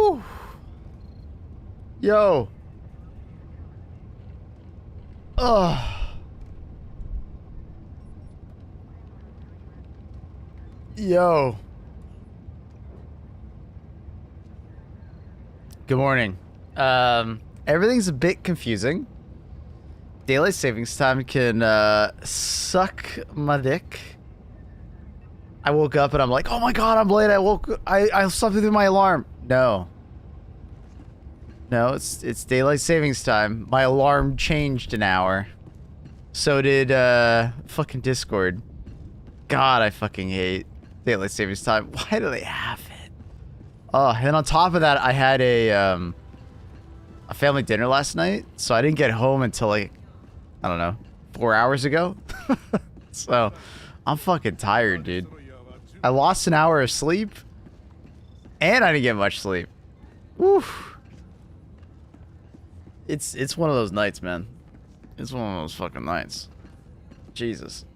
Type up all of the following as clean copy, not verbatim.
Woo! Yo. Ugh. Yo. Good morning. Everything's a bit confusing. Daylight savings time can suck my dick. I woke up and I'm like, oh my god, I'm late. I slept through my alarm. No, it's daylight savings time. My alarm changed an hour. So did fucking Discord. God, I fucking hate daylight savings time. Why do they have it? Oh, and on top of that, I had a family dinner last night, so I didn't get home until like, I don't know, 4 hours ago. So I'm fucking tired, dude. I lost an hour of sleep, and I didn't get much sleep. Woo. It's one of those nights, man. It's one of those fucking nights. Jesus.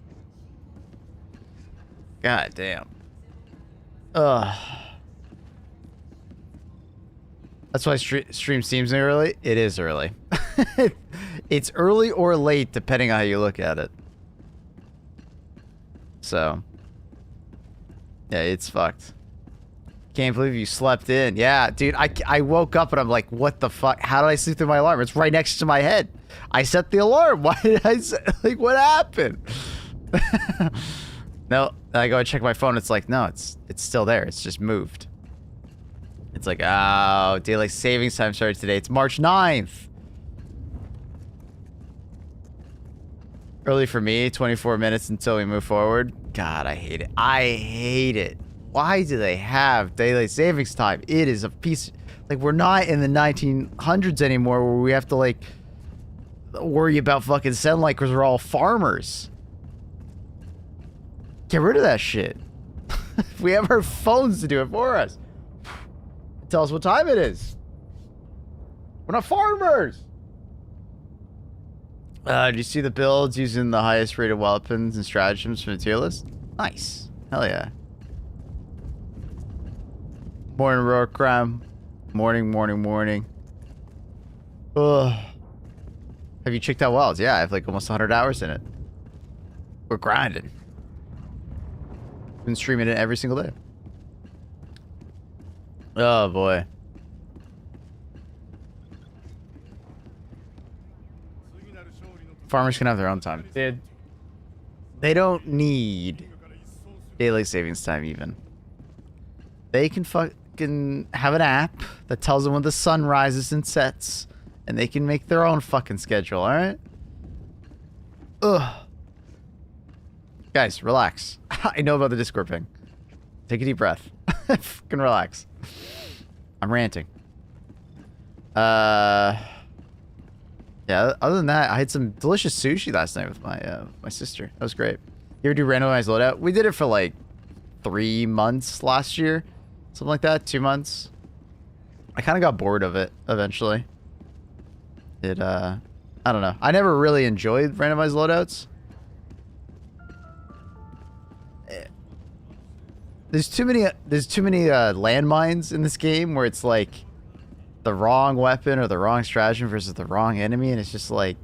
God damn. Ugh. That's why stream seems early. It is early. It's early or late, depending on how you look at it. So, yeah, it's fucked. Can't believe you slept in. Yeah, dude, I woke up and I'm like, what the fuck? How did I sleep through my alarm? It's right next to my head. I set the alarm. Why did I like, what happened? No, I go and check my phone. It's like, no, it's still there. It's just moved. It's like, oh, daylight savings time started today. It's March 9th. Early for me, 24 minutes until we move forward. God, I hate it. I hate it. Why do they have daylight savings time? It is a piece... Like, we're not in the 1900s anymore where we have to, like, worry about fucking sunlight because we're all farmers. Get rid of that shit. We have our phones to do it for us. Tell us what time it is. We're not farmers. Do you see the builds using the highest rated weapons and stratagems from the tier list? Nice. Hell yeah. Morning, roar crime. Morning, morning, morning. Ugh. Have you checked out Wilds? Yeah, I have like almost 100 hours in it. We're grinding. Been streaming it every single day. Oh boy. Farmers can have their own time. Dude. They don't need daylight savings time even. They can fucking have an app that tells them when the sun rises and sets, and they can make their own fucking schedule, alright? Ugh. Guys, relax. I know about the Discord ping. Take a deep breath. Fucking relax. I'm ranting. Yeah, other than that, I had some delicious sushi last night with my sister. That was great. You ever do randomized loadout? We did it for like 3 months last year. Something like that, 2 months. I kind of got bored of it eventually. I don't know. I never really enjoyed randomized loadouts. There's too many landmines in this game where it's like the wrong weapon or the wrong stratagem versus the wrong enemy, and it's just like,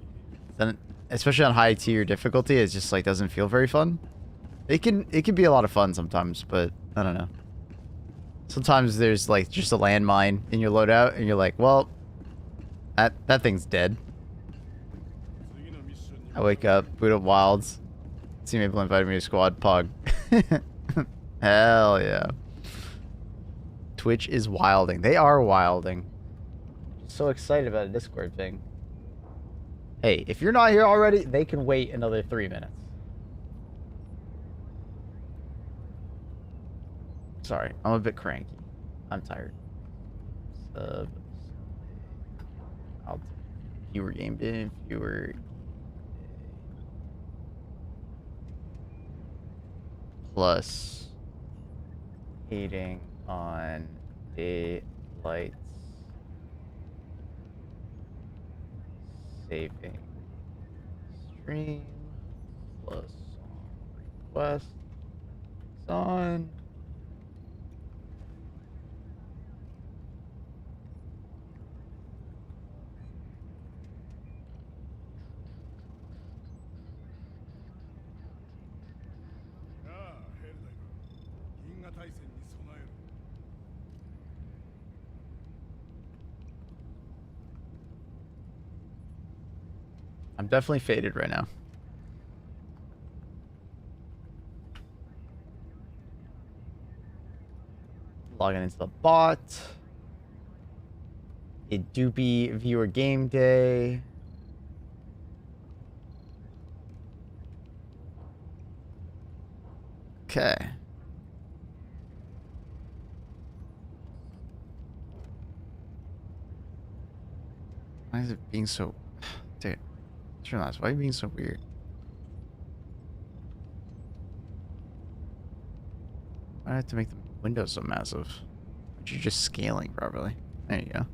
then, especially on high tier difficulty, it just like doesn't feel very fun. It can be a lot of fun sometimes, but I don't know. Sometimes there's like just a landmine in your loadout, and you're like, well, that thing's dead. I wake up, boot up Wilds, see Maple invited me to squad pog. Hell yeah. Twitch is wilding. They are wilding. So excited about a Discord thing. Hey, if you're not here already, they can wait another 3 minutes. Sorry, I'm a bit cranky. I'm tired. I'll viewer game bin, viewer plus hating on daylight saving stream plus request on definitely faded right now. Logging into the bot. It do be viewer game day. Okay. Why is it being so... Dude, turn on. Why are you being so weird? Why do I have to make the windows so massive? Aren't you just scaling properly? There you go.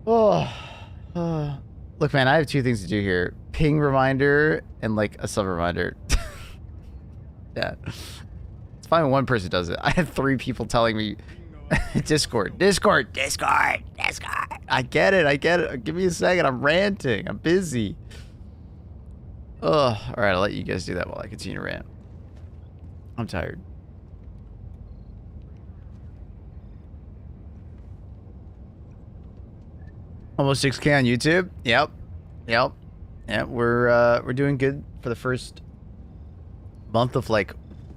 Oh. Look, man, I have two things to do here. Ping reminder and, like, a sub reminder. Yeah. It's fine when one person does it. I had 3 people telling me... Discord. I get it. Give me a second. I'm ranting. I'm busy. Ugh. Alright, I'll let you guys do that while I continue to rant. I'm tired. Almost 6K on YouTube. Yep. We're doing good for the first month of like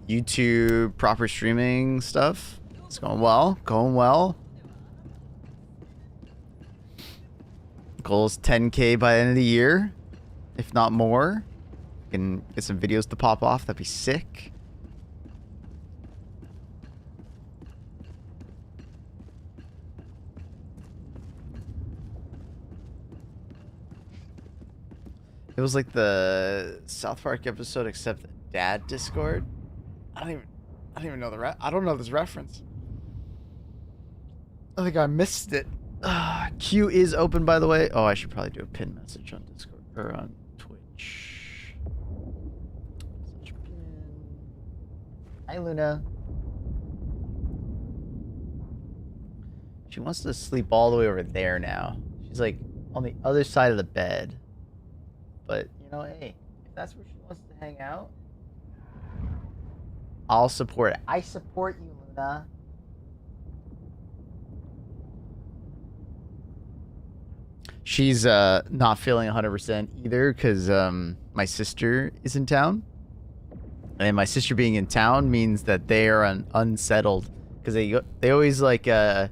YouTube proper streaming stuff. It's going well. Goal is 10K by the end of the year, if not more. Can get some videos to pop off. That'd be sick. It was like the South Park episode, except Dad Discord. I don't even know I don't know this reference. I think I missed it. Q is open, by the way. Oh, I should probably do a pin message on Discord or on Twitch. Hi, Luna. She wants to sleep all the way over there now. She's like on the other side of the bed. But, you know, hey, if that's where she wants to hang out, I'll support it. I support you, Luna. She's not feeling 100% either because my sister is in town. And my sister being in town means that they are unsettled because they always like they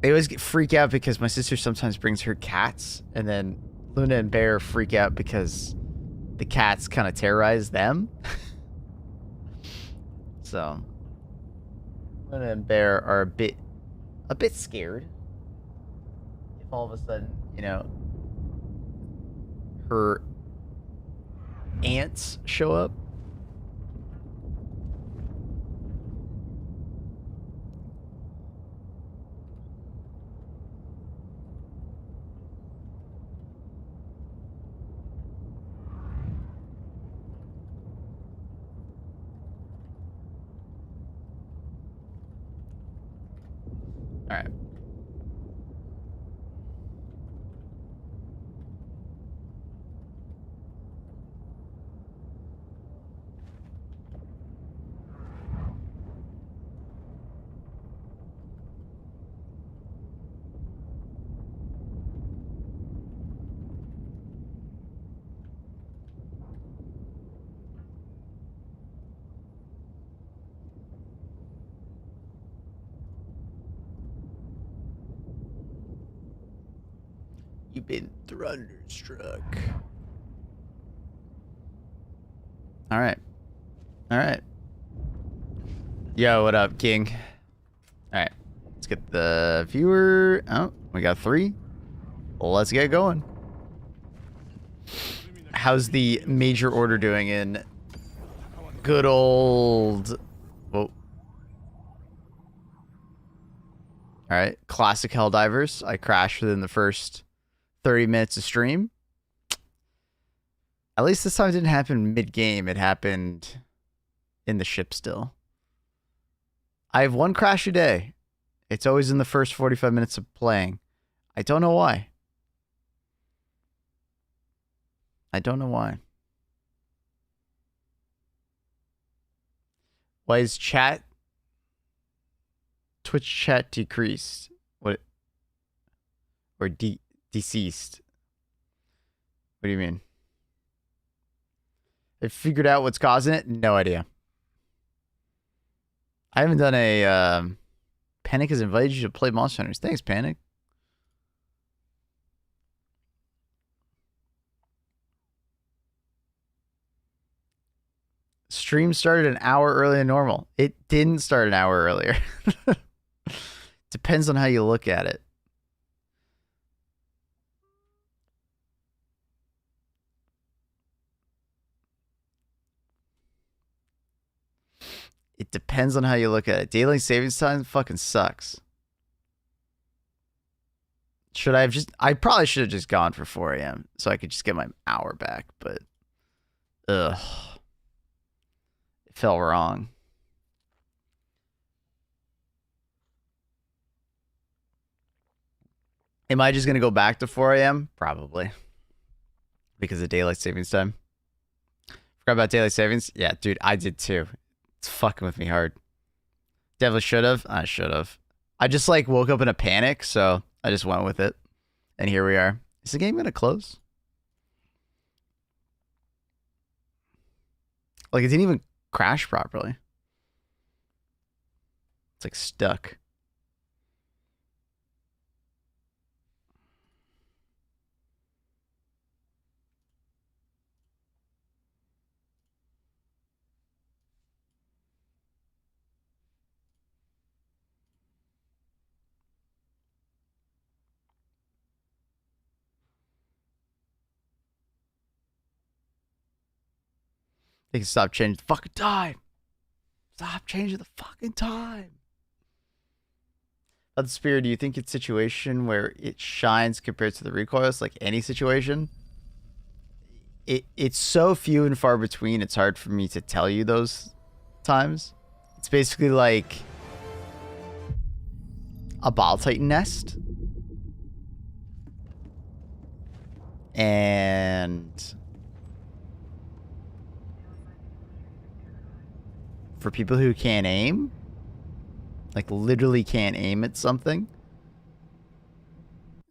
always freak out because my sister sometimes brings her cats, and then Luna and Bear freak out because the cats kind of terrorize them. So Luna and Bear are a bit scared if all of a sudden, you know, her ants show up. All right. You've been thunderstruck. All right. Yo, what up, King? All right. Let's get the viewer. Oh, we got 3. Let's get going. How's the major order doing in good old... Whoa. All right. Classic Helldivers. I crashed within the first 30 minutes of stream. At least this time it didn't happen mid-game. It happened in the ship still. I have 1 crash a day. It's always in the first 45 minutes of playing. I don't know why. Why is chat... Twitch chat decreased? What? Or Deceased. What do you mean? They figured out what's causing it? No idea. I haven't done a Panic has invited you to play Monster Hunters. Thanks, Panic. Stream started an hour earlier than normal. It didn't start an hour earlier. Depends on how you look at it. It depends on how you look at it. Daylight savings time fucking sucks. Should I have just... I probably should have just gone for 4 a.m. so I could just get my hour back, but... Ugh. It felt wrong. Am I just going to go back to 4 a.m.? Probably. Because of daylight savings time. Forgot about daylight savings? Yeah, dude, I did too. It's fucking with me hard. Definitely should have. I should have. I just like woke up in a panic, so I just went with it. And here we are. Is the game going to close? Like, it didn't even crash properly. It's like stuck. They can stop changing the fucking time. Stop changing the fucking time. About the spear, do you think it's a situation where it shines compared to the recoils? Like any situation? It's so few and far between, it's hard for me to tell you those times. It's basically like a ball titan nest. And... for people who can't aim, like literally can't aim at something.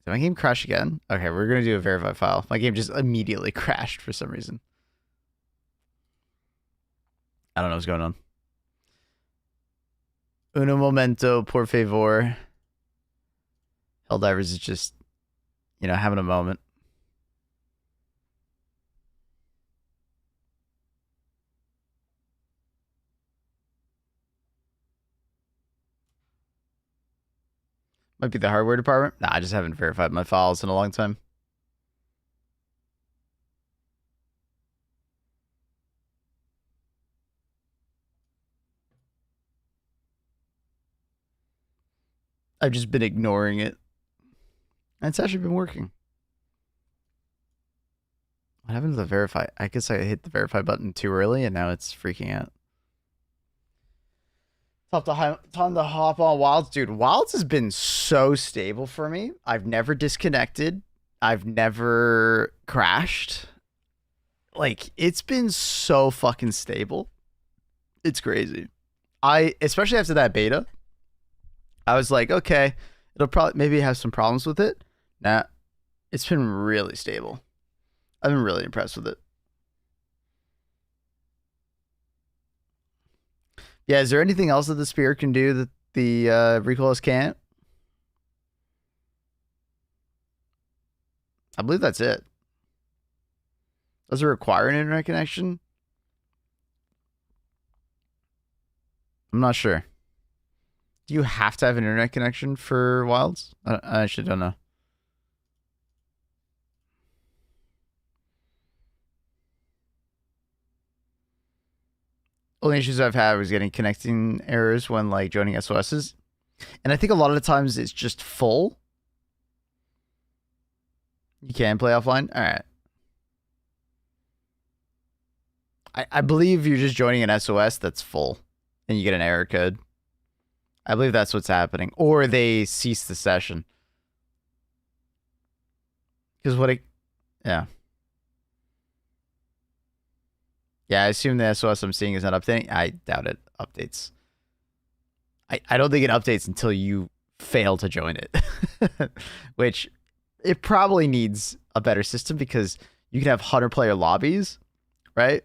Did my game crash again? Okay, we're going to do a verify file. My game just immediately crashed for some reason. I don't know what's going on. Uno momento, por favor. Helldivers is just, you know, having a moment. Might be the hardware department. Nah, I just haven't verified my files in a long time. I've just been ignoring it. And it's actually been working. What happened to the verify? I guess I hit the verify button too early and now it's freaking out. Time to hop on Wilds. Dude, Wilds has been so stable for me. I've never disconnected. I've never crashed. Like, it's been so fucking stable. It's crazy. Especially after that beta, I was like, okay, it'll probably maybe have some problems with it. Nah, it's been really stable. I've been really impressed with it. Yeah, is there anything else that the spear can do that the recoilless can't? I believe that's it. Does it require an internet connection? I'm not sure. Do you have to have an internet connection for Wilds? I actually don't know. Only issues I've had was getting connecting errors when like joining SOSs. And I think a lot of the times it's just full. You can play offline? Alright. I believe you're just joining an SOS that's full. And you get an error code. I believe that's what's happening. Or they cease the session. Because what it... Yeah. Yeah, I assume the SOS I'm seeing is not updating. I doubt it updates. I don't think it updates until you fail to join it. Which it probably needs a better system because you can have 100-player lobbies, right?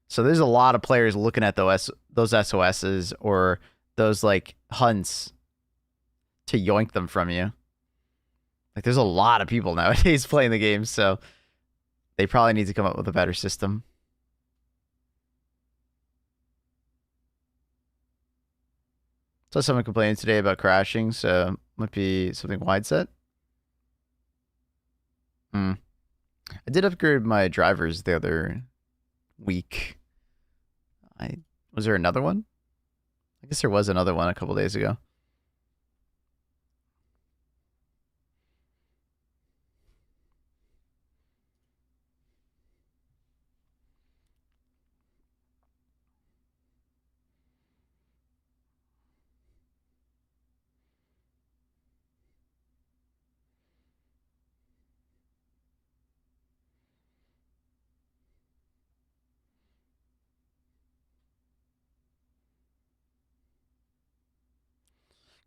So there's a lot of players looking at those SOSs or those like hunts to yoink them from you. Like there's a lot of people nowadays playing the game, so they probably need to come up with a better system. So someone complaining today about crashing, so might be something wide set. I did upgrade my drivers the other week. Was there another one? I guess there was another one a couple days ago.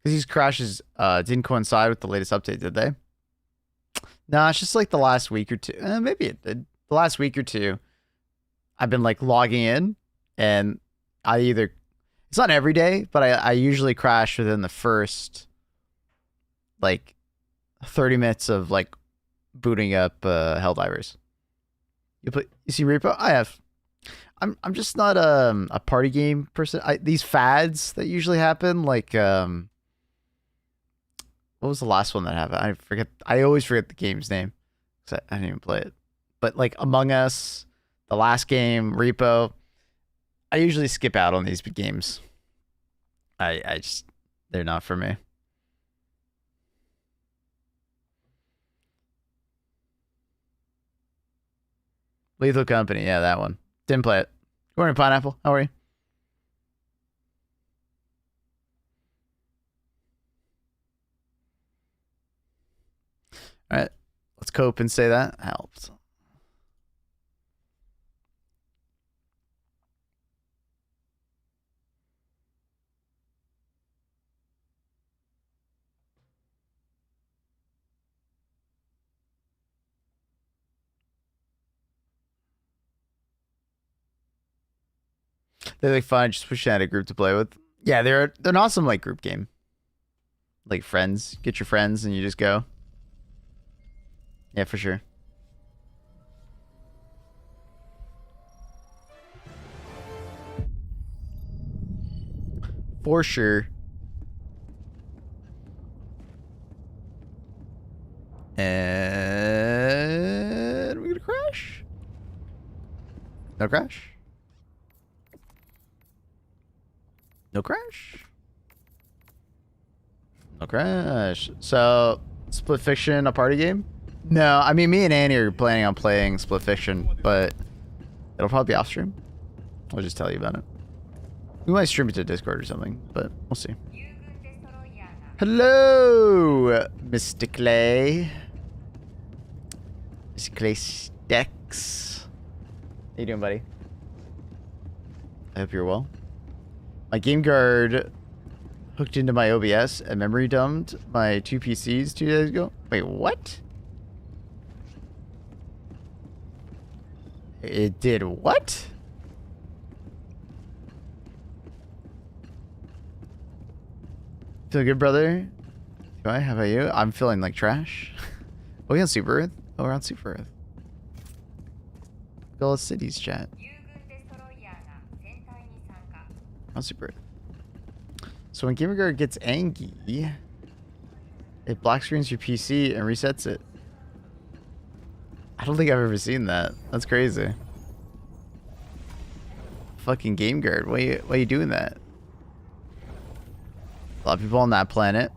Because these crashes didn't coincide with the latest update, did they? Nah, it's just like the last week or two. Maybe it did. The last week or two, I've been like logging in, and I either it's not every day, but I usually crash within the first like 30 minutes of like booting up Helldivers. You see Repo? I have. I'm just not a party game person. These fads that usually happen, like what was the last one that happened? I forget. I always forget the game's name because I didn't even play it. But like Among Us, the last game, Repo, I usually skip out on these games. I just they're not for me. Lethal Company, yeah, that one. Didn't play it. Good morning, Pineapple. How are you? All right, let's cope and say that helps. They're like fun. Just wish I had a group to play with. Yeah, they're an awesome like group game. Like friends, get your friends and you just go. Yeah, for sure. For sure. And we're gonna crash. No crash. No crash. No crash. So, Split Fiction, a party game? No, I mean, me and Annie are planning on playing Split Fiction, but it'll probably be off stream. I'll just tell you about it. We might stream it to Discord or something, but we'll see. Hello, Mr. Clay. Mr. Clay Stacks. How you doing, buddy? I hope you're well. My game guard hooked into my OBS and memory dumped my 2 PCs 2 days ago. Wait, what? It did what? Feel good, brother? Do I? How about you? I'm feeling like trash. Are we on Super Earth? Oh, we're on Super Earth. Gold Cities chat. On Super Earth. So when GamerGuard gets angry, it black screens your PC and resets it. I don't think I've ever seen that. That's crazy. Fucking GameGuard, why are you doing that? A lot of people on that planet.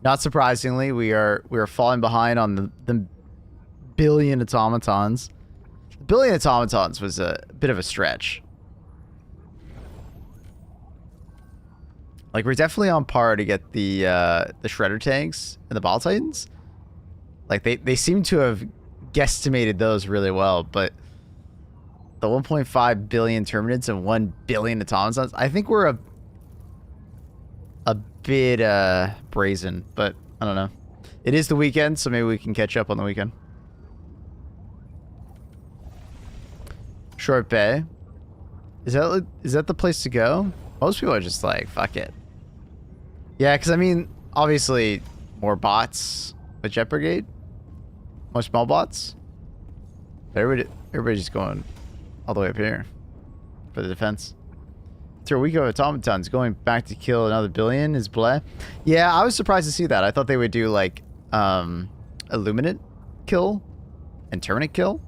Not surprisingly, we are falling behind on the billion automatons. The billion automatons was a bit of a stretch. Like we're definitely on par to get the shredder tanks and the ball titans. Like they seem to have guesstimated those really well, but the 1.5 billion terminids and 1 billion automatons, I think we're a bit brazen, but I don't know. It is the weekend, so maybe we can catch up on the weekend. Short Bay. Is that the place to go? Most people are just like, fuck it. Yeah, because I mean, obviously, more bots with Jet Brigade. More small bots. But everybody's just going all the way up here for the defense. After a week of automatons, going back to kill another billion is bleh. Yeah, I was surprised to see that. I thought they would do like Illuminate kill and Terminate kill.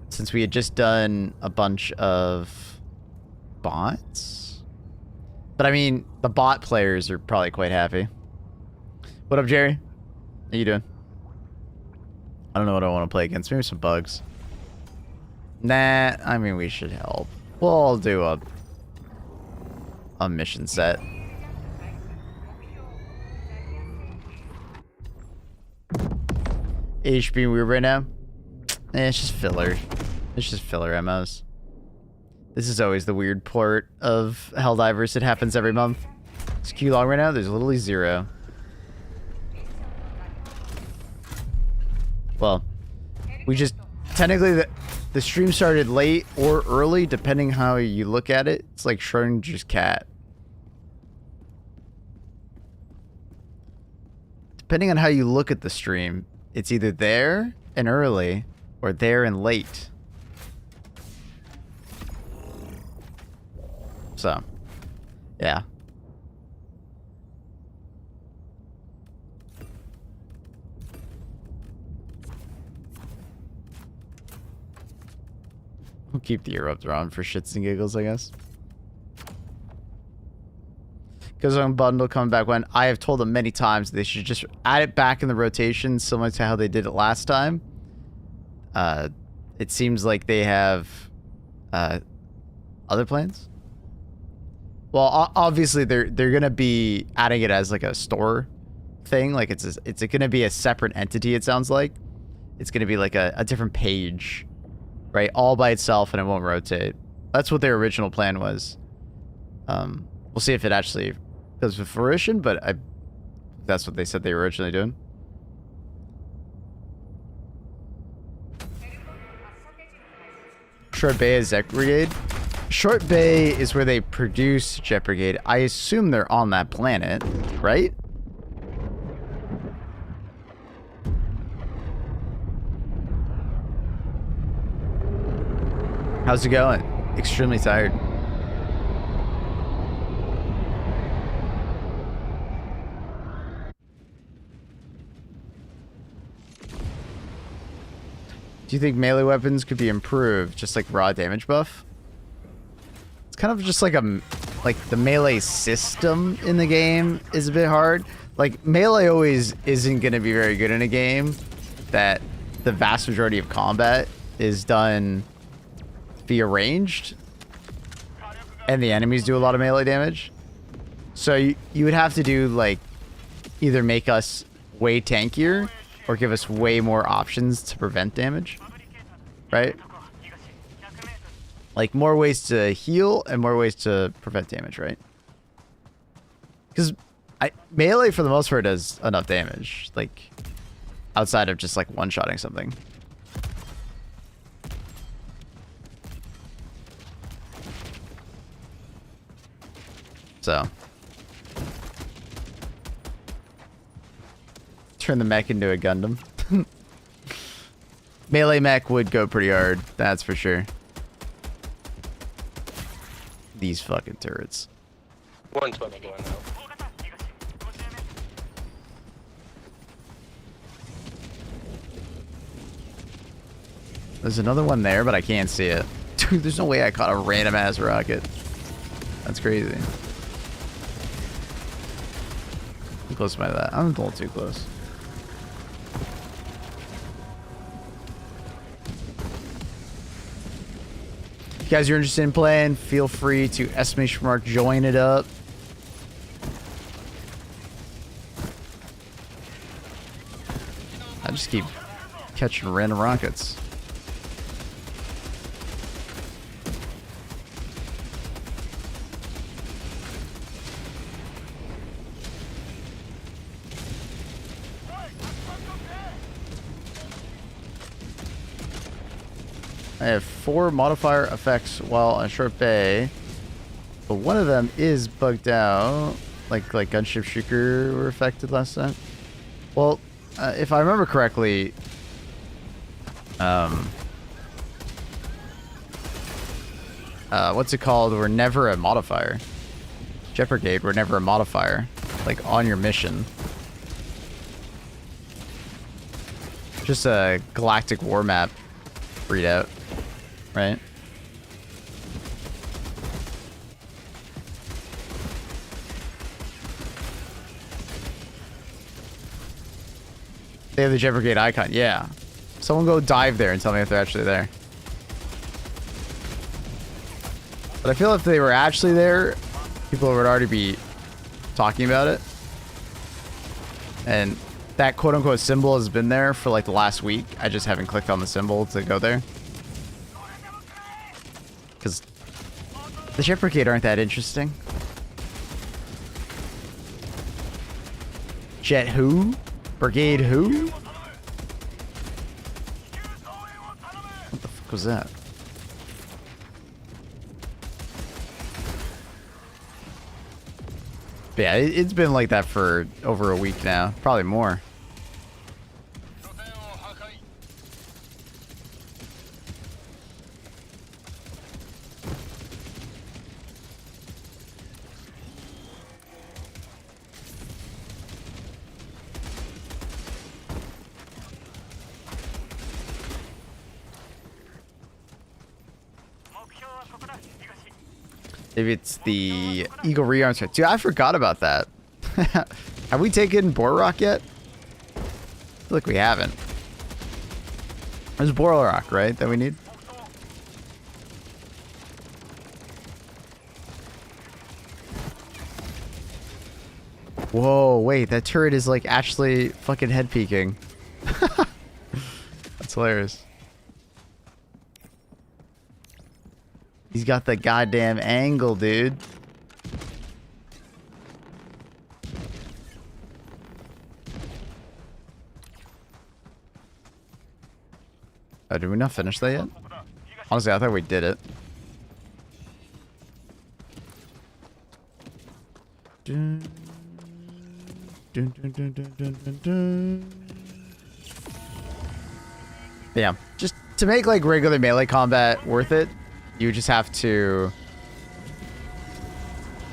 Since we had just done a bunch of bots. But I mean, the bot players are probably quite happy. What up, Jerry? How you doing? I don't know what I want to play against. Maybe some bugs. Nah, I mean, we should help. We'll do a mission set. HP weird right now? It's just filler. It's just filler MOs. This is always the weird port of Helldivers. It happens every month. It's Q long right now. There's literally 0. Well, we just technically the stream started late or early, depending how you look at it. It's like Schrodinger's cat. Depending on how you look at the stream, it's either there and early or there and late. So, yeah. We'll keep the Eruptor on for shits and giggles, I guess. Goes on bundle coming back when I have told them many times they should just add it back in the rotation, similar to how they did it last time. It seems like they have other plans. Well, obviously they're gonna be adding it as like a store thing. Like it's gonna be a separate entity. It sounds like it's gonna be like a different page, right? All by itself, and it won't rotate. That's what their original plan was. We'll see if it actually goes to fruition, but that's what they said they were originally doing. Short Bay is Jet Brigade. Short Bay is where they produce Jet Brigade. I assume they're on that planet, right? How's it going? Extremely tired. Do you think melee weapons could be improved, just like raw damage buff? It's kind of just like the melee system in the game is a bit hard. Like melee always isn't going to be very good in a game that the vast majority of combat is done via ranged, and the enemies do a lot of melee damage. So you would have to do like either make us way tankier or give us way more options to prevent damage, right? Like more ways to heal and more ways to prevent damage, right? Because melee for the most part does enough damage, like outside of just like one-shotting something. So turn the mech into a Gundam. Melee mech would go pretty hard, that's for sure. These fucking turrets. 120 going out. There's another one there, but I can't see it. Dude, there's no way I caught a random ass rocket. That's crazy. How close am I to that? I'm a little too close. If you guys are interested in playing, feel free to exclamation mark join it up. I just keep catching random rockets. I have 4 modifier effects while on short bay, but one of them is bugged out. Like gunship shrieker were affected last time. Well, if I remember correctly, what's it called? We're never a modifier. Jet Brigade, we're never a modifier. Like on your mission. Just a galactic war map readout, right? They have the Jet Brigade icon. Yeah. Someone go dive there and tell me if they're actually there. But I feel if they were actually there, people would already be talking about it. And that quote-unquote symbol has been there for like the last week. I just haven't clicked on the symbol to go there. Because the Jet Brigade aren't that interesting. Jet who? Brigade who? What the fuck was that? But yeah, it's been like that for over a week now. Probably more. Maybe it's the Eagle rearms. Dude, I forgot about that. Have we taken Borrock yet? I feel like we haven't. There's Borrock, right? That we need? Whoa, wait. That turret is like actually fucking head peeking. That's hilarious. He's got the goddamn angle, dude. Oh, did we not finish that yet? Honestly, I thought we did it. Dun, dun, dun, dun, dun, dun, dun, dun. Yeah, just to make like regular melee combat worth it, you just have to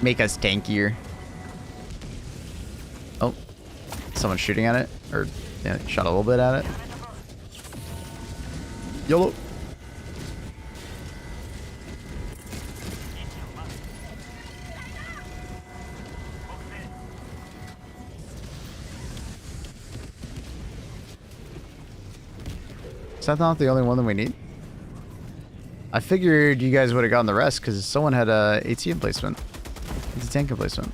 make us tankier. Oh, someone's shooting at it, or yeah, shot a little bit at it. YOLO. Is that not the only one that we need? I figured you guys would have gotten the rest because someone had a AT emplacement. It's a tank emplacement.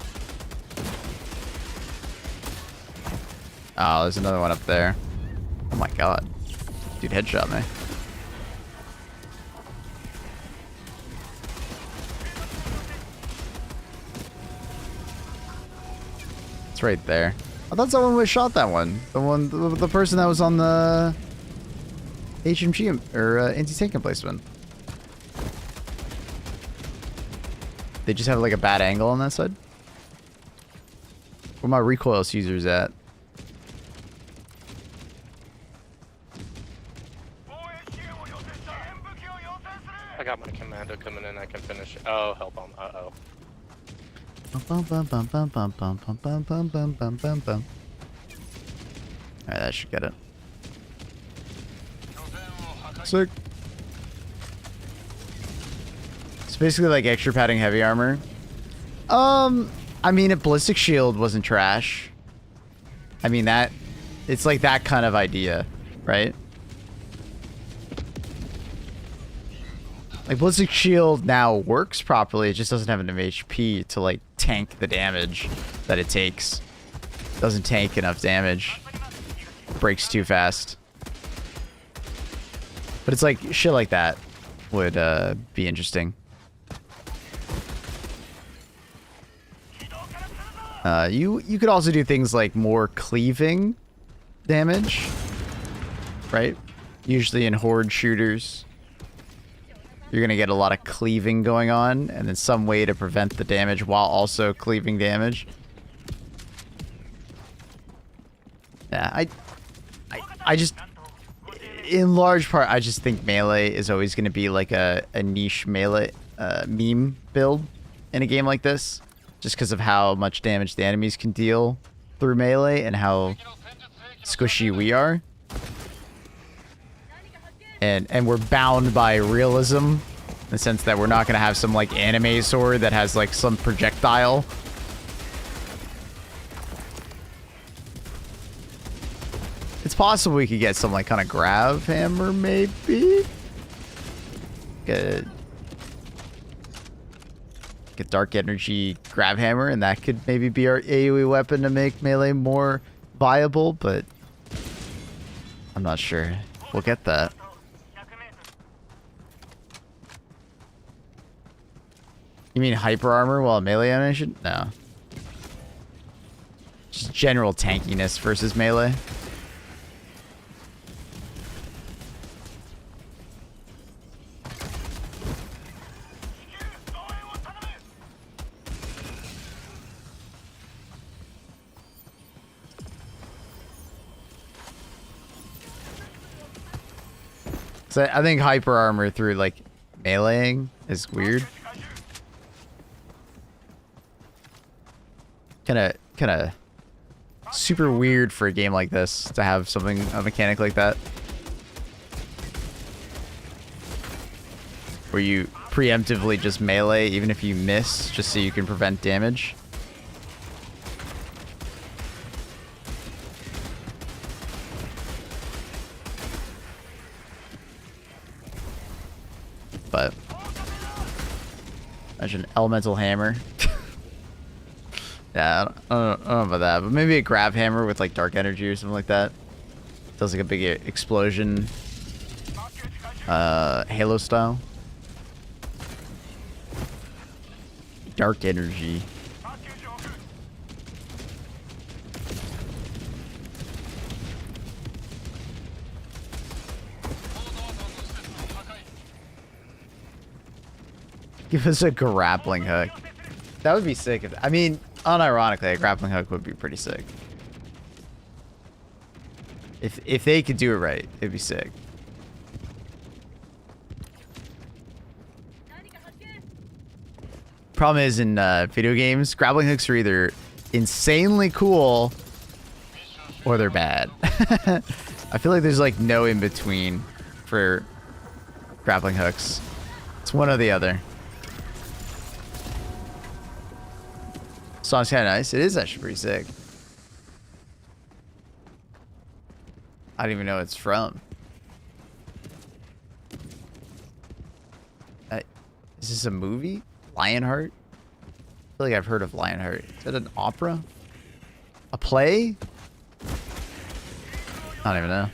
Oh, there's another one up there. Oh my god. Dude, headshot me. It's right there. I thought someone would have shot that one. The person that was on the HMG or anti-tank emplacement. They just have like a bad angle on that side. Where my recoil users at? I got my commando coming in. I can finish. Oh, help on. Uh-oh. Alright, that should get it. Sick. It's basically like extra padding heavy armor. I mean, if ballistic shield wasn't trash, I mean that, it's like that kind of idea, right? Like ballistic shield now works properly, it just doesn't have enough HP to like tank the damage that it takes. Doesn't tank enough damage. Breaks too fast. But it's like shit like that would be interesting. You could also do things like more cleaving damage, right? Usually in horde shooters. you're gonna get a lot of cleaving going on, and then some way to prevent the damage while also cleaving damage. Yeah, I just, in large part, I just think melee is always gonna be like a niche melee meme build in a game like this, just because of how much damage the enemies can deal through melee and how squishy we are. And we're bound by realism in the sense that we're not going to have some like anime sword that has like some projectile. It's possible we could get some like kind of grav hammer maybe. Get dark energy grav hammer, and that could maybe be our AoE weapon to make melee more viable, but I'm not sure. We'll get that. You mean hyper armor while melee animation? No. Just general tankiness versus melee. So I think hyper armor through like meleeing is weird. Kind of super weird for a game like this to have something, a mechanic like that, where you preemptively just melee even if you miss, just so you can prevent damage. But imagine elemental hammer. Yeah, I don't know about that, but maybe a grav hammer with like dark energy or something like that. Does like a big explosion, Halo style. Dark energy. Give us a grappling hook. That would be sick. If, I mean, unironically, a grappling hook would be pretty sick. If they could do it right, it'd be sick. Problem is, in video games, grappling hooks are either insanely cool or they're bad. I feel like there's like no in between for grappling hooks. It's one or the other. Song's kind of nice. It is actually pretty sick. I don't even know what it's from. Is this a movie? Lionheart? I feel like I've heard of Lionheart. Is that an opera? A play? I don't even know.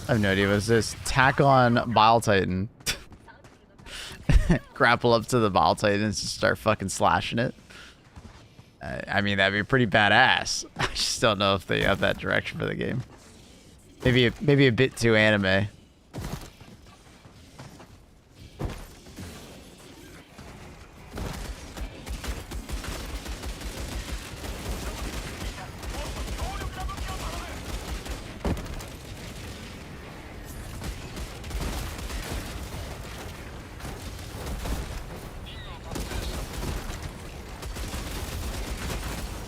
I have no idea. What is this? Tack on Bile Titan. Grapple up to the Bile Titan and just start fucking slashing it. I mean, that'd be pretty badass. I just don't know if they have that direction for the game. Maybe a bit too anime.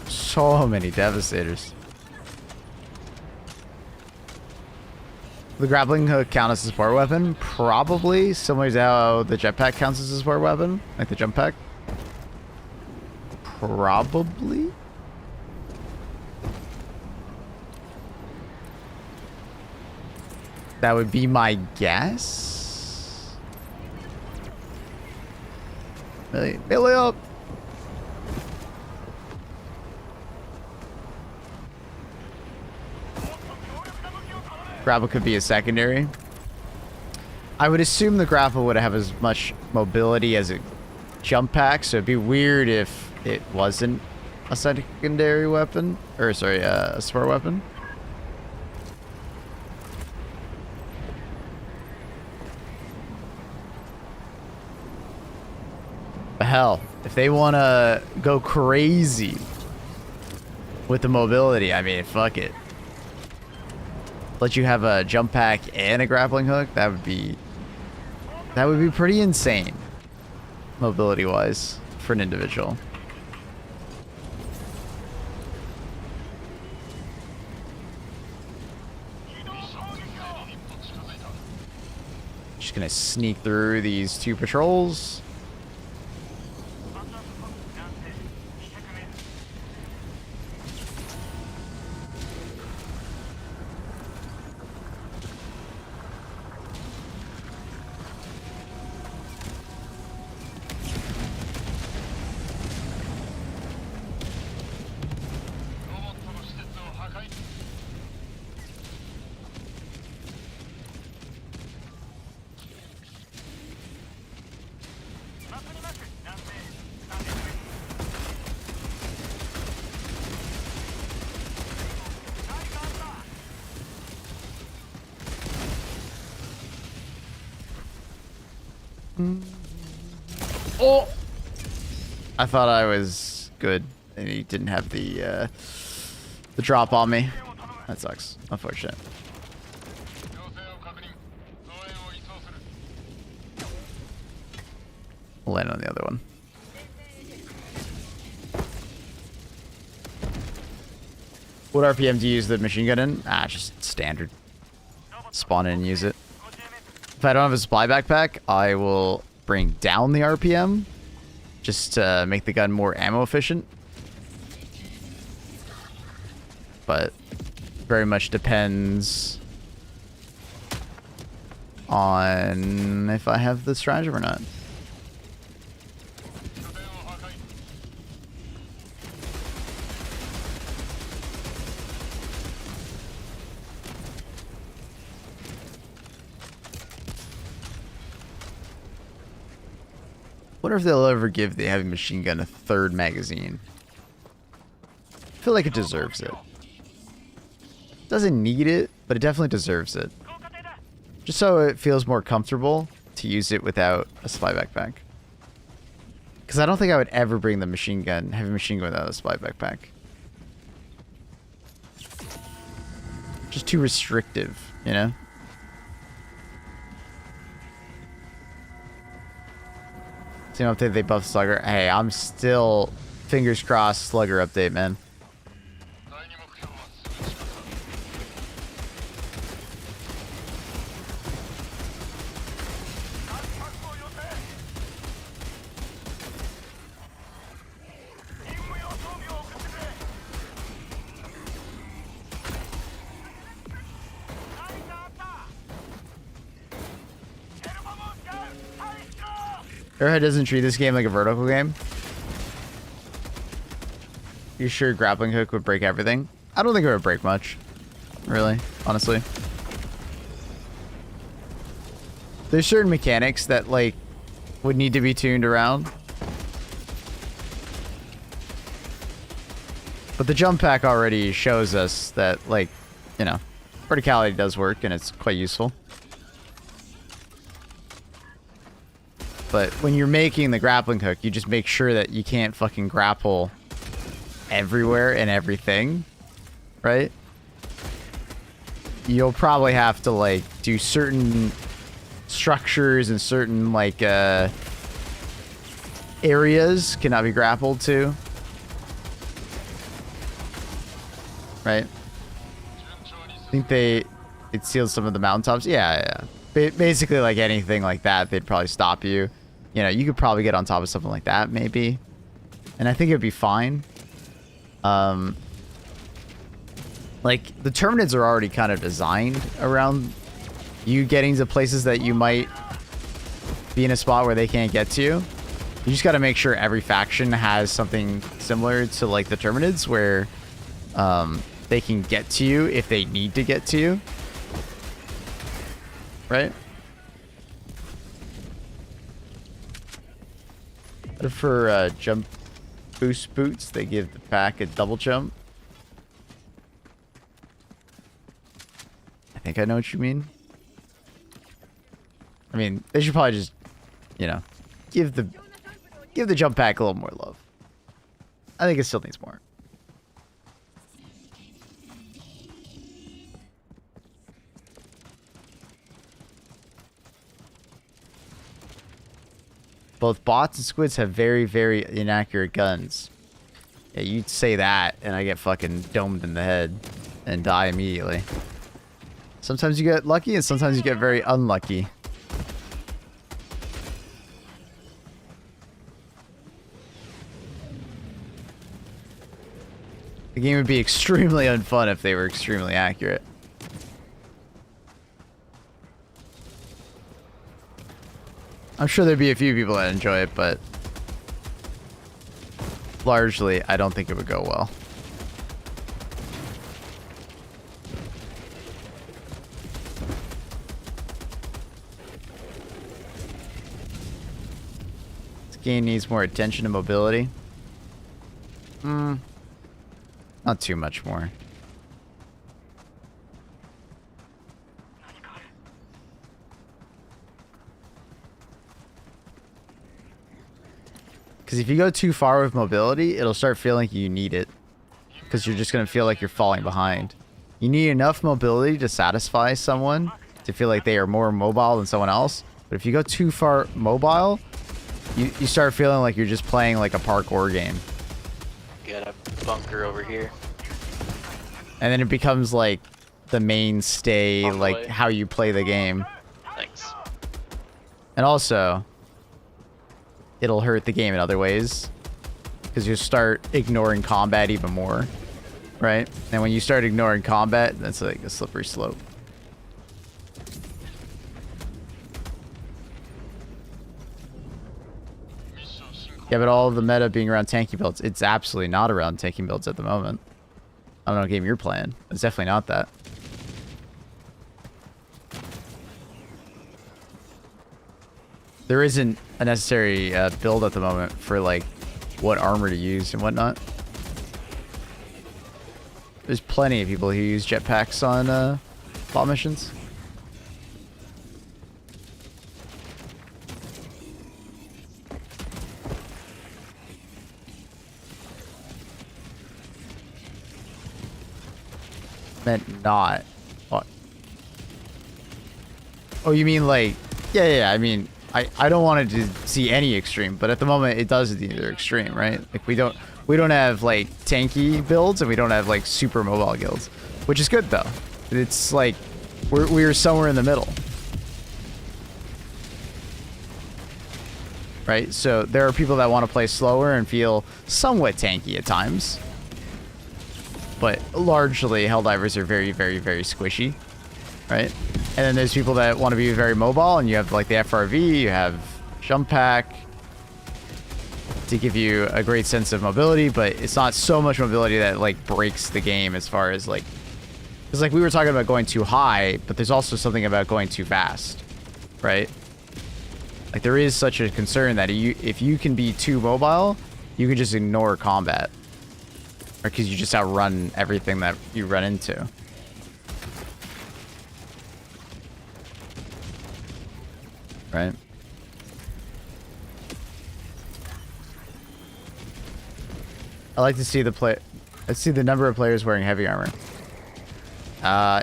So many devastators. The grappling hook count as a support weapon? Probably. Similar to how the jetpack counts as a support weapon. Like the jump pack. Probably. That would be my guess. Melee up. Grapple could be a secondary. I would assume the grapple would have as much mobility as a jump pack, so it'd be weird if it wasn't a secondary weapon, or sorry, a support weapon. Hell, if they want to go crazy with the mobility, I mean, fuck it. Let you have a jump pack and a grappling hook. That would be pretty insane, mobility-wise, for an individual. Just gonna sneak through these 2 patrols. Oh! I thought I was good, and he didn't have the drop on me. That sucks. Unfortunate. We'll land on the other one. What RPM do you use the machine gun in? Ah, just standard. Spawn in and use it. If I don't have a supply backpack, I will bring down the RPM just to make the gun more ammo efficient. But very much depends on if I have the stratagem or not. Wonder if they'll ever give the heavy machine gun a 3rd magazine. I feel like it deserves it. Doesn't need it, but it definitely deserves it. Just so it feels more comfortable to use it without a supply backpack. Because I don't think I would ever bring the heavy machine gun without a supply backpack. Just too restrictive, you know? Team update, they buff Slugger. Hey, I'm still fingers crossed Slugger update, man. Airhead doesn't treat this game like a vertical game. You sure grappling hook would break everything? I don't think it would break much. Really, honestly. There's certain mechanics that, like, would need to be tuned around. But the jump pack already shows us that, like, you know, verticality does work and it's quite useful. But when you're making the grappling hook, you just make sure that you can't fucking grapple everywhere and everything, right? You'll probably have to, like, do certain structures and certain, like, areas cannot be grappled to. Right? I think it seals some of the mountaintops. Yeah. Basically, like anything like that, they'd probably stop you. You know, you could probably get on top of something like that, maybe. And I think it'd be fine. Like, the Terminids are already kind of designed around you getting to places that you might be in a spot where they can't get to you. You just got to make sure every faction has something similar to, like, the Terminids, where they can get to you if they need to get to you. Right? But for jump boost boots, they give the pack a double jump. I think I know what you mean. I mean, they should probably just, you know, give the give the jump pack a little more love. I think it still needs more. Both bots and squids have very, very inaccurate guns. Yeah, you'd say that, and I get fucking domed in the head and die immediately. Sometimes you get lucky, and sometimes you get very unlucky. The game would be extremely unfun if they were extremely accurate. I'm sure there'd be a few people that enjoy it, but largely, I don't think it would go well. This game needs more attention and mobility. Not too much more. Because if you go too far with mobility, it'll start feeling like you need it. Because you're just going to feel like you're falling behind. You need enough mobility to satisfy someone, to feel like they are more mobile than someone else. But if you go too far mobile, you start feeling like you're just playing like a parkour game. Got a bunker over here. And then it becomes like the mainstay, like how you play the game. Thanks. And also, it'll hurt the game in other ways. Because you start ignoring combat even more. Right? And when you start ignoring combat, that's like a slippery slope. Yeah, but all of the meta being around tanky builds, it's absolutely not around tanky builds at the moment. I don't know what game you're playing. It's definitely not that. There isn't a necessary build at the moment for like what armor to use and whatnot. There's plenty of people who use jetpacks on bot missions. Meant not. What? Oh, you mean like... Yeah, I mean, I don't want it to see any extreme, but at the moment it does either extreme, right? Like we don't have like tanky builds and we don't have like super mobile guilds, which is good though. It's like we're somewhere in the middle. Right? So there are people that want to play slower and feel somewhat tanky at times. But largely, Helldivers are very, very, very squishy, right? And then there's people that want to be very mobile, and you have like the FRV, you have Jump Pack to give you a great sense of mobility, but it's not so much mobility that like breaks the game as far as like... Because like we were talking about going too high, but there's also something about going too fast, right? Like there is such a concern that if you can be too mobile, you can just ignore combat. Because you just outrun everything that you run into. Right? I like to see let's see the number of players wearing heavy armor.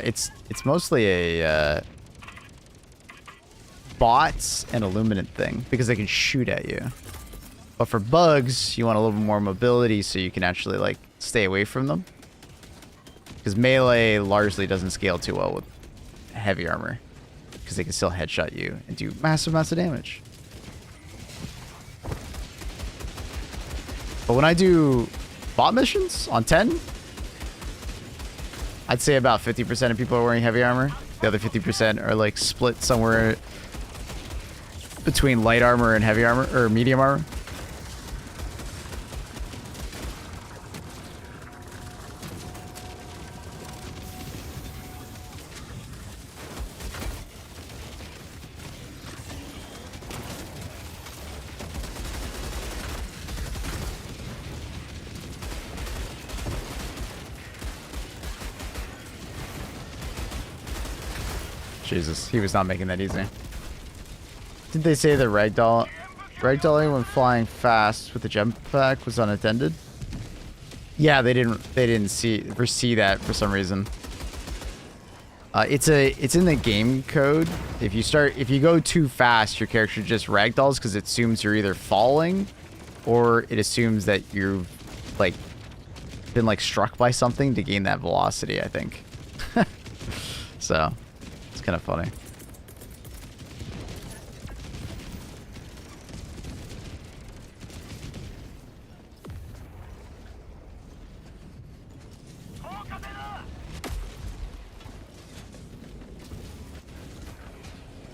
It's mostly a bots and illuminant thing because they can shoot at you. But for bugs, you want a little more mobility so you can actually like stay away from them. Because melee largely doesn't scale too well with heavy armor. Because they can still headshot you and do massive amounts of damage. But when I do bot missions on 10, I'd say about 50% of people are wearing heavy armor. The other 50% are like split somewhere between light armor and heavy armor, or medium armor. Jesus, he was not making that easy. Did they say the ragdoll Ragdolling when flying fast with the jetpack was unattended. Yeah, they didn't foresee that for some reason. It's in the game code. If you go too fast, your character just ragdolls because it assumes you're either falling, or it assumes that you've like been like struck by something to gain that velocity, I think. So it's kind of funny.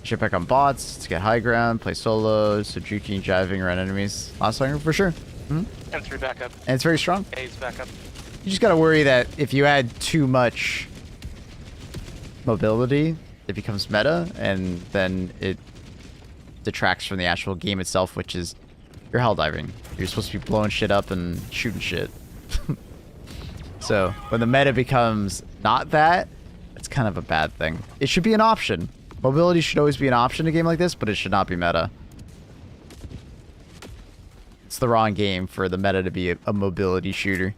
Ship back on bots to get high ground, play solo, so juking, jiving around enemies. Last hunger for sure. M3 backup. And it's very strong. A's backup. You just gotta worry that if you add too much mobility, it becomes meta, and then it detracts from the actual game itself, which is you're hell diving. You're supposed to be blowing shit up and shooting shit. So when the meta becomes not that, it's kind of a bad thing. It should be an option. Mobility should always be an option in a game like this, but it should not be meta. It's the wrong game for the meta to be a mobility shooter.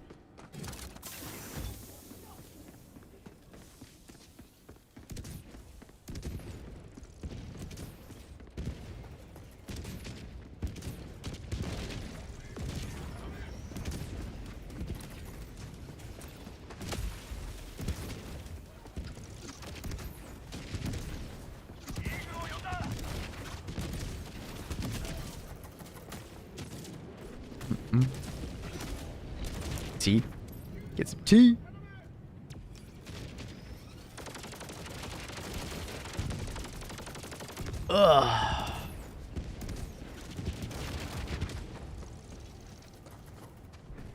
Tea. Get some tea. Ugh.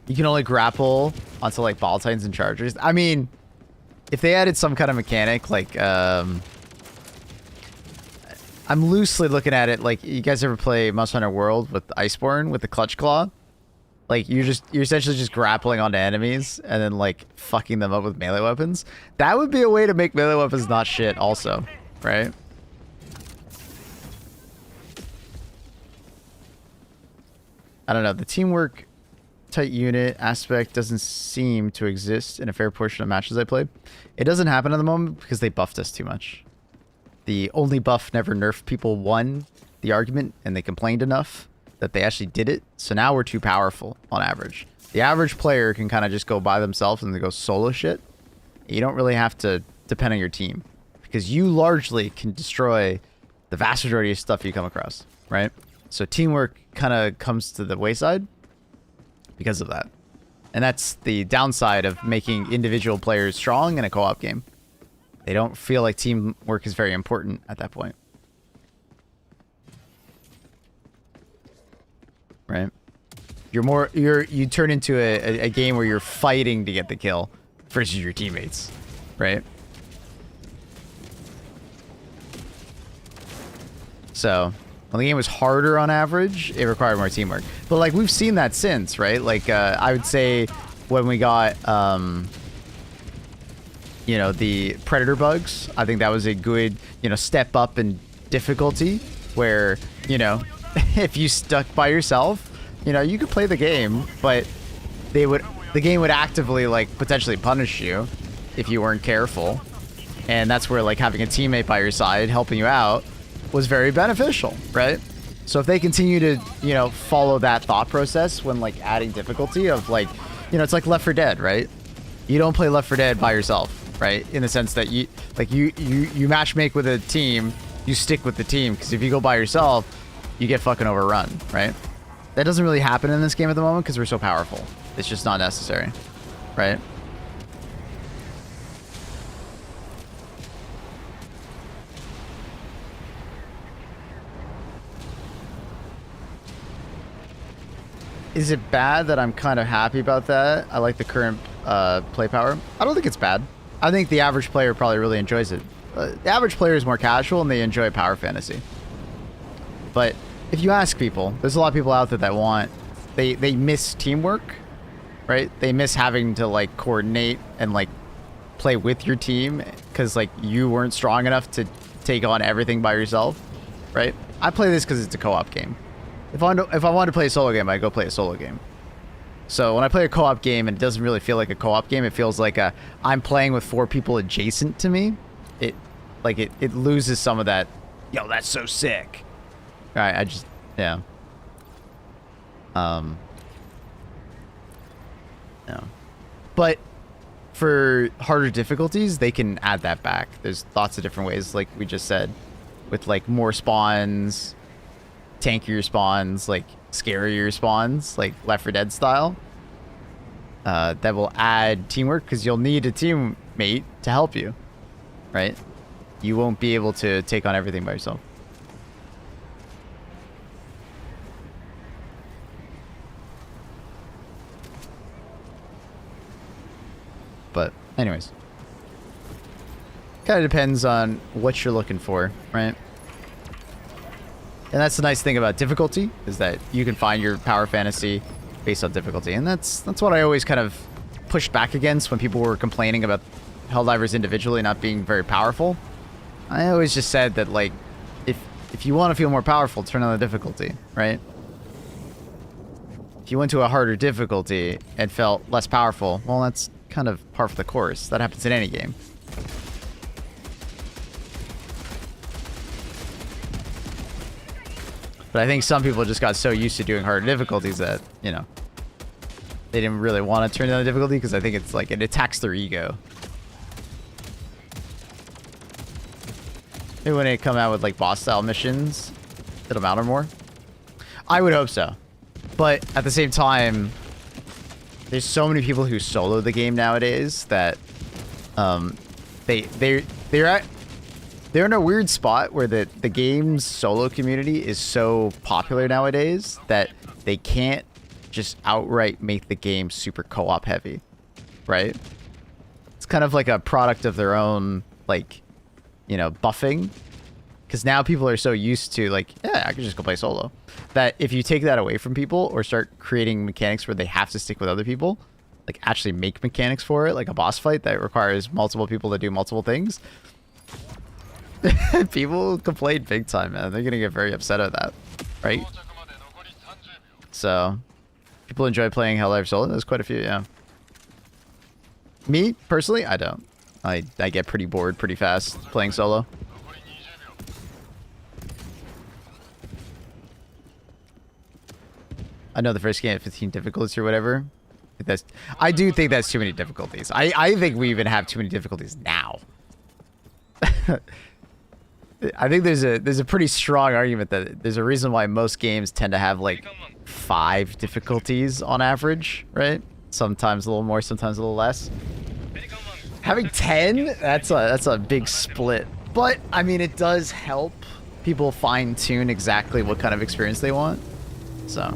You can only grapple onto like ball titans and chargers. I mean, if they added some kind of mechanic, like I'm loosely looking at it like, you guys ever play Monster Hunter World with Iceborne with the clutch claw? Like you're essentially just grappling onto enemies and then like fucking them up with melee weapons. That would be a way to make melee weapons not shit also, right? I don't know. The teamwork tight unit aspect doesn't seem to exist in a fair portion of matches I played. It doesn't happen at the moment because they buffed us too much. The only buff never nerfed people won the argument, and they complained enough that they actually did it. So now we're too powerful on average. The average player can kind of just go by themselves and they go solo shit. You don't really have to depend on your team because you largely can destroy the vast majority of stuff you come across, right? So teamwork kind of comes to the wayside because of that. And that's the downside of making individual players strong in a co-op game. They don't feel like teamwork is very important at that point. Right? You turn into a game where you're fighting to get the kill versus your teammates, right? So when the game was harder on average, it required more teamwork. But like we've seen that since, right? Like I would say when we got you know, the predator bugs, I think that was a good, you know, step up in difficulty where, you know, if you stuck by yourself, you know, you could play the game, but the game would actively like potentially punish you if you weren't careful. And that's where like having a teammate by your side helping you out was very beneficial, right? So if they continue to, you know, follow that thought process when like adding difficulty of like, you know, it's like Left 4 Dead, right? You don't play Left 4 Dead by yourself, right? In the sense that you match make with a team, you stick with the team, because if you go by yourself, you get fucking overrun, right? That doesn't really happen in this game at the moment because we're so powerful. It's just not necessary, right? Is it bad that I'm kind of happy about that? I like the current play power. I don't think it's bad. I think the average player probably really enjoys it. The average player is more casual and they enjoy power fantasy. But if you ask people, there's a lot of people out there that want, they miss teamwork, right? They miss having to like coordinate and like play with your team because like you weren't strong enough to take on everything by yourself, right? I play this because it's a co-op game. if I want to play a solo game, I go play a solo game. So when I play a co-op game and it doesn't really feel like a co-op game, it feels like I'm playing with 4 people adjacent to me. It loses some of that. Yo, that's so sick. All right, I just yeah. No. But for harder difficulties, they can add that back. There's lots of different ways, like we just said, with like more spawns, tankier spawns, like scarier spawns, like Left 4 Dead style. That will add teamwork because you'll need a teammate to help you, right? You won't be able to take on everything by yourself. But anyways, kind of depends on what you're looking for, right? And that's the nice thing about difficulty, is that you can find your power fantasy based on difficulty. And that's what I always kind of pushed back against when people were complaining about Helldivers individually not being very powerful. I always just said that, like, if you want to feel more powerful, turn on the difficulty, right? If you went to a harder difficulty and felt less powerful, well, that's kind of par for the course. That happens in any game. But I think some people just got so used to doing harder difficulties that, you know, they didn't really want to turn down the difficulty because I think it's like it attacks their ego. Maybe when they come out with like boss style missions, it'll matter more. I would hope so. But at the same time, there's so many people who solo the game nowadays that they're in a weird spot where the game's solo community is so popular nowadays that they can't just outright make the game super co-op heavy, right? It's kind of like a product of their own, like, you know, buffing. Because now people are so used to, like, yeah, I can just go play solo. That if you take that away from people or start creating mechanics where they have to stick with other people, like actually make mechanics for it, like a boss fight that requires multiple people to do multiple things, people complain big time, man. They're going to get very upset at that, right? So, people enjoy playing Helldivers solo. There's quite a few, yeah. Me, personally, I don't. I get pretty bored pretty fast playing solo. I know the first game had 15 difficulties or whatever. I do think that's too many difficulties. I think we even have too many difficulties now. I think there's a pretty strong argument that there's a reason why most games tend to have like 5 difficulties on average, right? Sometimes a little more, sometimes a little less. Having 10, that's a big split. But I mean, it does help people fine tune exactly what kind of experience they want. So.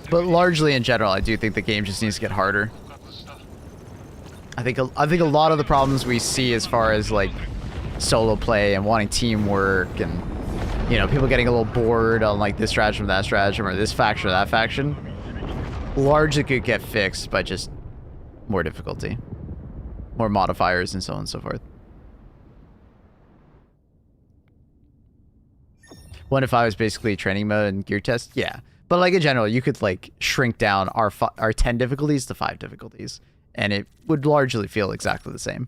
But largely in general, I do think the game just needs to get harder. I think a lot of the problems we see as far as like solo play and wanting teamwork and, you know, people getting a little bored on like this stratagem, that stratagem, or this faction or that faction, largely could get fixed by just more difficulty, more modifiers, and so on and so forth. 1.5 is basically training mode and gear test, yeah. But like in general, you could like shrink down our 10 difficulties to 5 difficulties, and it would largely feel exactly the same.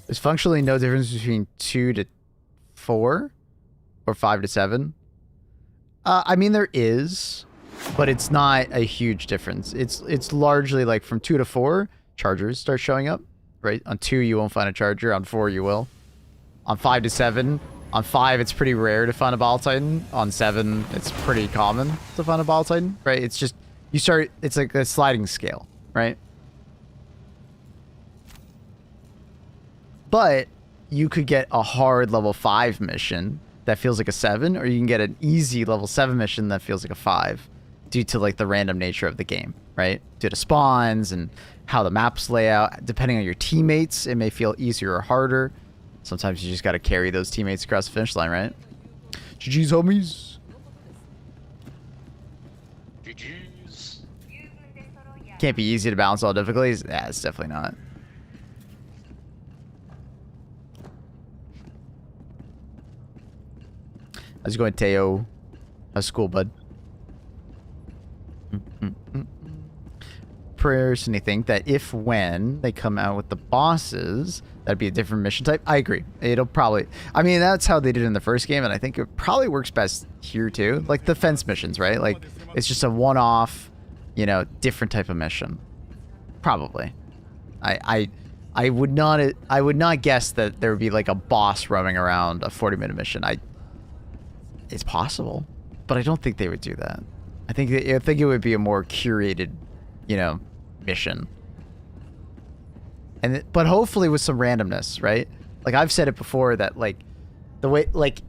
There's functionally no difference between 2 to 4 or 5 to 7. I mean, there is, but it's not a huge difference. It's largely like from 2 to 4, chargers start showing up, right? On 2, you won't find a charger. On 4, you will. On 5 to 7, on 5, it's pretty rare to find a Bile Titan. On 7, it's pretty common to find a Bile Titan, right? It's just, you start, it's like a sliding scale, right? But you could get a hard level 5 mission that feels like a 7, or you can get an easy level 7 mission that feels like a 5 due to like the random nature of the game, right? Due to spawns and how the maps lay out. Depending on your teammates, it may feel easier or harder. Sometimes you just got to carry those teammates across the finish line, right? GG's, homies. GG's. Can't be easy to balance all difficulties. Yeah, it's definitely not. How's it going, Teo? How's school, bud? Personally think that if when they come out with the bosses, that'd be a different mission type. I agree. It'll probably... I mean, that's how they did it in the first game, and I think it probably works best here, too. Like, the fence missions, right? Like, it's just a one-off, you know, different type of mission. Probably. I would not guess that there would be, like, a boss roaming around a 40-minute mission. It's possible, but I don't think they would do that. I think it would be a more curated, you know, mission. But hopefully with some randomness, right? Like I've said it before that like the way like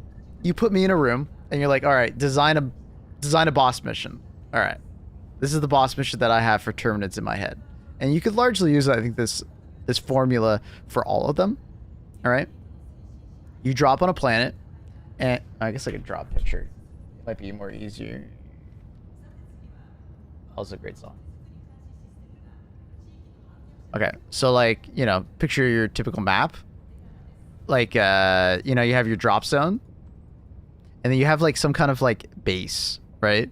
you put me in a room and you're like, all right, design a boss mission. All right, this is the boss mission that I have for Terminids in my head, and you could largely use I think this formula for all of them. All right, you drop on a planet, and I guess I could draw a picture. It might be more easier. Also a great song. Okay, so like, you know, picture your typical map. Like, you know, you have your drop zone. And then you have like some kind of like base, right?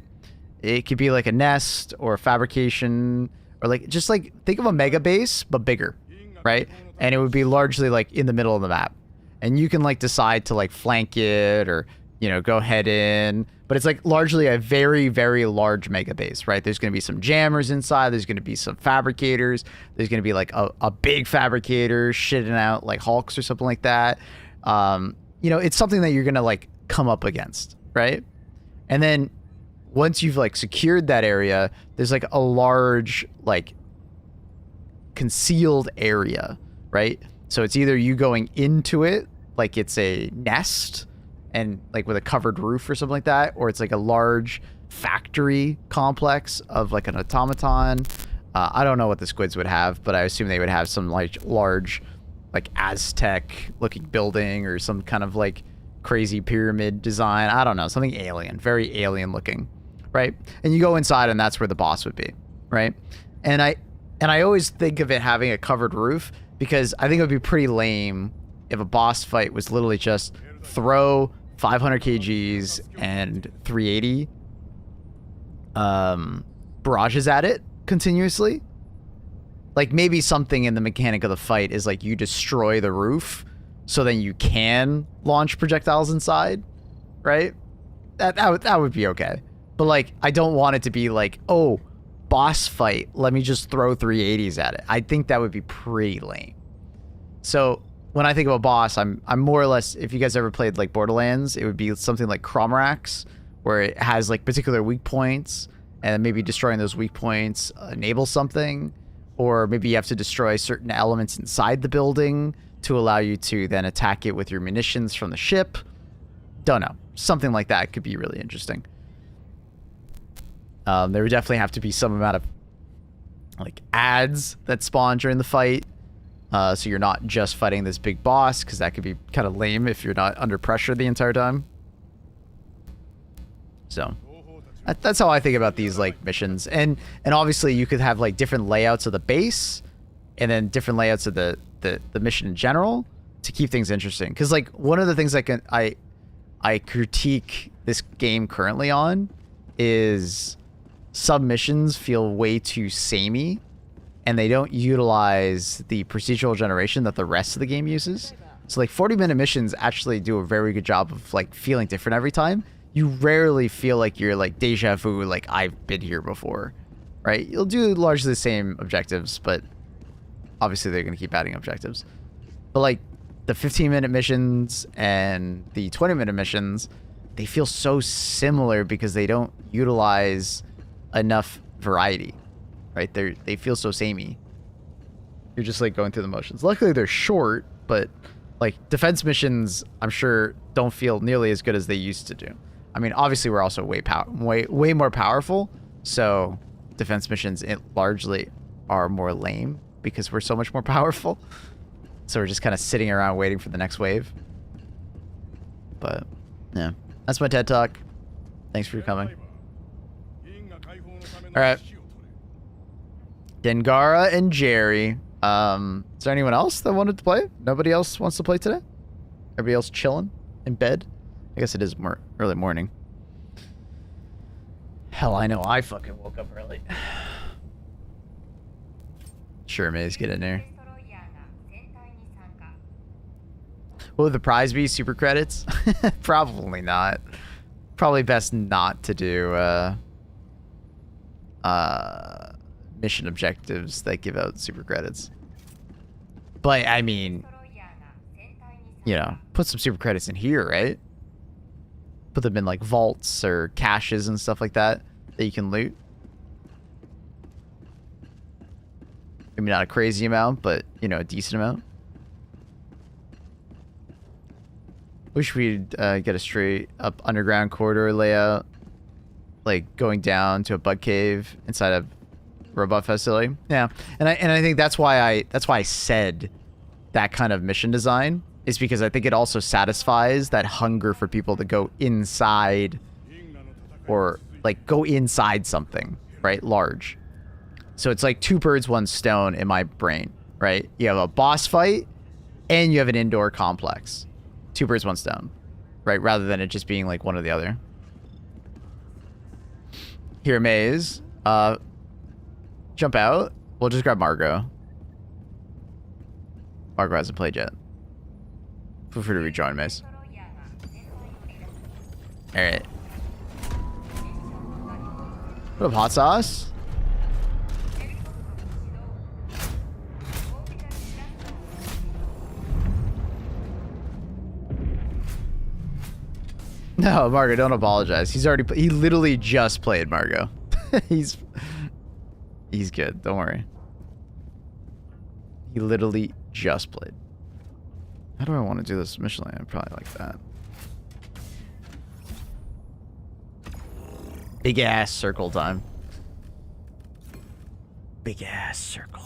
It could be like a nest or a fabrication or like, just like, think of a mega base, but bigger, right? And it would be largely like in the middle of the map. And you can like decide to like flank it or, you know, go head in. But it's like largely a very, very large mega base, right? There's going to be some jammers inside. There's going to be some fabricators. There's going to be like a big fabricator shitting out like Hulks or something like that. You know, it's something that you're going to like come up against, right? And then once you've like secured that area, there's like a large like concealed area, right? So it's either you going into it like it's a nest and like with a covered roof or something like that, or it's like a large factory complex of like an automaton. I don't know what the squids would have, but I assume they would have some like large like Aztec looking building or some kind of like crazy pyramid design. I don't know, something alien, very alien looking, right? And you go inside and that's where the boss would be, right? And I always think of it having a covered roof because I think it would be pretty lame if a boss fight was literally just throw 500 kgs and 380 barrages at it continuously. Like maybe something in the mechanic of the fight is like you destroy the roof so then you can launch projectiles inside, right? That would be okay. But like I don't want it to be like, oh, boss fight, let me just throw 380s at it. I think that would be pretty lame. So when I think of a boss, I'm more or less, if you guys ever played like Borderlands, it would be something like Cromrax, where it has like particular weak points, and maybe destroying those weak points enables something, or maybe you have to destroy certain elements inside the building to allow you to then attack it with your munitions from the ship. Don't know. Something like that could be really interesting. There would definitely have to be some amount of like ads that spawn during the fight. So you're not just fighting this big boss, because that could be kind of lame if you're not under pressure the entire time. So that's how I think about these like missions. And obviously you could have like different layouts of the base and then different layouts of the mission in general to keep things interesting. Because like one of the things I critique this game currently on is submissions feel way too samey, and they don't utilize the procedural generation that the rest of the game uses. So like 40-minute missions actually do a very good job of like feeling different every time. You rarely feel like you're like deja vu, like I've been here before, right? You'll do largely the same objectives, but obviously they're going to keep adding objectives. But like the 15-minute missions and the 20-minute missions, they feel so similar because they don't utilize enough variety. Right? They feel so samey. You're just like going through the motions. Luckily they're short, but like defense missions I'm sure don't feel nearly as good as they used to do. I mean, obviously we're also way more powerful, so defense missions largely are more lame because we're so much more powerful. So we're just kind of sitting around waiting for the next wave. But, yeah. That's my TED Talk. Thanks for coming. Alright. Dengara and Jerry. Is there anyone else that wanted to play? Nobody else wants to play today? Everybody else chilling in bed? I guess it is early morning. Hell, I know I fucking woke up early. Sure, Maze, get in there. Will the prize be super credits? Probably not. Probably best not to do mission objectives that give out super credits. But I mean, you know, put some super credits in here, right? Put them in like vaults or caches and stuff like that that you can loot. Maybe not a crazy amount, but you know, a decent amount. Wish we'd get a straight up underground corridor layout, like going down to a bug cave inside a robot facility. Yeah, and I think that's why I said that kind of mission design is because I think it also satisfies that hunger for people to go inside or like go inside something, right? Large. So it's like two birds, one stone in my brain, right? You have a boss fight and you have an indoor complex. Two birds, one stone, right? Rather than it just being like one or the other. Here, Maze. Jump out. We'll just grab Margot. Margot hasn't played yet. Feel free to rejoin, Maze. Alright. What up, hot sauce? No, Margo, don't apologize. He literally just played Margo. He's good. Don't worry. He literally just played. How do I want to do this mission line? Probably like that. Big ass circle time. Big ass circle.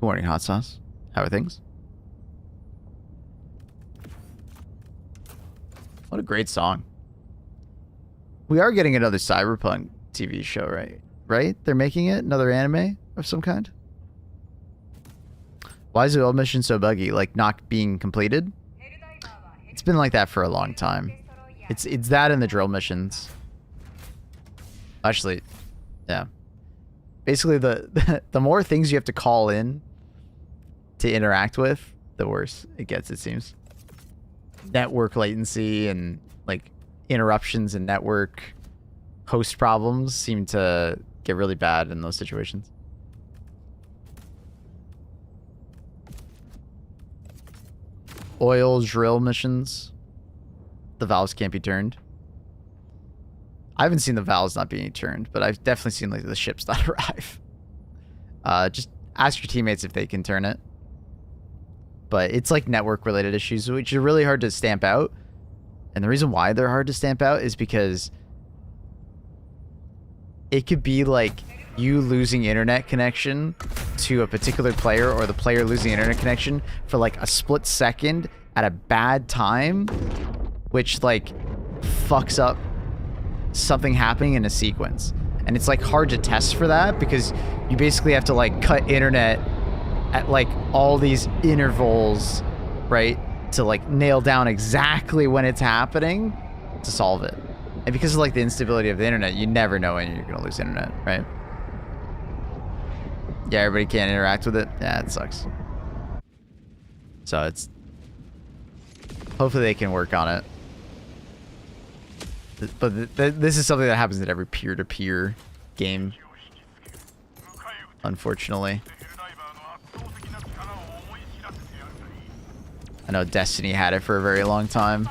Good morning, hot sauce. How are things? What a great song. We are getting another Cyberpunk TV show, right? Right? They're making it? Another anime of some kind? Why is the old mission so buggy? Like not being completed? It's been like that for a long time. It's that and the drill missions. Actually, yeah. Basically, the more things you have to call in to interact with, the worse it gets, it seems. Network latency and like interruptions in network host problems seem to get really bad in those situations. Oil drill missions. The valves can't be turned. I haven't seen the valves not being turned, but I've definitely seen like the ships not arrive. Just ask your teammates if they can turn it. But it's like network related issues, which are really hard to stamp out. And the reason why they're hard to stamp out is because it could be like you losing internet connection to a particular player or the player losing internet connection for like a split second at a bad time, which like fucks up something happening in a sequence. And it's like hard to test for that because you basically have to like cut internet at like all these intervals, right? To like nail down exactly when it's happening to solve it. And because of like the instability of the internet, you never know when you're gonna lose internet, right? Yeah, everybody can't interact with it. Yeah, it sucks. So it's... hopefully they can work on it. But this is something that happens in every peer-to-peer game. Unfortunately. I know Destiny had it for a very long time.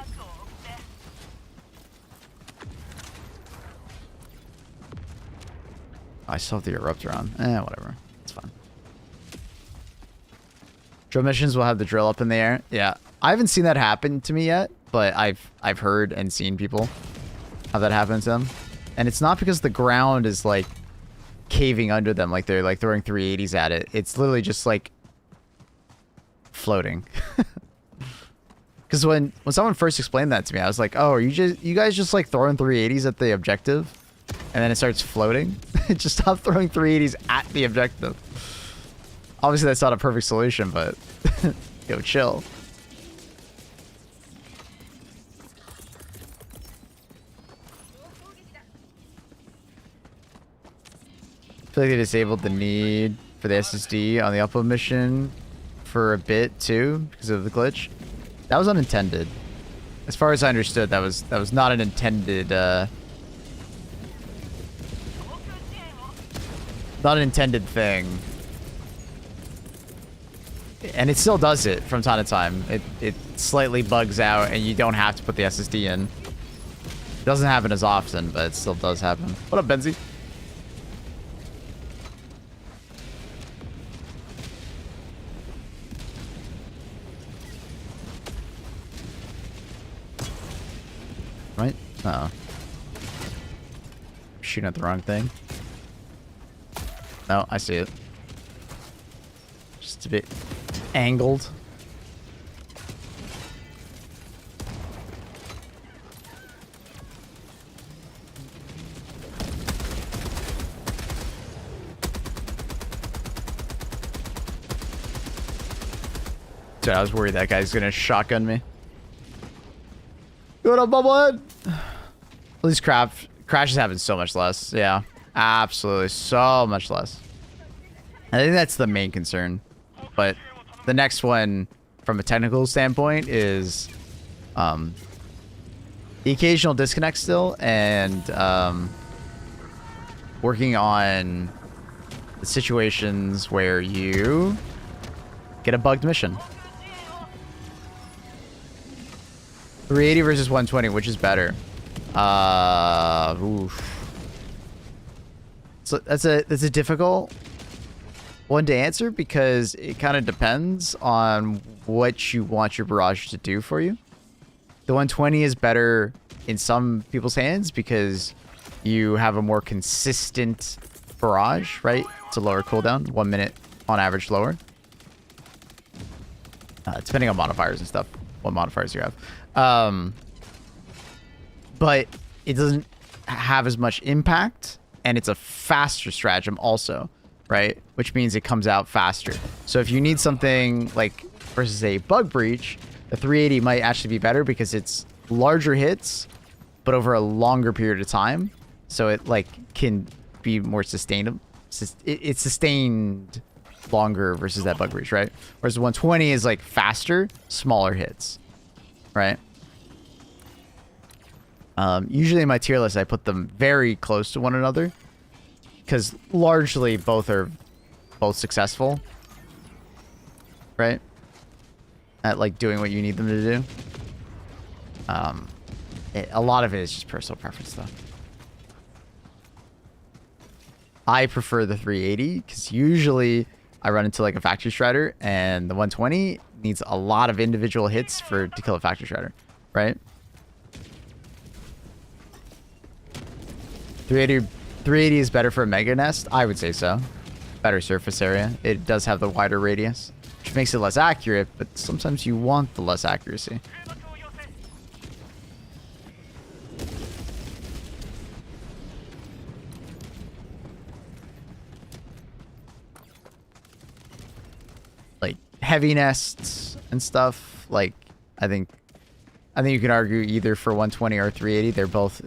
I still have the Eruptor on. Whatever. It's fine. Drill missions will have the drill up in the air. Yeah. I haven't seen that happen to me yet, but I've heard and seen people have that happen to them. And it's not because the ground is like caving under them, like they're like throwing 380s at it. It's literally just like floating. Because when someone first explained that to me, I was like, oh, are you guys just like throwing 380s at the objective? And then it starts floating? Just stop throwing 380s at the objective. Obviously that's not a perfect solution, but yo, chill. I feel like they disabled the need for the SSD on the upload mission for a bit too because of the glitch. That was unintended. As far as I understood, that was not an intended not an intended thing. And it still does it from time to time. It slightly bugs out and you don't have to put the SSD in. It doesn't happen as often, but it still does happen. What up, Benzie? Right? Uh-oh. Shooting at the wrong thing. No, I see it. Just a bit angled. Dude, I was worried that guy's gonna shotgun me. What up, bubblehead? All these crashes happen so much less. Yeah, absolutely, so much less. I think that's the main concern. But the next one, from a technical standpoint, is the occasional disconnect still, and working on the situations where you get a bugged mission. 380 versus 120, which is better? Oof. So that's a difficult one to answer because it kind of depends on what you want your barrage to do for you. The 120 is better in some people's hands because you have a more consistent barrage, right? It's a lower cooldown, 1 minute on average lower. Depending on modifiers and stuff, what modifiers you have. But it doesn't have as much impact, and it's a faster stratagem also, right? Which means it comes out faster. So if you need something like versus a bug breach, the 380 might actually be better because it's larger hits, but over a longer period of time. So it like can be more sustainable. It's sustained longer versus that bug breach, right? Whereas the 120 is like faster, smaller hits, right? Usually in my tier list, I put them very close to one another because largely both are successful, right? At like doing what you need them to do. A lot of it is just personal preference though. I prefer the 380 because usually I run into like a factory strider and the 120 needs a lot of individual hits to kill a factory strider, right? 380 is better for a mega nest? I would say so. Better surface area. It does have the wider radius, which makes it less accurate, but sometimes you want the less accuracy. Like heavy nests and stuff, like I think you can argue either for 120 or 380. They're both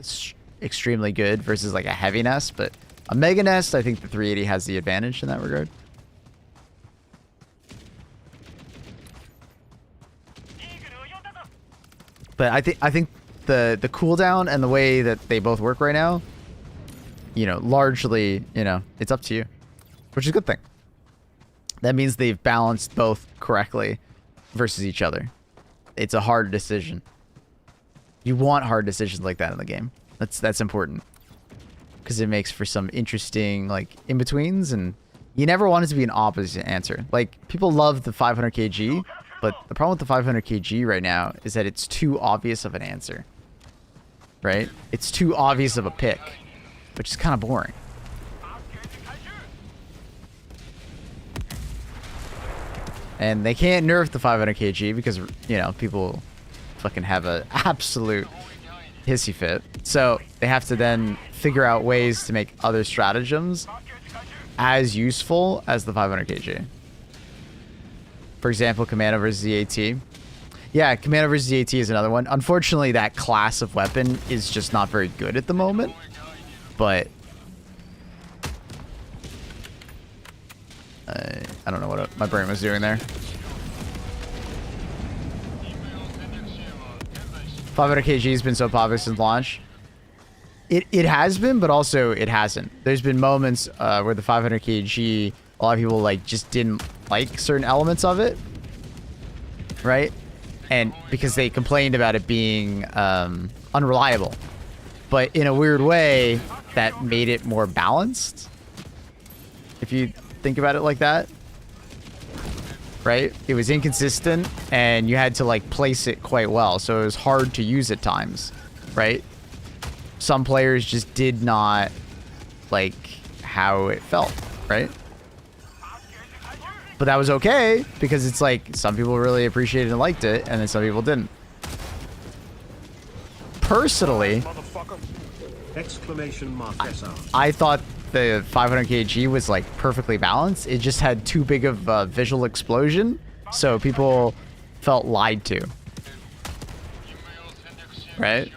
extremely good versus like a heavy nest, but a mega nest, I think the 380 has the advantage in that regard. But I think the cooldown and the way that they both work right now, you know, largely, you know, it's up to you, which is a good thing. That means they've balanced both correctly versus each other. It's a hard decision. You want hard decisions like that in the game. That's important because it makes for some interesting like in-betweens, and you never want it to be an opposite answer. Like people love the 500 kg, but the problem with the 500 kg right now is that it's too obvious of an answer, right? It's too obvious of a pick. which is kind of boring. And they can't nerf the 500 kg because, you know, people fucking have an absolute hissy fit. So they have to then figure out ways to make other stratagems as useful as the 500 kg. For example, Commando versus the AT. Yeah, Commando versus the AT is another one. Unfortunately, that class of weapon is just not very good at the moment. But I don't know what my brain was doing there. 500 kg has been so popular since launch. It has been, but also it hasn't. There's been moments where the 500 kg, a lot of people like just didn't like certain elements of it, right? And because they complained about it being unreliable, but in a weird way that made it more balanced. If you think about it like that, right? It was inconsistent and you had to like place it quite well. So it was hard to use at times, right? Some players just did not like how it felt, right? But that was okay because it's like some people really appreciated and liked it and then some people didn't. Personally, I thought the 500 kg was like perfectly balanced. It just had too big of a visual explosion, so people felt lied to, right?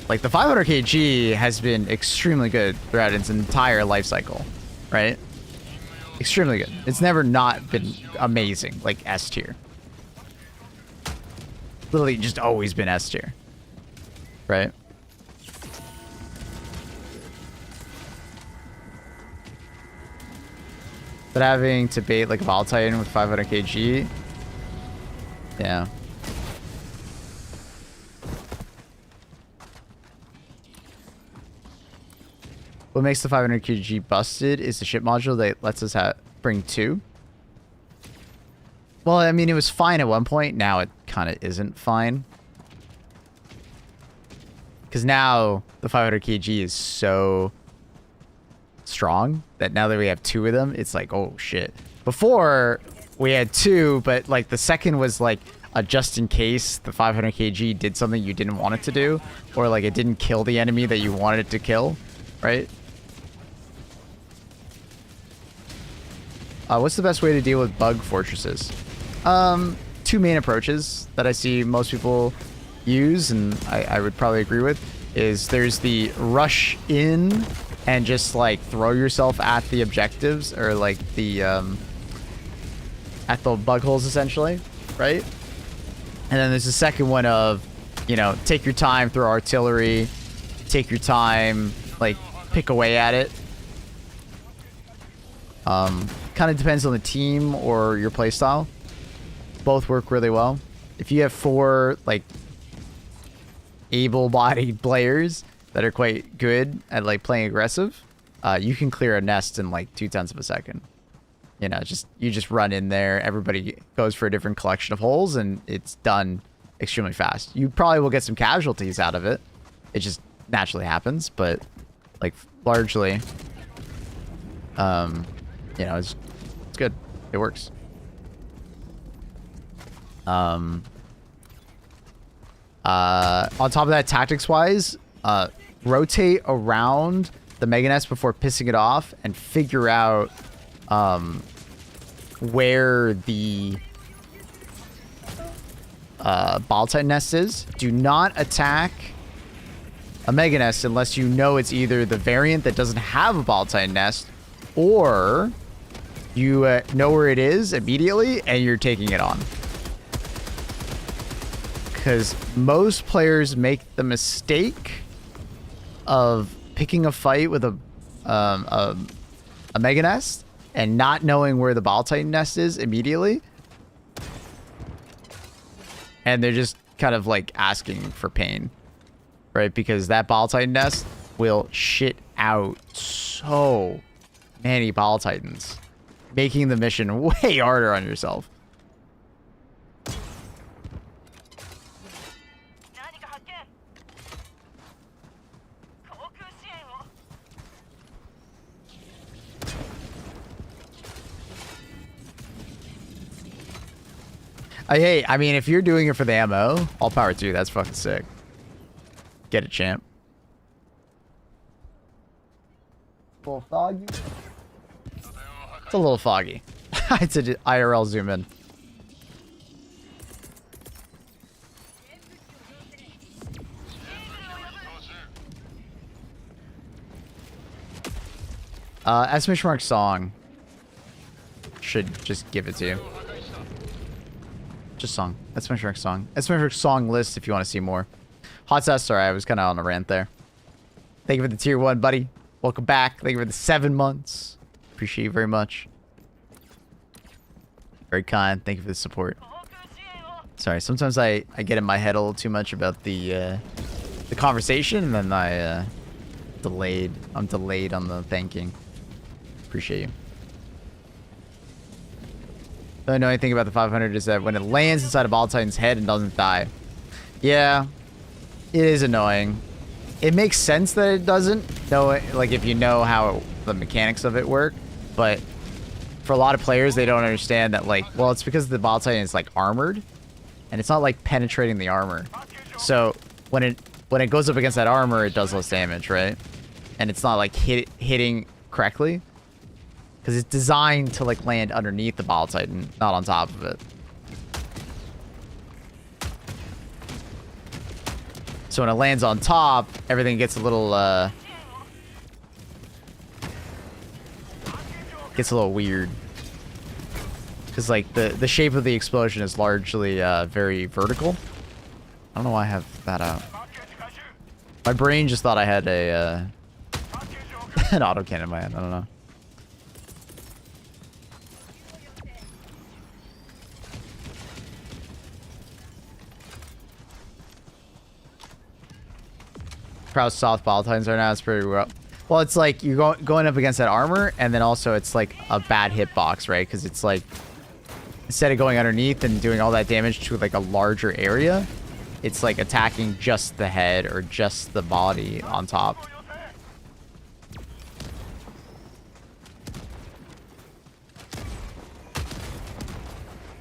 Like the 500 kg has been extremely good throughout its entire life cycle, right? Extremely good. It's never not been amazing, like S tier. Literally just always been S tier. Right? But having to bait like a Ball Titan with 500 kg. Yeah. What makes the 500 kg busted is the ship module that lets us bring 2. Well, I mean, it was fine at one point. Now it kind of isn't fine. Because now the 500 kg is so strong that now that we have 2 of them, it's like, oh shit. Before we had 2, but like the second was like a just in case the 500 kg did something you didn't want it to do, or like it didn't kill the enemy that you wanted it to kill, right? What's the best way to deal with bug fortresses? 2 main approaches that I see most people use, and I would probably agree with, is there's the rush in and just like throw yourself at the objectives, or like the at the bug holes essentially, right? And then there's the second one of, you know, take your time through artillery, take your time, like pick away at it. Kind of depends on the team or your playstyle. Both work really well. If you have 4 like able-bodied players that are quite good at like playing aggressive, you can clear a nest in like 0.2 of a second. You know, you just run in there, everybody goes for a different collection of holes, and it's done extremely fast. You probably will get some casualties out of it. It just naturally happens, but like largely, you know, it's good. It works. On top of that, tactics-wise, rotate around the Mega Nest before pissing it off and figure out where the Ball Titan nest is. Do not attack a Mega Nest unless you know it's either the variant that doesn't have a Ball Titan nest, or you know where it is immediately and you're taking it on. Because most players make the mistake of picking a fight with a Mega Nest and not knowing where the Ball Titan nest is immediately. And they're just kind of like asking for pain, right? Because that Ball Titan nest will shit out so many Ball Titans, making the mission way harder on yourself. I mean, if you're doing it for the ammo, all power to you. That's fucking sick. Get it, champ. Full foggy. It's a little foggy. It's an IRL zoom in. Exclamation mark song. Should just give it to you. Just song. Exclamation mark song. Exclamation mark song list if you want to see more. Hot sauce, sorry, I was kind of on a rant there. Thank you for the tier 1, buddy. Welcome back. Thank you for the 7 months. Appreciate you very much. Very kind. Thank you for the support. Sorry, sometimes I get in my head a little too much about the conversation, and then I'm delayed on the thanking. Appreciate you. The annoying thing about the 500 is that when it lands inside a Ball Titan's head and doesn't die. Yeah, it is annoying. It makes sense that it doesn't, like if you know how the mechanics of it work, but for a lot of players, they don't understand that, like, well, it's because the Ball Titan is like armored, and it's not like penetrating the armor. So when it goes up against that armor, it does less damage, right? And it's not like hitting correctly, because it's designed to like land underneath the Ball Titan, not on top of it. So when it lands on top, everything gets a little weird. Because like the shape of the explosion is largely very vertical. I don't know why I have that out. My brain just thought I had a an autocannon in my hand. I don't know. How soft Ball Titans are now. It's pretty rough. Well, it's like you're going up against that armor, and then also it's like a bad hitbox, right? Because it's like instead of going underneath and doing all that damage to like a larger area, it's like attacking just the head or just the body on top.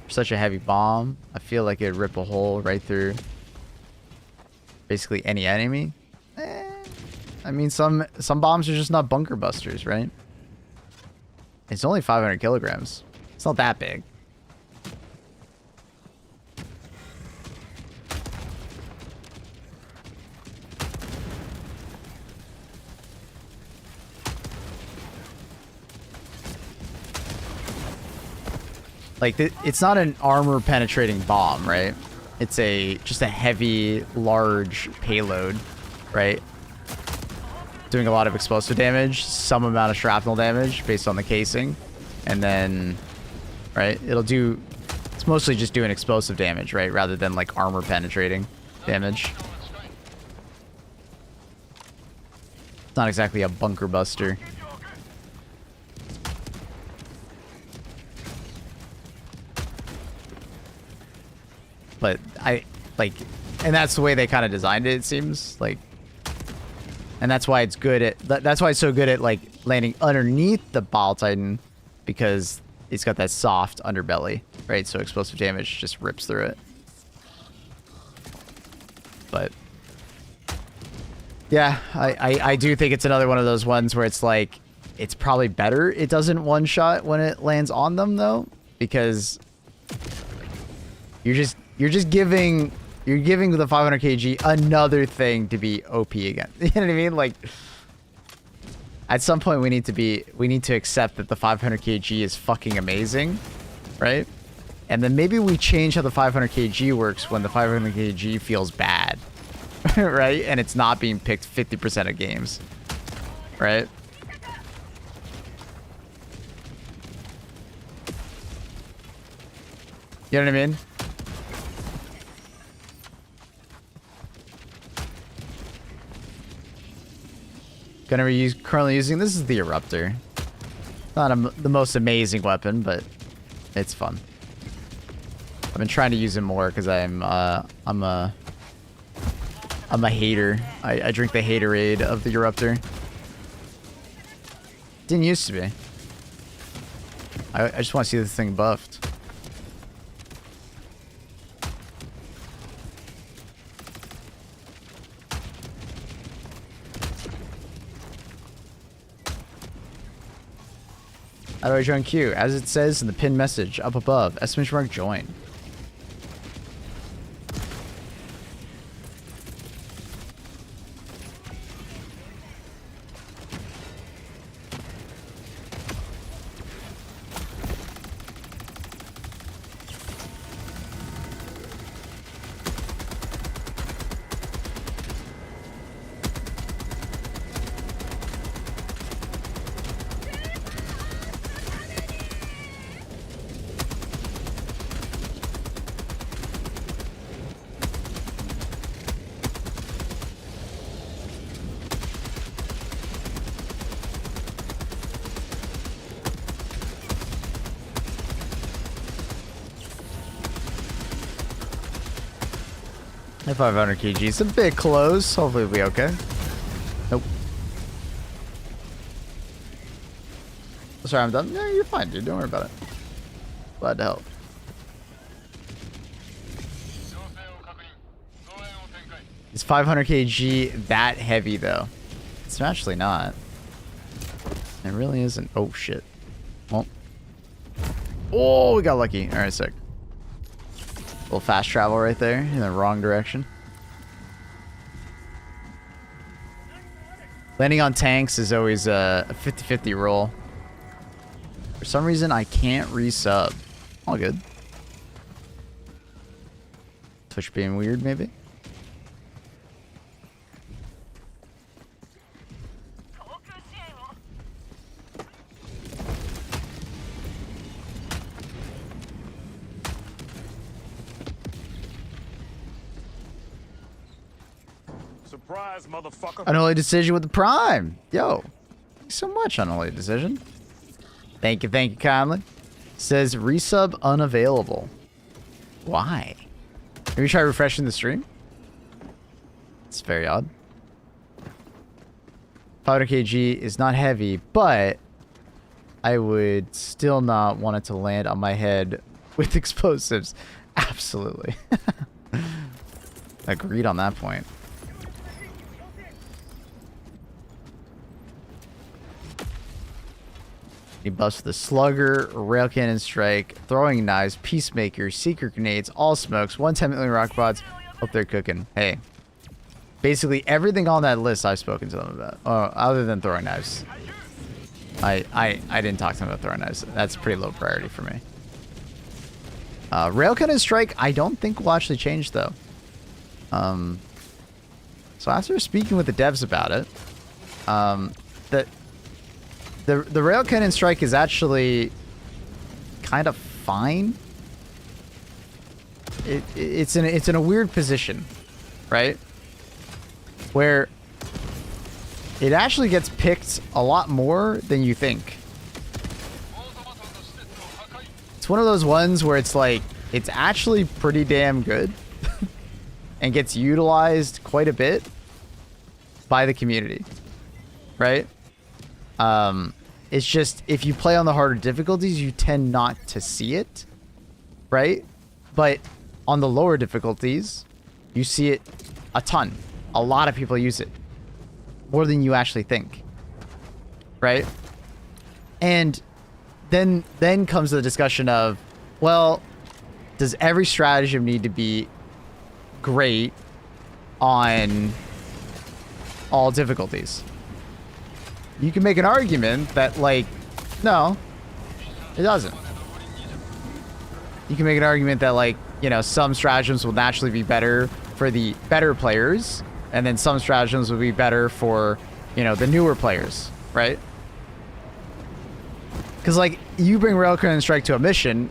Such a heavy bomb. I feel like it'd rip a hole right through basically any enemy. I mean, some bombs are just not bunker busters, right? It's only 500 kilograms. It's not that big. Like, it's not an armor penetrating bomb, right? It's just a heavy, large payload, right? Doing a lot of explosive damage, some amount of shrapnel damage based on the casing, and then, right, it's mostly just doing explosive damage, right, rather than like armor penetrating damage. It's not exactly a bunker buster. But and that's the way they kind of designed it seems like. And that's why it's good at, that's why it's so good at like landing underneath the Ball Titan, because it's got that soft underbelly, right? So explosive damage just rips through it. But yeah, I do think it's another one of those ones where it's like, it's probably better it doesn't one shot when it lands on them though, because you're just giving the 500 kg another thing to be OP again. You know what I mean? Like, at some point we need to accept that the 500 kg is fucking amazing, right? And then maybe we change how the 500 kg works when the 500 kg feels bad, right? And it's not being picked 50% of games, right? You know what I mean? Currently using, this is the Eruptor. Not the most amazing weapon, but it's fun. I've been trying to use it more because I'm a hater. I drink the haterade of the Eruptor. Didn't used to be. I just want to see this thing buffed. How do I join queue? As it says in the pinned message up above, !_ join. At 500 kg, it's a bit close. Hopefully it'll be okay. Nope. Sorry, I'm done. No, you're fine, dude. Don't worry about it. Glad to help. Is 500 kg that heavy, though? It's actually not. It really isn't. Oh, shit. Well. Oh, we got lucky. All right, sick. Little fast travel right there in the wrong direction. Landing on tanks is always a 50-50 roll. For some reason, I can't resub. All good. Twitch being weird, maybe? Surprise, motherfucker. Unholy decision with the prime. Yo. Thanks so much, unholy decision. Thank you kindly. Says resub unavailable. Why? Maybe try refreshing the stream? It's very odd. 500 kg is not heavy, but I would still not want it to land on my head with explosives. Absolutely. Agreed on that point. He buffs the slugger, rail cannon strike, throwing knives, peacemaker, secret grenades, all smokes, 110 million rock pods. Hope they're cooking. Hey, basically everything on that list I've spoken to them about. Oh, other than throwing knives. I didn't talk to them about throwing knives. That's pretty low priority for me. Rail cannon strike, I don't think will actually change though. So after speaking with the devs about it, the rail cannon strike is actually kind of fine. It's in a weird position, right? Where it actually gets picked a lot more than you think. It's one of those ones where it's like it's actually pretty damn good and gets utilized quite a bit by the community, right? It's just, if you play on the harder difficulties, you tend not to see it, right? But on the lower difficulties, you see it a ton. A lot of people use it. More than you actually think, right? And then comes the discussion of, well, does every stratagem need to be great on all difficulties? You can make an argument that, like, no, it doesn't. You can make an argument that, like, you know, some stratagems will naturally be better for the better players, and then some stratagems will be better for, you know, the newer players, right? Because, like, you bring Rail Cannon Strike to a mission,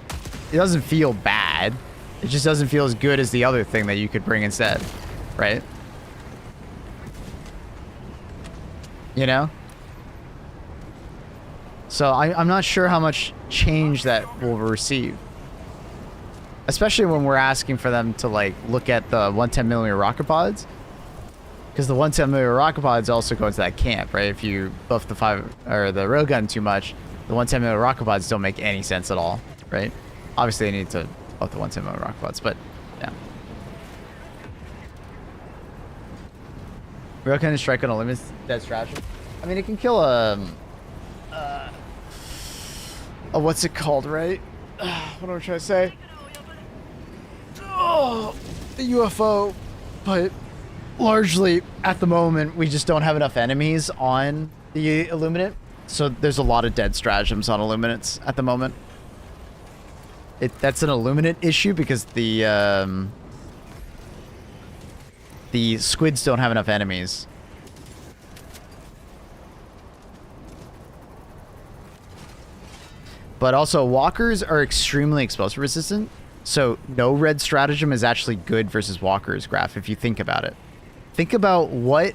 it doesn't feel bad. It just doesn't feel as good as the other thing that you could bring instead, right? You know? So I'm not sure how much change that will receive. Especially when we're asking for them to, like, look at the 110mm rocket pods. Because the 110mm rocket pods also go into that camp, right? If you buff the the railgun too much, the 110mm rocket pods don't make any sense at all, right? Obviously, they need to buff the 110mm rocket pods, but yeah. Rail cannon strike on a limited dead stratagem. I mean, it can kill a what's it called, right? What am I trying to say? Oh, the UFO. But largely, at the moment, we just don't have enough enemies on the Illuminate. So there's a lot of dead stratagems on Illuminates at the moment. That's an Illuminate issue because the squids don't have enough enemies. But also, walkers are extremely explosive resistant. So no red stratagem is actually good versus walkers, Graph, if you think about it. Think about what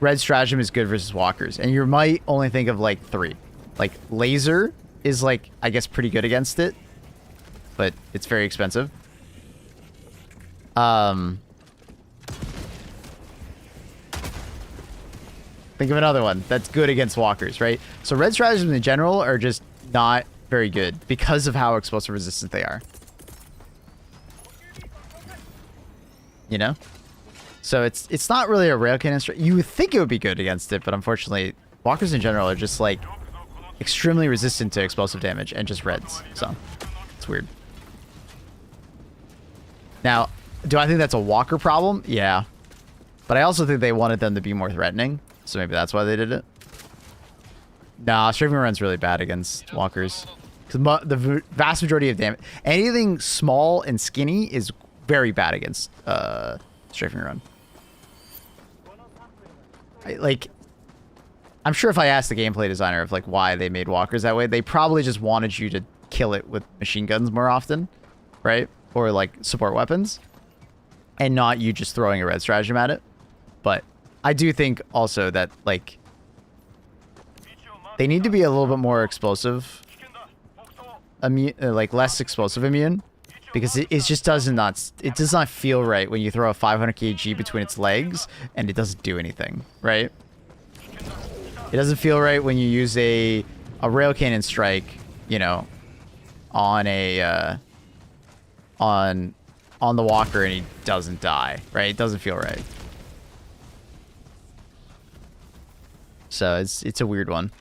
red stratagem is good versus walkers. And you might only think of like 3. Like laser is like, I guess, pretty good against it. But it's very expensive. Think of another one that's good against walkers, right? So red stratagems in general are just not very good because of how explosive resistant they are. You know? So it's not really a rail cannon strat. You would think it would be good against it, but unfortunately, walkers in general are just like extremely resistant to explosive damage and just reds. So it's weird. Now, do I think that's a walker problem? Yeah. But I also think they wanted them to be more threatening. So maybe that's why they did it. Nah, strafing run's really bad against walkers. Because the vast majority of damage... Anything small and skinny is very bad against strafing run. I'm sure if I asked the gameplay designer of like why they made walkers that way, they probably just wanted you to kill it with machine guns more often, right? Or like support weapons. And not you just throwing a red stratagem at it. But I do think also that like they need to be a little bit more explosive, like less explosive immune, because it just does not feel right when you throw a 500 kg between its legs and it doesn't do anything, right? It doesn't feel right when you use a rail cannon strike, you know, on a on the walker and he doesn't die, right? It doesn't feel right. So it's a weird one.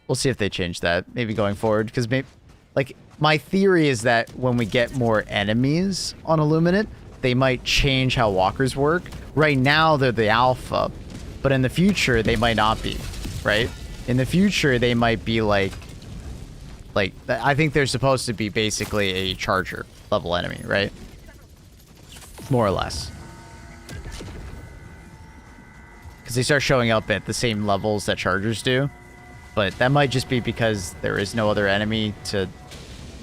We'll see if they change that maybe going forward, because maybe like my theory is that when we get more enemies on Illuminate, they might change how walkers work. Right now they're the alpha, but in the future they might not be, right? In the future they might be like I think they're supposed to be basically a charger level enemy, right? More or less. Because they start showing up at the same levels that chargers do. But that might just be because there is no other enemy to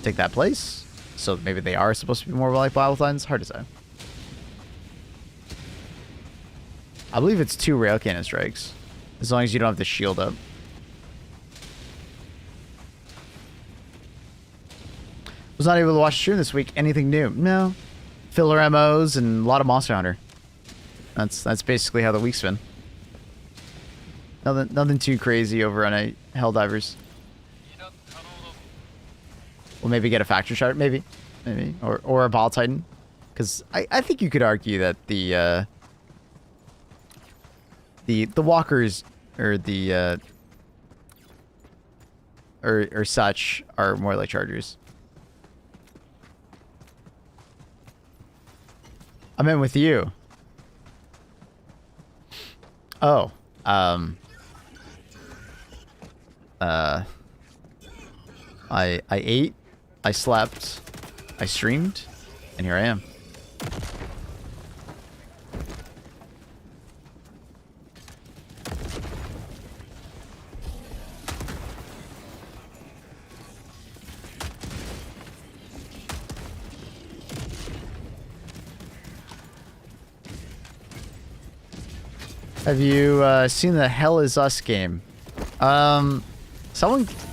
take that place. So maybe they are supposed to be more like battle lines. Hard to say. I believe it's 2 rail cannon strikes. As long as you don't have the shield up. Was not able to watch the stream this week. Anything new? No. Filler MOs and a lot of Monster Hunter. That's basically how the week's been. Nothing too crazy over on a Helldivers. We'll maybe get a Faction Shard, maybe, or a Ball Titan, because I think you could argue that the walkers or the or such are more like chargers. I meant with you. Oh, I ate, I slept, I streamed, and here I am. Have you seen the Hell Is Us game?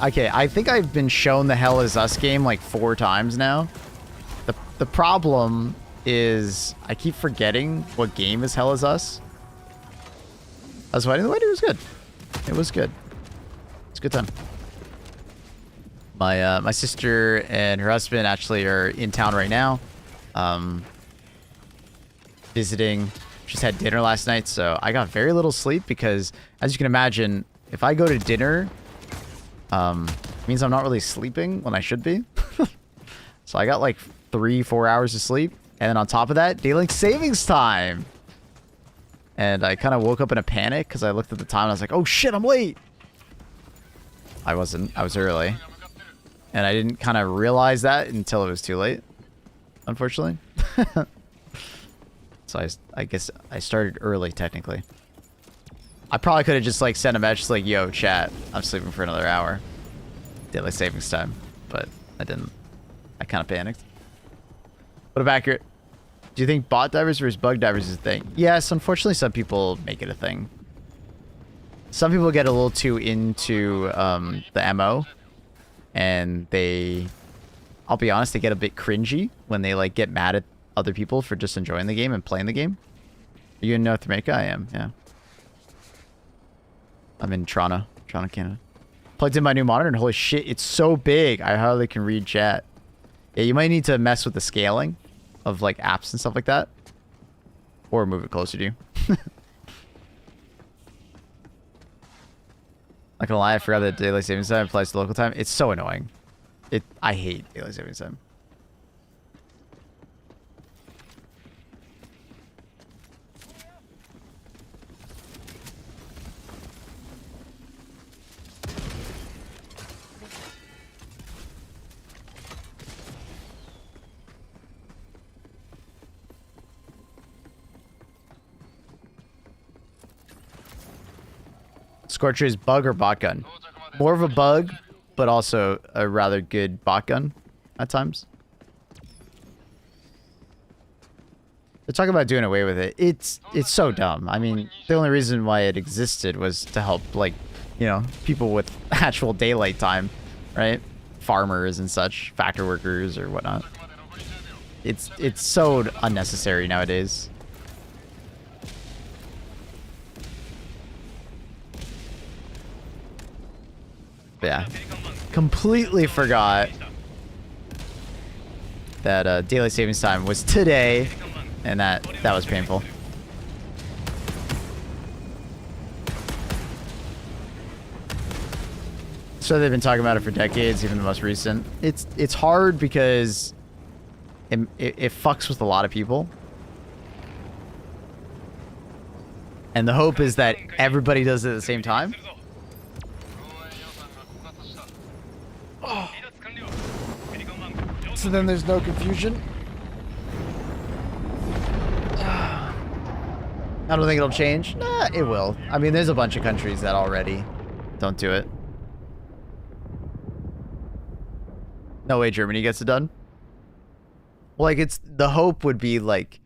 Okay, I think I've been shown the Hell Is Us game like 4 times now. The problem is I keep forgetting what game is Hell Is Us. I was waiting. It was good. It was good. It's a good time. My sister and her husband actually are in town right now, visiting. Just had dinner last night, so I got very little sleep because, as you can imagine, if I go to dinner, Means I'm not really sleeping when I should be. So I got like 3-4 hours of sleep. And then on top of that, daylight savings time. And I kind of woke up in a panic because I looked at the time and I was like, oh shit, I'm late. I wasn't. I was early. And I didn't kind of realize that until it was too late, unfortunately. So I guess I started early, technically. I probably could have just like sent a message like, yo, chat, I'm sleeping for another hour. Daylight savings time. But I didn't. I kind of panicked. But I'm accurate. Do you think bot divers versus bug divers is a thing? Yes, unfortunately some people make it a thing. Some people get a little too into the MO. And they, I'll be honest, they get a bit cringy when they like get mad at other people for just enjoying the game and playing the game. Are you in North America? I am, yeah. I'm in Toronto, Canada. Plugged in my new monitor and holy shit, it's so big. I hardly can read chat. Yeah, you might need to mess with the scaling of like apps and stuff like that. Or move it closer to you. Not gonna lie, I forgot that daylight savings time applies to local time. It's so annoying. I hate daylight savings time. Scorcher is bug or bot gun? More of a bug, but also a rather good bot gun at times. They're talking about doing away with it. It's so dumb. I mean, the only reason why it existed was to help, like, you know, people with actual daylight time, right? Farmers and such, factory workers or whatnot. It's so unnecessary nowadays. Yeah, completely forgot that daylight savings time was today, and that was painful. So they've been talking about it for decades, even the most recent. It's hard because it fucks with a lot of people, and the hope is that everybody does it at the same time. So then there's no confusion. I don't think it'll change. Nah, it will. I mean, there's a bunch of countries that already don't do it. No way Germany gets it done. Well, like, it's the hope would be like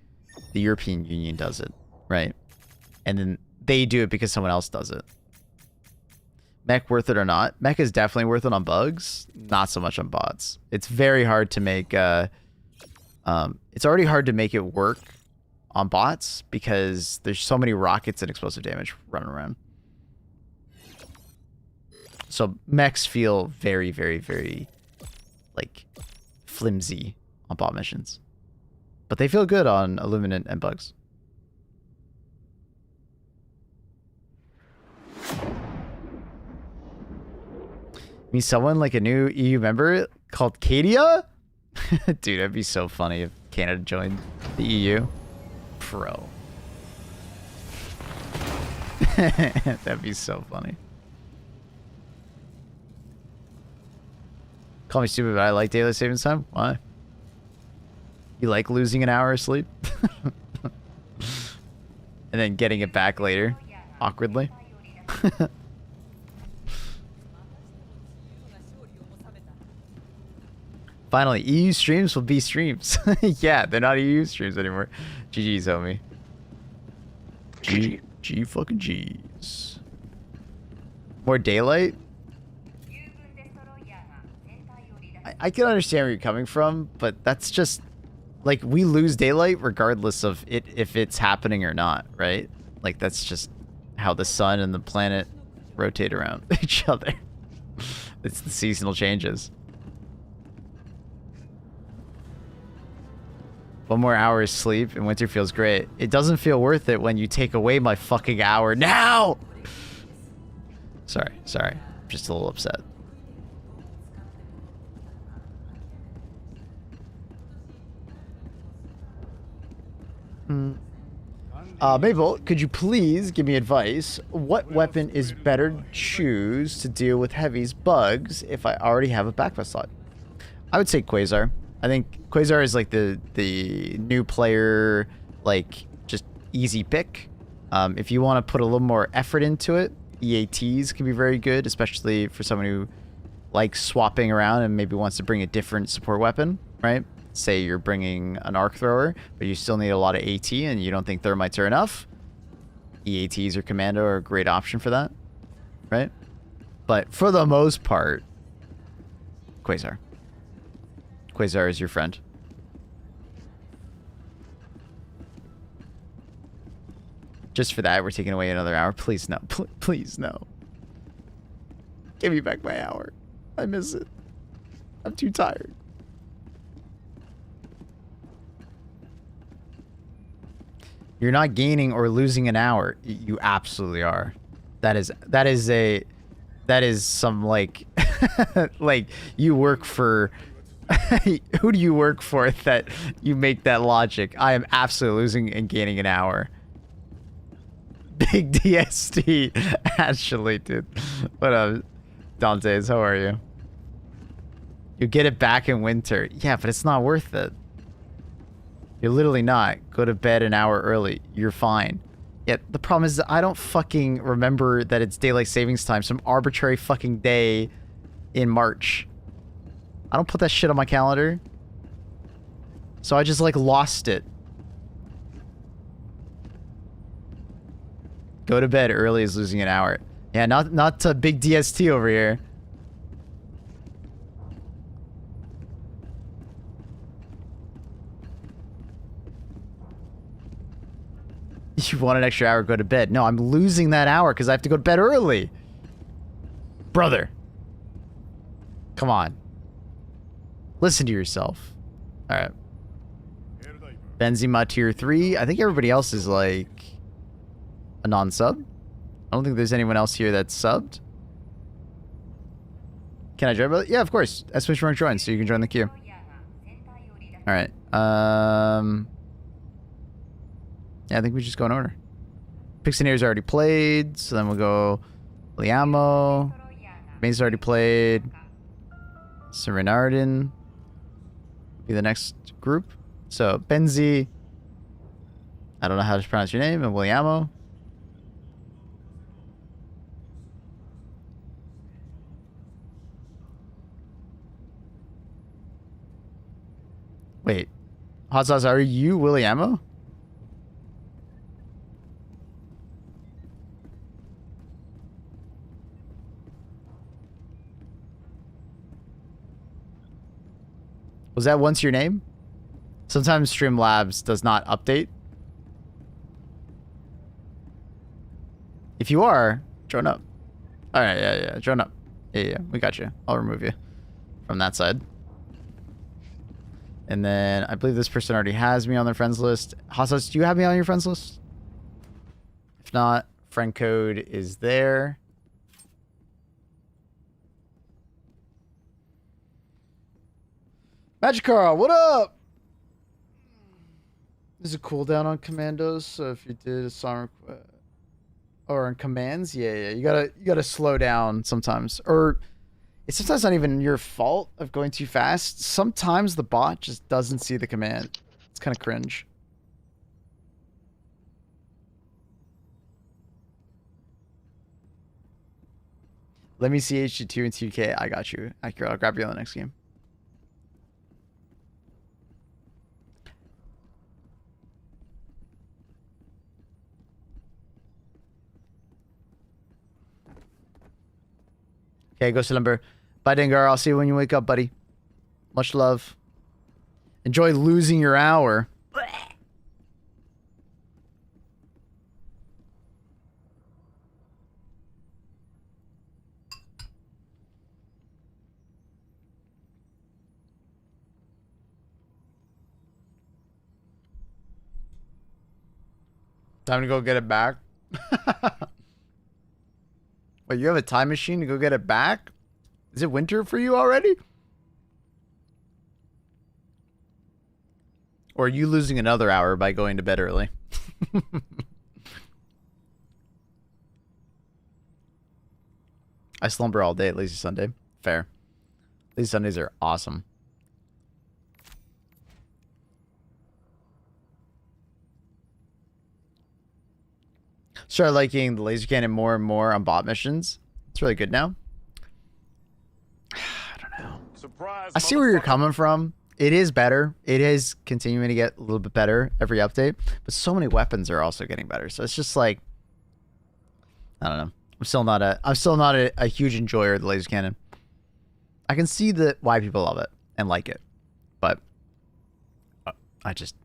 the European Union does it, right? And then they do it because someone else does it. Mech worth it or not? Mech is definitely worth it on bugs, not so much on bots. It's very hard to make it's already hard to make it work on bots because there's so many rockets and explosive damage running around. So mechs feel very, very, very like flimsy on bot missions. But they feel good on Illuminant and bugs. Me, someone like a new EU member called Cadia? Dude, that'd be so funny if Canada joined the EU. Pro. That'd be so funny. Call me stupid, but I like daylight savings time. Why? You like losing an hour of sleep? And then getting it back later, awkwardly. Finally, EU streams will be streams. Yeah, they're not EU streams anymore. GG's, homie. G fucking G's. More daylight? I can understand where you're coming from, but that's just... Like, we lose daylight regardless of it if it's happening or not, right? Like, that's just how the sun and the planet rotate around each other. It's the seasonal changes. 1 more hour of sleep and winter feels great. It doesn't feel worth it when you take away my fucking hour now! Sorry. I'm just a little upset. Mabel, could you please give me advice? What weapon is better to choose to deal with heavies bugs if I already have a backpack slot? I would say Quasar. I think Quasar is like the new player, like just easy pick. If you want to put a little more effort into it, EATs can be very good, especially for someone who likes swapping around and maybe wants to bring a different support weapon, right? Say you're bringing an arc thrower, but you still need a lot of AT and you don't think thermites are enough. EATs or commando are a great option for that, right? But for the most part, Quasar. Quasar is your friend. Just for that, we're taking away another hour. Please no. Please no. Give me back my hour. I miss it. I'm too tired. You're not gaining or losing an hour. You absolutely are. That is some like like you work for who do you work for that you make that logic? I am absolutely losing and gaining an hour. Big DST. Actually, dude. What up, Dantes? How are you? You get it back in winter. Yeah, but it's not worth it. You're literally not. Go to bed an hour early. You're fine. Yet the problem is that I don't fucking remember that it's daylight savings time. Some arbitrary fucking day in March. I don't put that shit on my calendar. So I just like lost it. Go to bed early is losing an hour. Yeah, not to big DST over here. You want an extra hour, go to bed. No, I'm losing that hour because I have to go to bed early. Brother. Come on. Listen to yourself. Alright. Benzema tier 3. I think everybody else is like a non-sub. I don't think there's anyone else here that's subbed. Can I join, brother? Yeah, of course. Switch rank join, so you can join the queue. Alright. Yeah, I think we just go in order. Pixioneer's already played, so then we'll go Liamo. Maze already played. Serenardin be the next group. So Benzi. I don't know how to pronounce your name, and Williamo. Wait. Hot Sauce, are you Williamo? Was that once your name? Sometimes Streamlabs does not update. If you are, join up. Alright, yeah, join up. Yeah, we got you. I'll remove you from that side. And then I believe this person already has me on their friends list. Hassas, do you have me on your friends list? If not, friend code is there. Magikarl, what up? There's a cooldown on commandos, so if you did a song or on commands, yeah, you gotta slow down sometimes. Or it's sometimes not even your fault of going too fast. Sometimes the bot just doesn't see the command. It's kind of cringe. Let me see HD2 and 2K. I got you. Accurate. I'll grab you on the next game. Okay, go slumber. Bye, Dengar. I'll see you when you wake up, buddy. Much love. Enjoy losing your hour. Time to go get it back. Wait, you have a time machine to go get it back? Is it winter for you already? Or you losing another hour by going to bed early. I slumber all day at Lazy Sunday. Fair. Lazy Sundays are awesome. Started liking the laser cannon more and more on bot missions. It's really good now. I don't know. Surprise, I see where you're motherfucker. coming from. It is better. It is continuing to get a little bit better every update. But so many weapons are also getting better. So it's just like, I don't know. I'm still not a huge enjoyer of the laser cannon. I can see why people love it and like it. But I just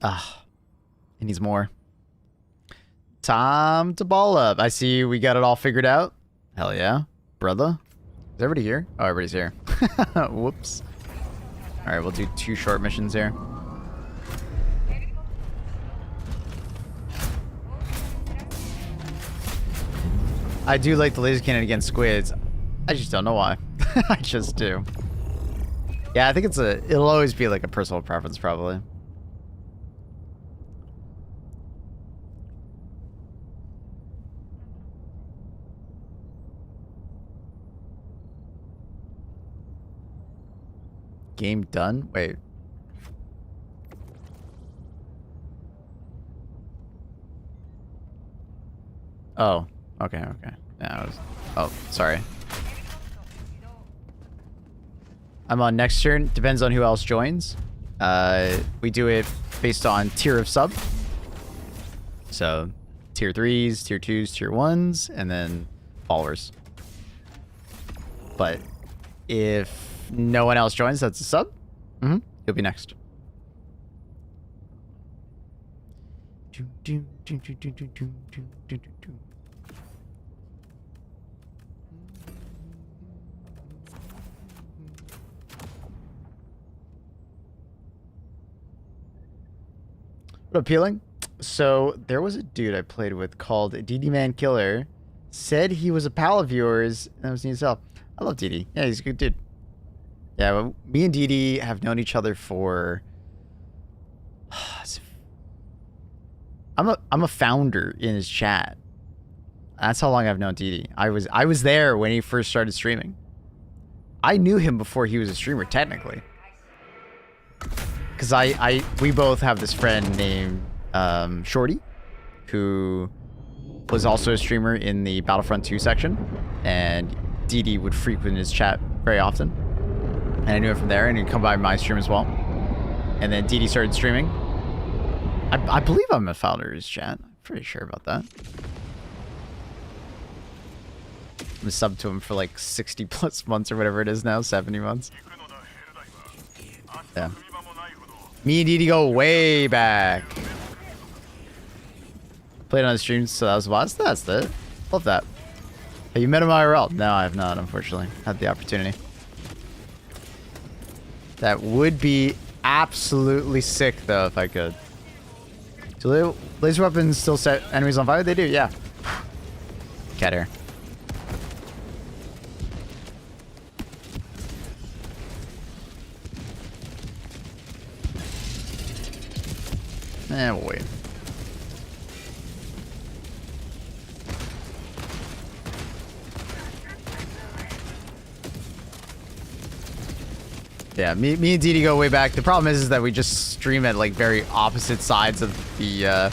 it needs more. Time to ball up. I see we got it all figured out. Hell yeah. Brother. Is everybody here? Oh, everybody's here. Whoops. Alright, we'll do 2 short missions here. I do like the laser cannon against squids. I just don't know why. I just do. Yeah, I think it'll always be like a personal preference probably. Game done? Wait. Oh. Okay, okay. Yeah, oh, sorry. I'm on next turn. Depends on who else joins. We do it based on tier of sub. So, tier 3s, tier 2s, tier 1s, and then followers. But if no one else joins, that's a sub. You'll be next. What appealing? So there was a dude I played with called DD Man Killer. Said he was a pal of yours, and that was himself. I love DD. Yeah, he's a good dude. Yeah, well, me and DD have known each other for. I'm a founder in his chat. That's how long I've known DD. I was there when he first started streaming. I knew him before he was a streamer, technically. Because we both have this friend named Shorty, who was also a streamer in the Battlefront 2 section, and DD would frequent his chat very often. And I knew him from there, and he'd come by my stream as well. And then DD started streaming. I believe I'm a founder of his chat. I'm pretty sure about that. I'm subbed to him for like 60 plus months or whatever it is now, 70 months. Yeah. Me and DD go way back. Played on his streams, so that was a while. That's it. Love that. Have you met him IRL? No, I have not, unfortunately. Had the opportunity. That would be absolutely sick, though, if I could. Do laser weapons still set enemies on fire? They do, yeah. Cat hair. We'll wait. Yeah, me and DD go way back. The problem is that we just stream at like very opposite sides of the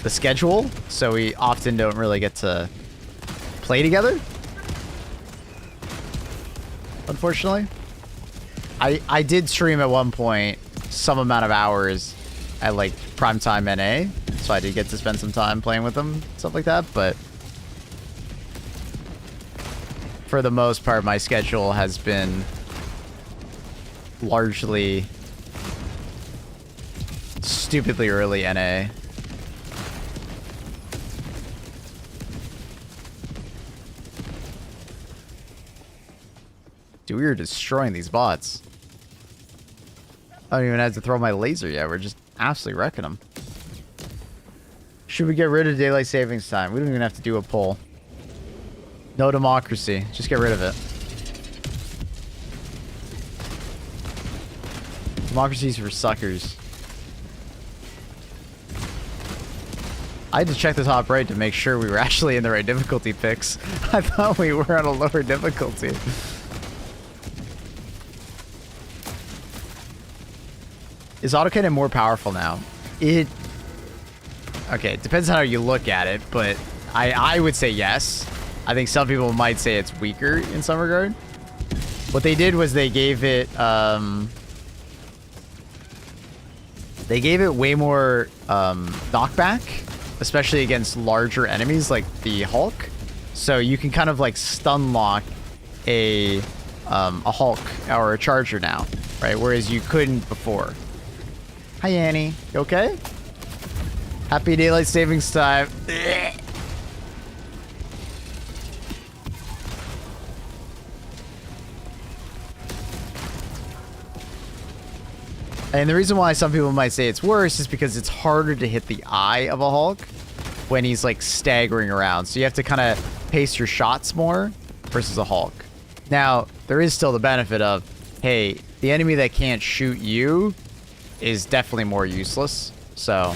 schedule, so we often don't really get to play together. Unfortunately, I did stream at one point some amount of hours at like primetime NA, so I did get to spend some time playing with them, stuff like that. But for the most part, my schedule has been largely stupidly early NA. Dude, we are destroying these bots. I don't even have to throw my laser yet. We're just absolutely wrecking them. Should we get rid of daylight savings time? We don't even have to do a poll. No democracy. Just get rid of it. Democracy's for suckers. I had to check the top right to make sure we were actually in the right difficulty picks. I thought we were on a lower difficulty. Is autocannon more powerful now? Okay, it depends on how you look at it, but I would say yes. I think some people might say it's weaker in some regard. What they did was they gave it way more knockback, especially against larger enemies like the Hulk. So you can kind of like stun lock a Hulk or a Charger now, right? Whereas you couldn't before. Hi, Annie. You okay? Happy daylight savings time. And the reason why some people might say it's worse is because it's harder to hit the eye of a Hulk when he's like staggering around. So you have to kind of pace your shots more versus a Hulk. Now, there is still the benefit of, hey, the enemy that can't shoot you is definitely more useless. So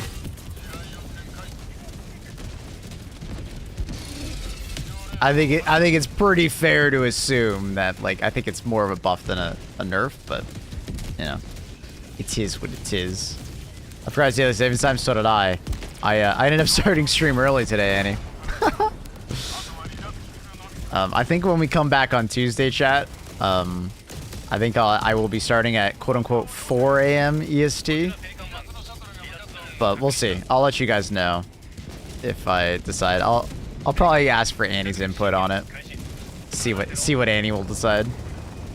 I think it's pretty fair to assume that, like, I think it's more of a buff than a nerf, but you know, it is what it is. I forgot to say this every time, so did I. I ended up starting stream early today, Annie. I think when we come back on Tuesday, chat, I think I will be starting at quote-unquote 4 a.m. EST. But we'll see. I'll let you guys know if I decide. I'll probably ask for Annie's input on it. See what Annie will decide.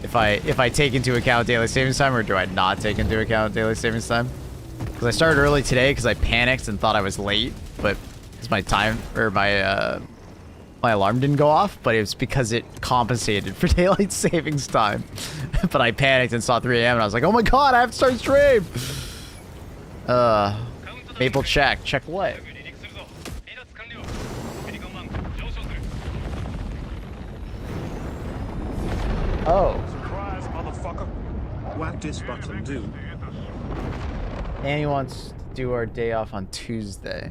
If I take into account daily savings time, or do I not take into account daily savings time? Because I started early today because I panicked and thought I was late, but it's my time, or my alarm didn't go off, but it was because it compensated for daylight savings time. But I panicked and saw 3 a.m. and I was like, oh my god, I have to start stream! Maple check. Check what? Oh. Surprise, motherfucker. Whack this button, do. Annie wants to do our day off on Tuesday.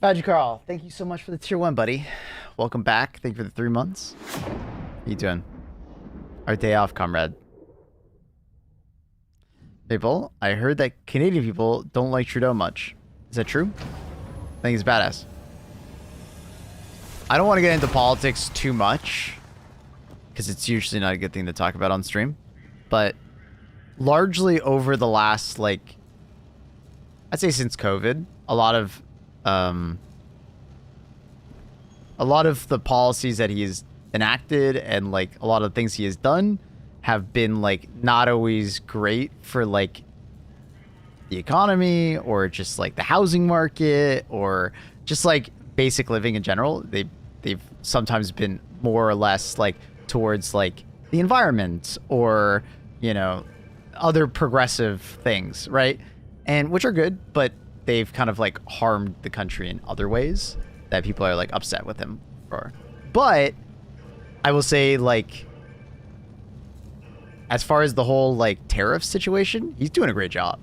Badger Carl, thank you so much for the tier 1, buddy. Welcome back. Thank you for the 3 months. How you doing? Our day off, comrade. People, I heard that Canadian people don't like Trudeau much. Is that true? I think he's badass. I don't want to get into politics too much, because it's usually not a good thing to talk about on stream. But largely over the last, like, I'd say since COVID, a lot of the policies that he has enacted and like a lot of things he has done have been like not always great for like the economy or just like the housing market or just like basic living in general. They've sometimes been more or less like towards like the environment or, you know, other progressive things, right? And which are good, but they've kind of like harmed the country in other ways that people are like upset with him for. But I will say, like, as far as the whole like tariff situation, he's doing a great job.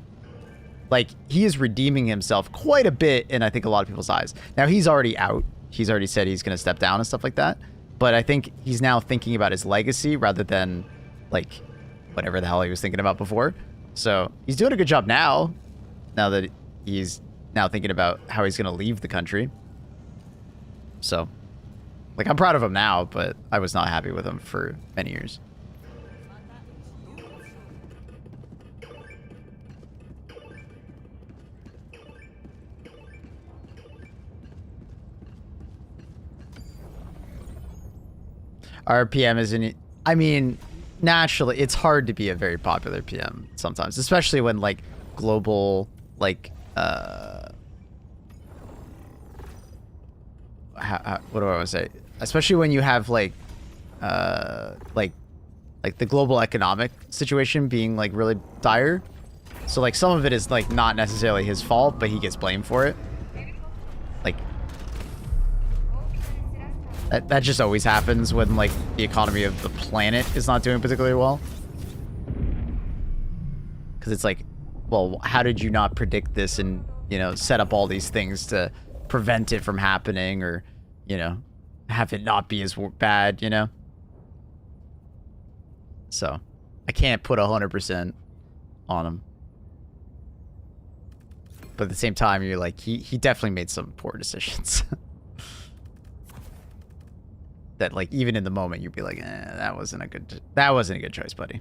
Like, he is redeeming himself quite a bit in, I think, a lot of people's eyes. Now, he's already out. He's already said he's going to step down and stuff like that. But I think he's now thinking about his legacy rather than like whatever the hell he was thinking about before. So he's doing a good job now that he's now thinking about how he's going to leave the country. So, like, I'm proud of him now, but I was not happy with him for many years. Our PM isn't. I mean, naturally, it's hard to be a very popular PM sometimes, especially when like global, like, what do I want to say? Especially when you have like the global economic situation being like really dire. So like some of it is like not necessarily his fault, but he gets blamed for it. Like that just always happens when like the economy of the planet is not doing particularly well. Because it's like, well, how did you not predict this and, you know, set up all these things to prevent it from happening, or, you know, have it not be as bad, you know? So I can't put 100% on him. But at the same time, you're like, he definitely made some poor decisions. That like even in the moment you'd be like, that wasn't a good choice, buddy.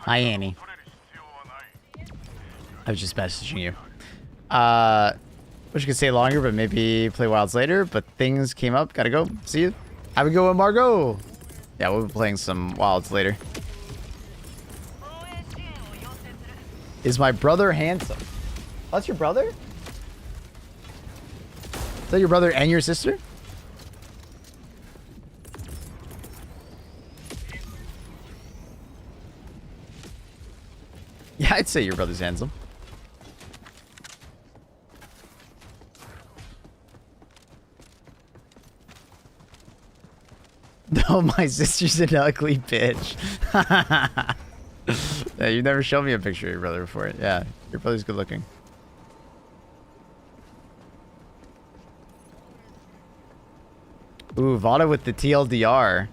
Hi, Annie. I was just messaging you. Wish I could stay longer, but maybe play Wilds later. But things came up. Gotta go. See you. Have a good one, Margot. Yeah, we'll be playing some Wilds later. Is my brother handsome? Oh, that's your brother? Is that your brother and your sister? Yeah, I'd say your brother's handsome. No, my sister's an ugly bitch. Yeah, you've never shown me a picture of your brother before. Yeah, your brother's good looking. Ooh, Vada with the TLDR.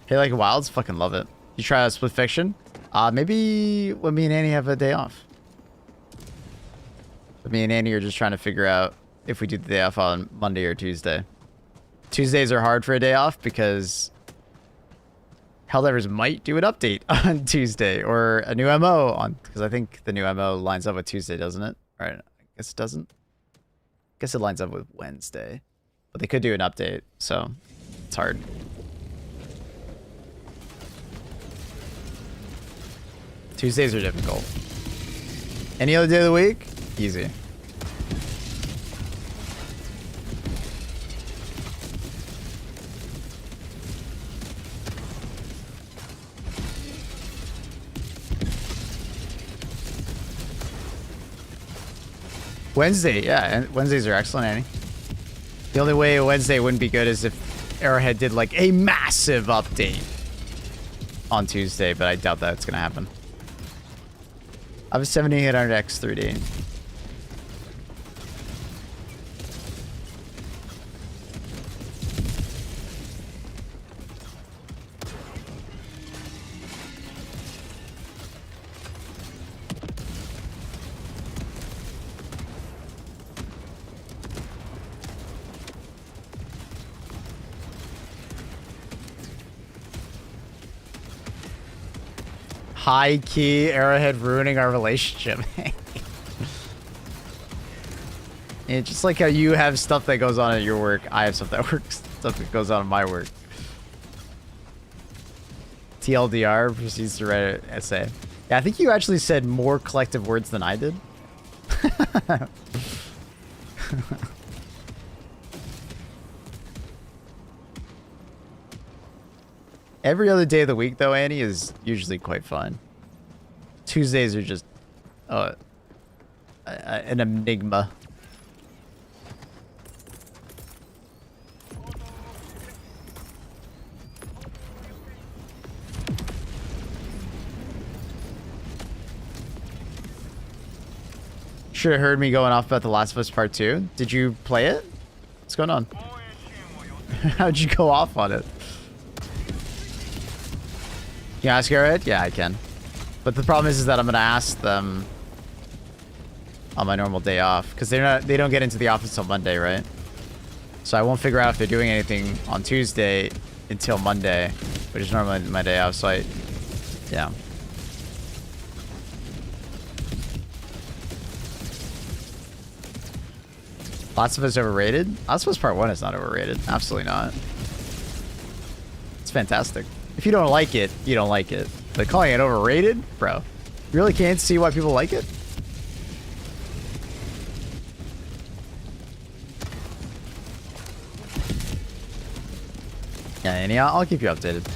Hey, like Wilds? Fucking love it. You try a Split Fiction? Maybe when me and Annie have a day off. But me and Annie are just trying to figure out if we do the day off on Monday or Tuesday. Tuesdays are hard for a day off because Helldivers might do an update on Tuesday or a new MO on, because I think the new MO lines up with Tuesday, doesn't it? Right? I guess it doesn't. I guess it lines up with Wednesday, but they could do an update, so it's hard. Tuesdays are difficult. Any other day of the week? Easy. Wednesday, yeah, and Wednesdays are excellent, Annie. The only way a Wednesday wouldn't be good is if Arrowhead did like a massive update on Tuesday, but I doubt that's gonna happen. I have a 7800X 3D. High key Arrowhead ruining our relationship. It's just like how you have stuff that goes on at your work. I have stuff that goes on at my work. TLDR proceeds to write an essay. Yeah, I think you actually said more collective words than I did. Every other day of the week, though, Annie, is usually quite fun. Tuesdays are just an enigma. Should have heard me going off about The Last of Us Part 2. Did you play it? What's going on? How'd you go off on it? Can you ask Arrowhead? Yeah, I can. But the problem is that I'm gonna ask them on my normal day off because they don't get into the office till Monday, right? So I won't figure out if they're doing anything on Tuesday until Monday, which is normally my day off. So yeah. Last of Us overrated? Last of Us Part 1 is not overrated. Absolutely not. It's fantastic. If you don't like it, you don't like it. But calling it overrated? Bro. You really can't see why people like it? Yeah, Annie, I'll keep you updated.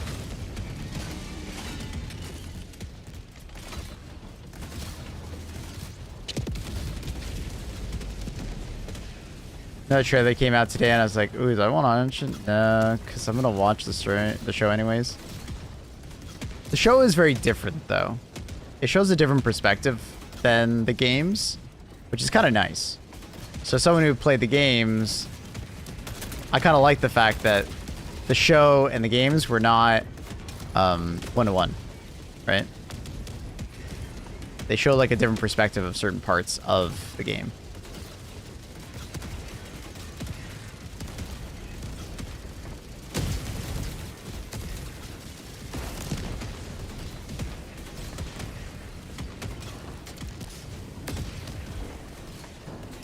No trailer that came out today, and I was like, "Ooh, do I want to mention?" No, because I'm gonna watch the show anyways. The show is very different, though. It shows a different perspective than the games, which is kind of nice. So, someone who played the games, I kind of like the fact that the show and the games were not one-to-one, right? They show like a different perspective of certain parts of the game.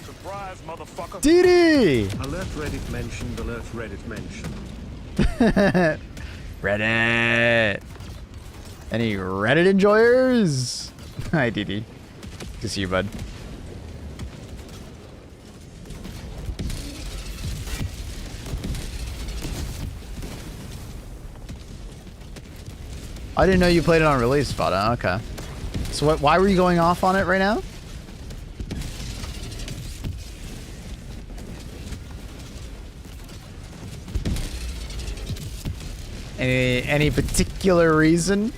Surprise, motherfucker. Didi! Alert Reddit mentioned, alert Reddit mentioned. Reddit. Any Reddit enjoyers? Hi, Didi. Good to see you, bud. I didn't know you played it on release, Fada. Okay. So why were you going off on it right now? Any particular reason?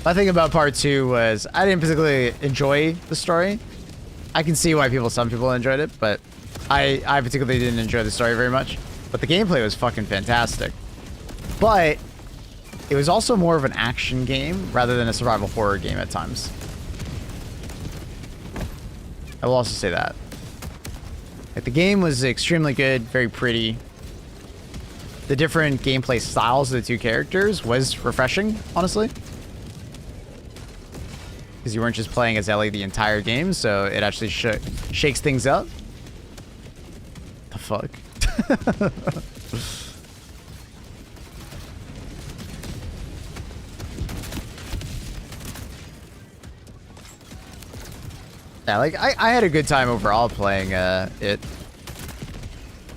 My thing about part 2 was I didn't particularly enjoy the story. I can see why some people enjoyed it, but I particularly didn't enjoy the story very much. But the gameplay was fucking fantastic. But it was also more of an action game rather than a survival horror game at times. I will also say that. Like, the game was extremely good, very pretty. The different gameplay styles of the two characters was refreshing, honestly. Because you weren't just playing as Ellie the entire game, so it actually shakes things up. The fuck? Yeah, like I had a good time overall playing it.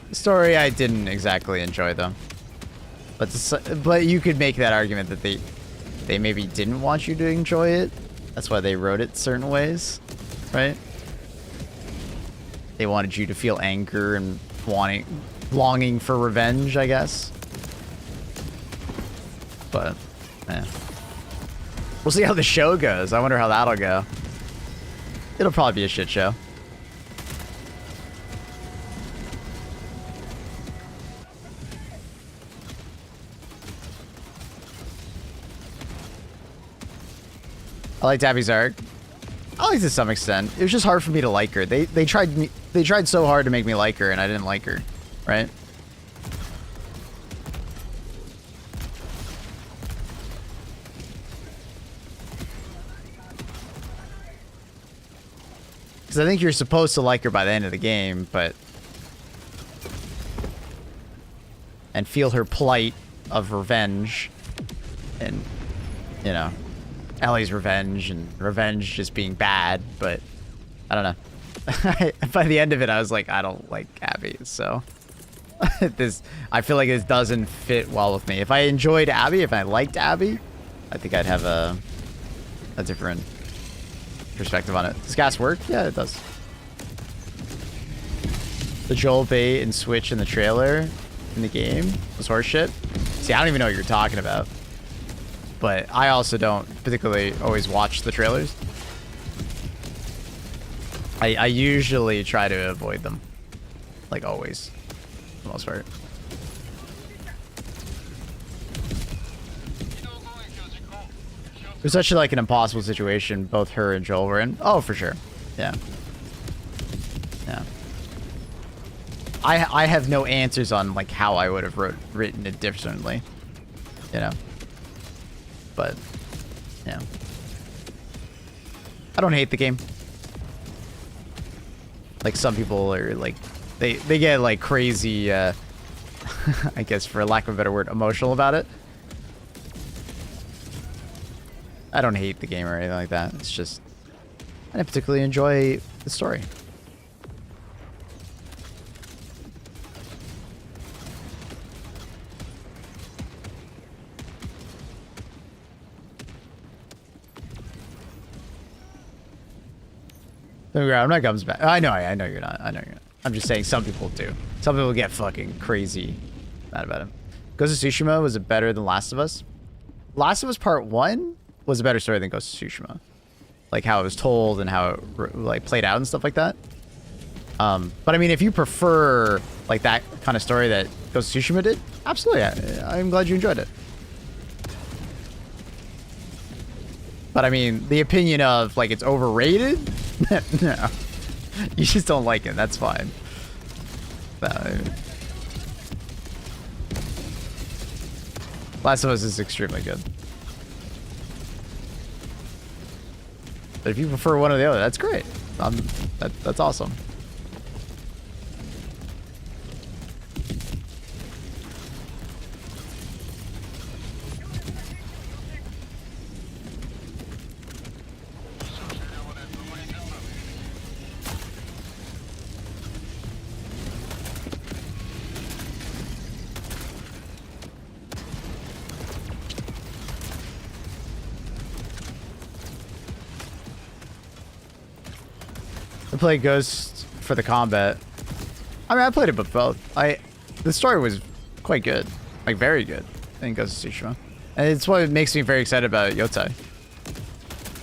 The story I didn't exactly enjoy though. But you could make that argument that they maybe didn't want you to enjoy it. That's why they wrote it certain ways, right? They wanted you to feel anger and longing for revenge, I guess. But, yeah. We'll see how the show goes. I wonder how that'll go. It'll probably be a shit show. I liked Abby's arc. I liked it to some extent. It was just hard for me to like her. They tried so hard to make me like her, and I didn't like her, right? Because I think you're supposed to like her by the end of the game, and feel her plight of revenge, and you know, Ellie's revenge and revenge just being bad, but I don't know. By the end of it, I was like, I don't like Abby, so I feel like this doesn't fit well with me. If I enjoyed Abby, if I liked Abby, I think I'd have a different perspective on it. Does gas work? Yeah, it does. The Joel bait and switch in the trailer in the game was horseshit. See, I don't even know what you're talking about. But I also don't particularly always watch the trailers. I usually try to avoid them. Like always. For the most part. It was actually like an impossible situation both her and Joel were in. Oh, for sure. Yeah. Yeah. I have no answers on like how I would have written it differently. You know. But, yeah. I don't hate the game. Like, some people are, like, they get, like, crazy, I guess, for lack of a better word, emotional about it. I don't hate the game or anything like that. It's just, I didn't particularly enjoy the story. I'm not comes back. I know you're not. I know you're not. I'm just saying some people do. Some people get fucking crazy mad about him. Ghost of Tsushima was it better than Last of Us? Last of Us Part 1 was a better story than Ghost of Tsushima. Like how it was told and how it like played out and stuff like that. But I mean, if you prefer like that kind of story that Ghost of Tsushima did, absolutely. I'm glad you enjoyed it. But I mean, the opinion of like it's overrated. No, you just don't like it. That's fine. Last of Us is extremely good. But if you prefer one or the other, that's great. That's awesome. I played Ghost for the combat. I mean, I played it with both. The story was quite good, like very good in Ghost of Tsushima, and it's what makes me very excited about Yotai.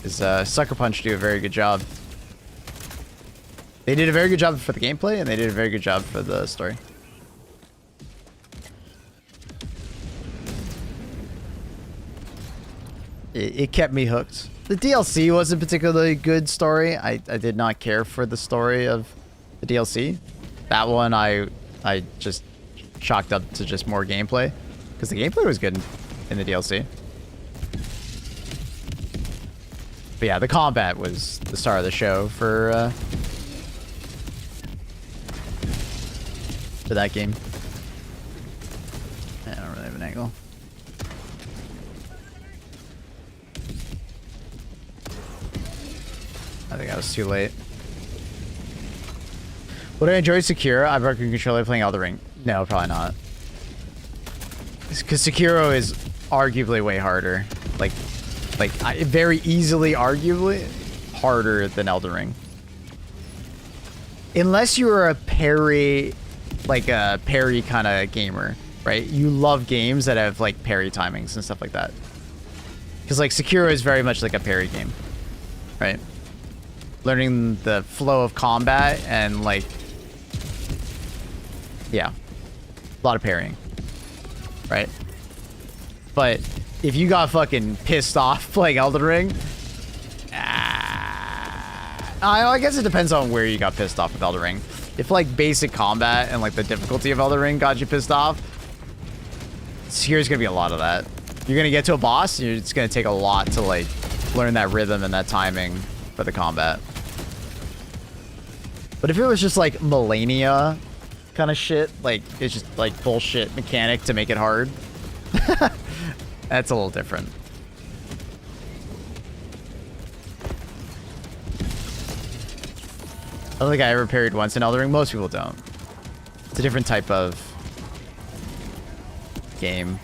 Is Sucker Punch do a very good job. They did a very good job for the gameplay, and they did a very good job for the story. It kept me hooked. The DLC was a particularly good story. I did not care for the story of the DLC. That one I just chalked up to just more gameplay. Because the gameplay was good in the DLC. But yeah, the combat was the star of the show for that game. I don't really have an angle. I think I was too late. Would I enjoy Sekiro? I'd recommend controller playing Elden Ring. No, probably not. Because Sekiro is arguably way harder. Like very easily, arguably harder than Elden Ring. Unless you're a parry, like a parry kind of gamer, right? You love games that have like parry timings and stuff like that. Because like Sekiro is very much like a parry game, right? Learning the flow of combat and like, yeah, a lot of parrying, right? But if you got fucking pissed off playing Elden Ring, I guess it depends on where you got pissed off with Elden Ring. If like basic combat and like the difficulty of Elden Ring got you pissed off, here's gonna be a lot of that. You're gonna get to a boss, and it's gonna take a lot to like learn that rhythm and that timing for the combat. But if it was just like Millennia kind of shit, like it's just like bullshit mechanic to make it hard, that's a little different. I don't think I ever parried once in Elden Ring. Most people don't. It's a different type of game.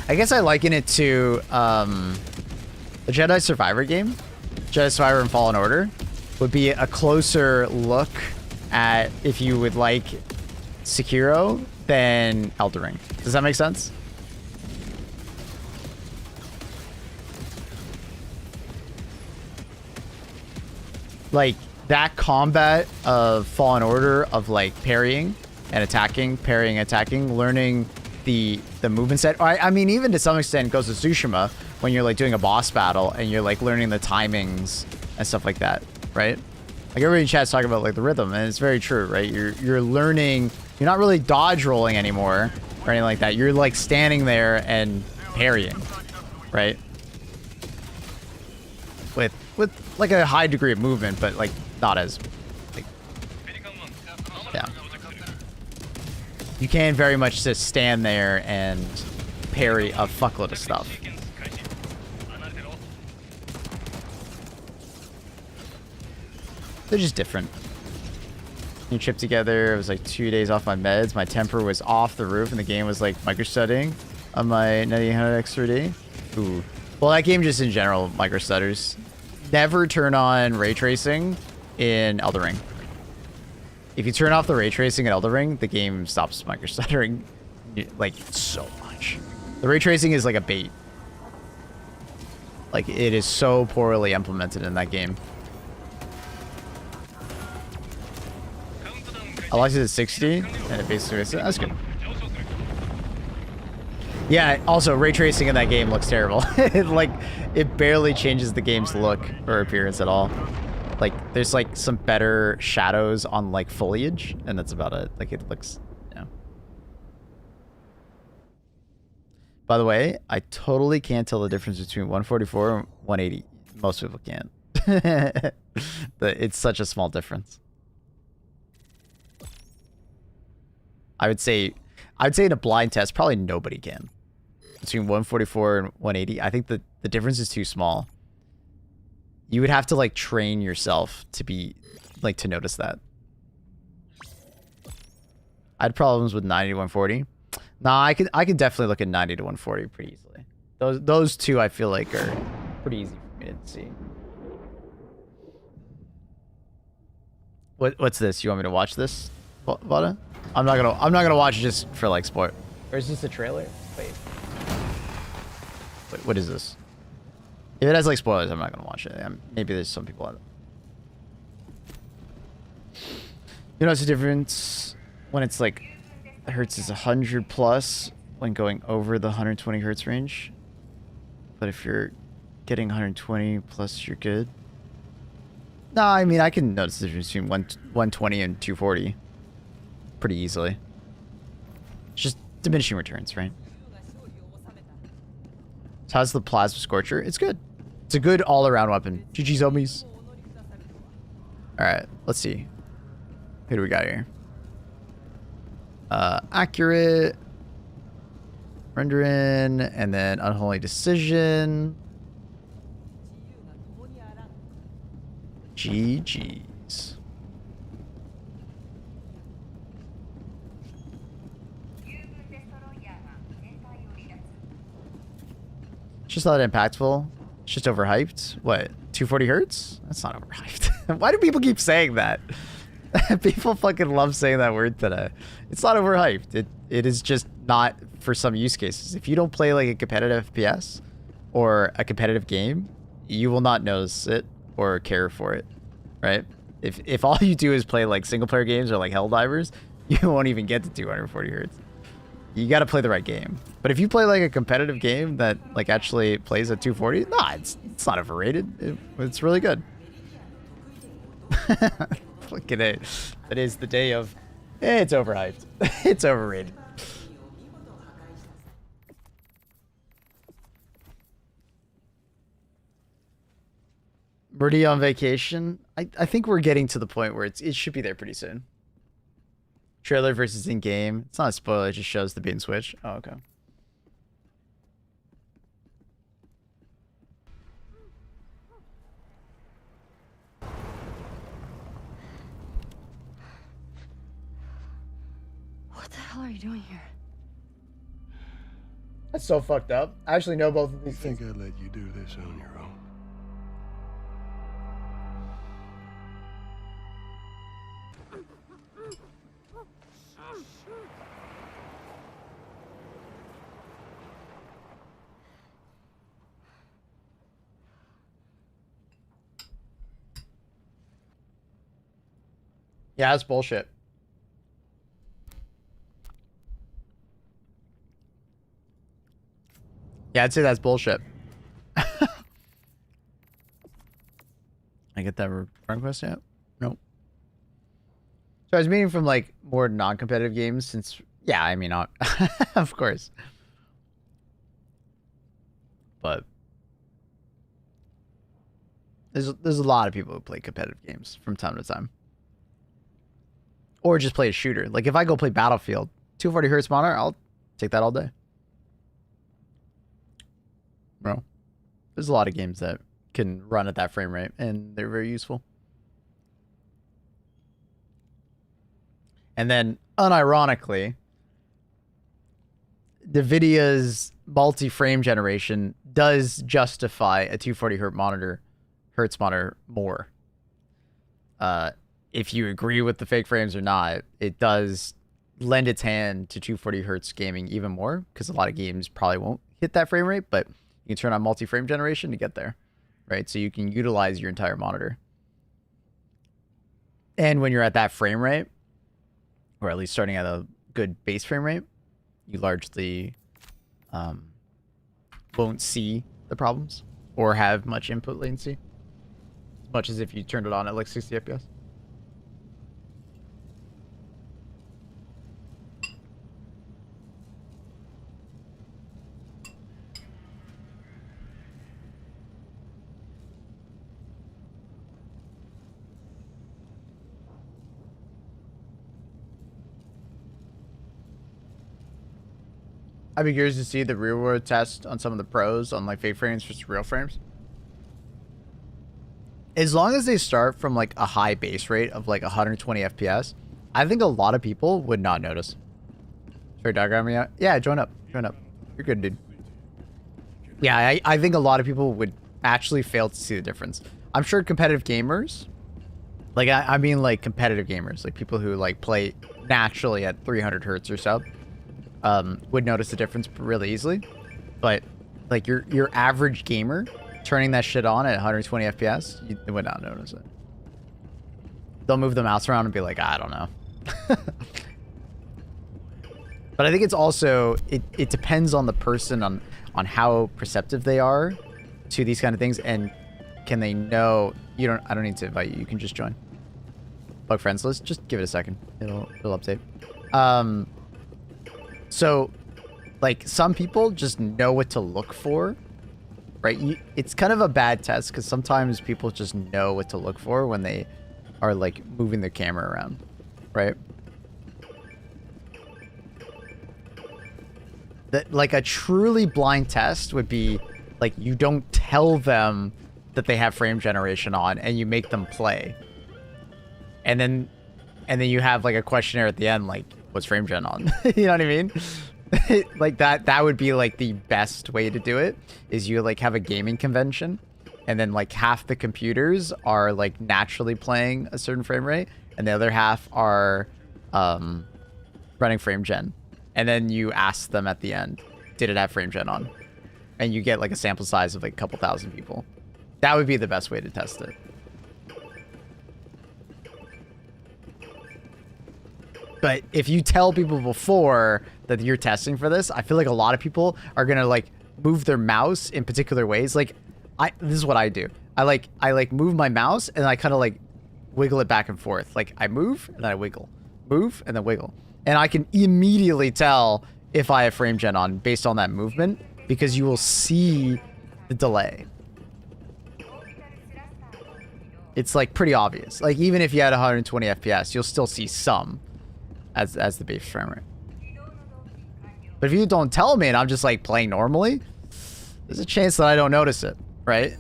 I guess I liken it to a Jedi Survivor game. Jedi Survivor and Fallen Order would be a closer look at if you would like Sekiro than Elden Ring. Does that make sense? Like that combat of Fallen Order of like parrying and attacking, parrying, attacking, learning the movement set. I mean, even to some extent, Ghost of Tsushima, when you're like doing a boss battle and you're like learning the timings and stuff like that, right? Like everybody in chat's talking about like the rhythm, and it's very true, right? You're learning. You're not really dodge rolling anymore or anything like that. You're like standing there and parrying, right? With like a high degree of movement, but like not as like, yeah. You can very much just stand there and parry a fuckload of stuff. They're just different. New trip together. It was like 2 days off my meds. My temper was off the roof, and the game was like micro-studying on my 9800 X3D. Ooh. Well, that game just in general micro-stutters. Never turn on ray tracing in Elden Ring. If you turn off the ray tracing in Elden Ring, the game stops micro-stuttering like so much. The ray tracing is like a bait. Like it is so poorly implemented in that game. I locked it at 60, and it basically that's good. Yeah, also ray tracing in that game looks terrible. It barely changes the game's look or appearance at all. Like there's like some better shadows on like foliage, and that's about it. Like it looks, yeah. By the way, I totally can't tell the difference between 144 and 180. Most people can't. It's such a small difference. I would say in a blind test, probably nobody can. Between 144 and 180, I think the difference is too small. You would have to like train yourself to be like to notice that. I had problems with 90 to 140. Nah, I could definitely look at 90 to 140 pretty easily. Those two I feel like are pretty easy for me to see. What's this? You want me to watch this, Vada? I'm not gonna watch it just for like sport. Or is this a trailer? Wait, what is this? If it has like spoilers, I'm not gonna watch it. Maybe there's some people out. You notice the difference when it's like hertz is 100 plus when going over the 120 hertz range. But if you're getting 120 plus, you're good. No, I mean I can notice the difference between 120 and 240 pretty easily. It's just diminishing returns, right? So how's the plasma scorcher? It's good. It's a good all-around weapon. GG zombies. Alright, let's see. Who do we got here? Accurate. Render in, and then Unholy Decision. GG's. It's just not impactful. It's just overhyped. What? 240 hertz? That's not overhyped. Why do people keep saying that? People fucking love saying that word today. It's not overhyped. It is just not for some use cases. If you don't play like a competitive FPS or a competitive game, you will not notice it or care for it, right? If all you do is play like single player games or like Helldivers, you won't even get to 240 hertz. You got to play the right game. But if you play like a competitive game that like actually plays at 240, nah, it's not overrated. It's really good. Fucking A. That is the day of, it's overhyped. It's overrated. Birdie on vacation. I think we're getting to the point where it should be there pretty soon. Trailer versus in-game. It's not a spoiler, it just shows the bait and switch. Oh, okay. What the hell are you doing here? That's so fucked up. I actually know both of these I think I'd let you do this on your own. Yeah, that's bullshit. Yeah, I'd say that's bullshit. I get that request yet? Nope. So I was meaning from like more non-competitive games since, yeah, I mean, of course. But there's a lot of people who play competitive games from time to time. Or just play a shooter. Like if I go play Battlefield, 240 hertz monitor, I'll take that all day. Bro, there's a lot of games that can run at that frame rate, and they're very useful. And then, unironically, NVIDIA's multi-frame generation does justify a 240 hertz monitor more. If you agree with the fake frames or not, it does lend its hand to 240 hertz gaming even more, because a lot of games probably won't hit that frame rate, but you can turn on multi-frame generation to get there, right? So you can utilize your entire monitor. And when you're at that frame rate, or at least starting at a good base frame rate, you largely won't see the problems or have much input latency, as much as if you turned it on at like 60 FPS. I'd be curious to see the real world test on some of the pros on like fake frames versus real frames. As long as they start from like a high base rate of like 120 FPS, I think a lot of people would not notice. Sorry, diagram me out. Yeah, join up. Join up. You're good, dude. Yeah, I think a lot of people would actually fail to see the difference. I'm sure competitive gamers, like I mean like competitive gamers, like people who like play naturally at 300 hertz or so, would notice the difference really easily. But like your average gamer turning that shit on at 120 FPS, they would not notice it. They'll move the mouse around and be like, I don't know. But I think it's also, it depends on the person on how perceptive they are to these kind of things, and can they know, I don't need to invite you, you can just join. Bug friends list, just give it a second. It'll update. So, like, some people just know what to look for, right? It's kind of a bad test, because sometimes people just know what to look for when they are, like, moving their camera around, right? That like a truly blind test would be like you don't tell them that they have frame generation on and you make them play. And then you have like a questionnaire at the end like what's frame gen on? You know what I mean? Like that would be like the best way to do it is you like have a gaming convention and then like half the computers are like naturally playing a certain frame rate and the other half are running frame gen. And then you ask them at the end, did it have frame gen on? And you get like a sample size of like a couple thousand people. That would be the best way to test it. But if you tell people before that you're testing for this, I feel like a lot of people are going to like move their mouse in particular ways. Like this is what I do. I like move my mouse and I kind of like wiggle it back and forth. Like I move and then I wiggle, move and then wiggle. And I can immediately tell if I have frame gen on based on that movement because you will see the delay. It's like pretty obvious. Like even if you had 120 FPS, you'll still see some as the base frame rate. But if you don't tell me and I'm just like playing normally, there's a chance that I don't notice it, right?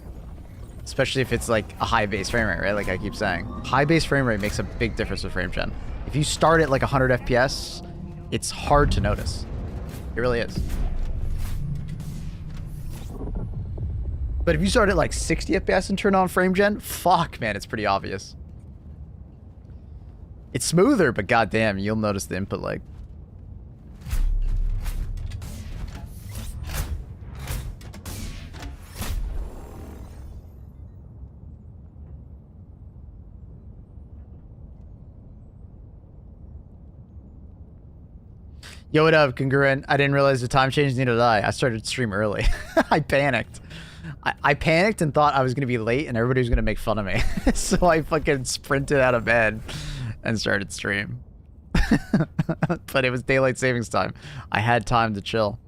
Especially if it's like a high base frame rate, right? Like I keep saying, high base frame rate makes a big difference with frame gen. If you start at like 100 FPS, it's hard to notice. It really is. But if you start at like 60 FPS and turn on frame gen, fuck, man, it's pretty obvious. It's smoother, but goddamn, you'll notice the input lag. Yo, what up, Congruent? I didn't realize the time change needed to die. I started to stream early. I panicked. I panicked and thought I was going to be late and everybody was going to make fun of me. So I fucking sprinted out of bed and started stream. But it was daylight savings time. I had time to chill.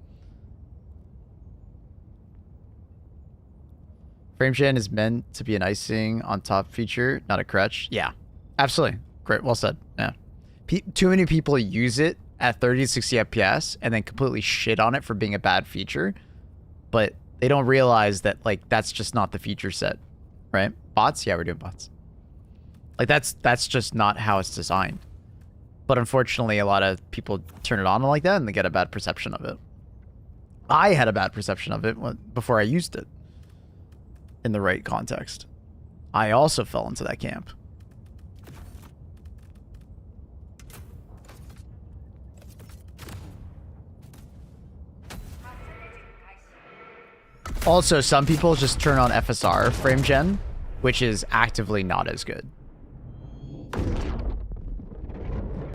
Frame gen is meant to be an icing on top feature, not a crutch. Yeah, absolutely. Great. Well said. Yeah. Too many people use it at 30 to 60 FPS and then completely shit on it for being a bad feature. But they don't realize that like that's just not the feature set, right? Bots? Yeah, we're doing bots. Like that's just not how it's designed. But unfortunately, a lot of people turn it on like that and they get a bad perception of it. I had a bad perception of it before I used it in the right context. I also fell into that camp. Also, some people just turn on FSR frame gen, which is actively not as good.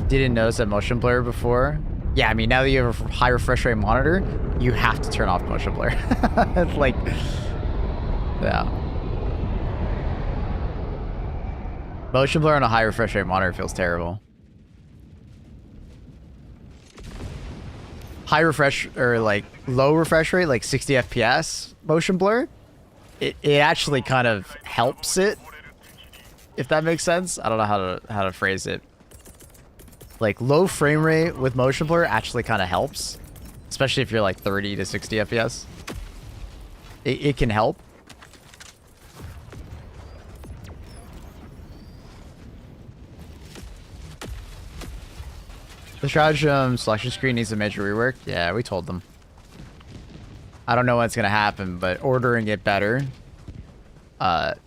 Didn't notice that motion blur before. Yeah, I mean, now that you have a high refresh rate monitor, you have to turn off motion blur. It's like, yeah. Motion blur on a high refresh rate monitor feels terrible. High refresh or like low refresh rate, like 60 FPS motion blur, it actually kind of helps it, if that makes sense. I don't know how to phrase it. Like low frame rate with motion blur actually kind of helps, especially if you're like 30 to 60 FPS. It can help. The stratagem selection screen needs a major rework. Yeah, we told them. I don't know what's gonna happen, but ordering it better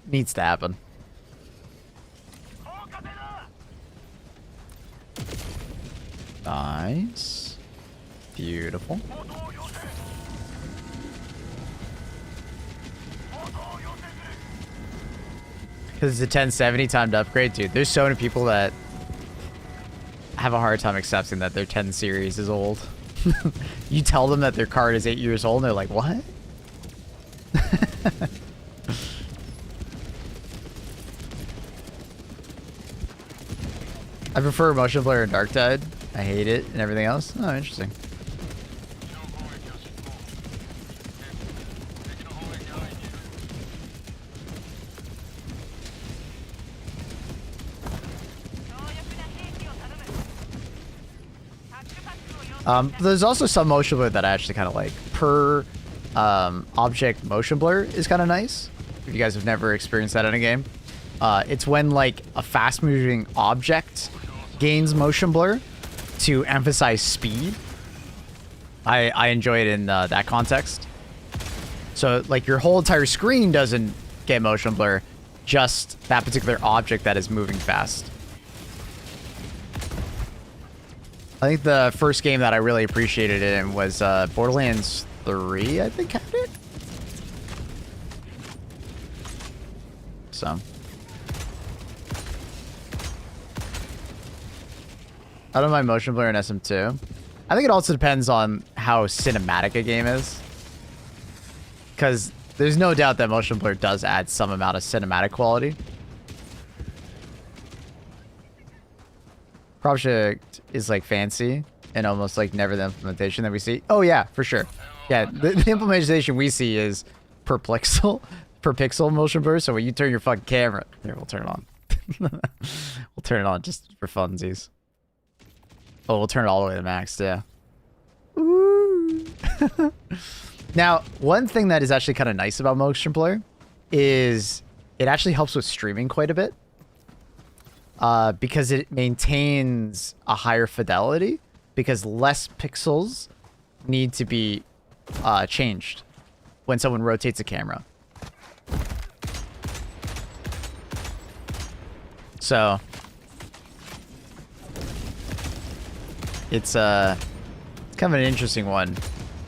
needs to happen. Nice. Beautiful. Because it's a 1070 timed upgrade, dude. There's so many people that have a hard time accepting that their 10 series is old. You tell them that their card is 8 years old and they're like, what? I prefer motion blur and dark tide. I hate it and everything else. Oh, interesting. There's also some motion blur that I actually kind of like. Per object motion blur is kind of nice. If you guys have never experienced that in a game. It's when like a fast moving object gains motion blur to emphasize speed. I enjoy it in that context. So like your whole entire screen doesn't get motion blur, just that particular object that is moving fast. I think the first game that I really appreciated it in was Borderlands 3, I think had it. So I don't mind motion blur in SM2. I think it also depends on how cinematic a game is. Because there's no doubt that motion blur does add some amount of cinematic quality. Project is like fancy and almost like never the implementation that we see. Oh yeah, for sure. Yeah, the implementation we see is per pixel motion blur. So when you turn your fucking camera, there, we'll turn it on. We'll turn it on just for funsies. Oh, we'll turn it all the way to max, yeah. Ooh. Now, one thing that is actually kind of nice about motion blur is it actually helps with streaming quite a bit. Because it maintains a higher fidelity, because less pixels need to be changed when someone rotates a camera. So it's kind of an interesting one.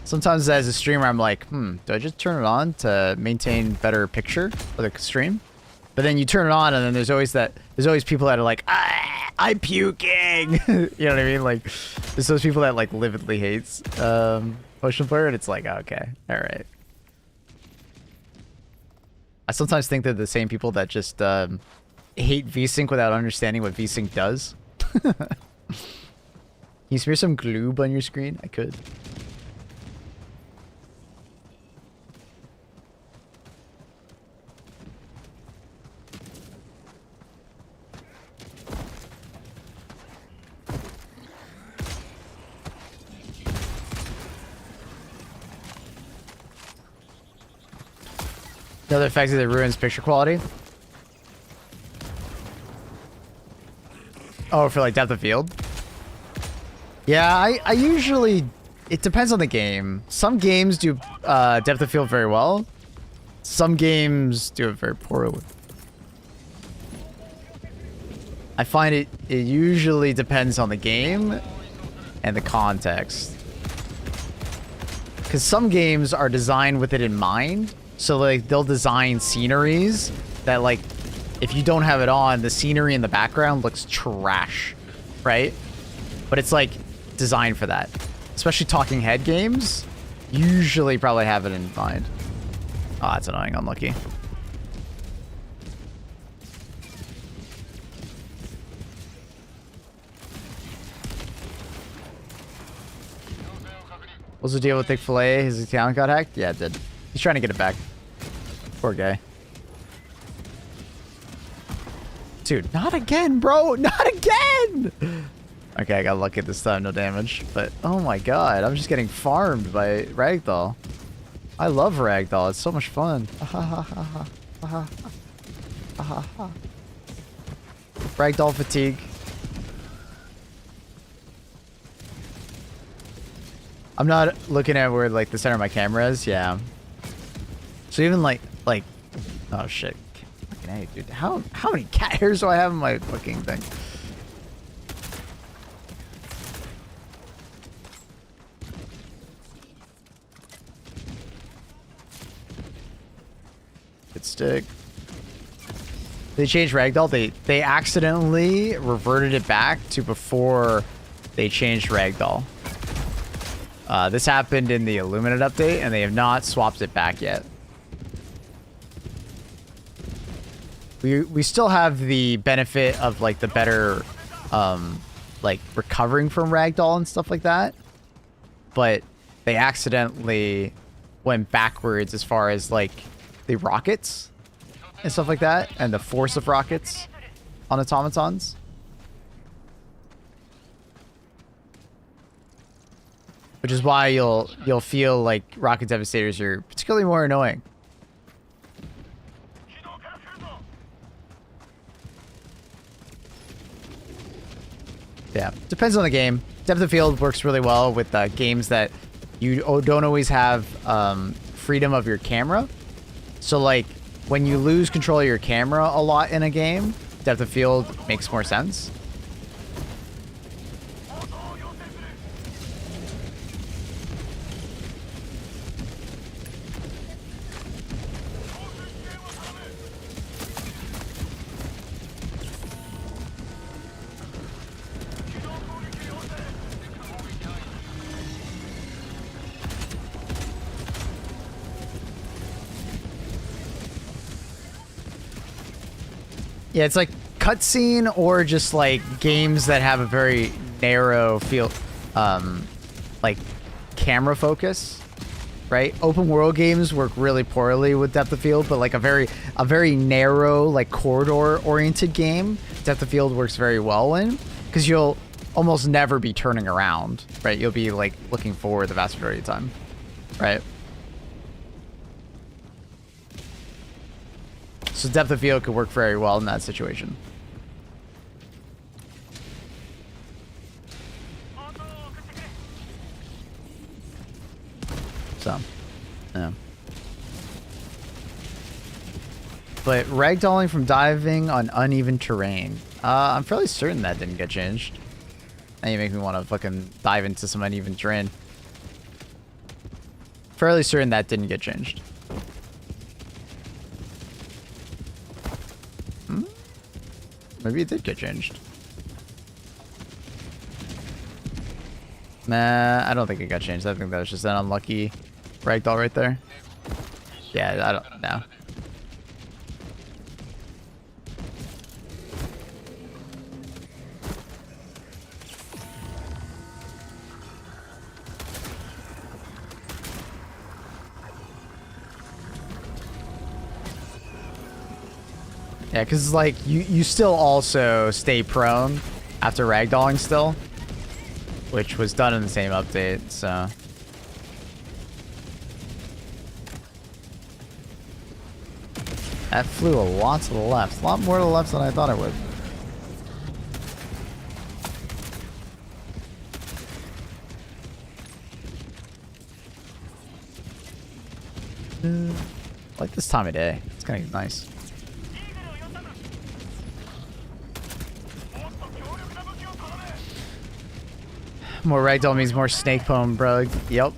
Sometimes as a streamer, I'm like, do I just turn it on to maintain better picture for the stream? But then you turn it on, and then there's always people that are like, I'm puking. You know what I mean? Like, there's those people that like lividly hates motion blur, and it's like, okay, all right. I sometimes think they're the same people that just hate VSync without understanding what VSync does. Can you smear some glue on your screen? I could. Another effect that ruins picture quality. Oh, for like depth of field? Yeah, I usually... It depends on the game. Some games do depth of field very well. Some games do it very poorly. I find it usually depends on the game and the context. Because some games are designed with it in mind. So like they'll design sceneries that like if you don't have it on, the scenery in the background looks trash, right? But it's like designed for that. Especially talking head games, usually probably have it in mind. Oh, that's annoying, unlucky. What's the deal with Thick Filet? His account got hacked? Yeah, it did. He's trying to get it back. Poor guy. Dude, not again, bro! Not again! Okay, I got lucky this time, no damage. But, oh my god, I'm just getting farmed by Ragdoll. I love Ragdoll, it's so much fun. Ragdoll fatigue. I'm not looking at where, like, the center of my camera is, yeah. So even, like, oh shit. Fucking A, dude. How many cat hairs do I have in my fucking thing? Good stick. They changed Ragdoll. They accidentally reverted it back to before they changed Ragdoll. This happened in the Illuminate update, and they have not swapped it back yet. We still have the benefit of like the better, like recovering from Ragdoll and stuff like that, but they accidentally went backwards as far as like the rockets and stuff like that, and the force of rockets on automatons. which is why you'll feel like rocket devastators are particularly more annoying. Yeah, depends on the game. Depth of field works really well with games that you don't always have freedom of your camera. So like when you lose control of your camera a lot in a game, depth of field makes more sense. Yeah, it's like cutscene or just like games that have a very narrow field, like camera focus, right? Open world games work really poorly with depth of field, but like a very narrow, like corridor oriented game, depth of field works very well in, because you'll almost never be turning around, right? You'll be like looking forward the vast majority of the time, right? So depth of field could work very well in that situation. So, yeah. But ragdolling from diving on uneven terrain. I'm fairly certain that didn't get changed. Now you make me want to fucking dive into some uneven terrain. Fairly certain that didn't get changed. Maybe it did get changed. Nah, I don't think it got changed. I think that was just an unlucky ragdoll right there. Yeah, I don't know. Yeah, because like you still also stay prone after ragdolling still, which was done in the same update, so. That flew a lot to the left. A lot more to the left than I thought it would. I like this time of day. It's kind of nice. More ragdoll means more snake poem, bro. Yep.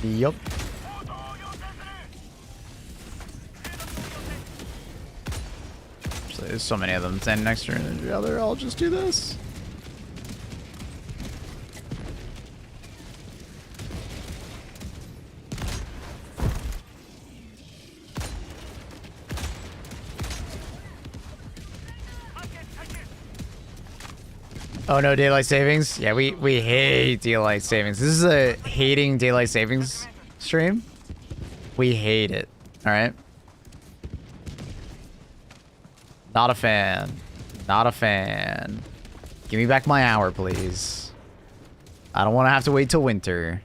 Yep. So there's so many of them standing next to each other. I'll just do this. Oh no, daylight savings? Yeah, we hate daylight savings. This is a hating daylight savings stream. We hate it. Alright? Not a fan. Not a fan. Give me back my hour, please. I don't want to have to wait till winter.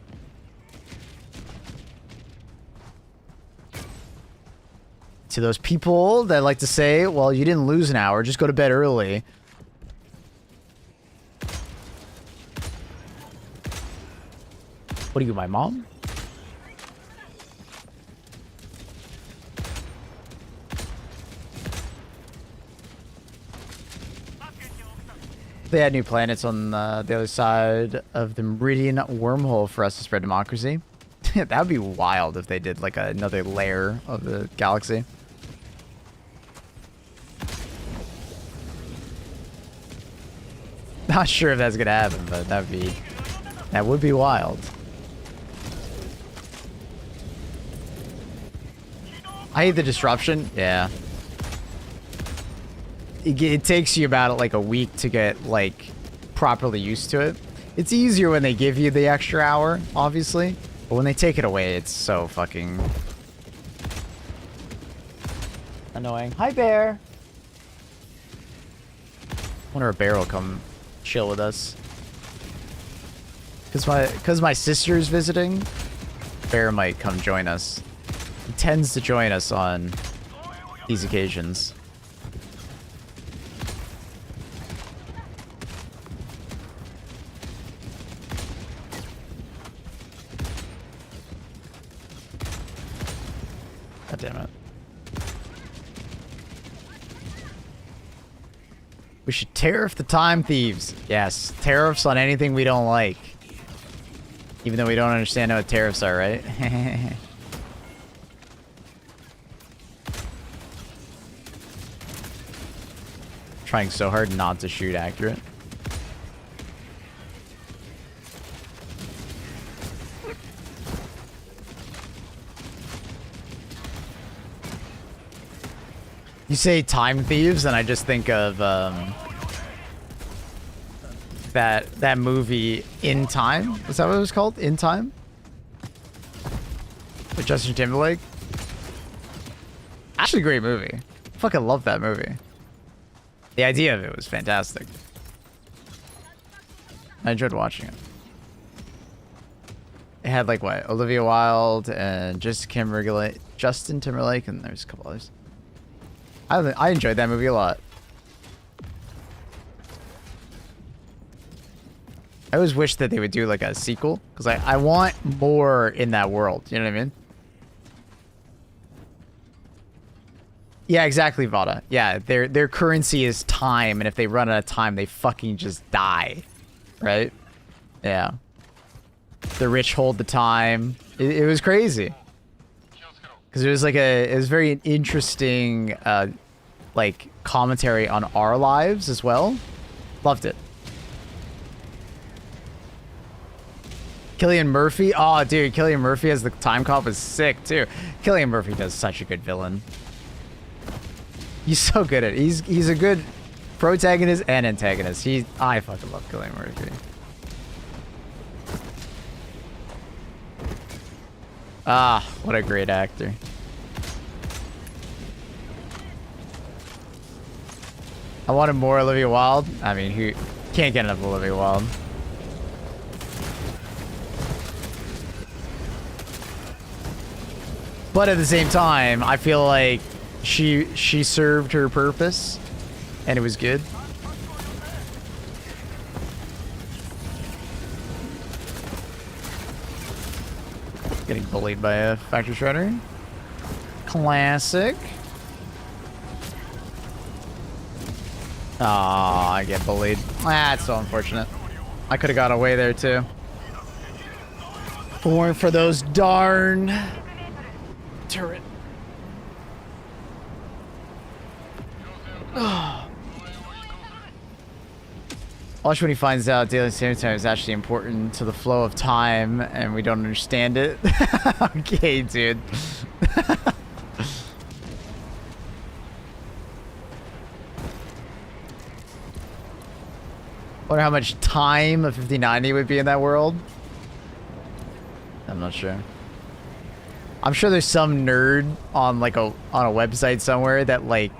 To those people that like to say, well, you didn't lose an hour, just go to bed early. What are you, my mom? They had new planets on the other side of the Meridian wormhole for us to spread democracy. That would be wild if they did like another layer of the galaxy. Not sure if that's gonna happen, but that would be wild. I hate the disruption. Yeah. It takes you about like a week to get like properly used to it. It's easier when they give you the extra hour, obviously. But when they take it away, it's so fucking annoying. Hi, bear. I wonder if a bear will come chill with us. Because my sister's visiting, Bear might come join us. He tends to join us on these occasions. God damn it. We should tariff the time thieves. Yes, tariffs on anything we don't like. Even though we don't understand what tariffs are, right? Trying so hard not to shoot accurate. You say time thieves, and I just think of that movie In Time. Is that what it was called? In Time? With Justin Timberlake. Actually, a great movie. Fucking love that movie. The idea of it was fantastic. I enjoyed watching it. It had like what? Olivia Wilde and Justin Timberlake, and there's a couple others. I enjoyed that movie a lot. I always wish that they would do like a sequel, because I want more in that world. You know what I mean? Yeah, exactly, Vada. Yeah, their currency is time, and if they run out of time, they fucking just die. Right? Yeah. The rich hold the time. It was crazy. Because it was like it was very interesting, like, commentary on our lives as well. Loved it. Cillian Murphy. Oh, dude, Cillian Murphy as the time cop was sick, too. Cillian Murphy does such a good villain. He's so good at it. He's a good protagonist and antagonist. I fucking love Cillian Murphy. Ah, what a great actor. I wanted more Olivia Wilde. I mean, who can't get enough Olivia Wilde. But at the same time, I feel like she served her purpose, and it was good. Getting bullied by a factory shredder. Classic. Aw, I get bullied. Ah, it's so unfortunate. I could have got away there too. If it weren't for those darn turret. Watch when he finds out daylight saving time is actually important to the flow of time and we don't understand it. Okay, dude. Wonder how much time a 5090 would be in that world. I'm not sure. I'm sure there's some nerd on like on a website somewhere that like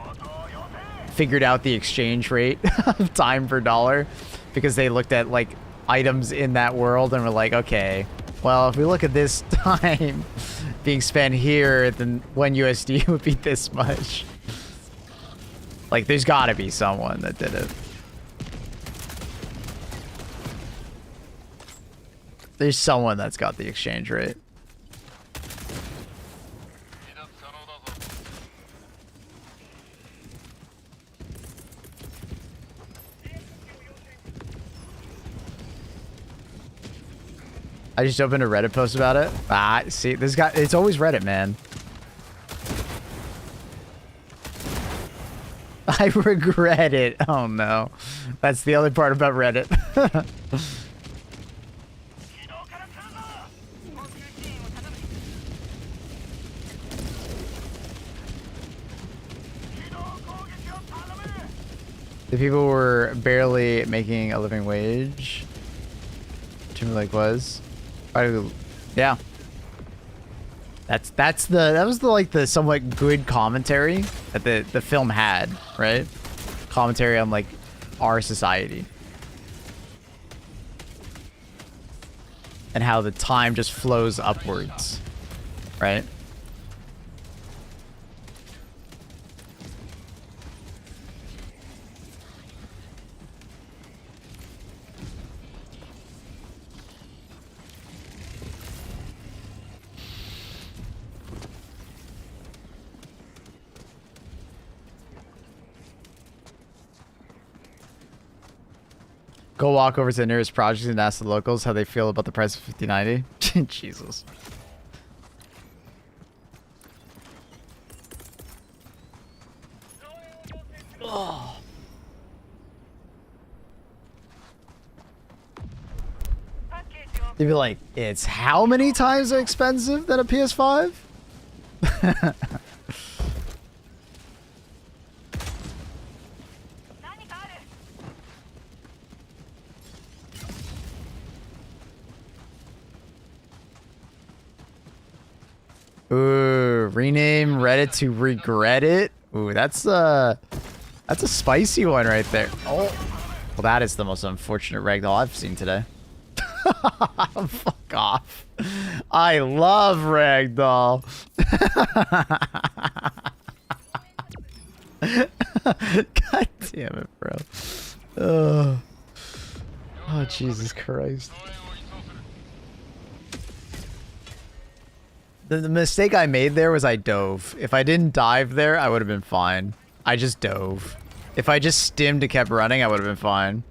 figured out the exchange rate of time per dollar because they looked at like items in that world and were like, okay, well, if we look at this time being spent here, then 1 USD would be this much. Like, there's gotta be someone that did it. There's someone that's got the exchange rate. I just opened a Reddit post about it. Ah, see, this guy, it's always Reddit, man. I regret it. Oh no. That's the other part about Reddit. The people were barely making a living wage. Timberlake was. Yeah. That was the somewhat good commentary that the film had, right? Commentary on like our society. and how the time just flows upwards, right? Go walk over to the nearest project and ask the locals how they feel about the price of 5090. Jesus. Oh. They'd be like, it's how many times as expensive than a PS5? Ooh, rename Reddit to regret it. Ooh, that's a spicy one right there. Oh, well, that is the most unfortunate ragdoll I've seen today. Fuck off. I love ragdoll. God damn it, bro. Oh, Jesus Christ. The mistake I made there was I dove. If I didn't dive there, I would have been fine. I just dove. If I just stimmed and kept running, I would have been fine.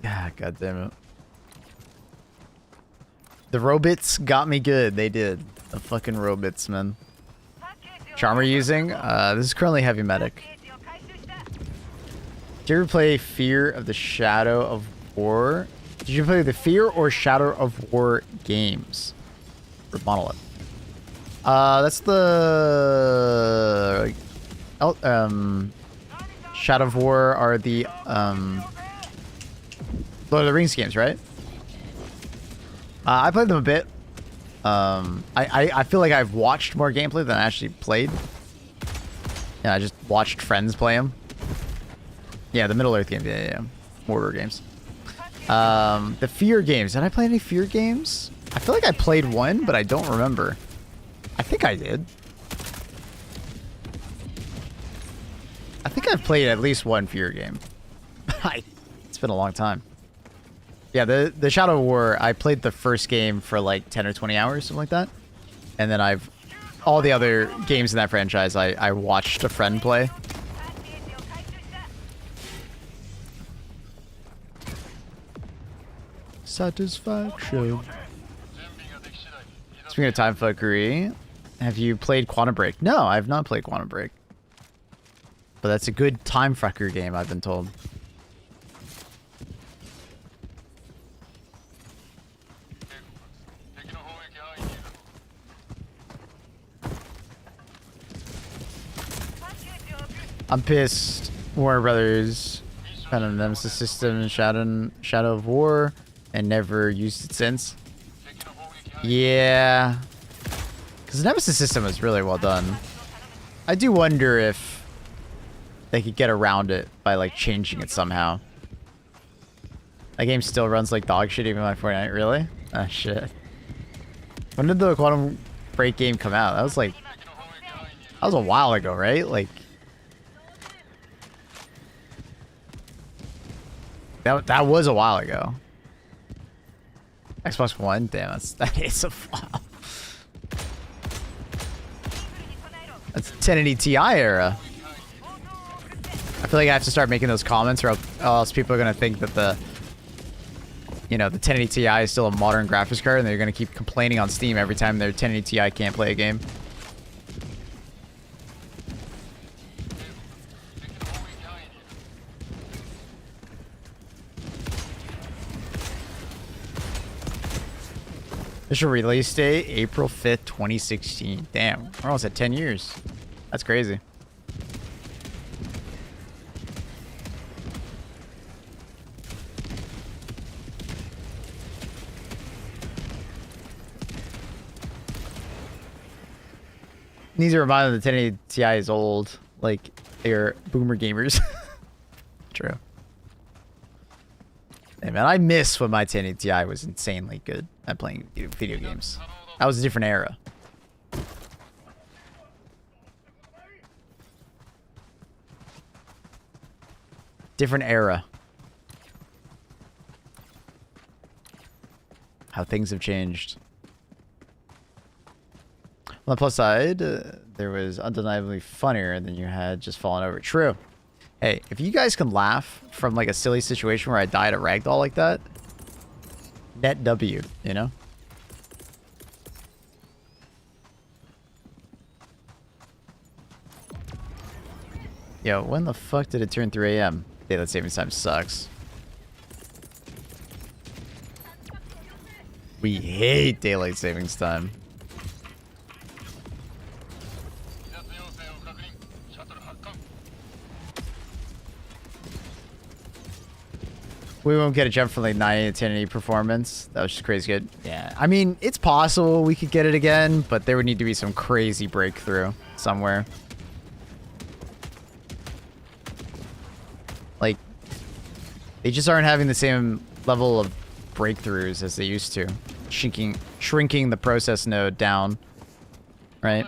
Yeah, God damn it. The Robits got me good. They did. The fucking Robits, man. Charmer using? This is currently heavy medic. Did you ever play Fear of the Shadow of War? Did you play the Fear or Shadow of War games? Or Monolith? That's the... Shadow of War are the, Lord of the Rings games, right? I played them a bit. I feel like I've watched more gameplay than I actually played. Yeah, I just watched friends play them. Yeah, the Middle Earth games. Yeah. Mortar games. The Fear games. Did I play any Fear games? I feel like I played one, but I don't remember. I think I did. I think I've played at least one Fear game. It's been a long time. Yeah, the Shadow of War, I played the first game for like 10 or 20 hours, something like that. And then all the other games in that franchise, I watched a friend play. Satisfaction. Speaking of time fuckery, have you played Quantum Break? No, I have not played Quantum Break. But that's a good time fucker game, I've been told. I'm pissed. Warner Brothers found a Nemesis system in Shadow of War and never used it since. Yeah. Because the Nemesis system was really well done. I do wonder if they could get around it by like changing it somehow. That game still runs like dog shit even on Fortnite, really? Ah, shit. When did the Quantum Break game come out? That was like... That was a while ago, right? Like... That was a while ago. Xbox One? Damn, that is a while. That's 1080 Ti era. I feel like I have to start making those comments or else people are going to think that the 1080 Ti is still a modern graphics card and they're going to keep complaining on Steam every time their 1080 Ti can't play a game. Official release date, April 5th, 2016. Damn, we're almost at 10 years. That's crazy. Needs a reminder that the 1080 Ti is old. Like, they're boomer gamers. True. Hey man, I miss when my 1080 Ti was insanely good at playing video games. That was a different era. Different era. How things have changed. On the plus side, there was undeniably funnier than you had just fallen over. True. Hey, if you guys can laugh from like a silly situation where I died at ragdoll like that, net W, you know? Yo, when the fuck did it turn 3 a.m.? Daylight savings time sucks. We hate daylight savings time. We won't get a jump from like 90 to 1080 performance. That was just crazy good. Yeah, I mean, it's possible we could get it again, but there would need to be some crazy breakthrough somewhere. Like, they just aren't having the same level of breakthroughs as they used to. Shrinking the process node down, right?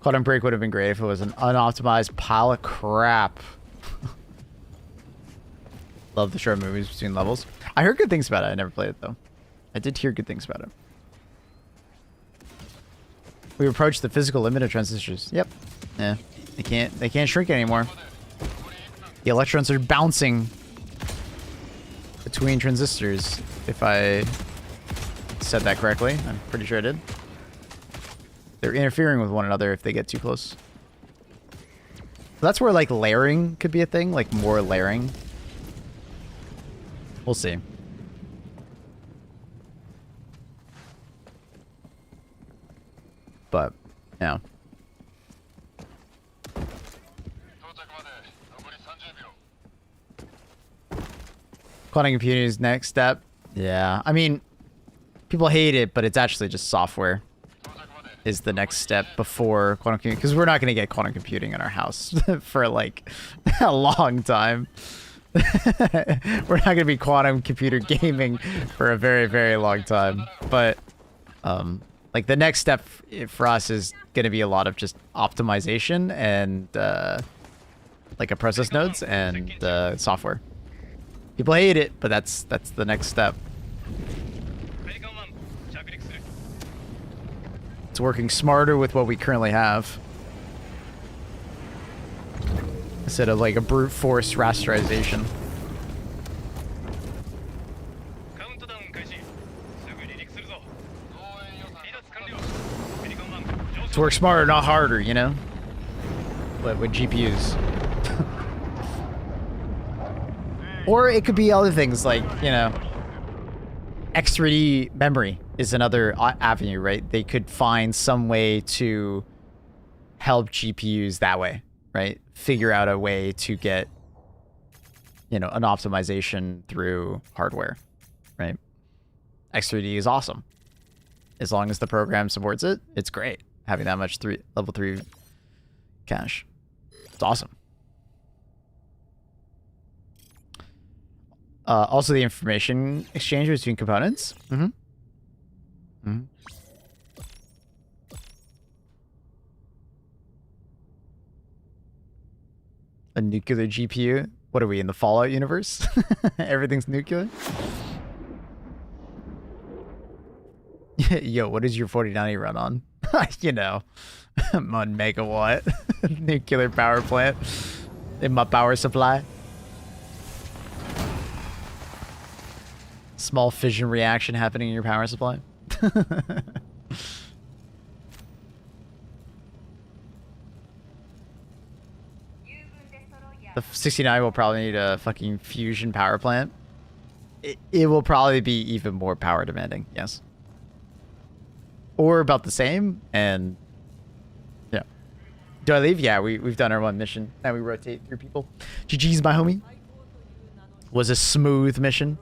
Quantum Break would have been great if it was an unoptimized pile of crap. Love the short movies between levels. I heard good things about it. I never played it though. I did hear good things about it. We approached the physical limit of transistors. Yep. Yeah. They can't shrink anymore. The electrons are bouncing between transistors. If I said that correctly. I'm pretty sure I did. They're interfering with one another if they get too close. So that's where like layering could be a thing, like more layering. We'll see. But, yeah. Quantum computing is next step. Yeah, I mean, people hate it, but it's actually just software. Is the next step before quantum computing, because we're not going to get quantum computing in our house for like a long time. We're not going to be quantum computer gaming for a very, very long time. But like the next step for us is going to be a lot of just optimization and like a process nodes and software. People hate it, but that's the next step. It's working smarter with what we currently have. Instead of like a brute force rasterization. To work smarter, not harder, you know? But with GPUs. Or it could be other things like, you know, X3D memory is another avenue, right? They could find some way to help GPUs that way, right? Figure out a way to get, you know, an optimization through hardware, right? X3D is awesome. As long as the program supports it, it's great. Having that much level 3 cache. It's awesome. Also the information exchange between components. A nuclear GPU? What are we, in the Fallout universe? Everything's nuclear? Yo, what is your 4090 run on? You know, 1 megawatt nuclear power plant in my power supply. Small fission reaction happening in your power supply. The 69 will probably need a fucking fusion power plant. It will probably be even more power demanding, yes. Or about the same, and yeah. Do I leave? Yeah, we've done our one mission. Now we rotate through people. GG's, my homie. Was a smooth mission.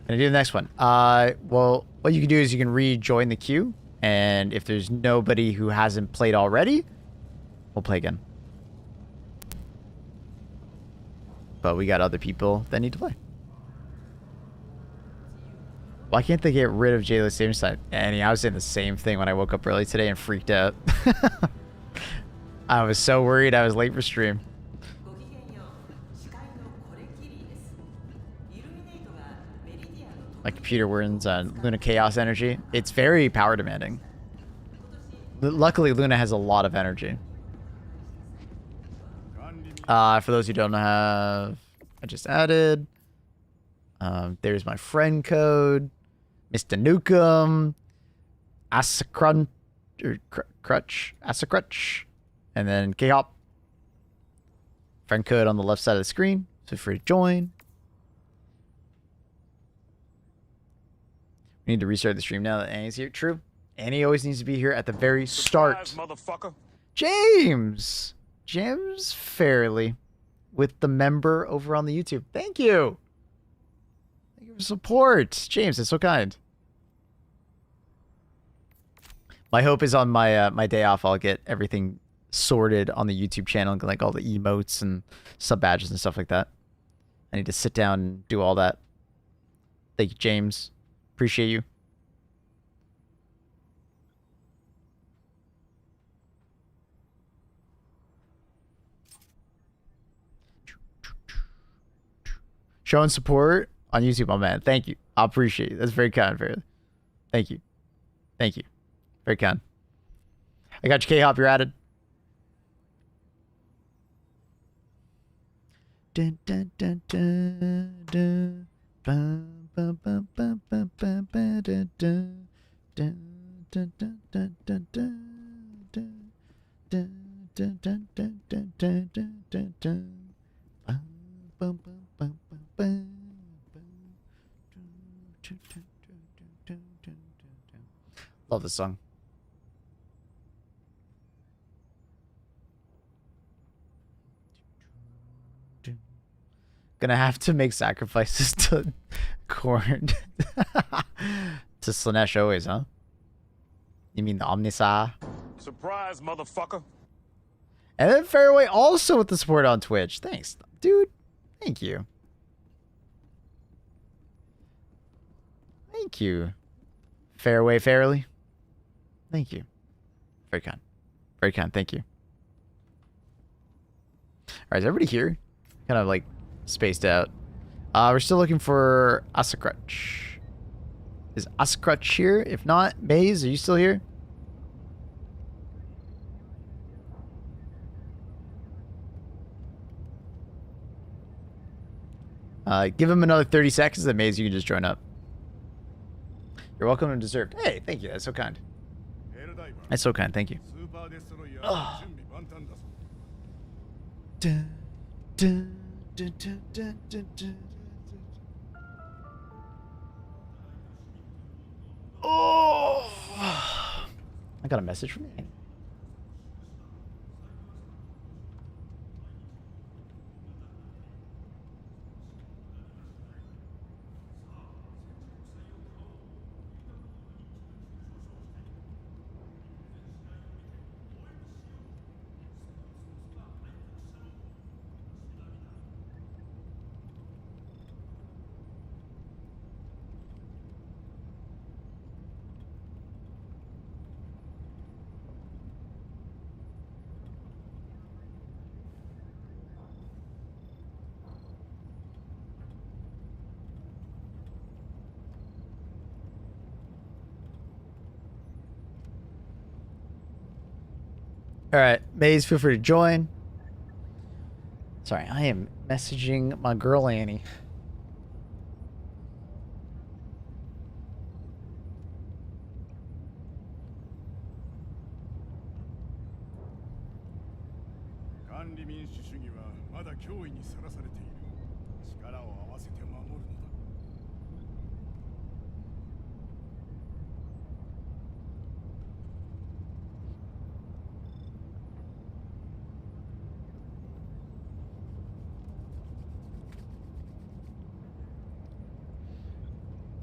Gonna do the next one. Well, what you can do is you can rejoin the queue, and if there's nobody who hasn't played already, we'll play again. But we got other people that need to play. Why can't they get rid of Jayla's savings time? Annie, I was saying the same thing when I woke up early today and freaked out. I was so worried I was late for stream. My computer runs on Luna Chaos energy. It's very power demanding. Luckily, Luna has a lot of energy. For those who don't have, I just added. There's my friend code. Mr. Nukem. Asacrunch. Asacrunch. And then K-Hop. Friend code on the left side of the screen. So feel free to join. We need to restart the stream now that Annie's here. True. Annie always needs to be here at the very start. Surprise, motherfucker. James Fairley with the member over on the YouTube. Thank you. Thank you for support. James, that's so kind. My hope is on my my day off I'll get everything sorted on the YouTube channel, like all the emotes and sub badges and stuff like that. I need to sit down and do all that. Thank you, James. Appreciate you. Showing support on YouTube, my man. Thank you. I appreciate it. That's very kind, very. Thank you. Thank you. Very kind. I got your K-Hop, you're added. Dun, dun, dun, dun, dun. Bum, bum, bum, bum, bum, bum, ba, dun, dun, dun, dun, dun, dun, dun, dun, dun, dun, dun, dun, dun, dun, dun, dun, dun. Bum, bum, bum, bum, bum, bum, bum. Dun, dun, dun, dun, dun, dun, dun. Love this song. Gonna have to make sacrifices to corn to Slanesh always, huh? You mean the Omnisa? Surprise, motherfucker. And then Fairway also with the support on Twitch. Thanks, dude. Thank you. Thank you. Fairway Fairly. Thank you. Very kind. Very kind. Thank you. Alright, is everybody here? Kind of like spaced out. We're still looking for Asacrunch. Is Asacrunch here? If not, Maze, are you still here? Give him another 30 seconds, and Maze, you can just join up. You're welcome and deserved. Hey, thank you. That's so kind. That's so kind. Thank you. Oh. Dun, dun, dun, dun, dun, dun, dun. Oh, I got a message from Annie. All right, Maze, feel free to join. Sorry, I am messaging my girl Annie.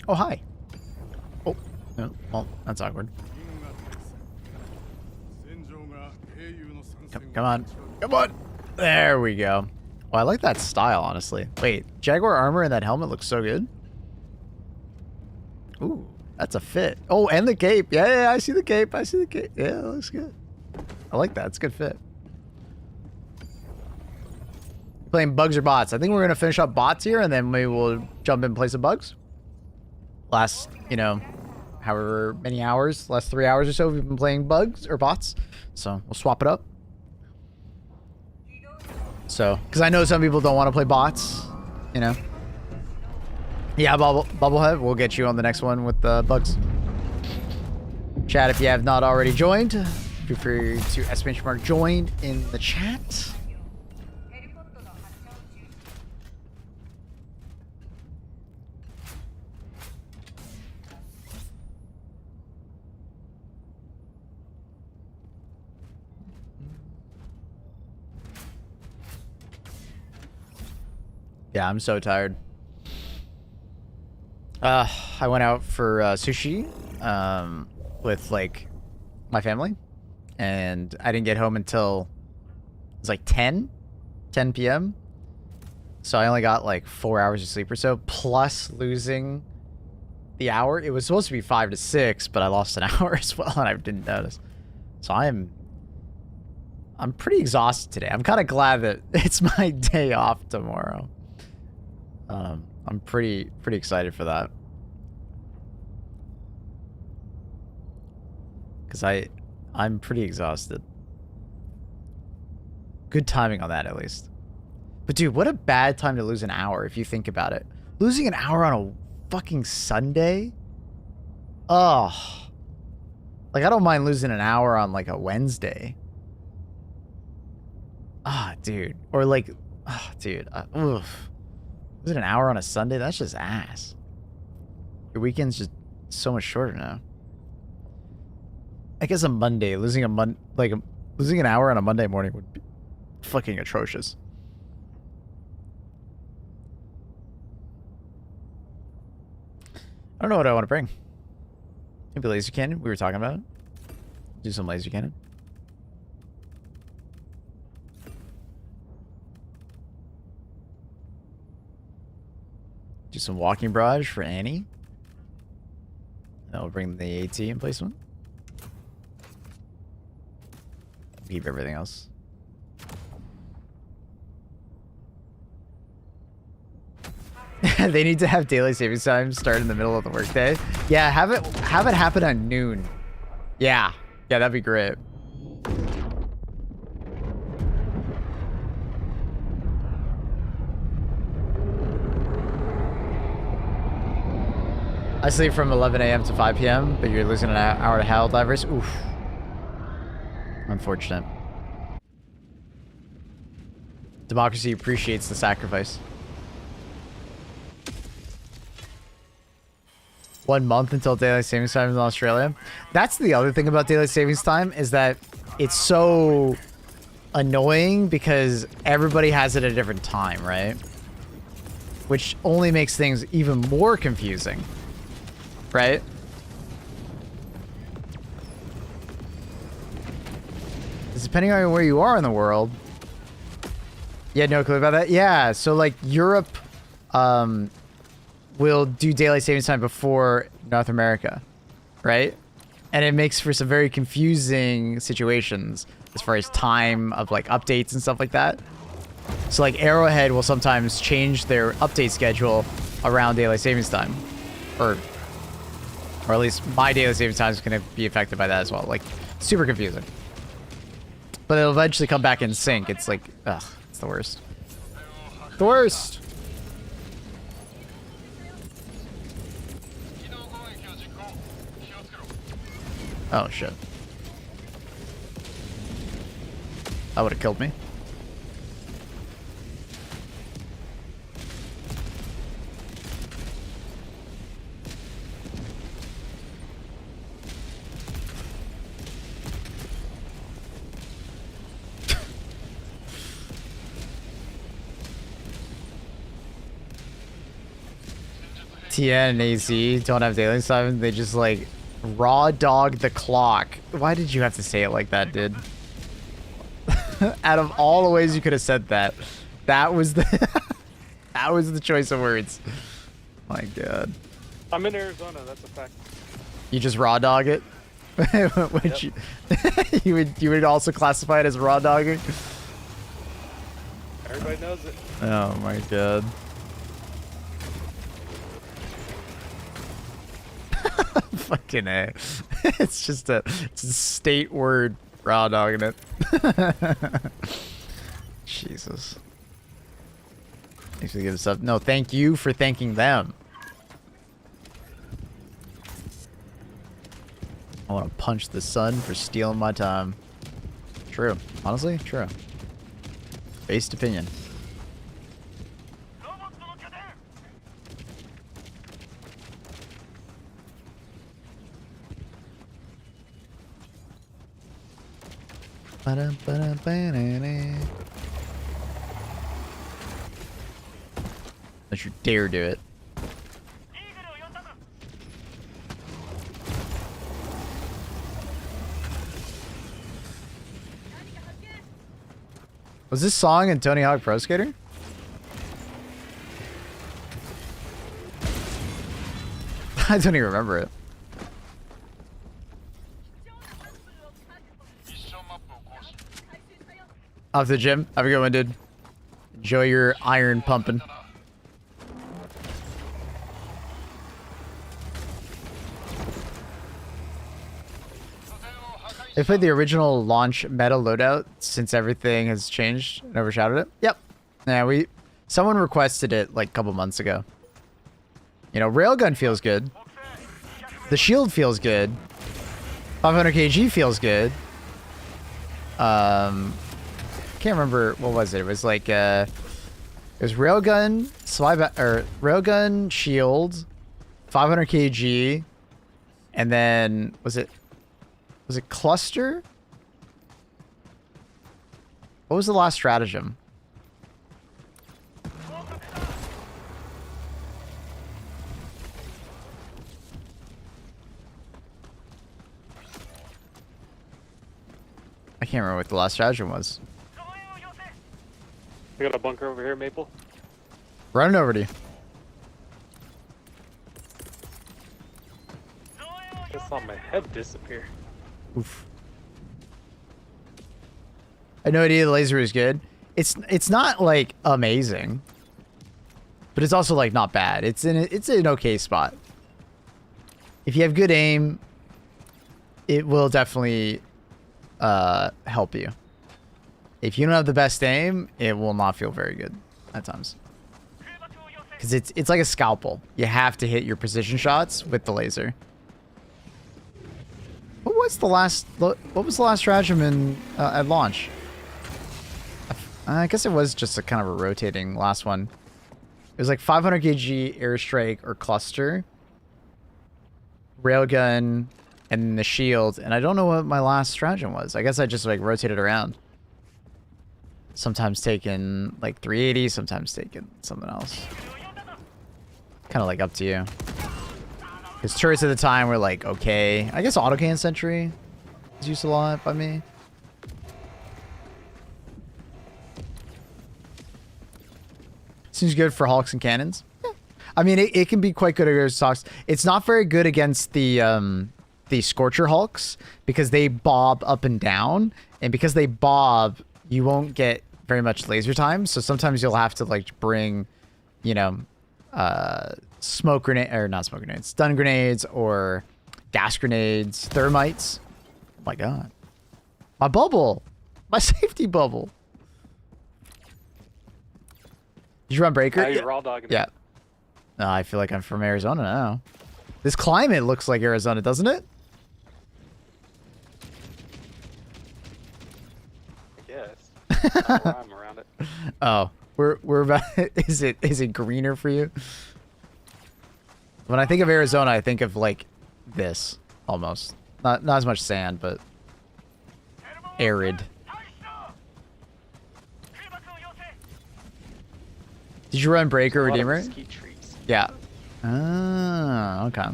Oh, hi. Oh, no. Well, that's awkward. Come on. Come on. There we go. Oh, I like that style, honestly. Wait, Jaguar armor and that helmet looks so good. Ooh, that's a fit. Oh, and the cape. Yeah, I see the cape. I see the cape. Yeah, that looks good. I like that. It's a good fit. Playing bugs or bots? I think we're going to finish up bots here, and then maybe we'll jump in and play some bugs. Last, you know, however many hours, last 3 hours or so, we've been playing bugs or bots. So we'll swap it up. So, because I know some people don't want to play bots, you know. Yeah, Bubblehead, we'll get you on the next one with the bugs. Chat, if you have not already joined, feel free to exclamation mark join in the chat. Yeah, I'm so tired. I went out for sushi with like my family, and I didn't get home until it was like 10 p.m. So I only got like 4 hours of sleep or so, plus losing the hour. It was supposed to be 5 to 6, but I lost an hour as well, and I didn't notice. So I'm pretty exhausted today. I'm kind of glad that it's my day off tomorrow. I'm pretty excited for that. Because I'm pretty exhausted. Good timing on that, at least. But dude, what a bad time to lose an hour if you think about it. Losing an hour on a fucking Sunday? Oh. Like, I don't mind losing an hour on like a Wednesday. Ah, dude. Or like, dude. Oof. Losing an hour on a Sunday? That's just ass. Your weekend's just so much shorter now. I guess a Monday, losing an hour on a Monday morning would be fucking atrocious. I don't know what I want to bring. Maybe laser cannon. We were talking about it. Do some laser cannon. Do some walking barrage for Annie. That'll bring the AT emplacement. Keep everything else. They need to have daylight savings time start in the middle of the workday. Yeah, have it happen at noon. Yeah, that'd be great. I sleep from 11 a.m. to 5 p.m., but you're losing an hour to Helldivers. Oof. Unfortunate. Democracy appreciates the sacrifice. 1 month until daylight savings time in Australia. That's the other thing about daylight savings time, is that it's so annoying because everybody has it at a different time, right? Which only makes things even more confusing, right? It's depending on where you are in the world. You had no clue about that? Yeah, so like Europe will do daylight savings time before North America, right? And it makes for some very confusing situations as far as time of like updates and stuff like that. So like Arrowhead will sometimes change their update schedule around daylight savings time, or at least my daylight savings time is going to be affected by that as well. Like, super confusing. But it'll eventually come back in sync. It's like, ugh, it's the worst. The worst! Oh, shit. That would have killed me. TN and AC don't have daily time. They just like raw dog the clock. Why did you have to say it like that, dude? Out of all the ways you could have said that, that was the that was the choice of words. My God. I'm in Arizona. That's a fact. You just raw dog it. Would you would also classify it as raw dogging? Everybody knows it. Oh my God. Fucking A. It's just a state word, raw dogging it. Jesus. Thanks for giving us up. No, thank you for thanking them. I want to punch the sun for stealing my time. True. Honestly, true. Based opinion. Don't you dare do it. Was this song in Tony Hawk Pro Skater? I don't even remember it. Off to the gym. Have a good one, dude. Enjoy your iron pumping. They played the original launch meta loadout since everything has changed and overshadowed it. Yep. Yeah, someone requested it like a couple months ago. You know, railgun feels good. The shield feels good. 500 kg feels good. Can't remember what was it. It was like it was railgun, railgun, shield, 500 kg, and then was it cluster? What was the last stratagem? I can't remember what the last stratagem was. We got a bunker over here, Maple. Running over to you. Just saw my head disappear. Oof. I had no idea the laser was good. It's not like amazing, but it's also like not bad. It's in an okay spot. If you have good aim, it will definitely help you. If you don't have the best aim, it will not feel very good at times. Because it's like a scalpel. You have to hit your precision shots with the laser. What was the last stratagem at launch? I guess it was just a kind of a rotating last one. It was like 500 kg airstrike or cluster, railgun, and the shield. And I don't know what my last stratagem was. I guess I just like rotated around. Sometimes taking like 380, sometimes taking something else. Kind of like up to you. Because turrets at the time were like, okay. I guess autocan sentry is used a lot by me. Seems good for Hawks and cannons. Yeah. I mean, it can be quite good against Hawks. It's not very good against the Scorcher Hulks because they bob up and down. And because they bob, you won't get very much laser time. So sometimes you'll have to like bring, you know, smoke grenade or not smoke grenades, stun grenades or gas grenades, thermites. Oh my God, my bubble, my safety bubble. Did you run breaker? You're raw dogging. Yeah. No, I feel like I'm from Arizona now. This climate looks like Arizona, doesn't it? Yes. I'm around it. Oh, we're about. Is it greener for you? When I think of Arizona, I think of like this almost. Not as much sand, but arid. Did you run Breaker Redeemer? Mesquite trees. Yeah. Oh, okay.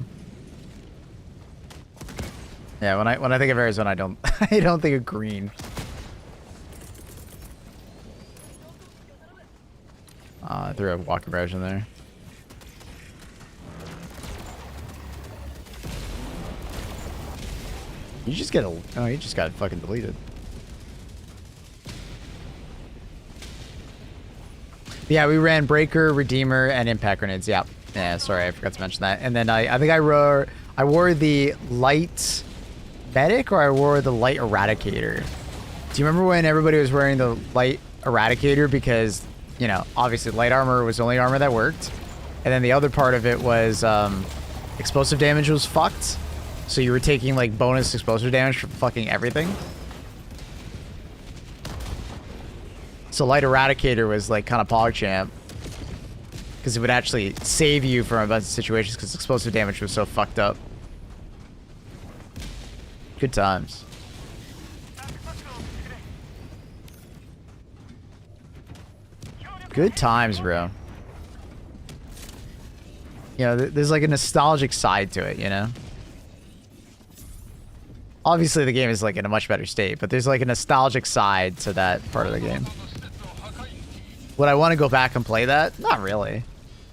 Yeah, when I think of Arizona, I don't I don't think of green. I threw a walking barrage in there. You just get a oh, you just got fucking deleted. Yeah, we ran Breaker, Redeemer, and Impact Grenades. Yeah. Yeah, sorry, I forgot to mention that. And then I think I wore the Light Medic or I wore the Light Eradicator. Do you remember when everybody was wearing the Light Eradicator? Because, you know, obviously light armor was the only armor that worked. And then the other part of it was explosive damage was fucked. So you were taking like bonus explosive damage from fucking everything. So Light Eradicator was like kind of PogChamp. Because it would actually save you from a bunch of situations because explosive damage was so fucked up. Good times. Good times, bro. You know, there's like a nostalgic side to it, you know? Obviously the game is like in a much better state, but there's like a nostalgic side to that part of the game. Would I want to go back and play that? Not really.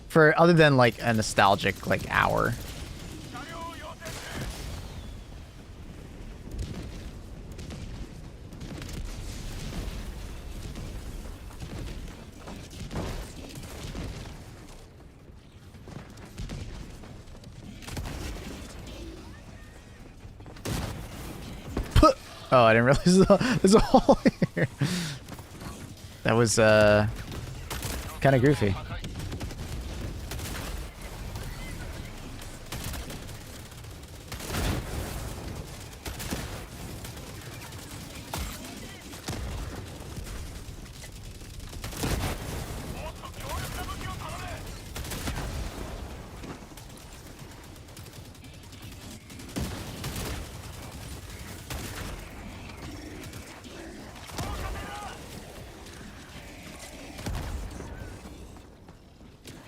For other than like a nostalgic like hour. Oh, I didn't realize there's a hole here. That was kind of goofy.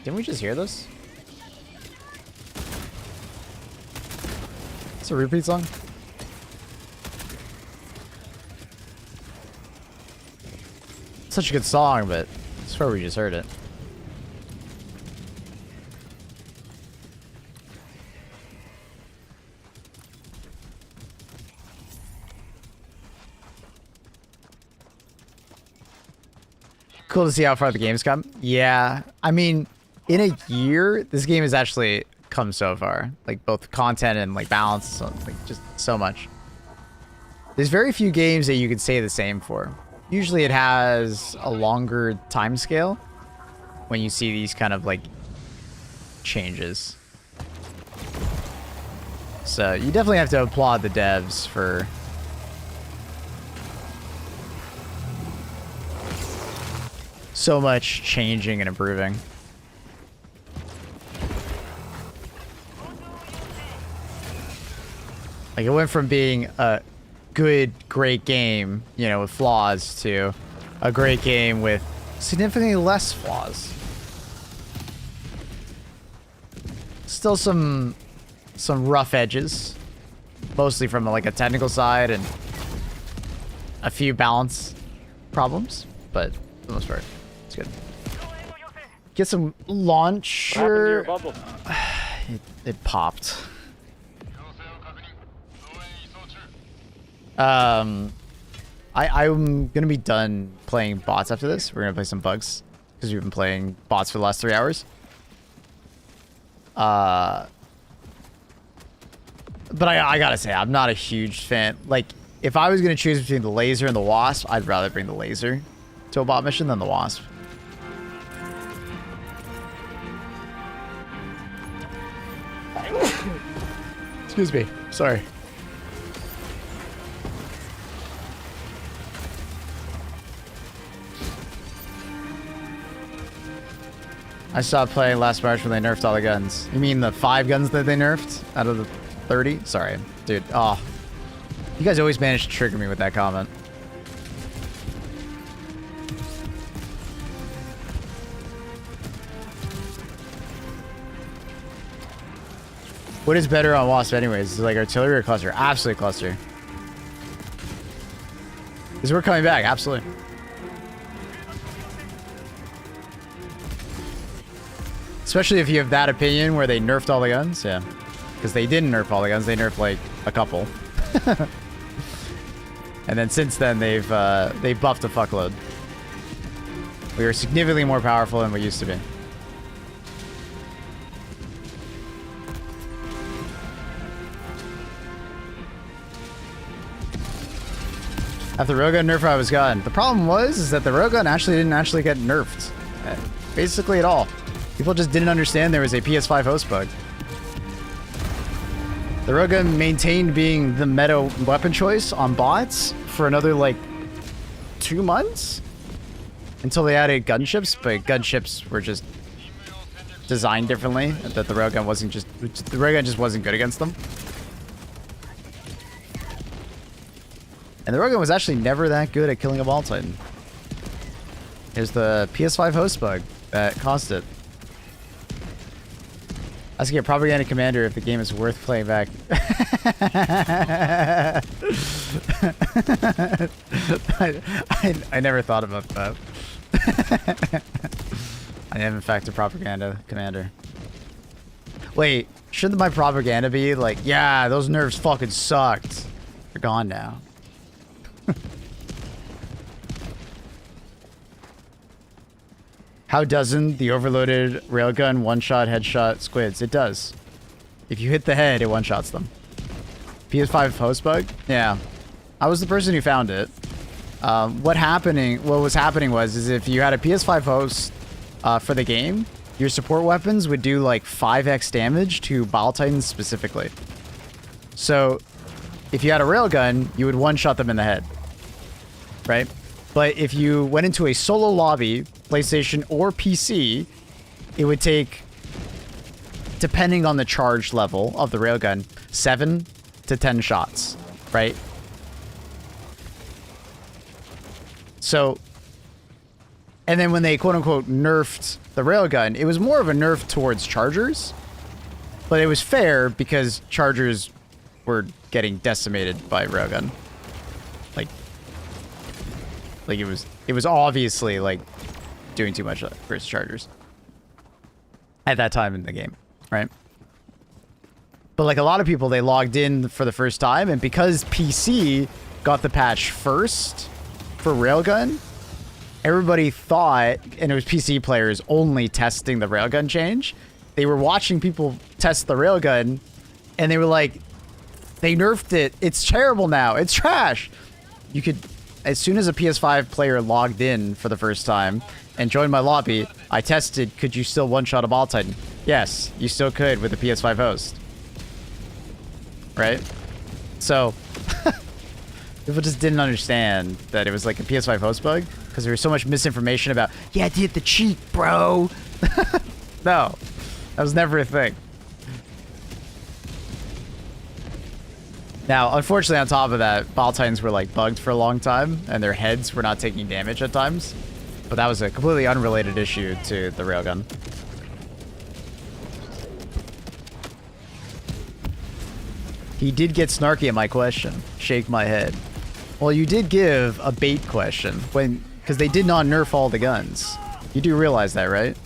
Didn't we just hear this? It's a repeat song? Such a good song, but I swear we just heard it. Cool to see how far the game's come. Yeah, I mean, in a year, this game has actually come so far. Like, both content and, like, balance. So, like, just so much. There's very few games that you could say the same for. Usually it has a longer time scale when you see these kind of, like, changes. So, you definitely have to applaud the devs for... so much changing and improving. Like, it went from being a good, great game, you know, with flaws, to a great game with significantly less flaws. Still some rough edges, mostly from like a technical side and a few balance problems, but for the most part, it's good. Get some launcher. It popped. I'm gonna be done playing bots after this. We're gonna play some bugs because we've been playing bots for the last 3 hours. But I gotta say, I'm not a huge fan. Like, if I was gonna choose between the laser and the wasp, I'd rather bring the laser to a bot mission than the wasp. Excuse me. Sorry. I stopped playing last March when they nerfed all the guns. You mean the 5 guns that they nerfed out of the 30? Sorry, dude. Oh, you guys always manage to trigger me with that comment. What is better on Wasp anyways? Is it like artillery or cluster? Absolutely cluster. Because we're coming back, absolutely. Especially if you have that opinion where they nerfed all the guns, yeah. Because they didn't nerf all the guns, they nerfed like a couple. And then since then they've buffed a fuckload. We are significantly more powerful than we used to be. After the railgun nerf, I was gone. The problem is that the railgun didn't get nerfed. Basically at all. People just didn't understand there was a PS5 host bug. The railgun maintained being the meta weapon choice on bots for another, like, 2 months? Until they added gunships, but gunships were just designed differently. That the railgun just wasn't good against them. And the railgun was actually never that good at killing a ball titan. Here's the PS5 host bug that caused it. I was gonna get propaganda commander if the game is worth playing back. I never thought about that. I am in fact a propaganda commander. Wait, shouldn't my propaganda be like, yeah, those nerfs fucking sucked. They're gone now. How doesn't the overloaded railgun one-shot headshot squids? It does. If you hit the head, it one-shots them. PS5 host bug? Yeah. I was the person who found it. What was happening was if you had a PS5 host for the game, your support weapons would do like 5x damage to Bile Titans specifically. So if you had a railgun, you would one-shot them in the head. Right? But if you went into a solo lobby, PlayStation or PC, it would take, depending on the charge level of the railgun, 7 to 10 shots, right? So, and then when they quote-unquote nerfed the railgun, it was more of a nerf towards chargers, but it was fair because chargers were getting decimated by railgun. Like it was obviously like doing too much versus chargers at that time in the game, right? But like a lot of people, they logged in for the first time, and because PC got the patch first for railgun, everybody thought, and it was PC players only testing the railgun change, they were watching people test the railgun, and they were like, they nerfed it. It's terrible now. It's trash. You could, as soon as a PS5 player logged in for the first time and joined my lobby, I tested, could you still one-shot a Bile Titan? Yes, you still could with the PS5 host. Right? So, people just didn't understand that it was like a PS5 host bug because there was so much misinformation about, yeah, I did the cheat, bro. No, that was never a thing. Now, unfortunately, on top of that, Bile Titans were like bugged for a long time, and their heads were not taking damage at times. But that was a completely unrelated issue to the railgun. He did get snarky at my question. Shake my head. Well, you did give a bait question because they did not nerf all the guns. You do realize that, right?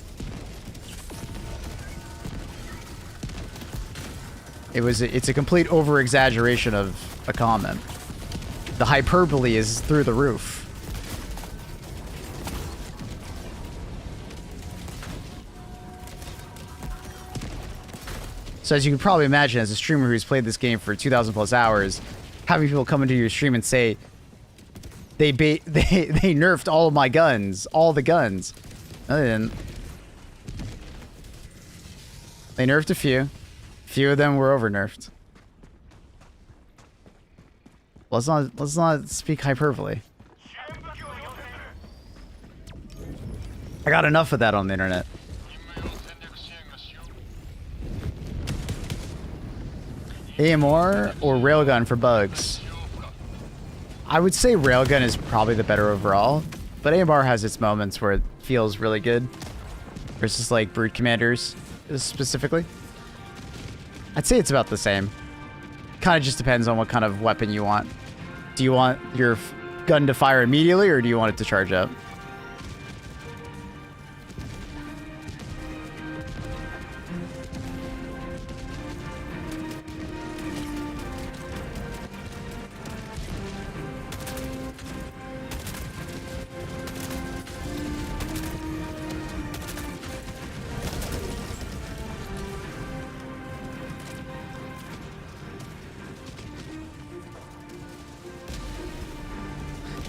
It's a complete over-exaggeration of a comment. The hyperbole is through the roof. So as you can probably imagine, as a streamer who's played this game for 2,000 plus hours, having people come into your stream and say they nerfed all of my guns, all the guns. No, they didn't. They nerfed a few. Few of them were over nerfed. Let's not speak hyperbole. I got enough of that on the internet. AMR or railgun for bugs? I would say railgun is probably the better overall, but AMR has its moments where it feels really good versus like brute commanders specifically. I'd say it's about the same. Kind of just depends on what kind of weapon you want. Do you want your gun to fire immediately, or do you want it to charge up?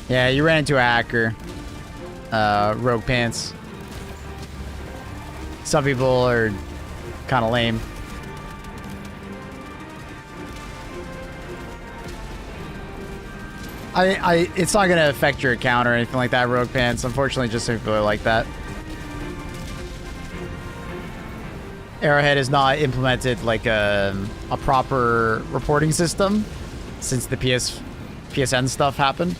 Yeah, you ran into a hacker. Rogue pants. Some people are kind of lame. It's not gonna affect your account or anything like that, Rogue pants. Unfortunately, just some people are like that. Arrowhead has not implemented like a proper reporting system since the PSN stuff happened.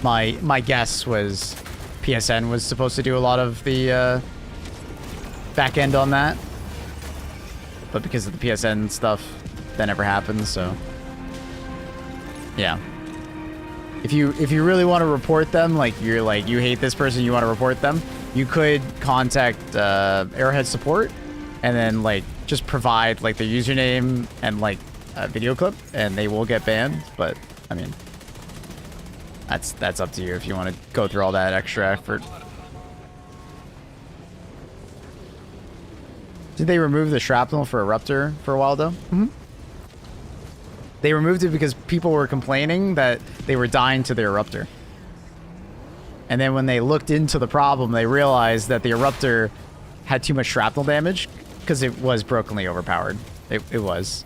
My guess was PSN was supposed to do a lot of the back end on that, but because of the PSN stuff, that never happened. So yeah, if you really want to report them, like you hate this person, you want to report them, you could contact Arrowhead support, and then like just provide like their username and like a video clip, and they will get banned. But I mean, that's up to you if you want to go through all that extra effort. Did they remove the shrapnel for Eruptor for a while though? Mm-hmm. They removed it because people were complaining that they were dying to the Eruptor. And then when they looked into the problem, they realized that the Eruptor had too much shrapnel damage because it was brokenly overpowered. It was.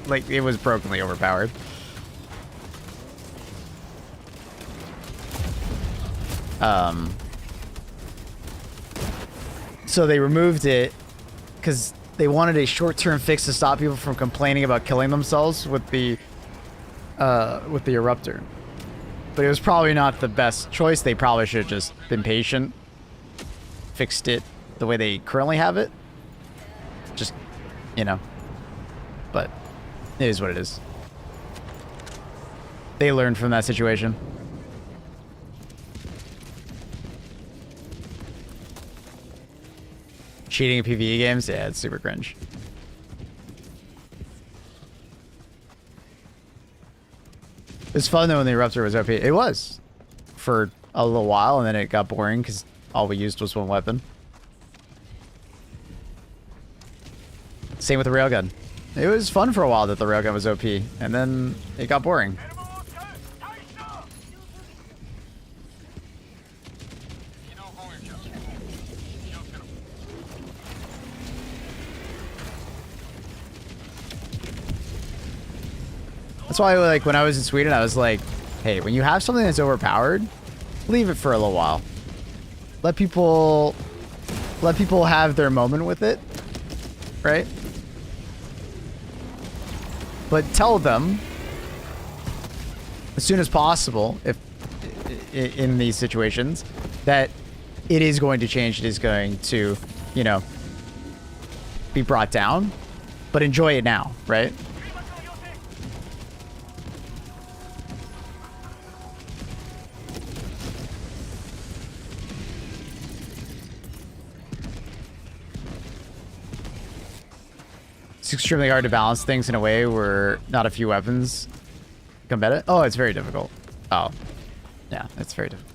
Like, it was brokenly overpowered. So they removed it because they wanted a short-term fix to stop people from complaining about killing themselves with the Eruptor. But it was probably not the best choice. They probably should have just been patient, fixed it the way they currently have it. Just, you know. But it is what it is. They learned from that situation. Cheating in PvE games? Yeah, it's super cringe. It was fun though when the Eruptor was OP. It was. For a little while, and then it got boring because all we used was one weapon. Same with the railgun. It was fun for a while that the railgun was OP, and then it got boring. That's why, like, when I was in Sweden, I was like, hey, when you have something that's overpowered, leave it for a little while. Let people have their moment with it, right? But tell them as soon as possible, if in these situations, that it is going to change, it is going to, you know, be brought down, but enjoy it now, right? It's extremely hard to balance things in a way where not a few weapons combat it. Oh, it's very difficult. Oh, yeah, it's very difficult.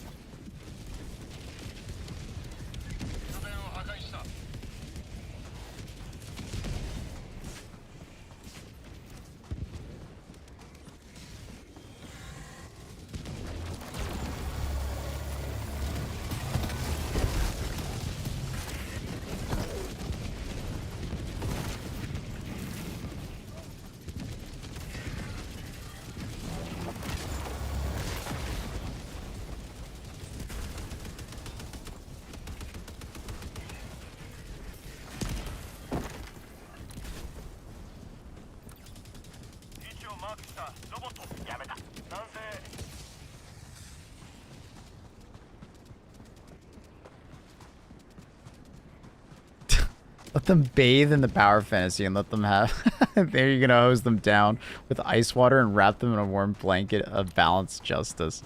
Let them bathe in the power fantasy and let them have... There you're gonna hose them down with ice water and wrap them in a warm blanket of balanced justice.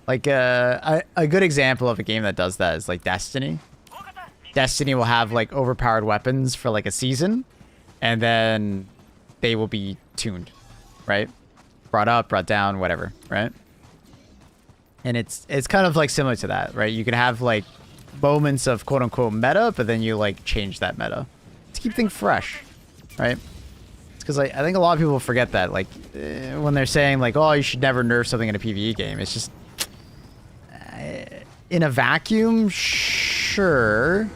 Like, a good example of a game that does that is, like, Destiny. Destiny will have, like, overpowered weapons for, like, a season, and then they will be tuned, right? Brought up, brought down, whatever, right? And it's kind of, like, similar to that, right? You can have, like, moments of quote-unquote meta, but then you, like, change that meta to keep things fresh, right? It's because, like, I think a lot of people forget that, like, when they're saying, like, oh, you should never nerf something in a PvE game. It's just... in a vacuum, sure.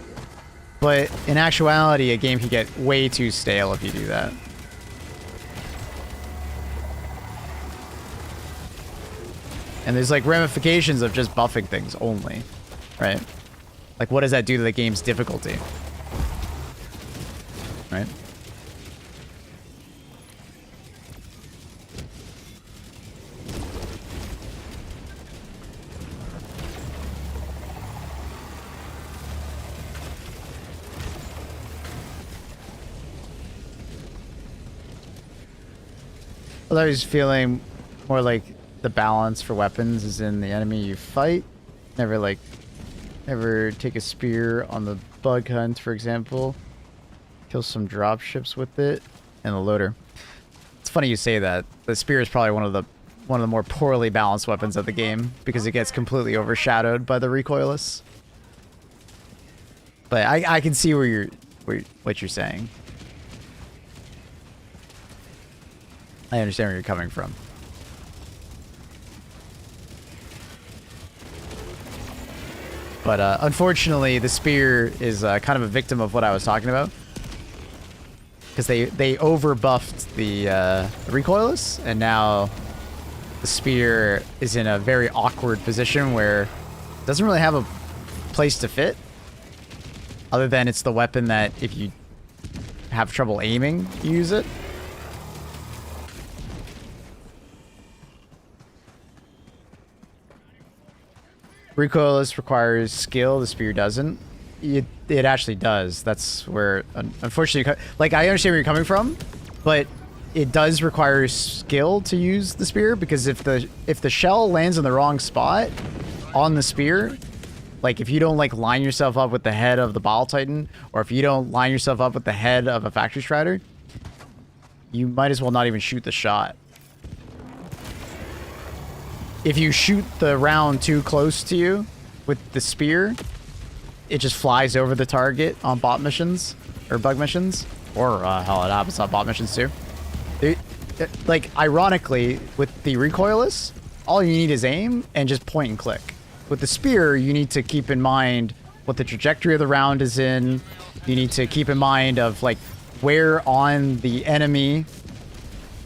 But in actuality, a game can get way too stale if you do that. And there's like ramifications of just buffing things only, right? Like what does that do to the game's difficulty? Right? I was feeling more like the balance for weapons is in the enemy you fight. Never take a spear on the bug hunt, for example. Kill some drop ships with it, and the loader. It's funny you say that. The spear is probably one of the more poorly balanced weapons of the game because it gets completely overshadowed by the recoilless. But I can see what you're saying. I understand where you're coming from. But unfortunately, the spear is kind of a victim of what I was talking about. Because they over-buffed the recoilless, and now the spear is in a very awkward position where it doesn't really have a place to fit. Other than it's the weapon that if you have trouble aiming, you use it. Recoilless requires skill, the spear doesn't. It actually does. That's where, unfortunately, like, I understand where you're coming from, but it does require skill to use the spear, because if the shell lands in the wrong spot on the spear, like, if you don't, like, line yourself up with the head of the Bile Titan, or if you don't line yourself up with the head of a Factory Strider, you might as well not even shoot the shot. If you shoot the round too close to you with the spear, it just flies over the target on bot missions or bug missions, or hell, it happens on bot missions too. Like, ironically, with the recoilless, all you need is aim and just point and click. With the spear, you need to keep in mind what the trajectory of the round is in. You need to keep in mind of, like, where on the enemy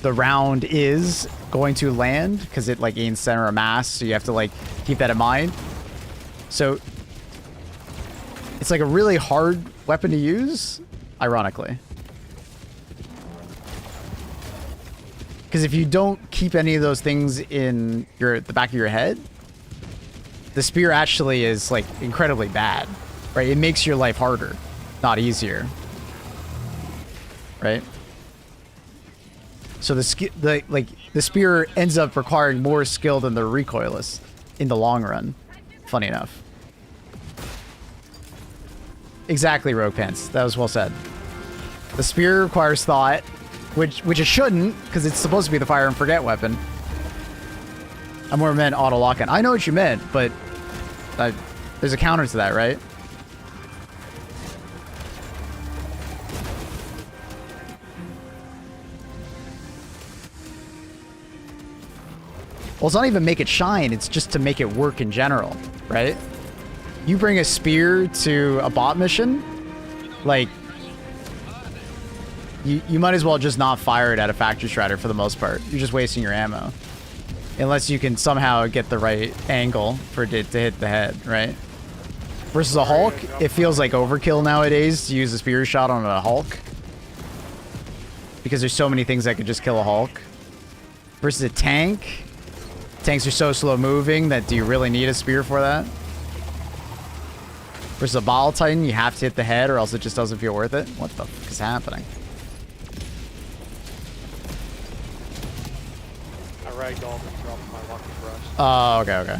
the round is going to land, because it, like, gains center of mass, so you have to, like, keep that in mind. So it's like a really hard weapon to use, ironically. Because if you don't keep any of those things in the back of your head, the spear actually is, like, incredibly bad, right? It makes your life harder, not easier, right? So the spear ends up requiring more skill than the recoilless in the long run. Funny enough. Exactly, Rogue Pants. That was well said. The spear requires thought, which it shouldn't, because it's supposed to be the fire and forget weapon. I more meant auto lock-in. I know what you meant, but there's a counter to that, right? Well, it's not even make it shine, it's just to make it work in general, right? You bring a spear to a bot mission, like, you might as well just not fire it at a Factory Strider for the most part. You're just wasting your ammo. Unless you can somehow get the right angle for it to hit the head, right? Versus a Hulk, it feels like overkill nowadays to use a spear shot on a Hulk. Because there's so many things that could just kill a Hulk. Versus a tank, tanks are so slow moving that do you really need a spear for that? Versus a Bottle Titan, you have to hit the head or else it just doesn't feel worth it. What the fuck is happening? I ragdolled and dropped my lucky brush. Oh, okay, okay.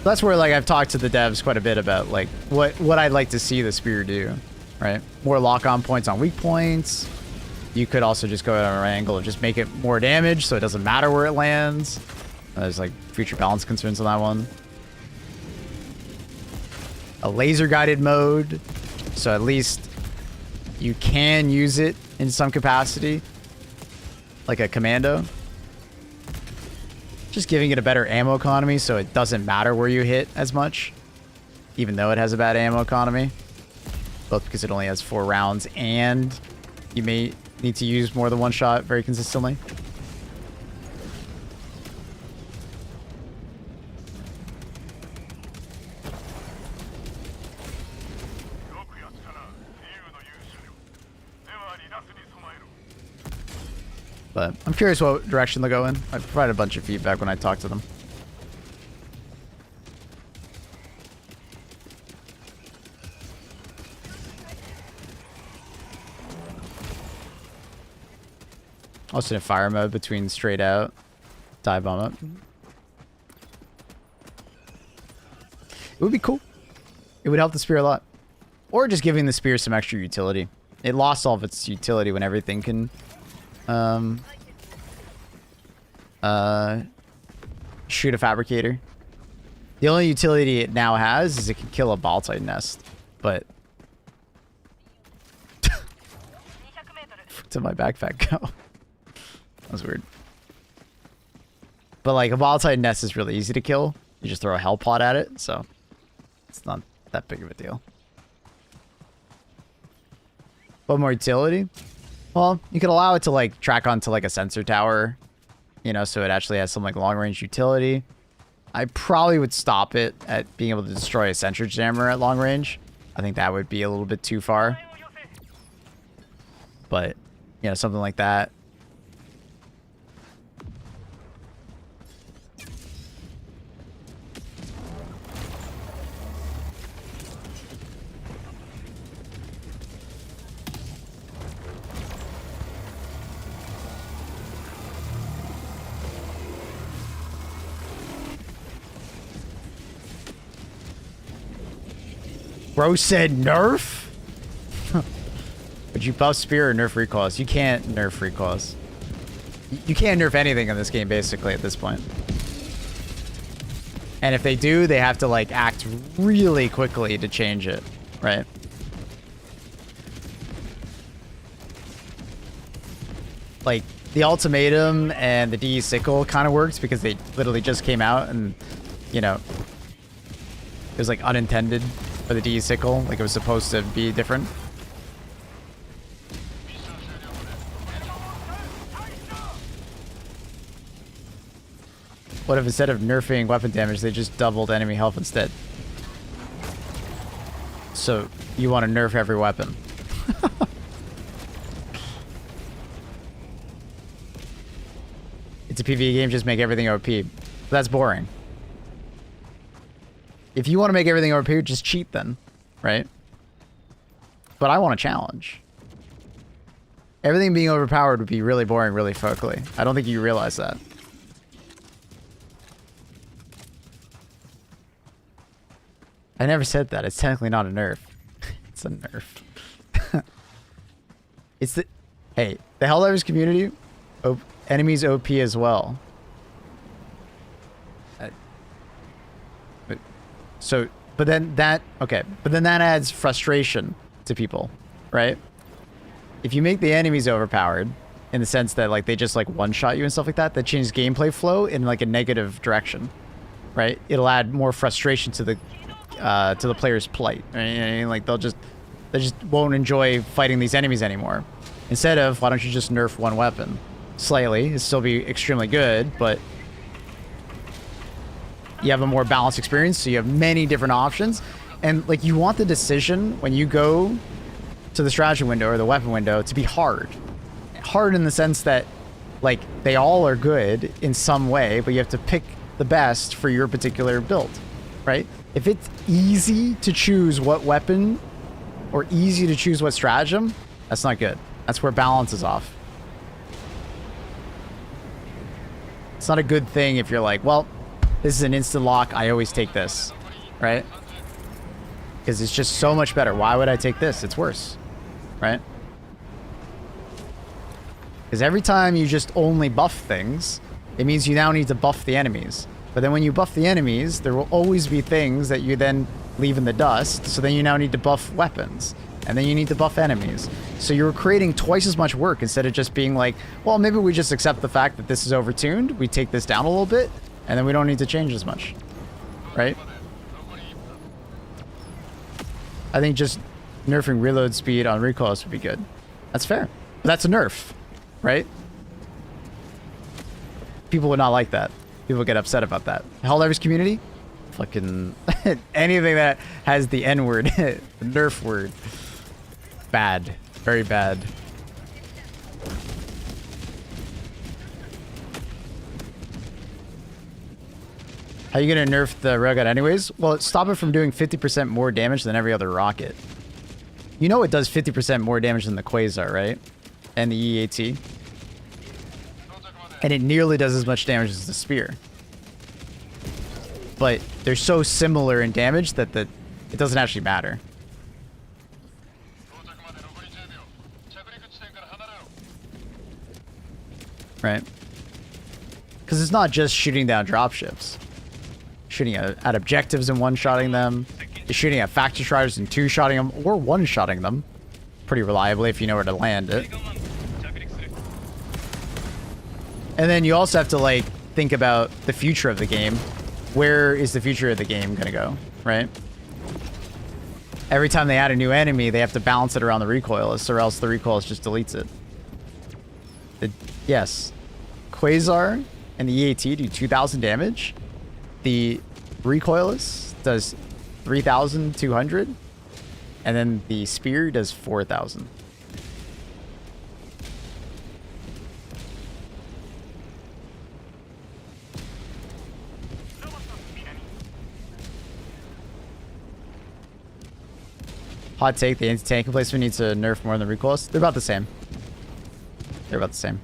That's where, like, I've talked to the devs quite a bit about, like, what I'd like to see the spear do, right? More lock-on points on weak points. You could also just go at an angle and just make it more damage so it doesn't matter where it lands. There's, like, future balance concerns on that one. A laser-guided mode, so at least you can use it in some capacity. Like a commando. Just giving it a better ammo economy so it doesn't matter where you hit as much. Even though it has a bad ammo economy. Both because it only has 4 rounds and you may need to use more than one shot very consistently. But I'm curious what direction they'll go in. I provided a bunch of feedback when I talked to them. Also in fire mode between straight out, dive bomb up. It would be cool. It would help the spear a lot. Or just giving the spear some extra utility. It lost all of its utility when everything can shoot a fabricator. The only utility it now has is it can kill a ball titan nest, but to my backpack go. That was weird. But like a ball titan nest is really easy to kill. You just throw a hell pot at it, so it's not that big of a deal. What more utility? Well, you could allow it to like track onto like a sensor tower, you know, so it actually has some like long range utility. I probably would stop it at being able to destroy a sentry jammer at long range. I think that would be a little bit too far. But, you know, something like that. Bro said nerf? Would you buff spear or nerf recoils? You can't nerf recoils. You can't nerf anything in this game, basically, at this point. And if they do, they have to, like, act really quickly to change it, right? Like, the ultimatum and the DE sickle kind of works because they literally just came out and, you know, it was, like, unintended for the DE sickle. Like, it was supposed to be different. What if instead of nerfing weapon damage, they just doubled enemy health instead? So, you want to nerf every weapon. It's a PvE game, just make everything OP. That's boring. If you want to make everything OP, just cheat then, right? But I want a challenge. Everything being overpowered would be really boring really quickly. I don't think you realize that. I never said that. It's technically not a nerf. It's a nerf. It's the... Hey, the Helldivers community, enemies OP as well. But then that... Okay, but then that adds frustration to people, right? If you make the enemies overpowered, in the sense that, like, they just, like, one-shot you and stuff like that, that changes gameplay flow in, like, a negative direction, right? It'll add more frustration to the player's plight. I mean, like, they just won't enjoy fighting these enemies anymore. Instead of, why don't you just nerf one weapon slightly? It'll still be extremely good, but you have a more balanced experience, so you have many different options. And, like, you want the decision when you go to the strategy window or the weapon window to be hard. Hard in the sense that, like, they all are good in some way, but you have to pick the best for your particular build, right? If it's easy to choose what weapon or easy to choose what stratagem, that's not good. That's where balance is off. It's not a good thing if you're like, well, this is an instant lock, I always take this, right? Because it's just so much better. Why would I take this? It's worse, right? Because every time you just only buff things, it means you now need to buff the enemies. But then when you buff the enemies, there will always be things that you then leave in the dust. So then you now need to buff weapons. And then you need to buff enemies. So you're creating twice as much work instead of just being like, well, maybe we just accept the fact that this is overtuned. We take this down a little bit, and then we don't need to change as much. Right? I think just nerfing reload speed on recoils would be good. That's fair. But that's a nerf, right? People would not like that. People get upset about that. Helldivers community? Fucking anything that has the N word, the nerf word. Bad. Very bad. How are you gonna nerf the railgun anyways? Well, stop it from doing 50% more damage than every other rocket. You know it does 50% more damage than the Quasar, right? And the EAT. And it nearly does as much damage as the spear. But they're so similar in damage that it doesn't actually matter. Right? Because it's not just shooting down dropships. Shooting at objectives and one-shotting them. It's shooting at factory striders and two-shotting them, or one-shotting them. Pretty reliably if you know where to land it. And then you also have to, like, think about the future of the game. Where is the future of the game gonna go, right? Every time they add a new enemy, they have to balance it around the recoilless, or else the recoilless just deletes it. Yes. Quasar and the EAT do 2,000 damage. The recoilless does 3,200. And then the spear does 4,000. Hot take, the anti-tank replacement needs to nerf more than the recoilless. They're about the same. They're about the same.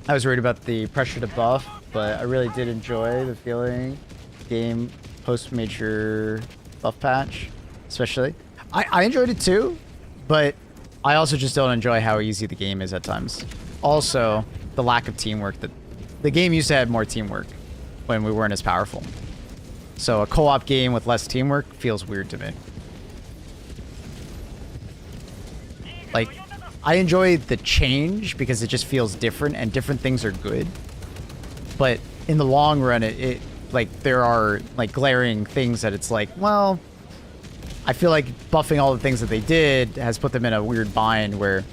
I was worried about the pressure to buff, but I really did enjoy the feeling game post-major buff patch, especially. I enjoyed it too, but I also just don't enjoy how easy the game is at times. Also, the lack of teamwork. That the game used to have more teamwork when we weren't as powerful. So a co-op game with less teamwork feels weird to me. Like, I enjoy the change because it just feels different and different things are good. But in the long run, it like there are like glaring things that it's like, well, I feel like buffing all the things that they did has put them in a weird bind where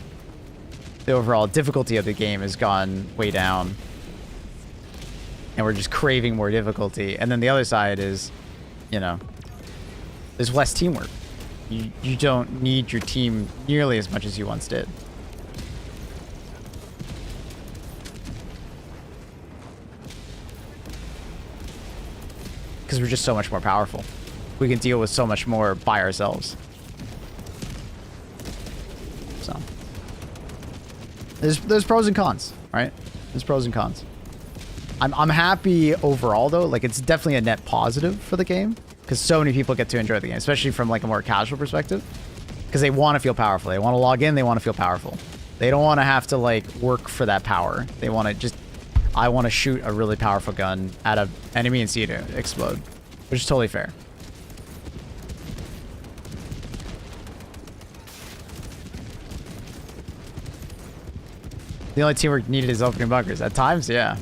the overall difficulty of the game has gone way down. And we're just craving more difficulty. And then the other side is, you know, there's less teamwork. You don't need your team nearly as much as you once did. Because we're just so much more powerful. We can deal with so much more by ourselves. So there's pros and cons, right? There's pros and cons. I'm happy overall though. Like, it's definitely a net positive for the game because so many people get to enjoy the game, especially from like a more casual perspective, because they want to feel powerful. They want to log in. They want to feel powerful. They don't want to have to like work for that power. They want to just, I want to shoot a really powerful gun at an enemy and see it explode, which is totally fair. The only teamwork needed is opening bunkers. At times, yeah.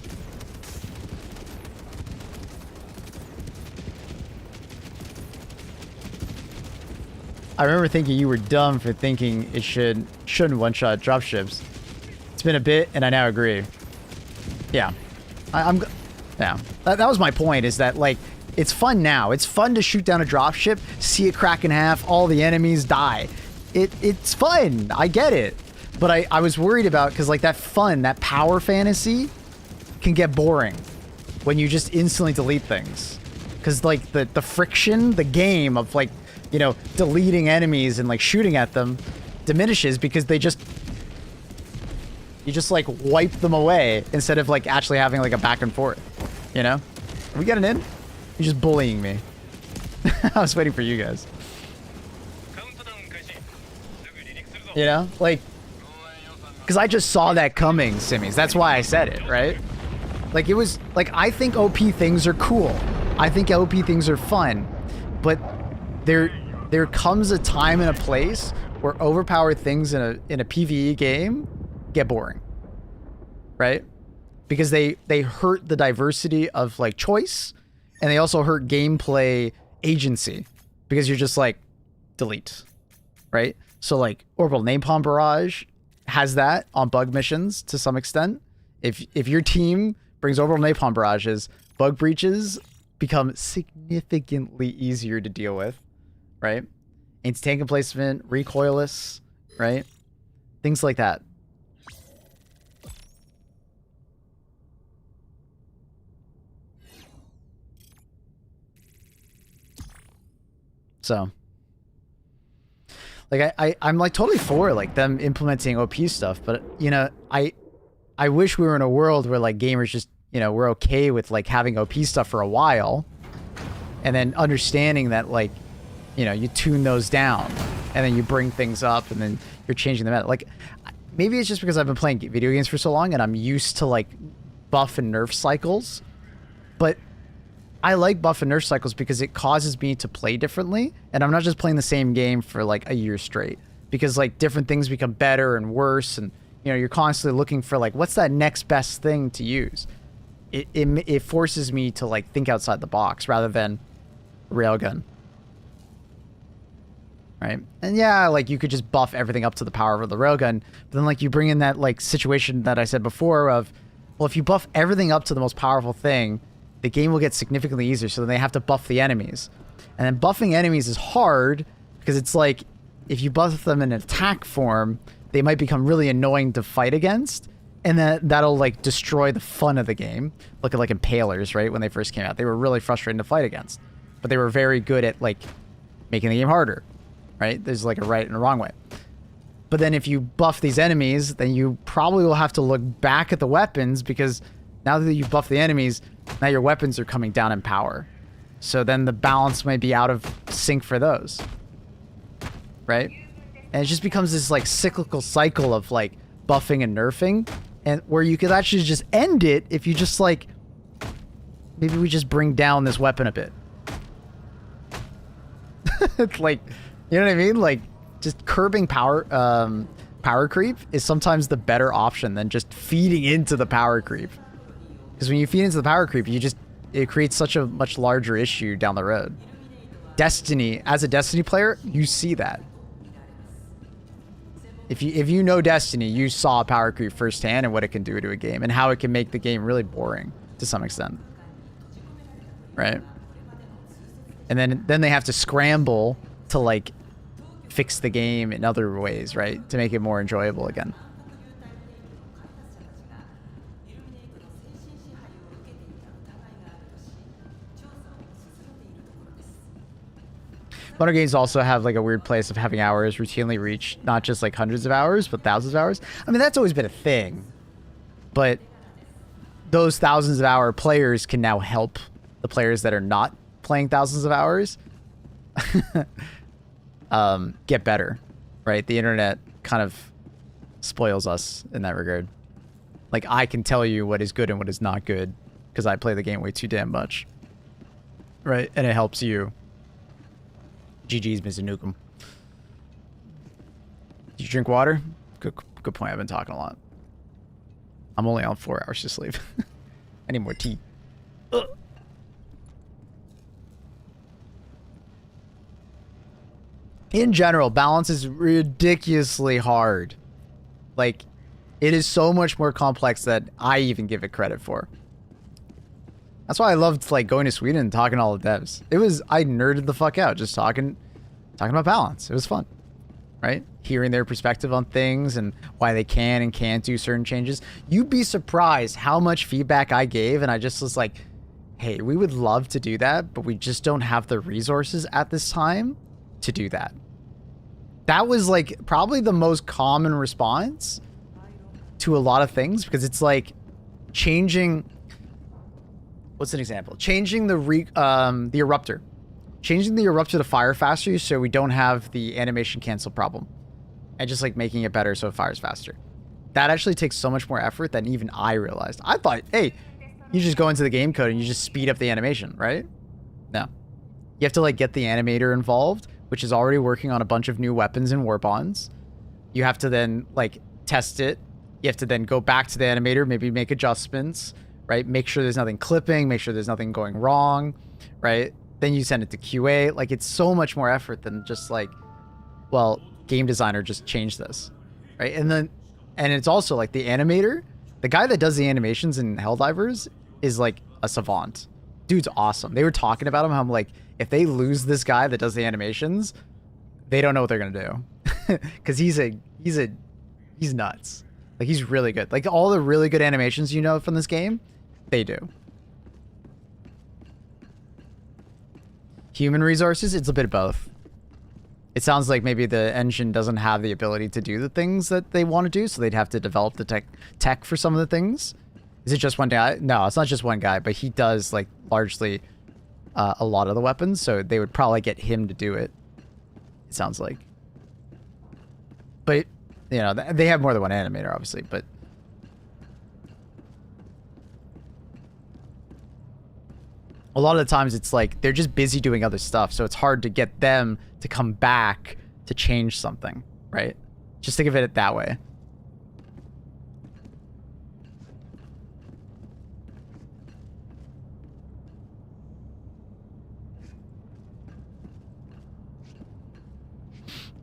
I remember thinking you were dumb for thinking it shouldn't one-shot dropships. It's been a bit, and I now agree. Yeah. Yeah. That was my point, is that, like, it's fun now. It's fun to shoot down a dropship, see it crack in half, all the enemies die. It's fun. I get it. But I was worried about, because, like, that fun, that power fantasy can get boring when you just instantly delete things. Because, like, the friction, the game of, like, you know, deleting enemies and, like, shooting at them diminishes because they just... You just, like, wipe them away instead of, like, actually having, like, a back and forth. You know? Are we getting in? You're just bullying me. I was waiting for you guys. You know? Like... Because I just saw that coming, Simmies. That's why I said it, right? Like, it was... Like, I think OP things are cool. I think OP things are fun. But there comes a time and a place where overpowered things in a PvE game get boring. Right? Because they hurt the diversity of, like, choice. And they also hurt gameplay agency. Because you're just like, delete. Right? So, like, Orbital Napalm Barrage has that on bug missions to some extent. If your team brings Orbital Napalm Barrages, bug breaches become significantly easier to deal with, right? Anti-tank placement, recoilless, right? Things like that. So, like, I'm like totally for like them implementing OP stuff, but you know, I wish we were in a world where like gamers just, you know, we're okay with like having OP stuff for a while, and then understanding that, like, you know, you tune those down, and then you bring things up, and then you're changing them out. Like, maybe it's just because I've been playing video games for so long, and I'm used to like buff and nerf cycles, but I like buff and nerf cycles because it causes me to play differently, and I'm not just playing the same game for like a year straight, because like different things become better and worse, and you know, you're constantly looking for like, what's that next best thing to use? It forces me to like think outside the box rather than railgun. Right? And yeah, like you could just buff everything up to the power of the railgun, but then like you bring in that like situation that I said before of, well, if you buff everything up to the most powerful thing, the game will get significantly easier, so then they have to buff the enemies. And then buffing enemies is hard because it's like, if you buff them in attack form, they might become really annoying to fight against, and that'll like destroy the fun of the game. Look at like Impalers, right? When they first came out, they were really frustrating to fight against, but they were very good at like making the game harder, right? There's like a right and a wrong way. But then if you buff these enemies, then you probably will have to look back at the weapons, because now that you buff the enemies, now your weapons are coming down in power. So then the balance might be out of sync for those, right? And it just becomes this like cyclical cycle of like buffing and nerfing, and where you could actually just end it if you just like, maybe we just bring down this weapon a bit. It's like, you know what I mean? Like, just curbing power creep is sometimes the better option than just feeding into the power creep. Because when you feed into the power creep, it creates such a much larger issue down the road. Destiny, as a Destiny player, you see that. If you know Destiny, you saw power creep firsthand and what it can do to a game, and how it can make the game really boring to some extent. Right? And then they have to scramble to like fix the game in other ways, right? To make it more enjoyable again. Modern games also have like a weird place of having hours routinely reach not just like hundreds of hours, but thousands of hours. I mean, that's always been a thing, but those thousands of hour players can now help the players that are not playing thousands of hours get better, right? The internet kind of spoils us in that regard. Like, I can tell you what is good and what is not good because I play the game way too damn much, right? And it helps you. GG's, Mr. Nukem. Did you drink water? Good point. I've been talking a lot. I'm only on 4 hours to sleep. I need more tea. Ugh. In general, balance is ridiculously hard. Like, It is so much more complex than I even give it credit for. That's why I loved like going to Sweden and talking to all the devs. I nerded the fuck out just talking about balance. It was fun, right? Hearing their perspective on things and why they can and can't do certain changes. You'd be surprised how much feedback I gave, and I just was like, hey, we would love to do that, but we just don't have the resources at this time to do that. That was like probably the most common response to a lot of things, because it's like changing. What's an example? Changing the eruptor. Changing the eruptor to fire faster so we don't have the animation cancel problem. And just like making it better so it fires faster. That actually takes so much more effort than even I realized. I thought, hey, you just go into the game code and you just speed up the animation, right? No. You have to like get the animator involved, which is already working on a bunch of new weapons and war bonds. You have to then like test it. You have to then go back to the animator, maybe make adjustments, right? Make sure there's nothing clipping, make sure there's nothing going wrong, right? Then you send it to QA. Like, it's so much more effort than just like, well, game designer just changed this, right? And it's also like the animator, the guy that does the animations in Helldivers is like a savant. Dude's awesome. They were talking about him, how I'm like, if they lose this guy that does the animations, they don't know what they're gonna do. Because he's nuts. Like, he's really good. Like, all the really good animations you know from this game, they do. Human resources, it's a bit of both. It sounds like maybe the engine doesn't have the ability to do the things that they want to do, so they'd have to develop the tech for some of the things. Is it just one guy? No, it's not just one guy, but he does like largely a lot of the weapons, so they would probably get him to do it. It sounds like. But, you know, they have more than one animator, obviously, but... a lot of the times it's like they're just busy doing other stuff, so it's hard to get them to come back to change something, right? Just think of it that way.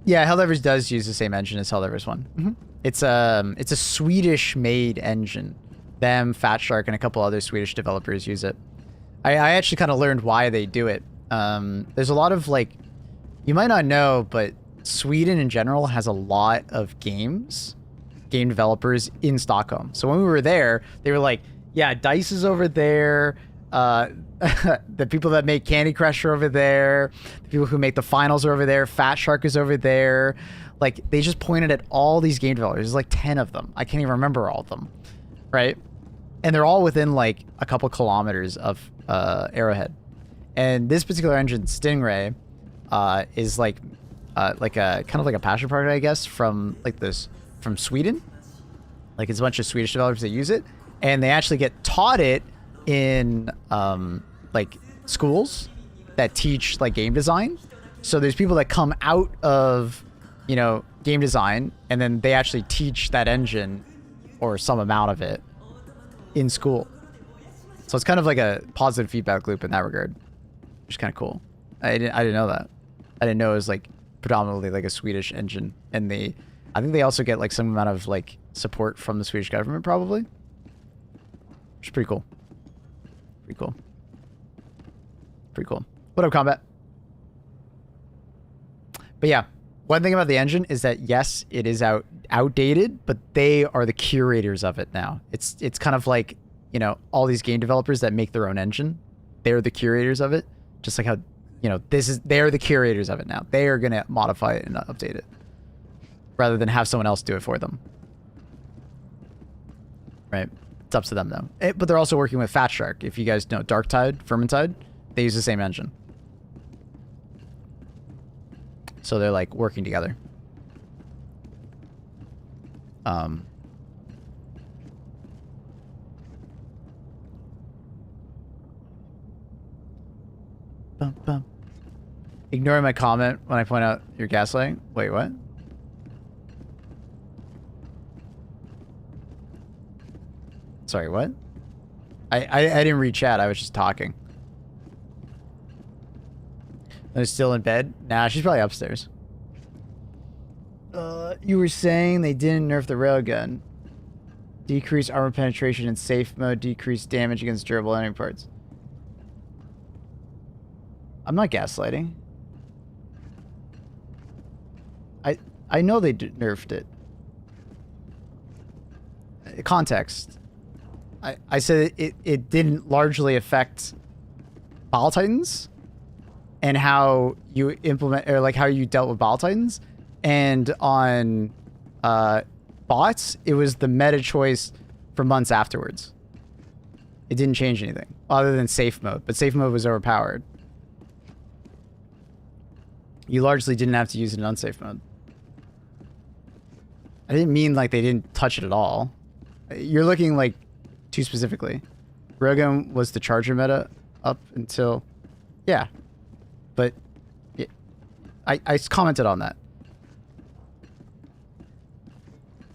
Yeah, Helldivers does use the same engine as Helldivers 1. Mm-hmm. It's a Swedish-made engine. Them, Fat Shark, and a couple other Swedish developers use it. I actually kind of learned why they do it. There's a lot of, like, you might not know, but Sweden in general has a lot of game developers in Stockholm. So when we were there, they were like, yeah, DICE is over there. The people that make Candy Crush are over there. The people who make the finals are over there. Fat Shark is over there. Like, they just pointed at all these game developers. There's like 10 of them. I can't even remember all of them, right? And they're all within like a couple kilometers of Arrowhead. And this particular engine, Stingray, is like a kind of like a passion project, I guess, from Sweden. Like, it's a bunch of Swedish developers that use it, and they actually get taught it in like schools that teach like game design. So there's people that come out of, you know, game design, and then they actually teach that engine or some amount of it in school. So it's kind of like a positive feedback loop in that regard, which is kind of cool. I didn't know that. I didn't know it was like predominantly like a Swedish engine, and I think they also get like some amount of like support from the Swedish government, probably, which is pretty cool. Pretty cool. Pretty cool. What up, Combat? But yeah, one thing about the engine is that yes, it is outdated, but they are the curators of it now. It's kind of like, you know, all these game developers that make their own engine, they're the curators of it. Just like how, you know, they're the curators of it now. They are going to modify it and update it rather than have someone else do it for them. Right? It's up to them though. But they're also working with Fat Shark. If you guys know Darktide, Vermintide, they use the same engine. So they're like working together. Bum, bum. Ignoring my comment when I point out you're gaslighting. Wait, what? Sorry, what? I didn't read chat. I was just talking. I was still in bed? Nah, she's probably upstairs. You were saying they didn't nerf the railgun. Decrease armor penetration in safe mode. Decrease damage against durable enemy parts. I'm not gaslighting. I know they nerfed it. Context. I said it didn't largely affect Bile Titans and how you implement, or like how you dealt with Bile Titans. And on bots, it was the meta choice for months afterwards. It didn't change anything other than safe mode, but safe mode was overpowered. You largely didn't have to use it in unsafe mode. I didn't mean like they didn't touch it at all. You're looking like too specifically. Railgun was the charger meta up until, yeah, but I commented on that.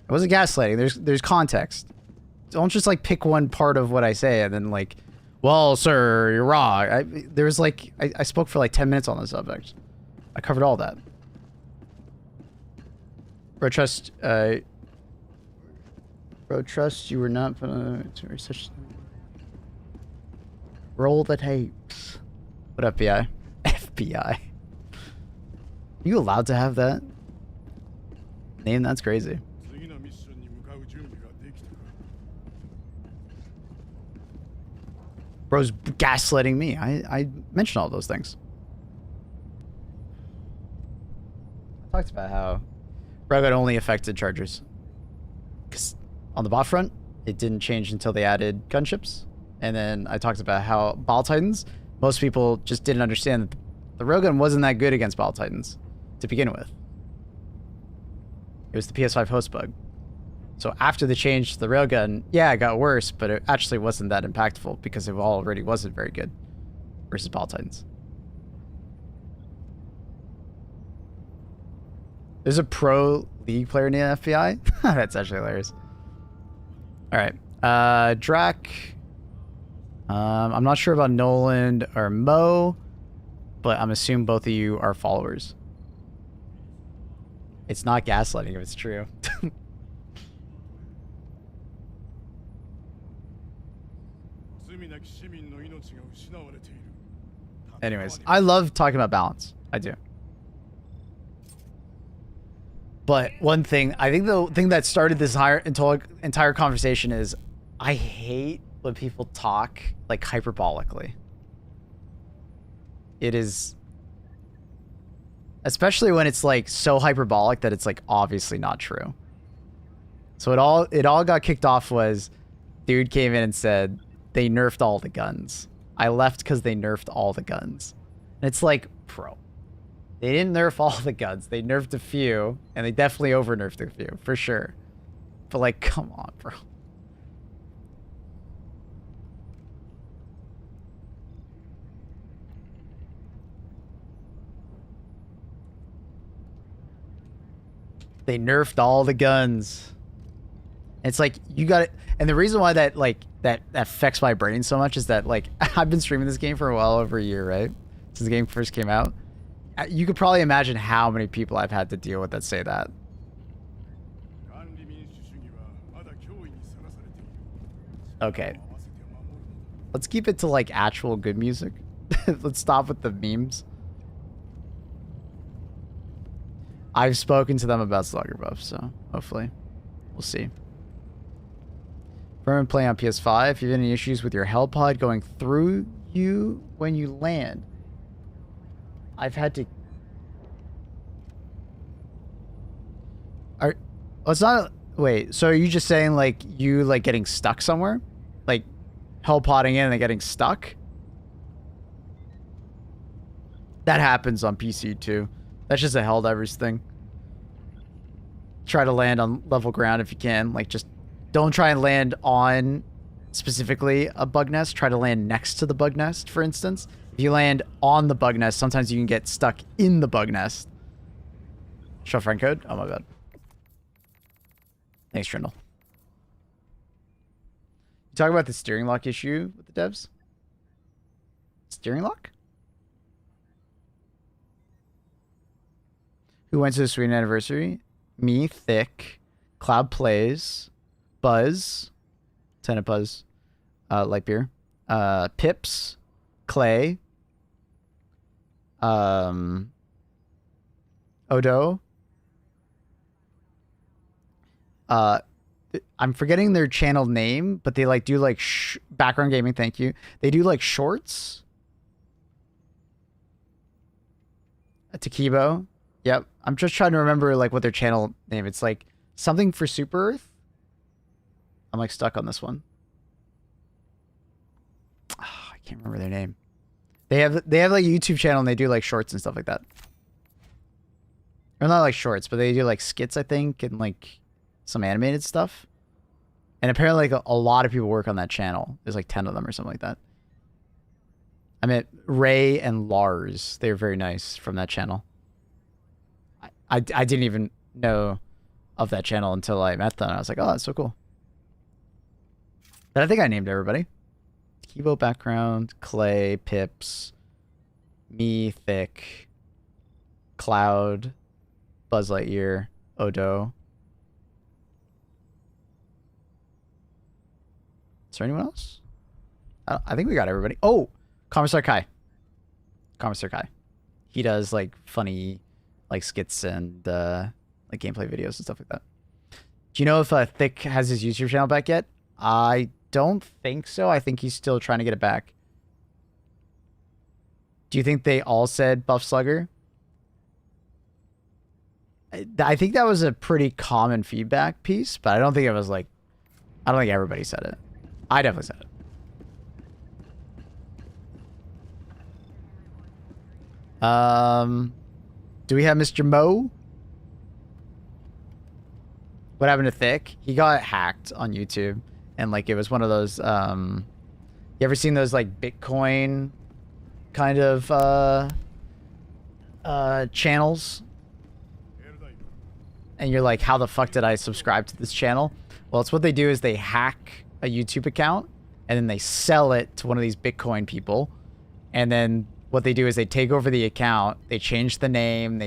It wasn't gaslighting. There's context. Don't just like pick one part of what I say and then like, well, sir, you're wrong. There's like I spoke for like 10 minutes on the subject. I covered all that. Bro, trust. Bro, trust you were not such. Roll the tapes. What up, FBI? FBI. You allowed to have that name? That's crazy. Bro's gaslighting me. I mentioned all those things. I talked about how Railgun only affected chargers. Because on the bot front, it didn't change until they added gunships. And then I talked about how Bile Titans, most people just didn't understand that the Railgun wasn't that good against Bile Titans to begin with. It was the PS5 host bug. So after the change to the Railgun, yeah, it got worse, but it actually wasn't that impactful because it already wasn't very good versus Bile Titans. There's a pro league player in the FBI. That's actually hilarious. All right, Drac. I'm not sure about Nolan or Mo, but I'm assuming both of you are followers. It's not gaslighting if it's true. Anyways, I love talking about balance. I do. But one thing, I think the thing that started this entire conversation is I hate when people talk like hyperbolically. It is, especially when it's like so hyperbolic that it's like obviously not true. So it all got kicked off was dude came in and said they nerfed all the guns. I left because they nerfed all the guns. And it's like, bro, they didn't nerf all the guns. They nerfed a few, and they definitely over-nerfed a few, for sure. But like, come on, bro. They nerfed all the guns. It's like, you got it. And the reason why that, like, that affects my brain so much is that, like, I've been streaming this game for well over a year, right? Since the game first came out. You could probably imagine how many people I've had to deal with that say that. Okay. Let's keep it to, like, actual good music. Let's stop with the memes. I've spoken to them about Slugger Buff, so hopefully we'll see. Vermin playing on PS5. If you have any issues with your hell pod going through you when you land, I've had to. It's not. Wait. So are you just saying like you like getting stuck somewhere, like hell podding in and getting stuck? That happens on PC too. That's just a Helldivers thing. Try to land on level ground if you can. Like, just don't try and land on specifically a bug nest. Try to land next to the bug nest, for instance. If you land on the bug nest, sometimes you can get stuck in the bug nest. Show friend code? Oh, my bad. Thanks, Trindle. You talk about the steering lock issue with the devs? Steering lock? Who went to the Sweden anniversary? Me, Thick, Cloud Plays, Buzz, Lieutenant Buzz, light beer, Pips, Clay, Odo. I'm forgetting their channel name, but they like do like background gaming. Thank you. They do like shorts. Takibo. Yep. I'm just trying to remember like what their channel name. It's like something for Super Earth. I'm like stuck on this one. Oh, I can't remember their name. They have like a YouTube channel and they do like shorts and stuff like that. Or not like shorts, but they do like skits, I think, and like some animated stuff. And apparently like a lot of people work on that channel. There's like 10 of them or something like that. I met Ray and Lars. They're very nice from that channel. I didn't even know of that channel until I met them. I was like, oh, that's so cool. But I think I named everybody. Kibo background, Clay, Pips, me, Thick, Cloud, Buzz Lightyear, Odo. Is there anyone else? I think we got everybody. Oh, Commissar Kai. Commissar Kai. He does like funny like skits and like gameplay videos and stuff like that. Do you know if Thick has his YouTube channel back yet? I don't think so. I think he's still trying to get it back. Do you think they all said Buff Slugger? I think that was a pretty common feedback piece, but I don't think it was like, I don't think everybody said it. I definitely said it. Do we have Mr. Mo? What happened to Thick? He got hacked on YouTube. And like it was one of those you ever seen those like Bitcoin kind of channels? And you're like, how the fuck did I subscribe to this channel? Well, it's what they do is they hack a YouTube account and then they sell it to one of these Bitcoin people. And then what they do is they take over the account, they change the name,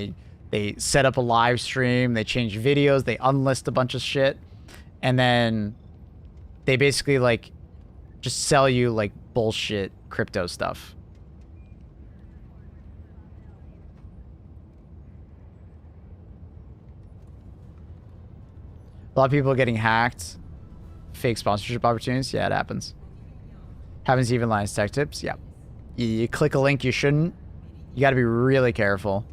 they set up a live stream, they change videos, they unlist a bunch of shit, and then they basically like just sell you like bullshit crypto stuff. A lot of people getting hacked. Fake sponsorship opportunities. Yeah, it happens. Happens to even Lions Tech Tips. Yeah. You click a link you shouldn't. You got to be really careful.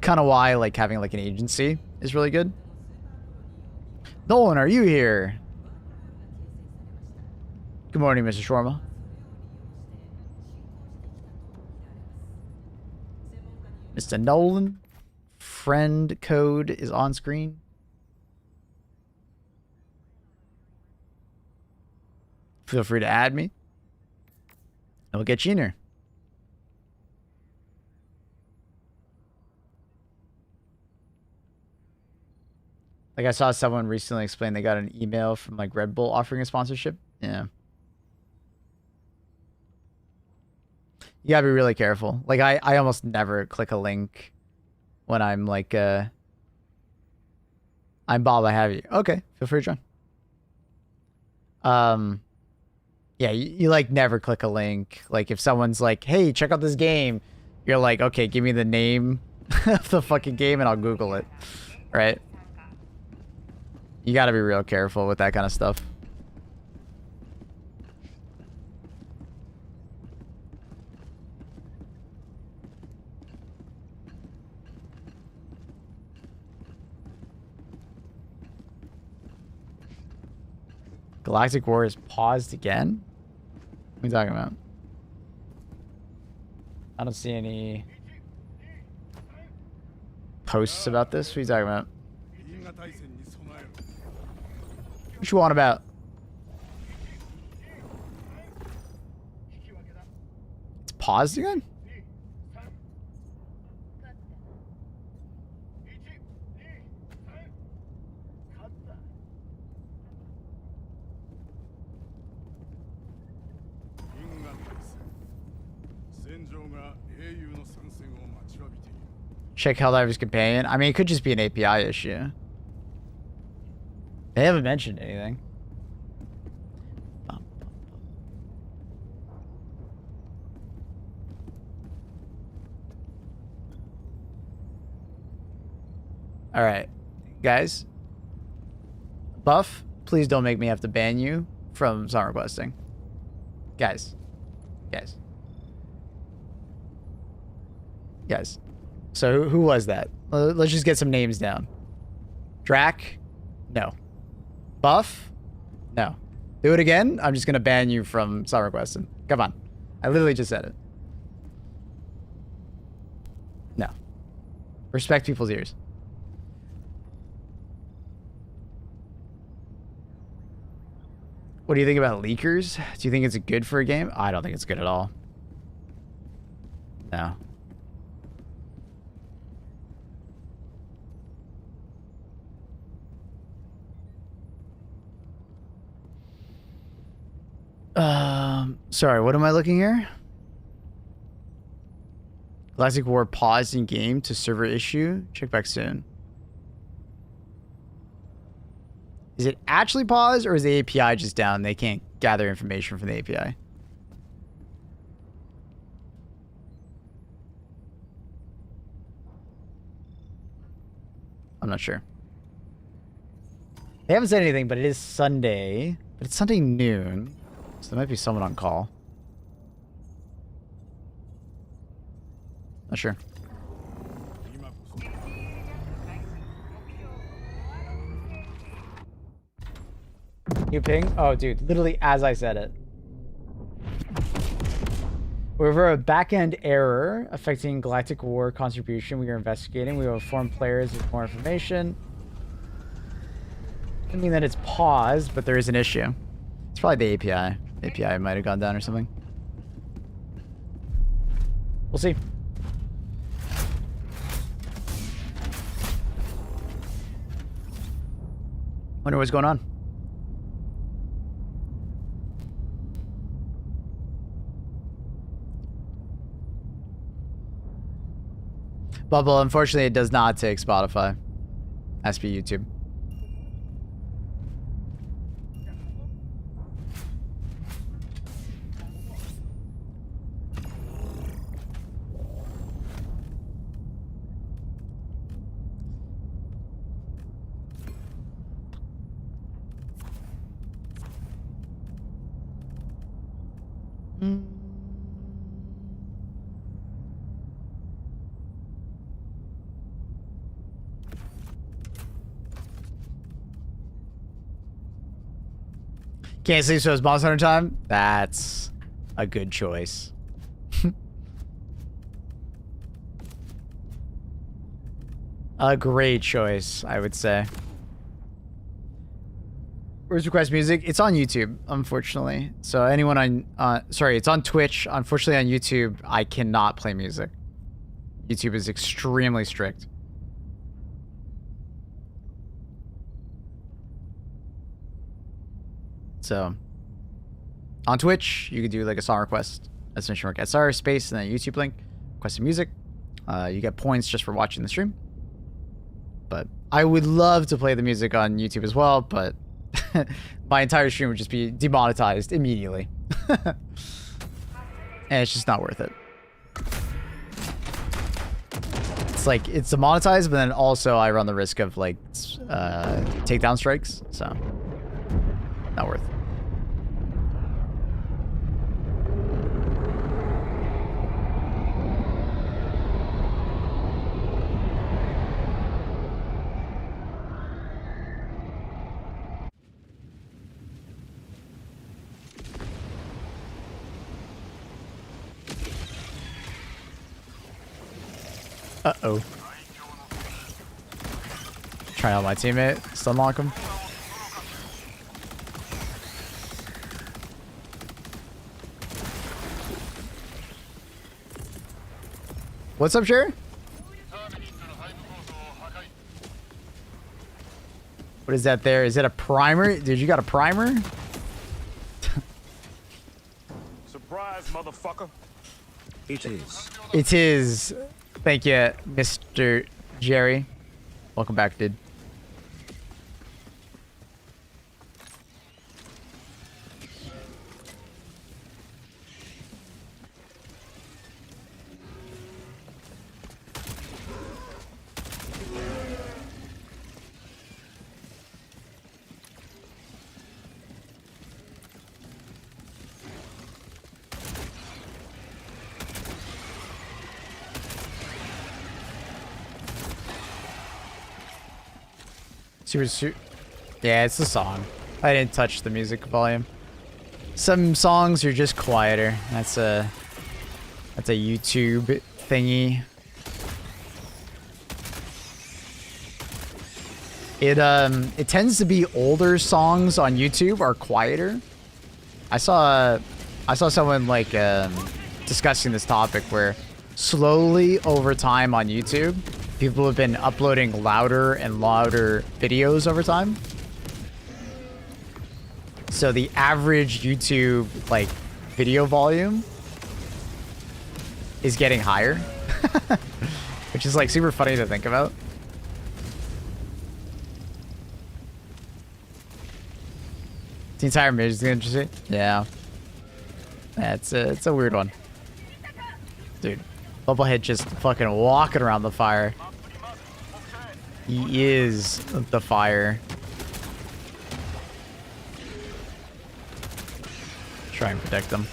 Kind of why like having like an agency is really good. Nolan, are you here? Good morning, Mr. Shawarma. Mr. Nolan. Friend code is on screen. Feel free to add me. And we'll get you in here. Like I saw someone recently explain they got an email from like Red Bull offering a sponsorship. Yeah. You gotta be really careful. Like I almost never click a link when I'm like I'm Bob, I have you. Okay, feel free to join. Yeah, you like never click a link. Like if someone's like, hey, check out this game, you're like, okay, give me the name of the fucking game and I'll Google it. Right? You gotta be real careful with that kind of stuff. Galactic War is paused again? What are you talking about? I don't see any posts about this. What are you talking about? What you want about? It's paused again? Check Helldiver's companion. I mean, it could just be an API issue. They haven't mentioned anything. All right, guys. Buff, please don't make me have to ban you from song requesting. Guys. So who was that? Let's just get some names down. Drac? No. Buff? No. Do it again? I'm just gonna ban you from song requesting. Come on. I literally just said it. No. Respect people's ears. What do you think about leakers? Do you think it's good for a game? I don't think it's good at all. No. Sorry, what am I looking here? Galactic War paused in game to server issue. Check back soon. Is it actually paused, or is the API just down? They can't gather information from the API. I'm not sure. They haven't said anything, but it is Sunday. But it's Sunday noon, so there might be someone on call. Not sure. You ping? Oh, dude, literally as I said it. Wherever a back-end error affecting Galactic War contribution we are investigating, we will inform players with more information. I mean that it's paused, but there is an issue. It's probably the API. The API might have gone down or something. We'll see. Wonder what's going on. Bubble, unfortunately, it does not take Spotify. Has to be YouTube. Can't sleep so it's Monster Hunter time? That's a good choice. A great choice, I would say. Where's request music? It's on YouTube, unfortunately. So anyone on, sorry, it's on Twitch. Unfortunately on YouTube, I cannot play music. YouTube is extremely strict. So, on Twitch, you could do like a song request. Destination mark SR space and then a YouTube link. Request some music. You get points just for watching the stream. But I would love to play the music on YouTube as well, but my entire stream would just be demonetized immediately. And it's just not worth it. It's like, it's demonetized, but then also I run the risk of like takedown strikes, so not worth it. Uh-oh. Try out my teammate. Stun lock him. What's up, Sherry? What is that there? Is it a primer? Dude, you got a primer? Surprise, motherfucker. It is. It is. Thank you, Mr. Jerry. Welcome back, dude. Yeah, it's the song. I didn't touch the music volume. Some songs are just quieter. That's a YouTube thingy. It tends to be older songs on YouTube are quieter. I saw someone like discussing this topic where slowly over time on YouTube, people have been uploading louder and louder videos over time. So the average YouTube like video volume is getting higher, which is like super funny to think about. The entire mage is interesting. Yeah. It's a weird one. Dude, Bubblehead just fucking walking around the fire. He is the fire. Try and protect them.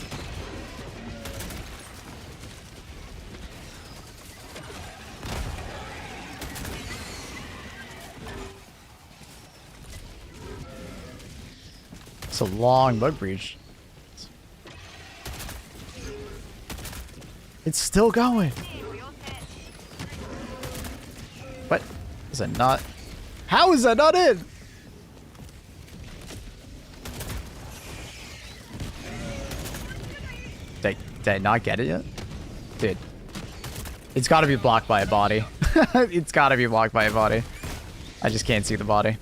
It's a long bug breach. It's still going. What? Is that not? How is that not in? Did I not get it yet? Dude. It's gotta be blocked by a body. It's gotta be blocked by a body. I just can't see the body.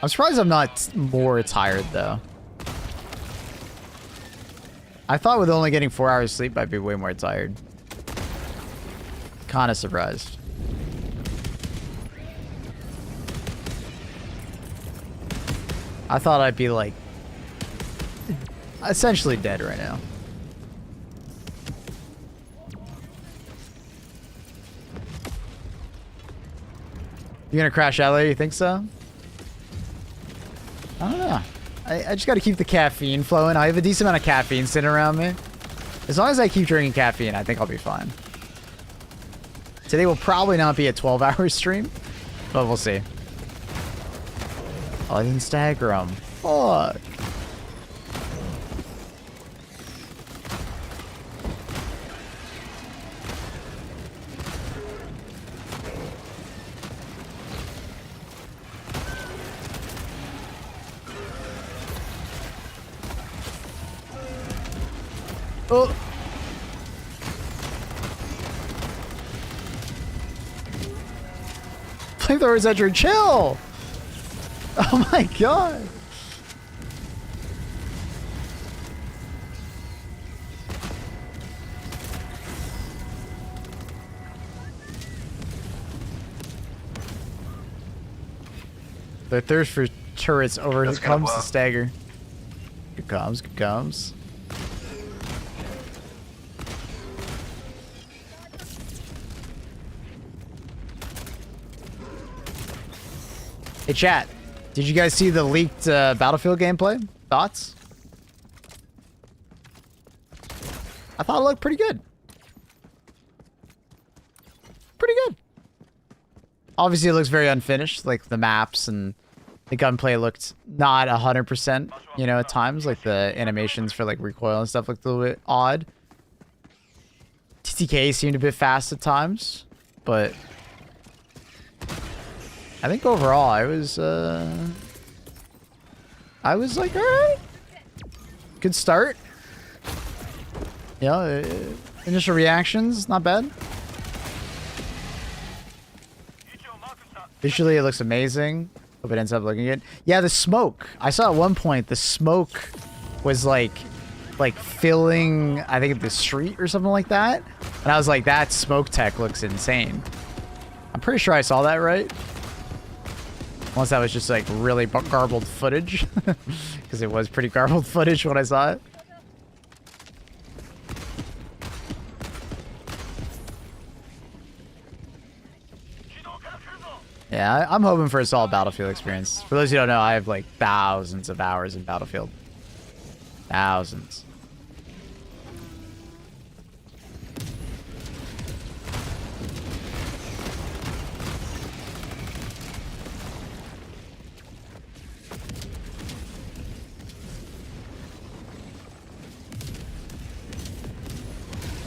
I'm surprised I'm not more tired though. I thought with only getting 4 hours sleep I'd be way more tired. Kinda surprised. I thought I'd be like essentially dead right now. You gonna crash out later? You think so? I don't know. I just gotta keep the caffeine flowing. I have a decent amount of caffeine sitting around me. As long as I keep drinking caffeine, I think I'll be fine. Today will probably not be a 12-hour stream, but we'll see. Oh, I didn't stagger him. Fuck. Oh. Flamethrowers at your chill. Oh my god. The thirst for turrets overcomes the stagger. Good comes, good comes. Hey chat, did you guys see the leaked Battlefield gameplay? Thoughts? I thought it looked pretty good. Pretty good. Obviously it looks very unfinished, like the maps and the gunplay looked not 100%, you know, at times. Like the animations for like recoil and stuff looked a little bit odd. TTK seemed a bit fast at times, but I think overall I was like, alright. Good start. You know, initial reactions, not bad. Visually it looks amazing. Hope it ends up looking good. Yeah, the smoke. I saw at one point the smoke was like like filling, I think, the street or something like that. And I was like, that smoke tech looks insane. I'm pretty sure I saw that right. Unless that was just like really garbled footage. Because it was pretty garbled footage when I saw it. Yeah, I'm hoping for a solid Battlefield experience. For those who don't know, I have like thousands of hours in Battlefield. Thousands.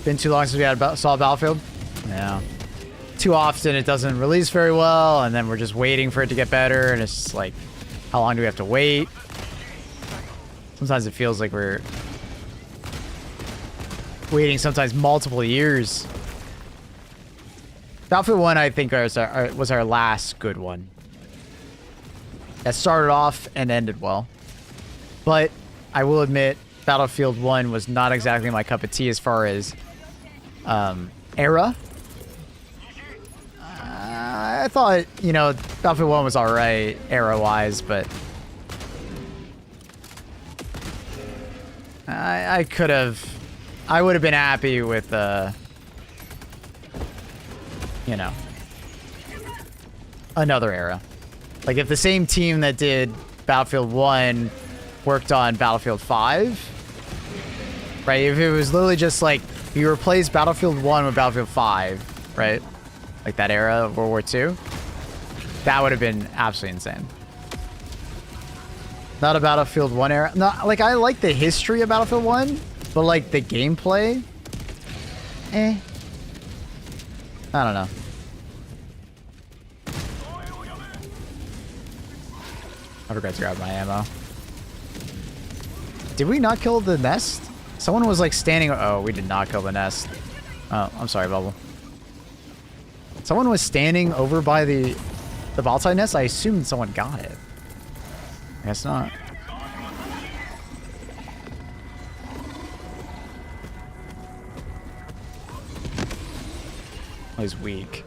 Been too long since we had saw Battlefield? Yeah. Too often it doesn't release very well, and then we're just waiting for it to get better, and it's just like, how long do we have to wait? Sometimes it feels like we're waiting sometimes multiple years. Battlefield 1, I think, was our last good one. That started off and ended well. But I will admit, Battlefield 1 was not exactly my cup of tea as far as era. I thought, you know, Battlefield 1 was alright era-wise, but I would have been happy with, you know, another era. Like, if the same team that did Battlefield 1 worked on Battlefield 5, right? If it was literally just like, you replace Battlefield 1 with Battlefield 5, right? Like that era of World War II, that would have been absolutely insane. Not a Battlefield 1 era. No, like, I like the history of Battlefield 1, but like the gameplay, I don't know. I forgot to grab my ammo. Did we not kill the nest? Someone was like standing. Oh, we did not kill the nest. Oh, I'm sorry, Bubble. Someone was standing over by the Baltai nest. I assumed someone got it. I guess not. Oh, he's weak.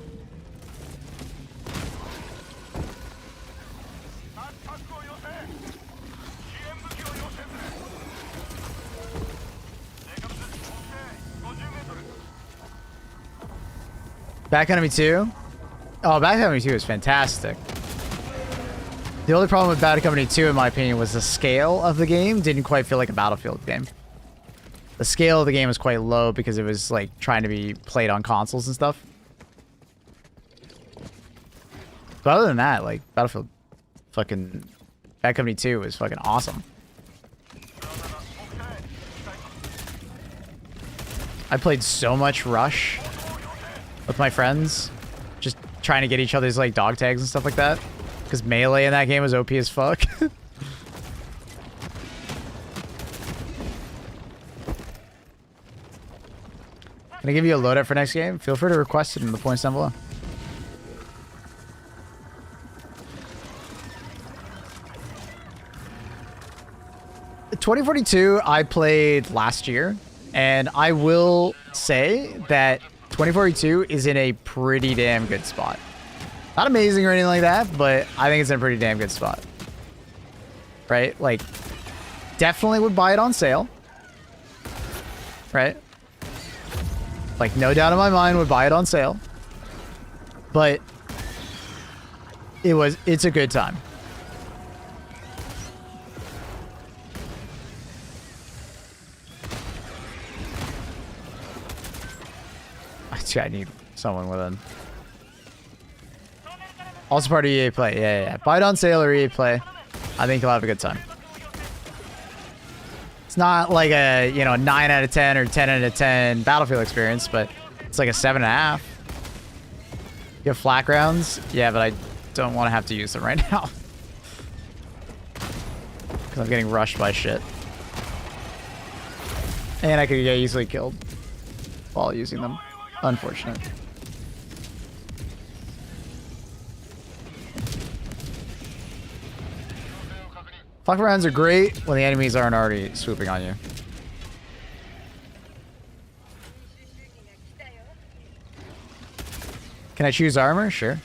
Back Enemy 2? Oh, Back Enemy 2 is fantastic. The only problem with Bad Company 2, in my opinion, was the scale of the game didn't quite feel like a Battlefield game. The scale of the game was quite low because it was like trying to be played on consoles and stuff. But other than that, like, Battlefield fucking Bad Company 2 was fucking awesome. I played so much Rush with my friends, just trying to get each other's like dog tags and stuff like that, because melee in that game was OP as fuck. Can I give you a loadout for next game? Feel free to request it in the points down below. The 2042 I played last year, and I will say that 2042 is in a pretty damn good spot. Not amazing or anything like that, but I think it's in a pretty damn good spot. Right? Like, definitely would buy it on sale. Right? Like, no doubt in my mind would buy it on sale. But it's a good time. I need someone with him. Also part of EA Play. Yeah. Buy it on sale or EA Play. I think you'll have a good time. It's not like a, you know, 9 out of 10 or 10 out of 10 Battlefield experience, but it's like a 7.5. You have flak rounds? Yeah, but I don't want to have to use them right now. Because I'm getting rushed by shit. And I could get easily killed while using them. Unfortunate. Flak rounds are great when the enemies aren't already swooping on you. Can I choose armor? Sure.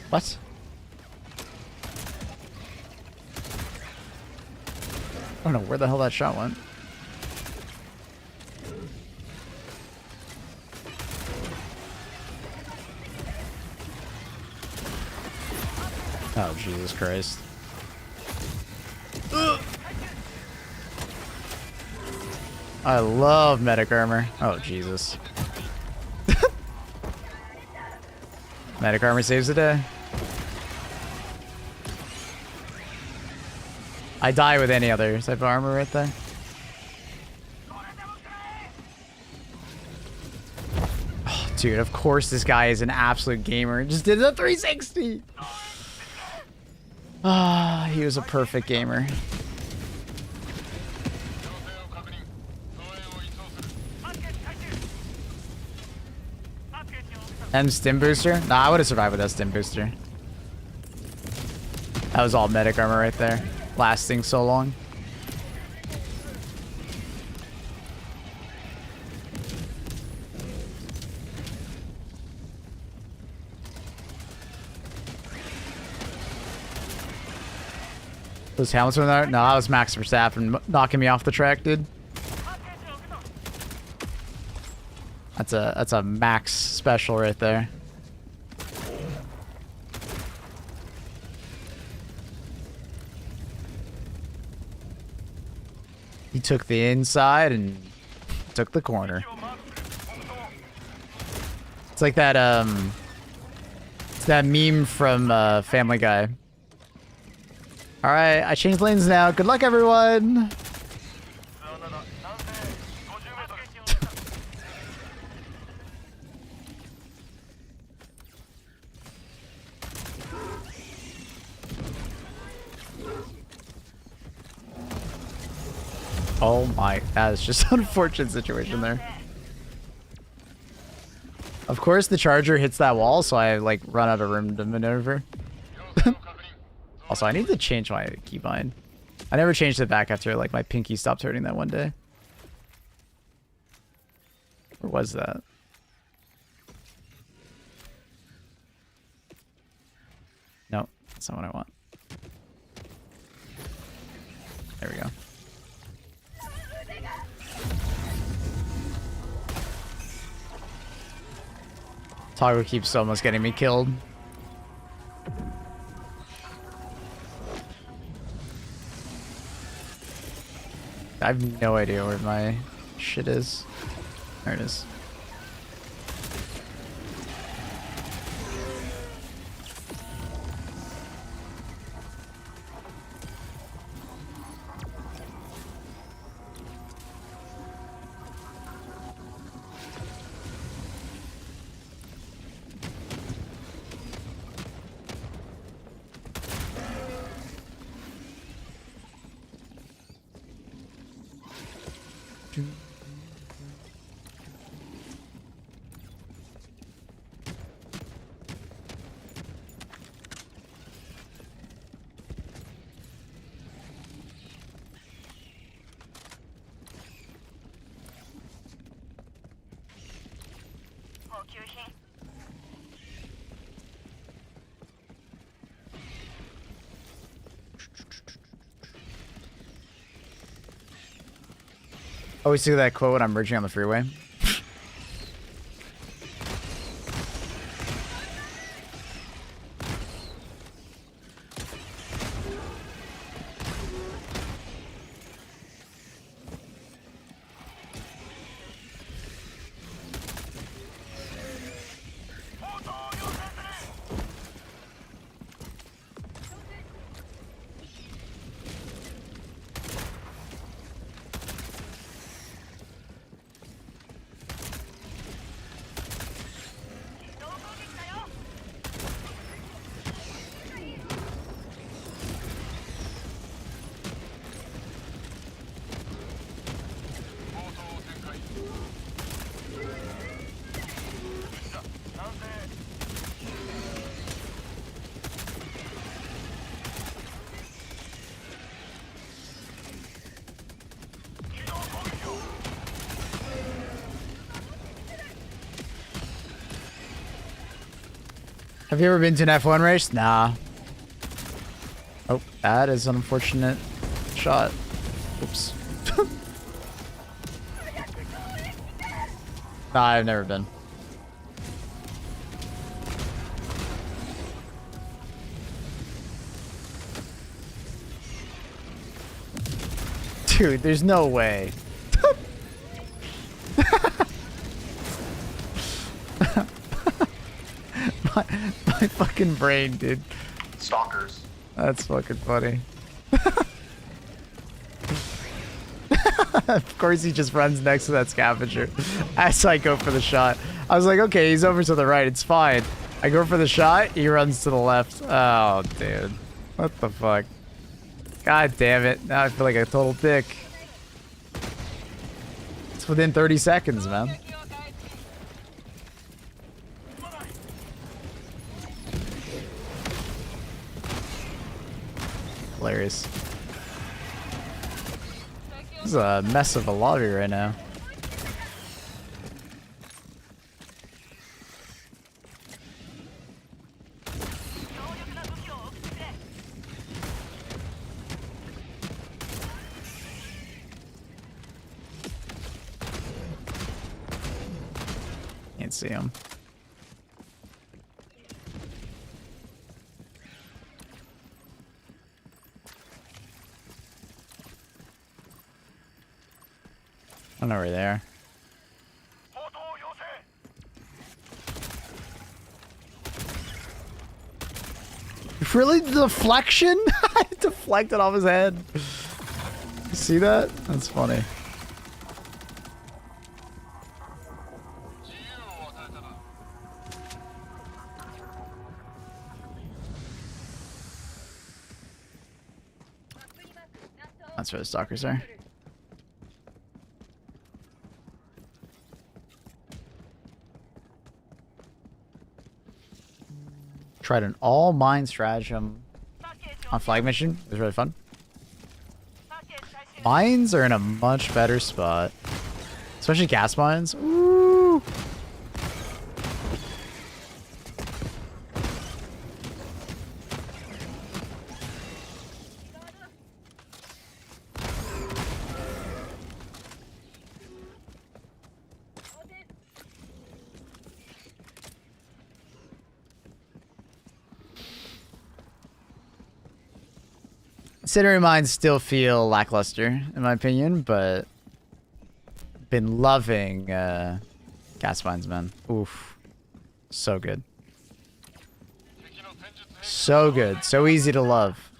What? I don't know where the hell that shot went. Oh, Jesus Christ. Ugh. I love medic armor. Oh, Jesus. Medic armor saves the day. I die with any other type of armor right there. Oh, dude, of course this guy is an absolute gamer. Just did a 360. Ah, he was a perfect gamer. And stim booster? Nah, I would have survived with that stim booster. That was all medic armor right there. Lasting so long. Was Hamilton there? No, that was Max Verstappen knocking me off the track, dude. That's a Max special right there. He took the inside and took the corner. It's like that it's that meme from Family Guy. All right, I changed lanes now. Good luck, everyone. Oh my, that is just an unfortunate situation there. Of course the charger hits that wall, so I like run out of room to maneuver. Also, I need to change my keybind. I never changed it back after like my pinky stopped hurting that one day. Where was that? No, that's not what I want. There we go. Toggle keeps almost getting me killed. I have no idea where my shit is. There it is. Always see that quote when I'm merging on the freeway. Have you ever been to an F1 race? Nah. Oh, that is an unfortunate shot. Oops. Nah, I've never been. Dude, there's no way. my fucking brain, dude. Stalkers. That's fucking funny. Of course he just runs next to that scavenger as I go for the shot. I was like, okay, he's over to the right. It's fine. I go for the shot. He runs to the left. Oh, dude. What the fuck? God damn it. Now I feel like a total dick. It's within 30 seconds, man. Hilarious. This is a mess of a lobby right now. Can't see him. I know where they are. Really? The deflection? I deflected off his head. You see that? That's funny. That's where the stalkers are. Tried an all-mine stratagem on flag mission. It was really fun. Mines are in a much better spot. Especially gas mines. Ooh. Incendiary mines still feel lackluster, in my opinion, but been loving gas mines, man. Oof. So good. So good. So easy to love.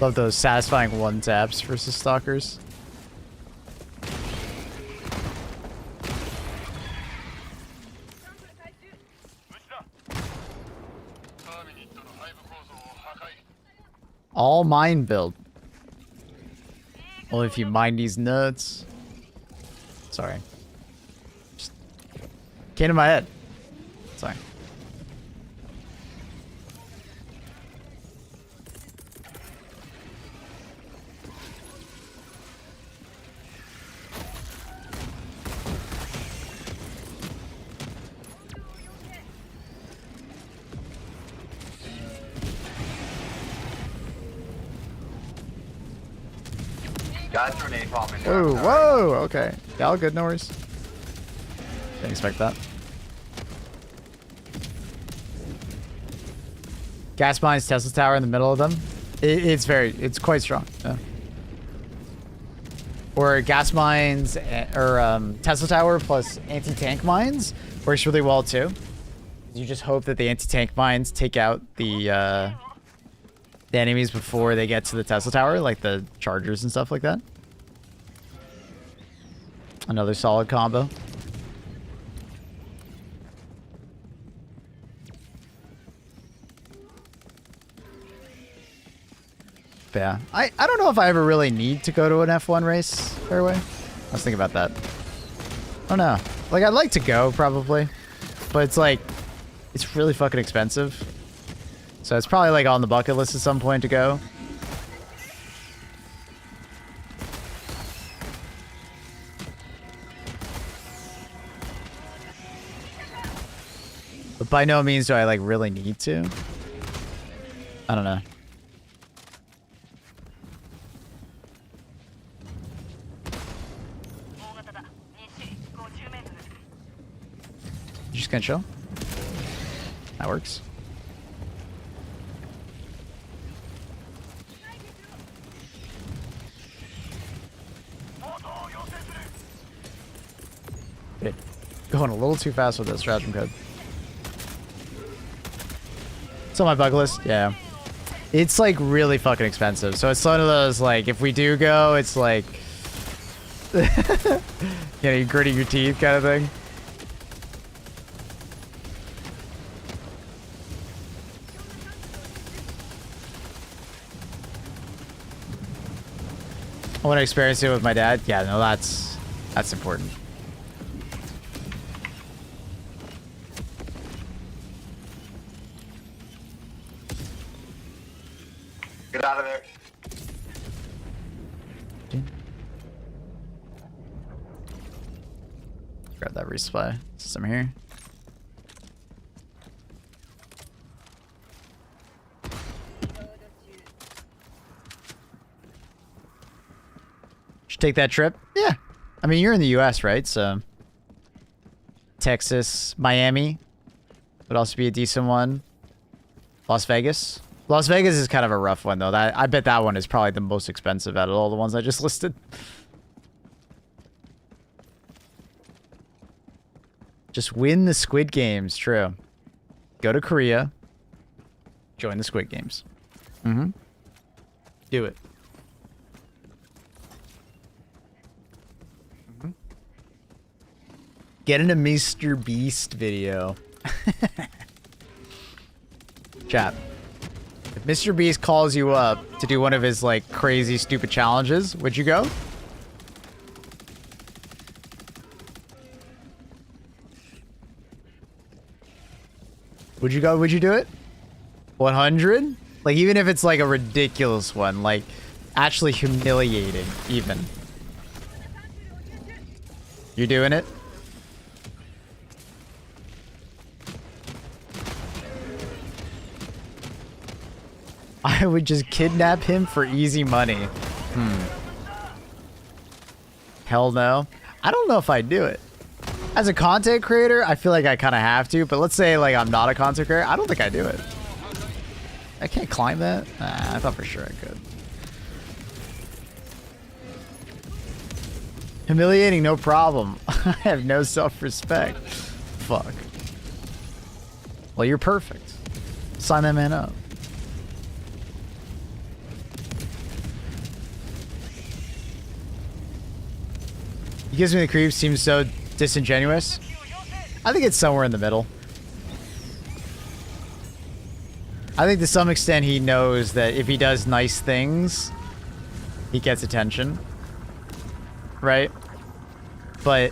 Love those satisfying one taps versus stalkers. All mine build. Well, if you mine these nuts. Sorry. Just came to my head. Sorry. Guys, grenade popping. Whoa, whoa, okay. Yeah, all good, no worries. Didn't expect that. Gas mines, Tesla tower in the middle of them. It's quite strong. Yeah. Or gas mines, or Tesla tower plus anti-tank mines works really well too. You just hope that the anti-tank mines take out the enemies before they get to the Tesla tower, like the chargers and stuff like that. Another solid combo. But yeah, I don't know if I ever really need to go to an F1 race, fairway. I was thinking about that. I don't know. Like, I'd like to go, probably. But it's like, It's really fucking expensive. So it's probably like on the bucket list at some point to go. But by no means do I like really need to. I don't know. You just gonna chill? That works. Good. Going a little too fast with this stratagem code. It's on my bucket list. Yeah. It's like really fucking expensive. So it's one of those like if we do go, it's like you gritting your teeth kind of thing. I want to experience it with my dad. Yeah, no, that's important. Get out of there. Grab that resupply system here. Should take that trip? Yeah. I mean, you're in the US, right? So Texas, Miami would also be a decent one. Las Vegas. Las Vegas is kind of a rough one, though. I bet that one is probably the most expensive out of all the ones I just listed. Just win the Squid Games. True. Go to Korea. Join the Squid Games. Mm-hmm. Do it. Mm-hmm. Get in a Mr. Beast video. Chat. If Mr. Beast calls you up to do one of his, like, crazy, stupid challenges, would you go? Would you go? Would you do it? 100? Like, even if it's, like, a ridiculous one. Like, actually humiliating, even. You doing it? I would just kidnap him for easy money. Hell no. I don't know if I'd do it. As a content creator, I feel like I kind of have to, but let's say like I'm not a content creator, I don't think I'd do it. I can't climb that? Nah, I thought for sure I could. Humiliating, no problem. I have no self-respect. Fuck. Well, you're perfect. Sign that man up. He gives me the creeps, seems so disingenuous. I think it's somewhere in the middle. I think to some extent he knows that if he does nice things, he gets attention. Right? But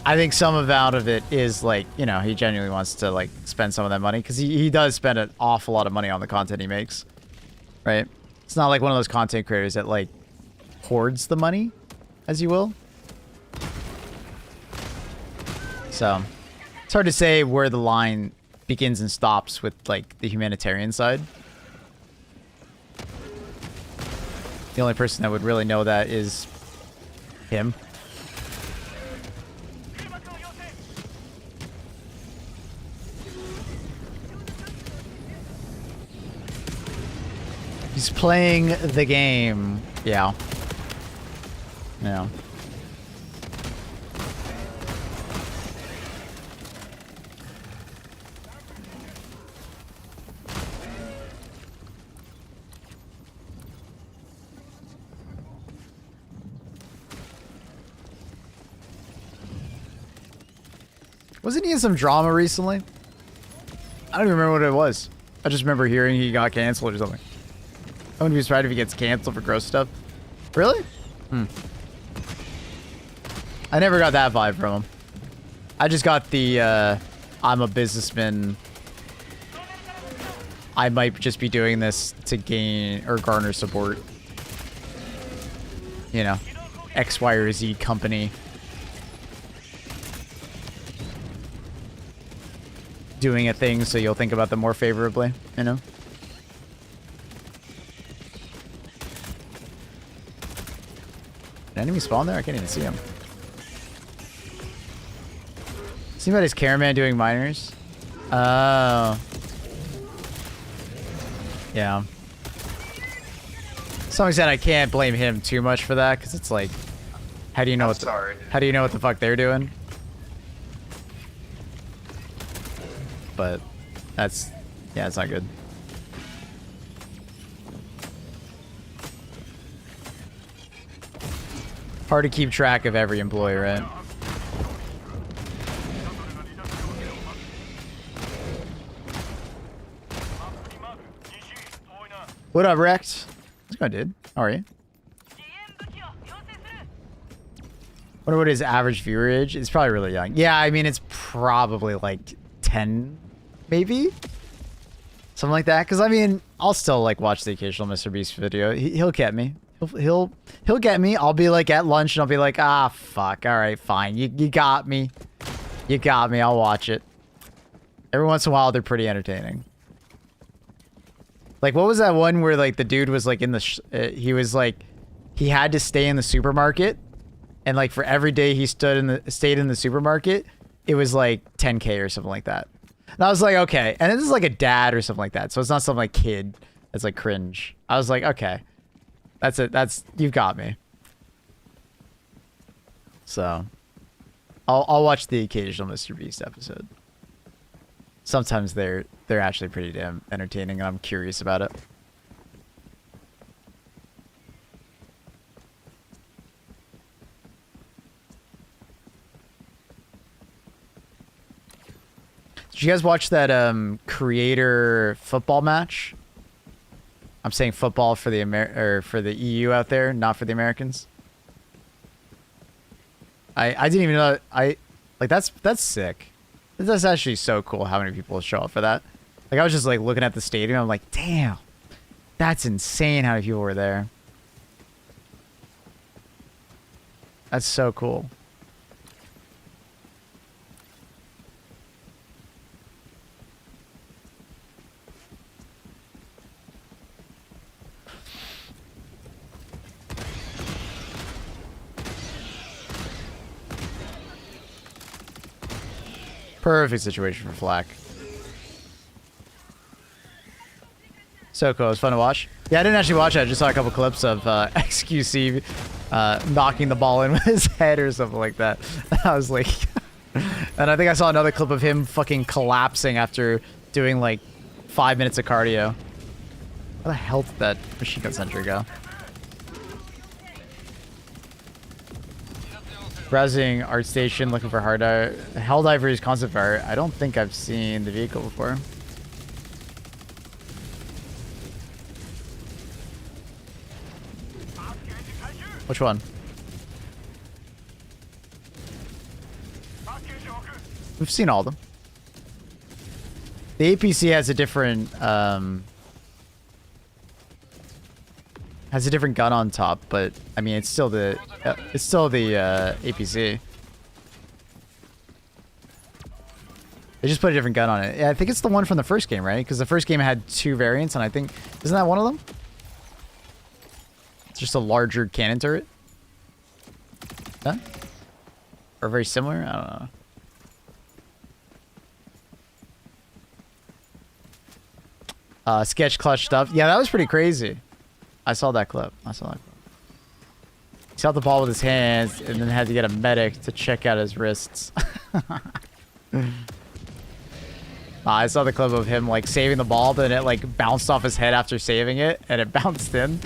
I think some amount of it is like, you know, he genuinely wants to like spend some of that money. Because he does spend an awful lot of money on the content he makes. Right? It's not like one of those content creators that like hoards the money, as you will. So, it's hard to say where the line begins and stops with, like, the humanitarian side. The only person that would really know that is him. He's playing the game. Yeah. Yeah. Wasn't he in some drama recently? I don't even remember what it was. I just remember hearing he got canceled or something. I wouldn't be surprised if he gets canceled for gross stuff. Really? I never got that vibe from him. I just got the, I'm a businessman I might just be doing this to gain or garner support. You know, X, Y, or Z company doing a thing, so you'll think about them more favorably, you know? Did enemy spawn there? I can't even see him. See about his cameraman doing minors? Oh. Yeah. To some extent, I can't blame him too much for that, because it's like, how do you know how do you know what the fuck they're doing? But that's, yeah, it's not good. Hard to keep track of every employee, right? What up, Rex? What's going on, dude? How are you? Wonder what his average viewer age is. Probably really young. Yeah, I mean, it's probably like 10, maybe? Something like that. Because, I mean, I'll still, like, watch the occasional Mr. Beast video. He'll get me. He'll get me. I'll be, like, at lunch, and I'll be like, ah, fuck. All right, fine. You got me. You got me. I'll watch it. Every once in a while, they're pretty entertaining. Like, what was that one where, like, the dude was, like, in the... he was, like... He had to stay in the supermarket. And, like, for every day he stayed in the supermarket, it was, like, 10K or something like that. And I was like, okay. And this is, like, a dad or something like that. So it's not some, like, kid that's, like, cringe. I was like, okay. That's it. That's... You've got me. So... I'll watch the occasional Mr. Beast episode. Sometimes they're actually pretty damn entertaining, and I'm curious about it. Did you guys watch that creator football match? I'm saying football for the for the EU out there, not for the Americans. I didn't even know like that's sick. That's actually so cool how many people show up for that. Like, I was just, like, looking at the stadium. I'm like, damn. That's insane how many people were there. That's so cool. Perfect situation for Flak. So cool. It was fun to watch. Yeah, I didn't actually watch it. I just saw a couple clips of XQC knocking the ball in with his head or something like that. I was like... And I think I saw another clip of him fucking collapsing after doing like 5 minutes of cardio. Where the hell did that machine gun sentry go? Browsing art station, looking for Helldivers concept art. I don't think I've seen the vehicle before. Which one? We've seen all of them. The APC has a different gun on top, but I mean it's still the APC. They just put a different gun on it. Yeah, I think it's the one from the first game, right? Because the first game had 2 variants, and I think isn't that one of them? It's just a larger cannon turret. Huh? Or very similar? I don't know. Sketch clutch stuff. Yeah, that was pretty crazy. I saw that clip. He shot the ball with his hands and then had to get a medic to check out his wrists. I saw the clip of him like saving the ball, but then it like bounced off his head after saving it, and it bounced in.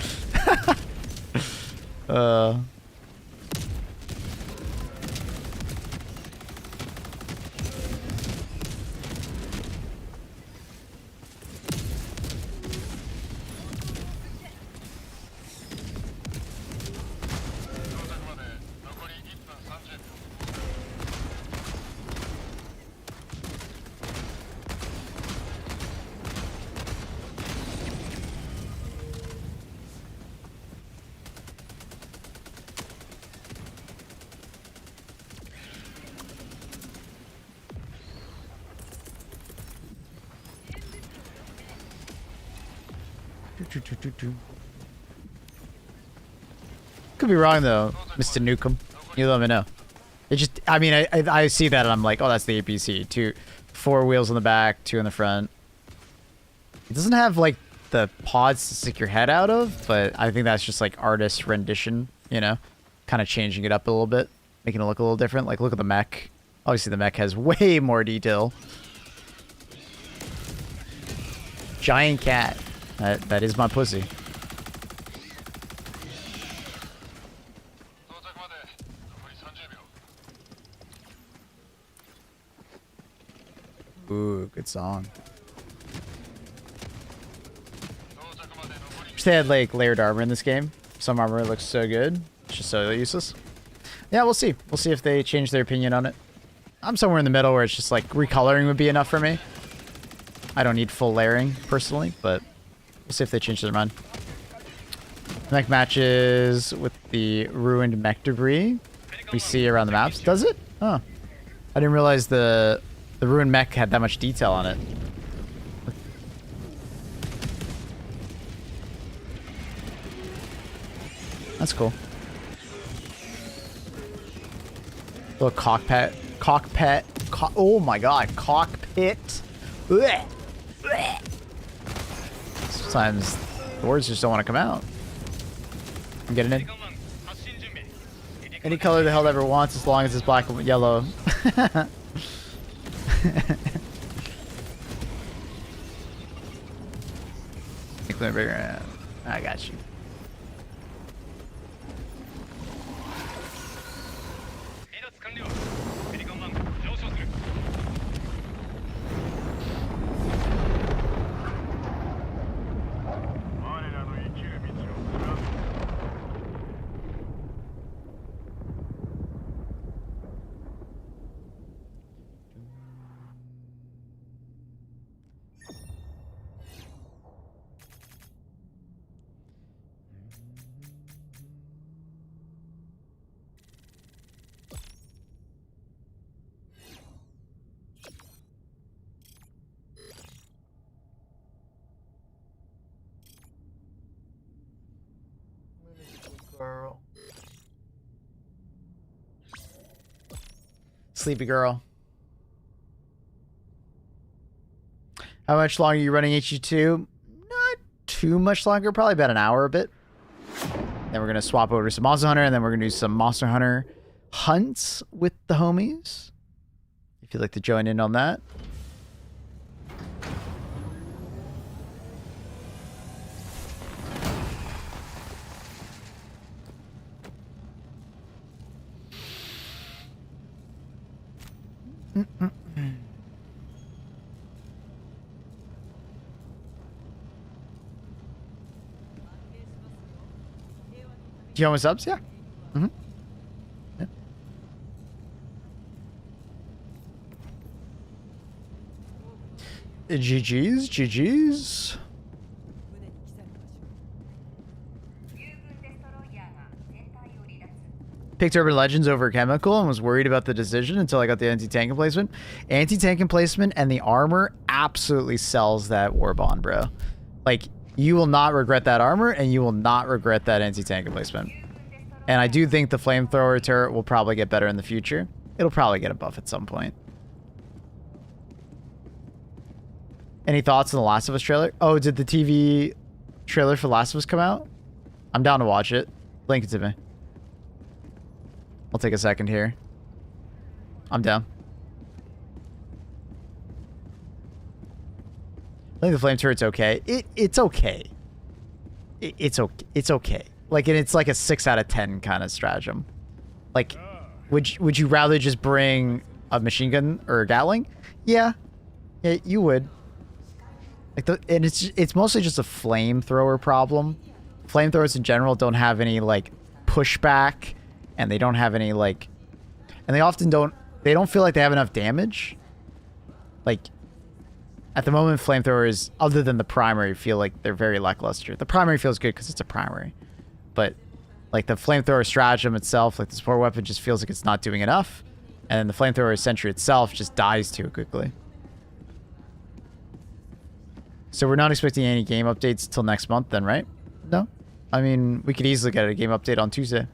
Could be wrong though, Mr. Nukem. You let me know. It just, I mean, I see that and I'm like, oh, that's the APC. 4 wheels on the back, 2 in the front. It doesn't have like the pods to stick your head out of, but I think that's just like artist rendition, you know, kind of changing it up a little bit, making it look a little different. Like, look at the mech. Obviously, the mech has way more detail. Giant cat. That is my pussy. Ooh, good song. Wish they had like layered armor in this game. Some armor looks so good. It's just so useless. Yeah, we'll see. We'll see if they change their opinion on it. I'm somewhere in the middle where it's just like recoloring would be enough for me. I don't need full layering personally, but we'll see if they change their mind. Mech matches with the ruined mech debris we see around the maps. Does it? Oh. I didn't realize the ruined mech had that much detail on it. That's cool. Little cockpit. Oh my god, cockpit. Blech. Blech. Sometimes the words just don't want to come out. I'm getting in. Any color the hell ever wants as long as it's black and yellow. I got you. Girl. Sleepy girl. How much longer are you running HD2? Not too much longer. Probably about an hour a bit. Then we're going to swap over to some Monster Hunter, and then we're going to do some Monster Hunter hunts with the homies. If you'd like to join in on that. Do you want my subs? Yeah. Mm-hmm. Yeah. GG's, GG's. Picked Urban Legends over Chemical and was worried about the decision until I got the anti-tank emplacement. Anti-tank emplacement and the armor absolutely sells that war bond, bro. Like, you will not regret that armor, and you will not regret that anti-tank emplacement. And I do think the flamethrower turret will probably get better in the future. It'll probably get a buff at some point. Any thoughts on the Last of Us trailer? Oh, did the TV trailer for Last of Us come out? I'm down to watch it. Link it to me. I'll take a second here. I'm down. I think the flame turret's okay. It's okay. It's okay. It's okay. Like, and it's like a 6 out of 10 kind of stratagem. Like, would you rather just bring a machine gun or a Gatling? Yeah, you would. Like, and it's mostly just a flamethrower problem. Flamethrowers in general don't have any like pushback, and they don't have any like, and they often don't. They don't feel like they have enough damage. Like, at the moment, flamethrowers, other than the primary, feel like they're very lackluster. The primary feels good because it's a primary. But, like, the flamethrower stratagem itself, like, the support weapon just feels like it's not doing enough. And then the flamethrower sentry itself just dies too quickly. So we're not expecting any game updates till next month then, right? No? I mean, we could easily get a game update on Tuesday.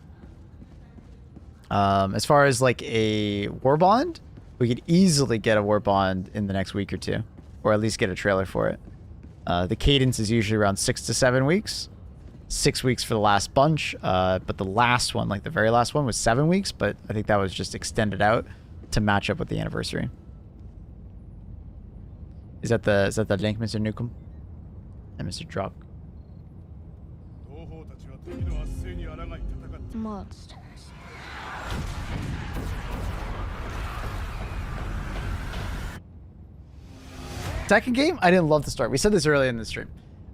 As far as like a war bond, we could easily get a war bond in the next week or two, or at least get a trailer for it. The cadence is usually around 6 to 7 weeks. 6 weeks for the last bunch, but the last one, like the very last one, was 7 weeks, but I think that was just extended out to match up with the anniversary. Is that the link, Mr. Newcomb? And Mr. Drop. Most. Second game, I didn't love the story. We said this earlier in the stream.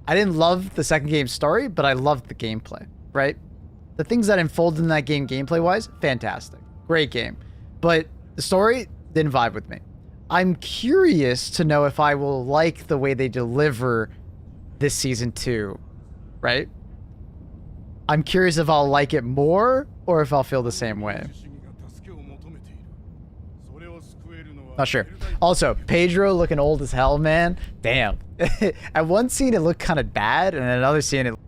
I didn't love the second game's story, but I loved the gameplay, right? The things that unfolded in that game gameplay-wise, fantastic. Great game. But the story didn't vibe with me. I'm curious to know if I will like the way they deliver this season 2, right? I'm curious if I'll like it more or if I'll feel the same way. Not sure. Also, Pedro looking old as hell, man. Damn. At one scene, it looked kind of bad, and at another scene, it...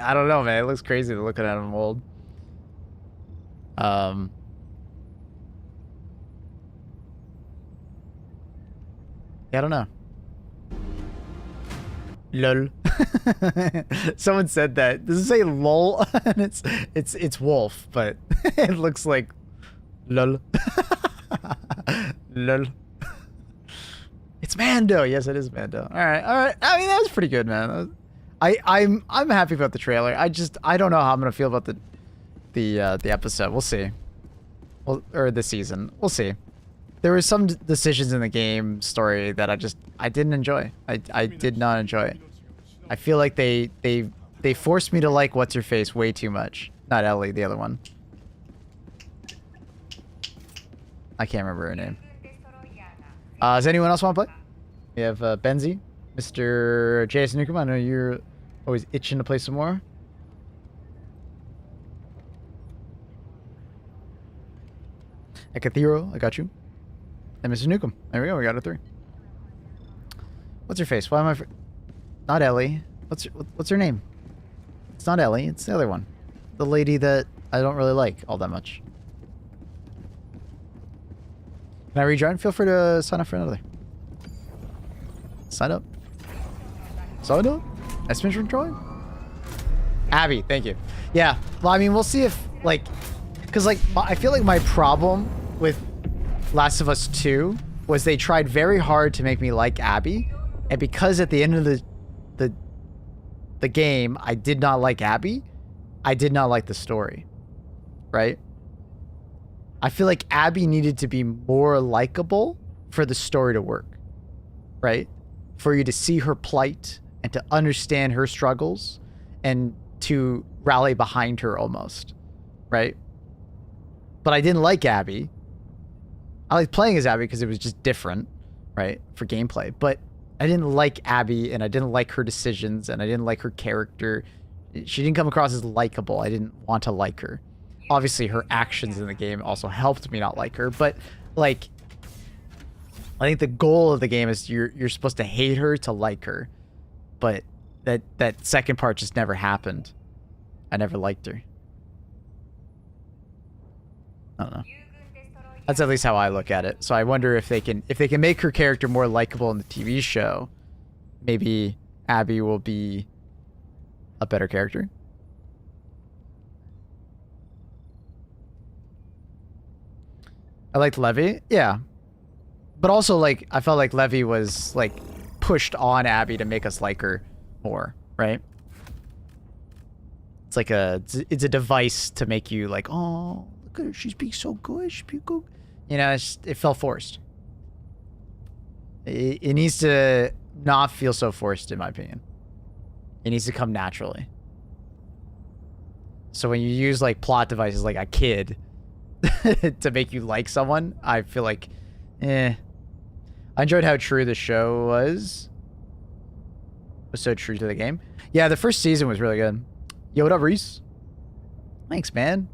I don't know, man. It looks crazy looking at him old. Yeah, I don't know. Lol. Someone said that. Does it say lol? And it's wolf, but it looks like lol. Lol. It's Mando. Yes, it is Mando. All right. I mean, that was pretty good, man. I'm happy about the trailer. I don't know how I'm gonna feel about the episode. We'll see. Well, or the season. We'll see. There were some decisions in the game story that I didn't enjoy. I did not enjoy it. I feel like they forced me to like what's her face way too much. Not Ellie, the other one. I can't remember her name. Does anyone else want to play? We have Benzi, Mr. Jason Newcomb. I know you're always itching to play some more. Ekathiro, I got you. And Mr. Newcomb. There we go. We got a 3. What's her face? Why am I... Not Ellie. What's her name? It's not Ellie. It's the other one. The lady that I don't really like all that much. Can I rejoin? Feel free to sign up for another. Sign up. Sign up? That's been join? Abby, thank you. Yeah. Well, I mean, we'll see if, like... Because, like, I feel like my problem with Last of Us 2 was they tried very hard to make me like Abby. And because at the end of the game, I did not like Abby, I did not like the story. Right? I feel like Abby needed to be more likable for the story to work, right? For you to see her plight and to understand her struggles and to rally behind her almost, right? But I didn't like Abby. I liked playing as Abby because it was just different, right? For gameplay. But I didn't like Abby and I didn't like her decisions and I didn't like her character. She didn't come across as likable. I didn't want to like her. Obviously, her actions in the game also helped me not like her, but, like, I think the goal of the game is you're supposed to hate her to like her, but that second part just never happened. I never liked her. I don't know. That's at least how I look at it. So I wonder if they can make her character more likable in the TV show, maybe Abby will be a better character. I liked Levi, yeah. But also, like, I felt like Levi was, like, pushed on Abby to make us like her more, right? It's like it's a device to make you like, oh, look at her, she's being so good, she's being good. You know, it felt forced. It needs to not feel so forced, in my opinion. It needs to come naturally. So when you use, like, plot devices like a kid to make you like someone, I feel like, I enjoyed how true the show was. It was so true to the game. Yeah, the first season was really good. Yo, what up, Reese? Thanks, man.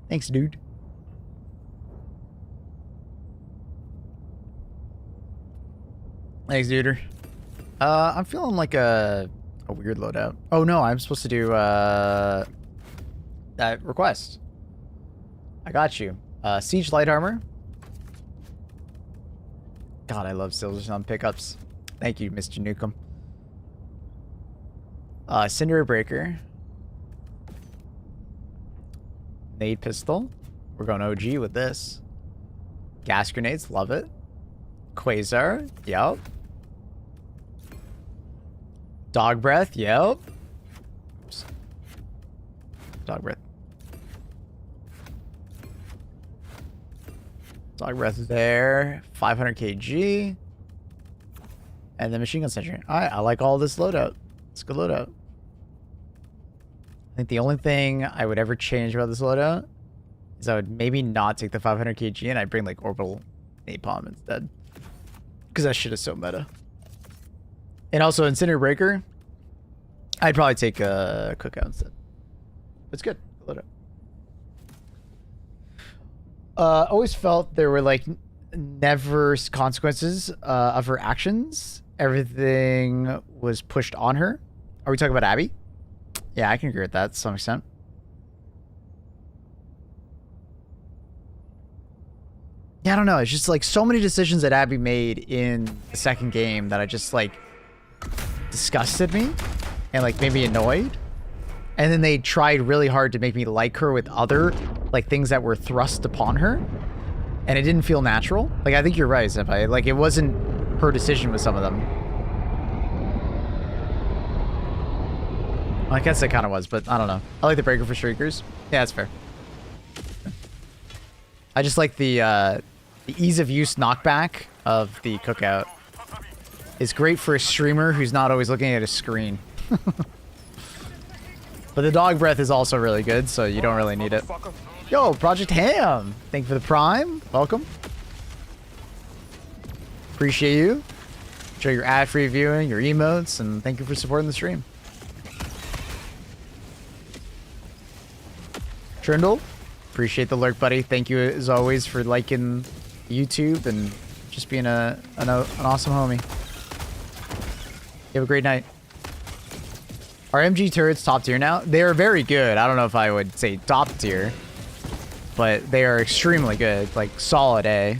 Thanks, dude. Thanks, duder. I'm feeling like a weird loadout. Oh no, I'm supposed to do that request. I got you. Siege light armor. God, I love Silver's on pickups. Thank you, Mr. Newcomb. Cinder Breaker. Nade pistol. We're going OG with this. Gas grenades, love it. Quasar, yep. Dog breath, yep. Oops. Dog breath. Dog breath is there. 500 kg. And the machine gun sentry. Alright, I like all this loadout. It's a good loadout. I think the only thing I would ever change about this loadout is I would maybe not take the 500 kg and I'd bring like orbital napalm instead. Because that shit is so meta. And also in Cinder Breaker, I'd probably take a cookout instead. It's good. Loadout. Always felt there were like never consequences of her actions. Everything was pushed on her. Are we talking about Abby? Yeah, I can agree with that to some extent. Yeah, I don't know. It's just like so many decisions that Abby made in the second game that I just like disgusted me and like made me annoyed. And then they tried really hard to make me like her with other like things that were thrust upon her. And it didn't feel natural. Like, I think you're right, Senpai. Like, it wasn't her decision with some of them. Well, I guess it kind of was, but I don't know. I like the breaker for Shriekers. Yeah, that's fair. I just like the ease of use knockback of the cookout. It's great for a streamer who's not always looking at a screen. But the dog breath is also really good, so you don't really need it. Yo, Project Ham! Thank you for the prime. Welcome. Appreciate you. Enjoy your ad-free viewing, your emotes, and thank you for supporting the stream. Trindle, appreciate the lurk, buddy. Thank you as always for liking YouTube and just being an awesome homie. You have a great night. Are MG turrets top tier now? They are very good. I don't know if I would say top tier, but they are extremely good. Like solid A.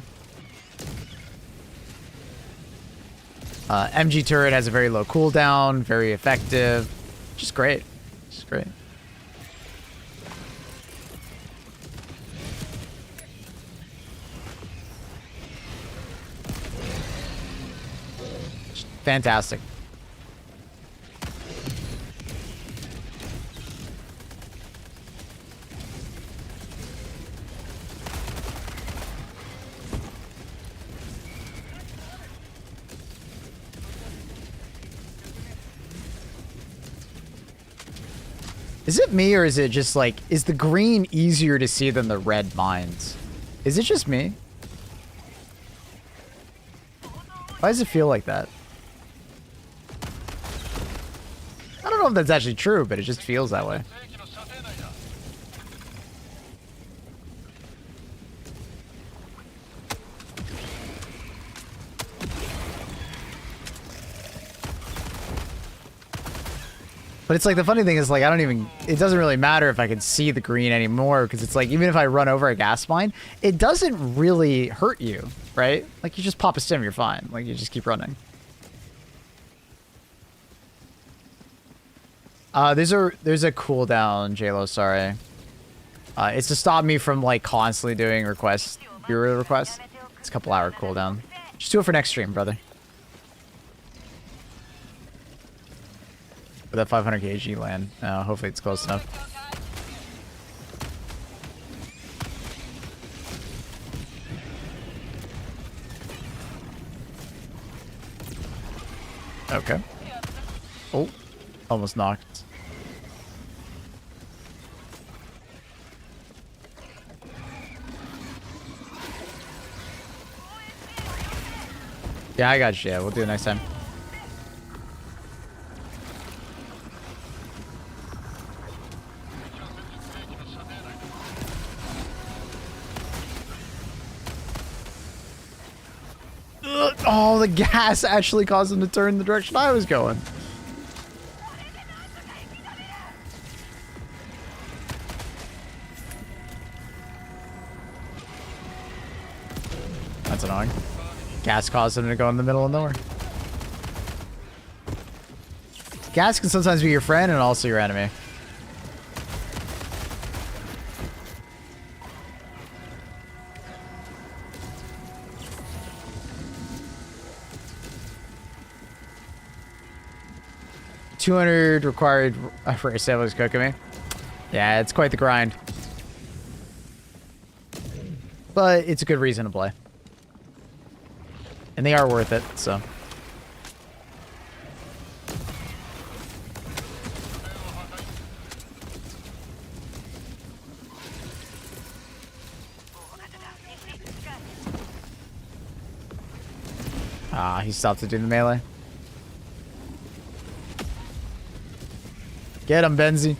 MG turret has a very low cooldown, very effective. Just great. Just great. Just fantastic. Is it me, or is it just like, is the green easier to see than the red mines? Is it just me? Why does it feel like that? I don't know if that's actually true, but it just feels that way. But it's like, the funny thing is, like, I don't even, it doesn't really matter if I can see the green anymore, because it's like, even if I run over a gas mine, it doesn't really hurt you, right? Like, you just pop a stim, you're fine. Like, you just keep running. There's a cooldown, JLo, sorry. It's to stop me from, like, constantly doing requests, bureau requests. It's a couple hour cooldown. Just do it for next stream, brother. For that 500 kg land. Hopefully it's close enough. Okay. Oh, almost knocked. Yeah, I got you. Yeah, we'll do it next time. Oh, the gas actually caused him to turn the direction I was going. That's annoying. Gas caused him to go in the middle of nowhere. Gas can sometimes be your friend and also your enemy. $200 required for a sailor's cooking me. Yeah, it's quite the grind. But it's a good reason to play. And they are worth it, so. Ah, he stopped to do the melee. Get him, Benzie.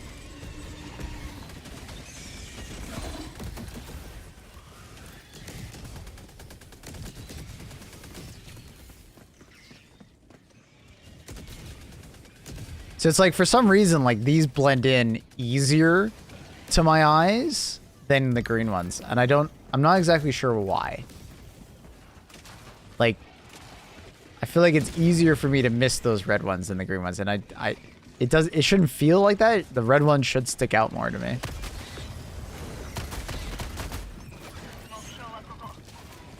So it's like, for some reason, like, these blend in easier to my eyes than the green ones. And I'm not exactly sure why. Like, I feel like it's easier for me to miss those red ones than the green ones. And it shouldn't feel like that. The red ones should stick out more to me.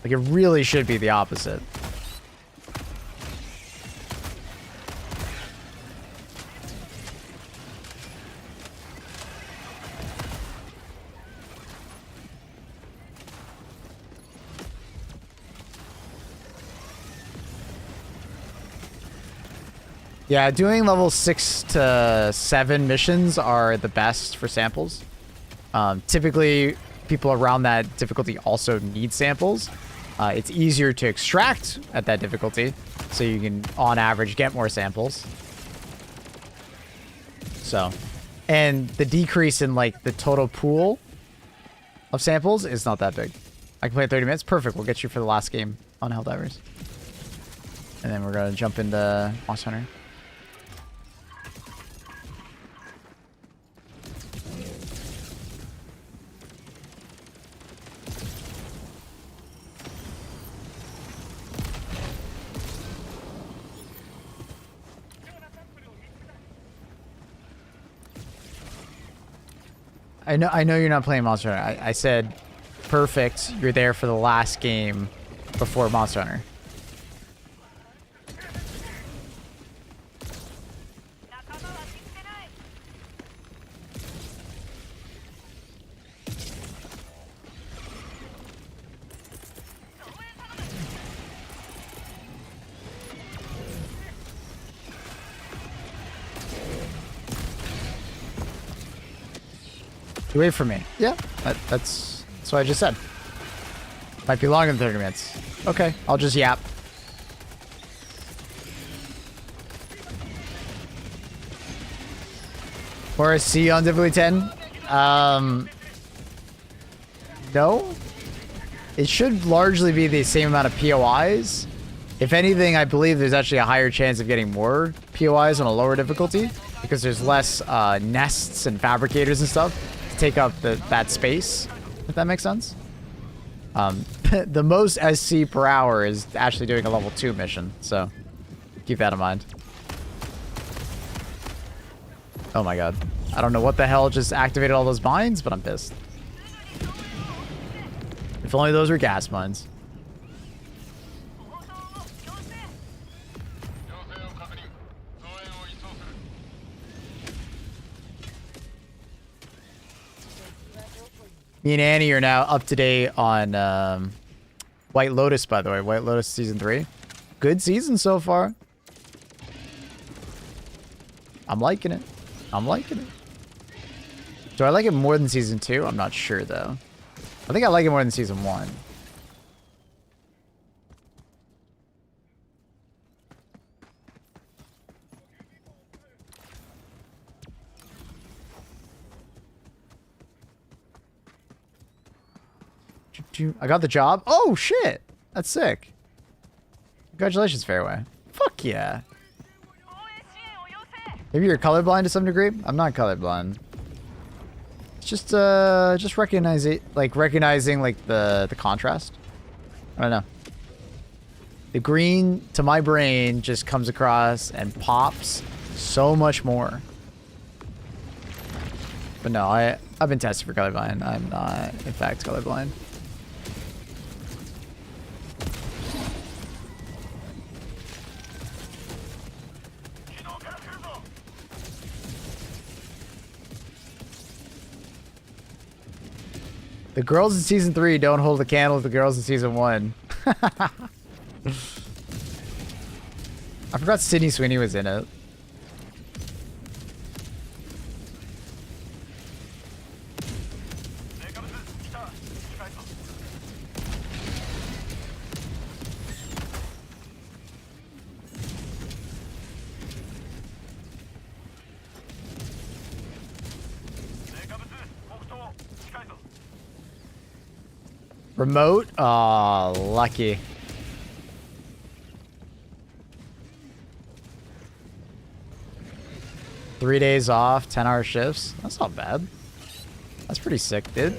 Like, it really should be the opposite. Yeah, doing level 6 to 7 missions are the best for samples. Typically, people around that difficulty also need samples. It's easier to extract at that difficulty, so you can, on average, get more samples. So, and the decrease in, like, the total pool of samples is not that big. I can play 30 minutes. Perfect. We'll get you for the last game on Helldivers. And then we're going to jump into Monster Hunter. I know you're not playing Monster Hunter. I said, perfect. You're there for the last game before Monster Hunter. You wait for me. Yeah, that's what I just said. Might be longer than 30 minutes. Okay, I'll just yap. Or a C on difficulty 10? No. It should largely be the same amount of POIs. If anything, I believe there's actually a higher chance of getting more POIs on a lower difficulty because there's less nests and fabricators and stuff to take up that space, if that makes sense. The most SC per hour is actually doing a level 2 mission, so keep that in mind. Oh my god. I don't know what the hell just activated all those mines, but I'm pissed. If only those were gas mines. Me and Annie are now up to date on White Lotus, by the way. White Lotus Season 3. Good season so far. I'm liking it. I'm liking it. Do I like it more than Season 2? I'm not sure, though. I think I like it more than Season 1. I got the job. Oh, shit. That's sick. Congratulations, Fairway. Fuck yeah. Maybe you're colorblind to some degree? I'm not colorblind. It's just recognizing like the contrast. I don't know. The green to my brain just comes across and pops so much more. But no, I've been tested for colorblind. I'm not, in fact, colorblind. The girls in season 3 don't hold a candle to the girls in season 1. I forgot Sydney Sweeney was in it. Remote? Aw, lucky. Three days off, 10-hour shifts. That's not bad. That's pretty sick, dude.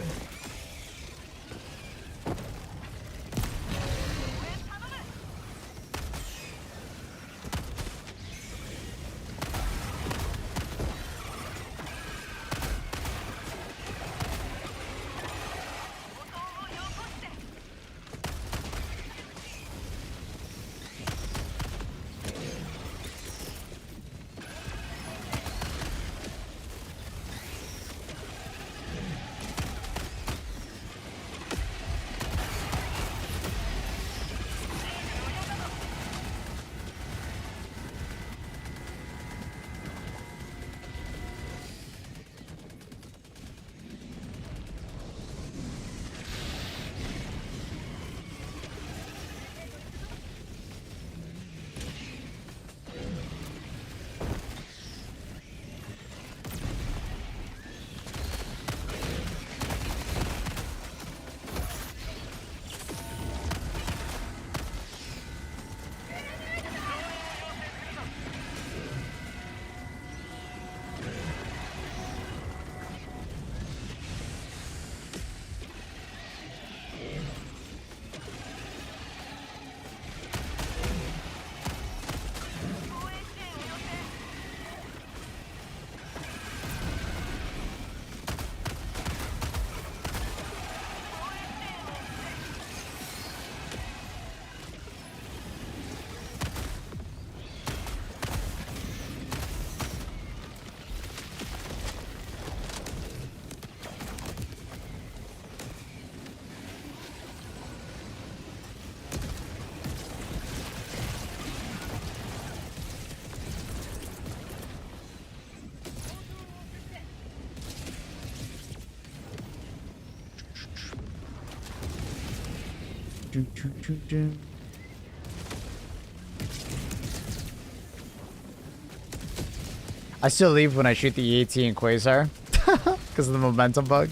I still leave when I shoot the EAT and Quasar because of the momentum bug.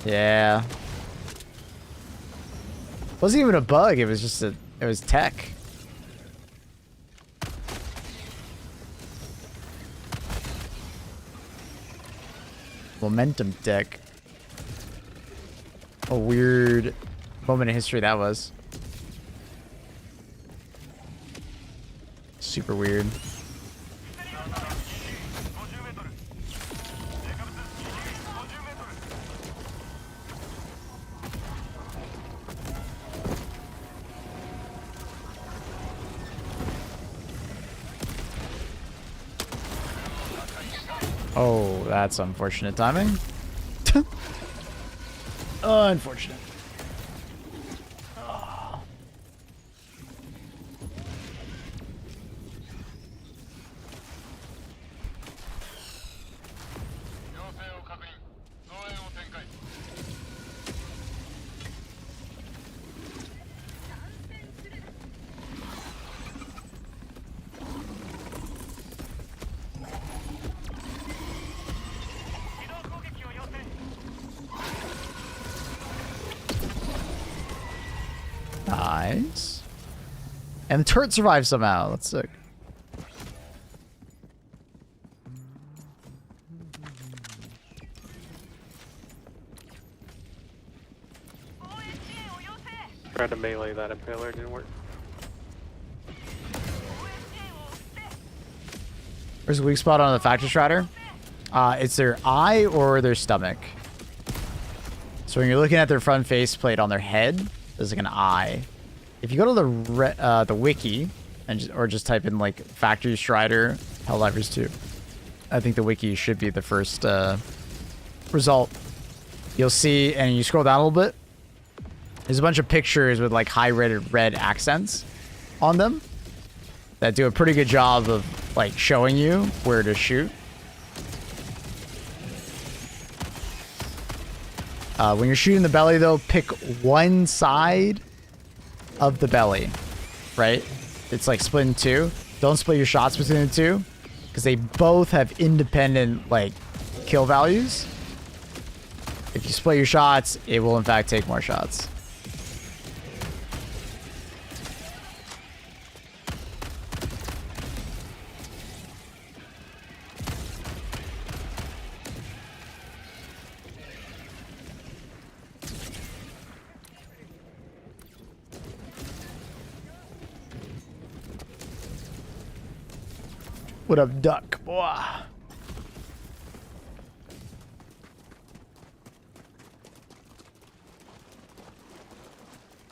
Yeah. Wasn't even a bug, it was just it was tech. Momentum tech. A weird moment in history that was. Super weird. Oh, that's unfortunate timing. Unfortunate. Nice. And the turret survived somehow. That's sick. Tried to melee that impaler, didn't work. There's a weak spot on the Factor Strider. It's their eye or their stomach. So when you're looking at their front face plate on their head, there's like an eye. If you go to the wiki and or just type in like Factory Strider Helldivers 2, I think the wiki should be the first result. You'll see, and you scroll down a little bit. There's a bunch of pictures with like highlighted red accents on them that do a pretty good job of like showing you where to shoot. When you're shooting the belly though, pick one side of the belly, right? It's like split in two. Don't split your shots between the two because they both have independent like kill values. If you split your shots, it will in fact take more shots. What up, duck, boy?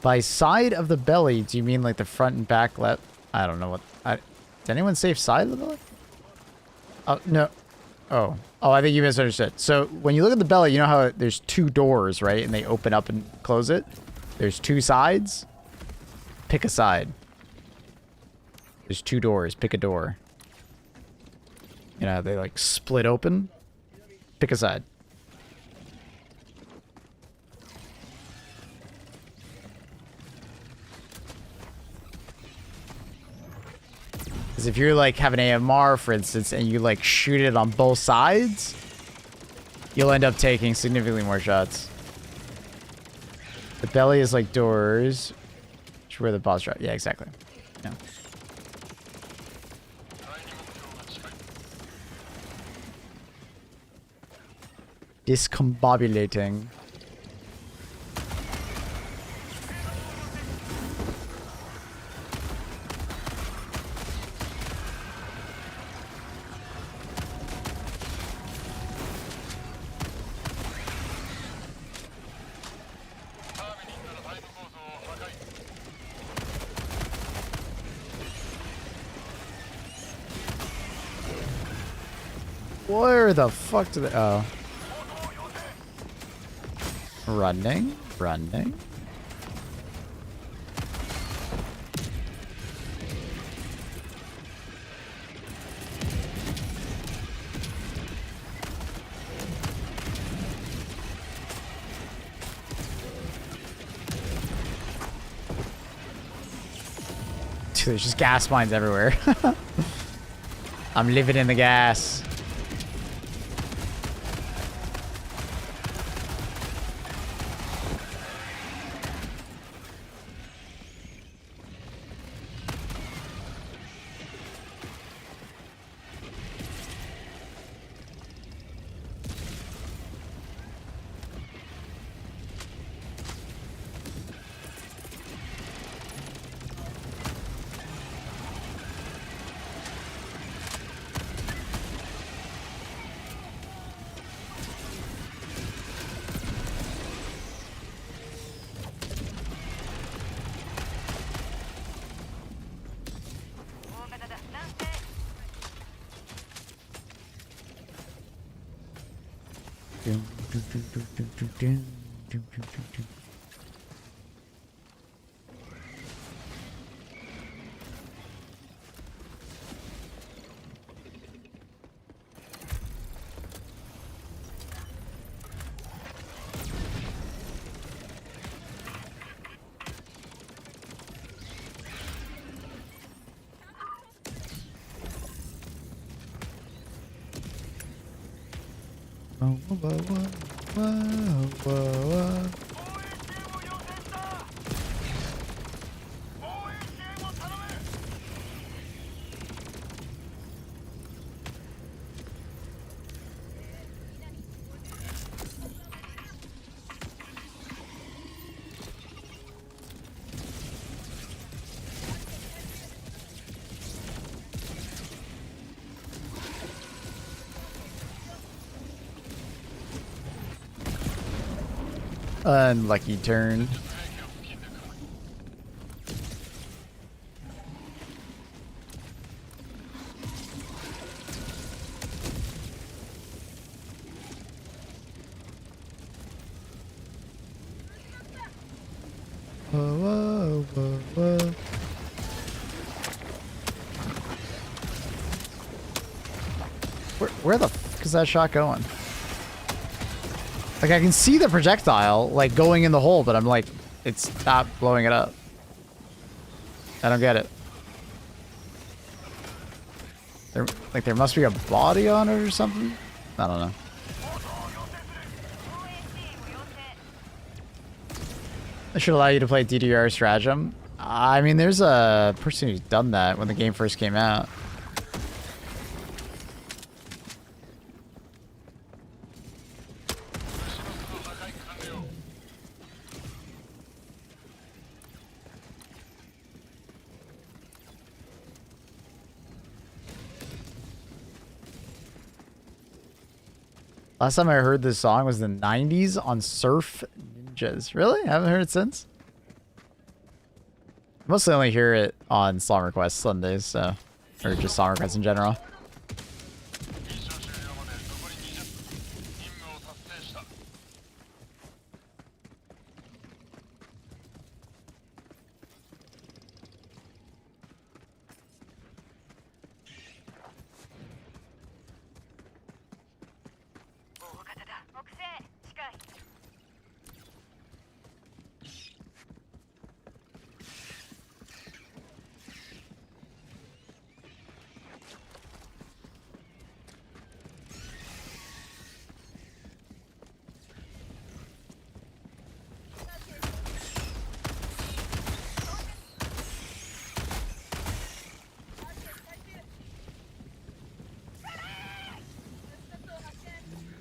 By side of the belly, do you mean like the front and back left? I don't know what. Did anyone say side of the belly? Oh, no. Oh, I think you misunderstood. So when you look at the belly, you know how there's two doors, right? And they open up and close it. There's two sides. Pick a side. There's two doors. Pick a door. You know, they like split open. Pick a side. Because if you're like have an AMR, for instance, and you like shoot it on both sides, you'll end up taking significantly more shots. The belly is like doors. Which is where the boss drop. Yeah, exactly. Yeah. Discombobulating. Where the fuck do they... Oh. Running. Dude, there's just gas mines everywhere. I'm living in the gas. Unlucky turn. Whoa, whoa, whoa, whoa. Where the fuck is that shot going? Like, I can see the projectile, like, going in the hole, but I'm like, it's not blowing it up. I don't get it. There must be a body on it or something? I don't know. I should allow you to play DDR stratagem. I mean, there's a person who's done that when the game first came out. Last time I heard this song was the 90s on Surf Ninjas. Really? Haven't heard it since? I mostly only hear it on Song Request Sundays, so... Or just Song Requests in general.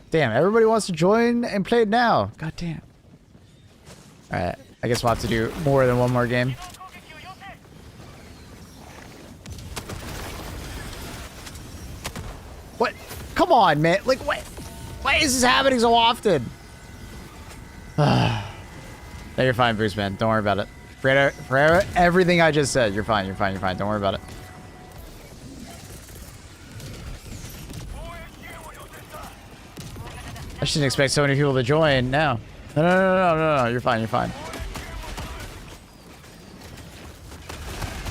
Damn, everybody wants to join and play it now. God damn. Alright, I guess we'll have to do more than one more game. What? Come on, man. Like, what? Why is this happening so often? No, you're fine, Bruce, man. Don't worry about it. For everything I just said, you're fine, you're fine, you're fine. Don't worry about it. I shouldn't expect so many people to join now. No, you're fine, you're fine.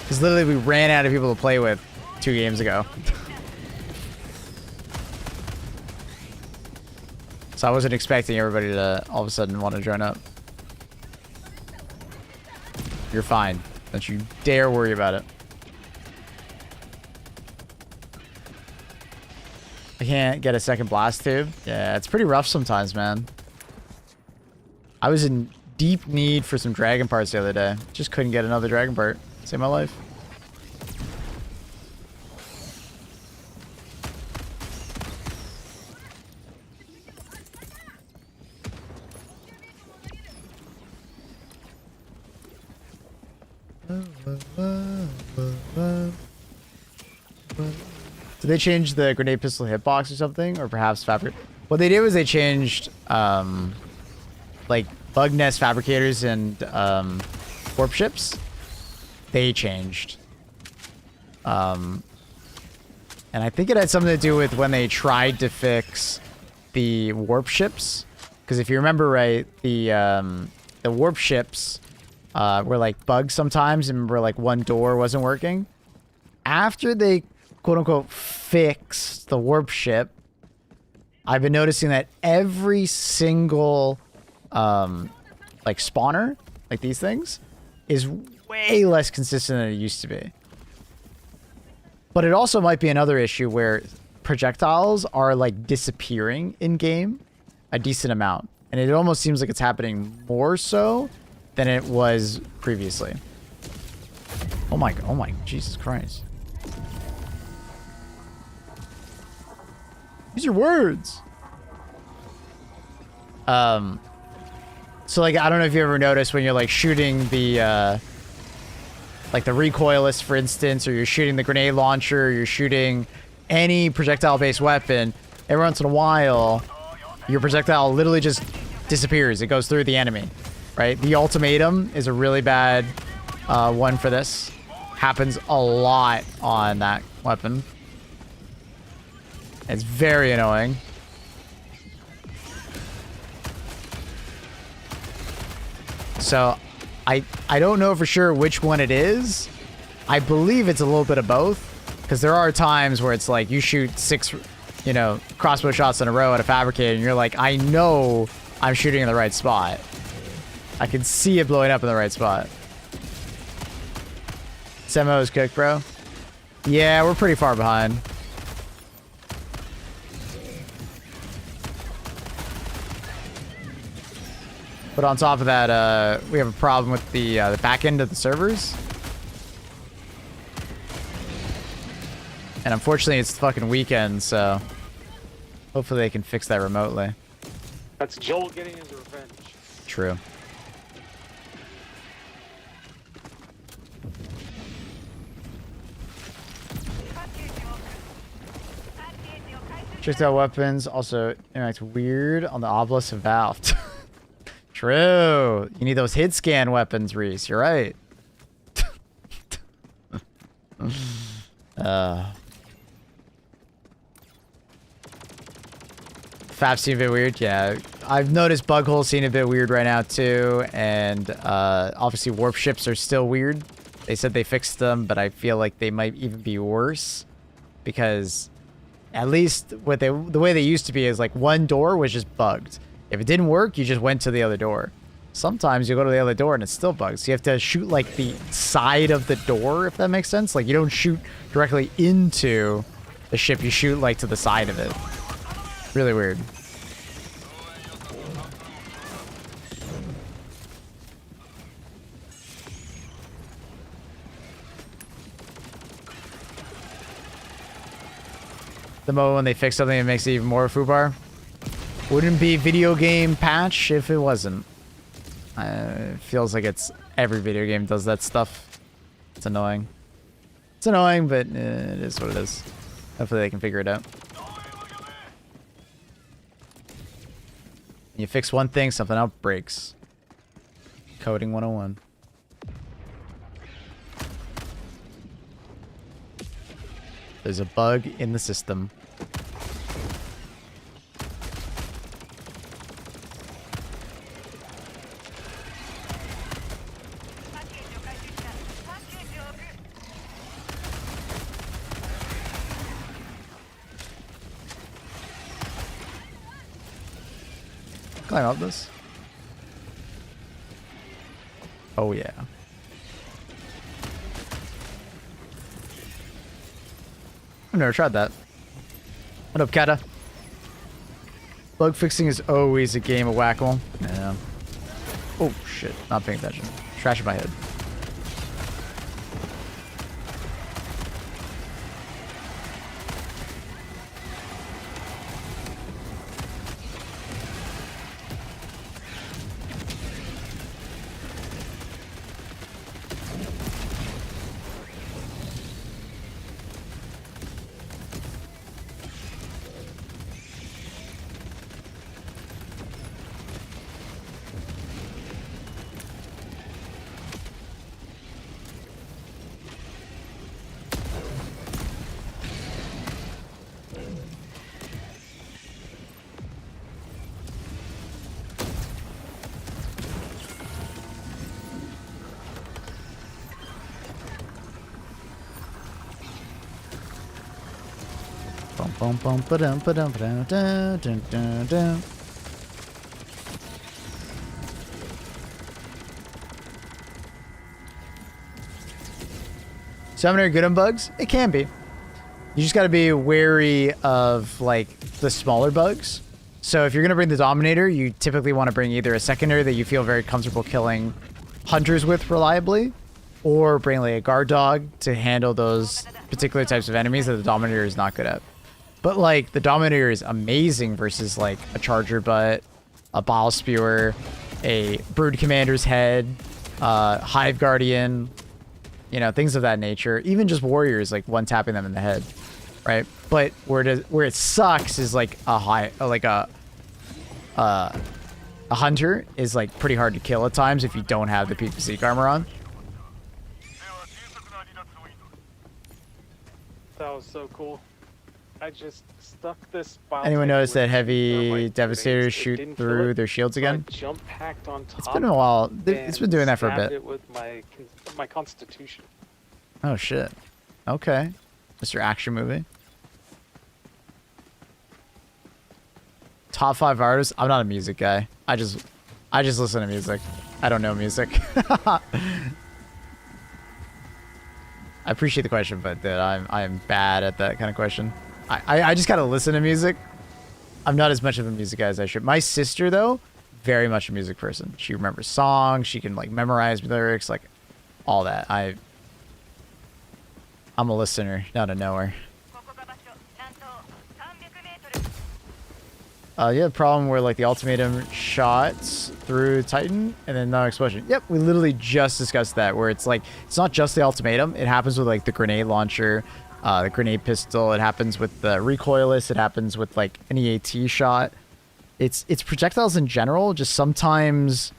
Because literally we ran out of people to play with 2 games ago. So I wasn't expecting everybody to all of a sudden want to join up. You're fine. Don't you dare worry about it. I can't get a second blast tube. Yeah, it's pretty rough sometimes, man. I was in deep need for some dragon parts the other day. Just couldn't get another dragon part. Saved my life. Did they change the grenade pistol hitbox or something? Or perhaps fabric? What they did was they changed, like, bug nest fabricators and, warp ships. They changed. And I think it had something to do with when they tried to fix the warp ships. Because if you remember right, the warp ships, were, like, bugged sometimes and were, like, one door wasn't working. After they quote-unquote fix the warp ship, I've been noticing that every single like spawner, like these things, is way less consistent than it used to be. But it also might be another issue where projectiles are like disappearing in game a decent amount, and it almost seems like it's happening more so than it was previously. Oh my Jesus Christ. Use your words. So like, I don't know if you ever noticed when you're like shooting the like the recoilless, for instance, or you're shooting the grenade launcher, or you're shooting any projectile based weapon, every once in a while your projectile literally just disappears. It goes through the enemy, right? The ultimatum is a really bad one for this. Happens a lot on that weapon. It's very annoying. So I don't know for sure which one it is. I believe it's a little bit of both. Because there are times where it's like you shoot 6, you know, crossbow shots in a row at a fabricator and you're like, I know I'm shooting in the right spot. I can see it blowing up in the right spot. Semo is cooked, bro. Yeah, we're pretty far behind. But on top of that, we have a problem with the back end of the servers. And unfortunately, it's the fucking weekend, so hopefully they can fix that remotely. That's Joel getting his revenge. True. Checked out weapons. Also interact weird on the obelisk of Valve. True. You need those hit scan weapons, Reese. You're right. Fab seem a bit weird. Yeah, I've noticed bug holes seem a bit weird right now too, and obviously warp ships are still weird. They said they fixed them, but I feel like they might even be worse because at least the way they used to be is like one door was just bugged. If it didn't work, you just went to the other door. Sometimes you go to the other door and it's still bugged. So you have to shoot like the side of the door, if that makes sense. Like you don't shoot directly into the ship, you shoot like to the side of it. Really weird. The moment when they fix something, it makes it even more foobar. Wouldn't be video game patch if it wasn't. It feels like it's every video game does that stuff. It's annoying. It's annoying, but it is what it is. Hopefully they can figure it out. You fix one thing, something else breaks. Coding 101. There's a bug in the system. Climb up this. Oh yeah. I've never tried that. What up, Kata? Bug fixing is always a game of whack-a-mole. Yeah. Oh shit, not paying attention. Trash in my head. Bum bum ba-dum ba-dum ba-dum dun dun dun dun. Summoner good on bugs? It can be. You just gotta be wary of like the smaller bugs. So if you're gonna bring the Dominator, you typically want to bring either a secondary that you feel very comfortable killing hunters with reliably, or bring like a guard dog to handle those particular types of enemies that the Dominator is not good at. But like the Dominator is amazing versus like a Charger Butt, a Bile Spewer, a Brood Commander's Head, Hive Guardian, you know, things of that nature. Even just Warriors, like one tapping them in the head, right? But where it sucks is like a A hunter is like pretty hard to kill at times if you don't have the peak physique armor on. That was so cool. I just stuck this. Anyone notice that heavy thermite devastators grenades. It shoot didn't kill through it, their shields so again? I jump packed on top. It's been a while. It's been doing that for a stabbed bit. It with my constitution. Oh shit. Okay. Mr. Action Movie. Top 5 artists? I'm not a music guy. I just listen to music. I don't know music. I appreciate the question, but dude, I'm bad at that kind of question. I just gotta listen to music. I'm not as much of a music guy as I should. My sister though, very much a music person. She remembers songs, she can like memorize lyrics, like all that. I'm a listener, not a knower. Yeah, problem where like the ultimatum shots through Titan and then no explosion. Yep, we literally just discussed that, where it's like it's not just the ultimatum. It happens with like the grenade launcher, the grenade pistol. It happens with the recoilless. It happens with like an EAT shot. It's projectiles in general just sometimes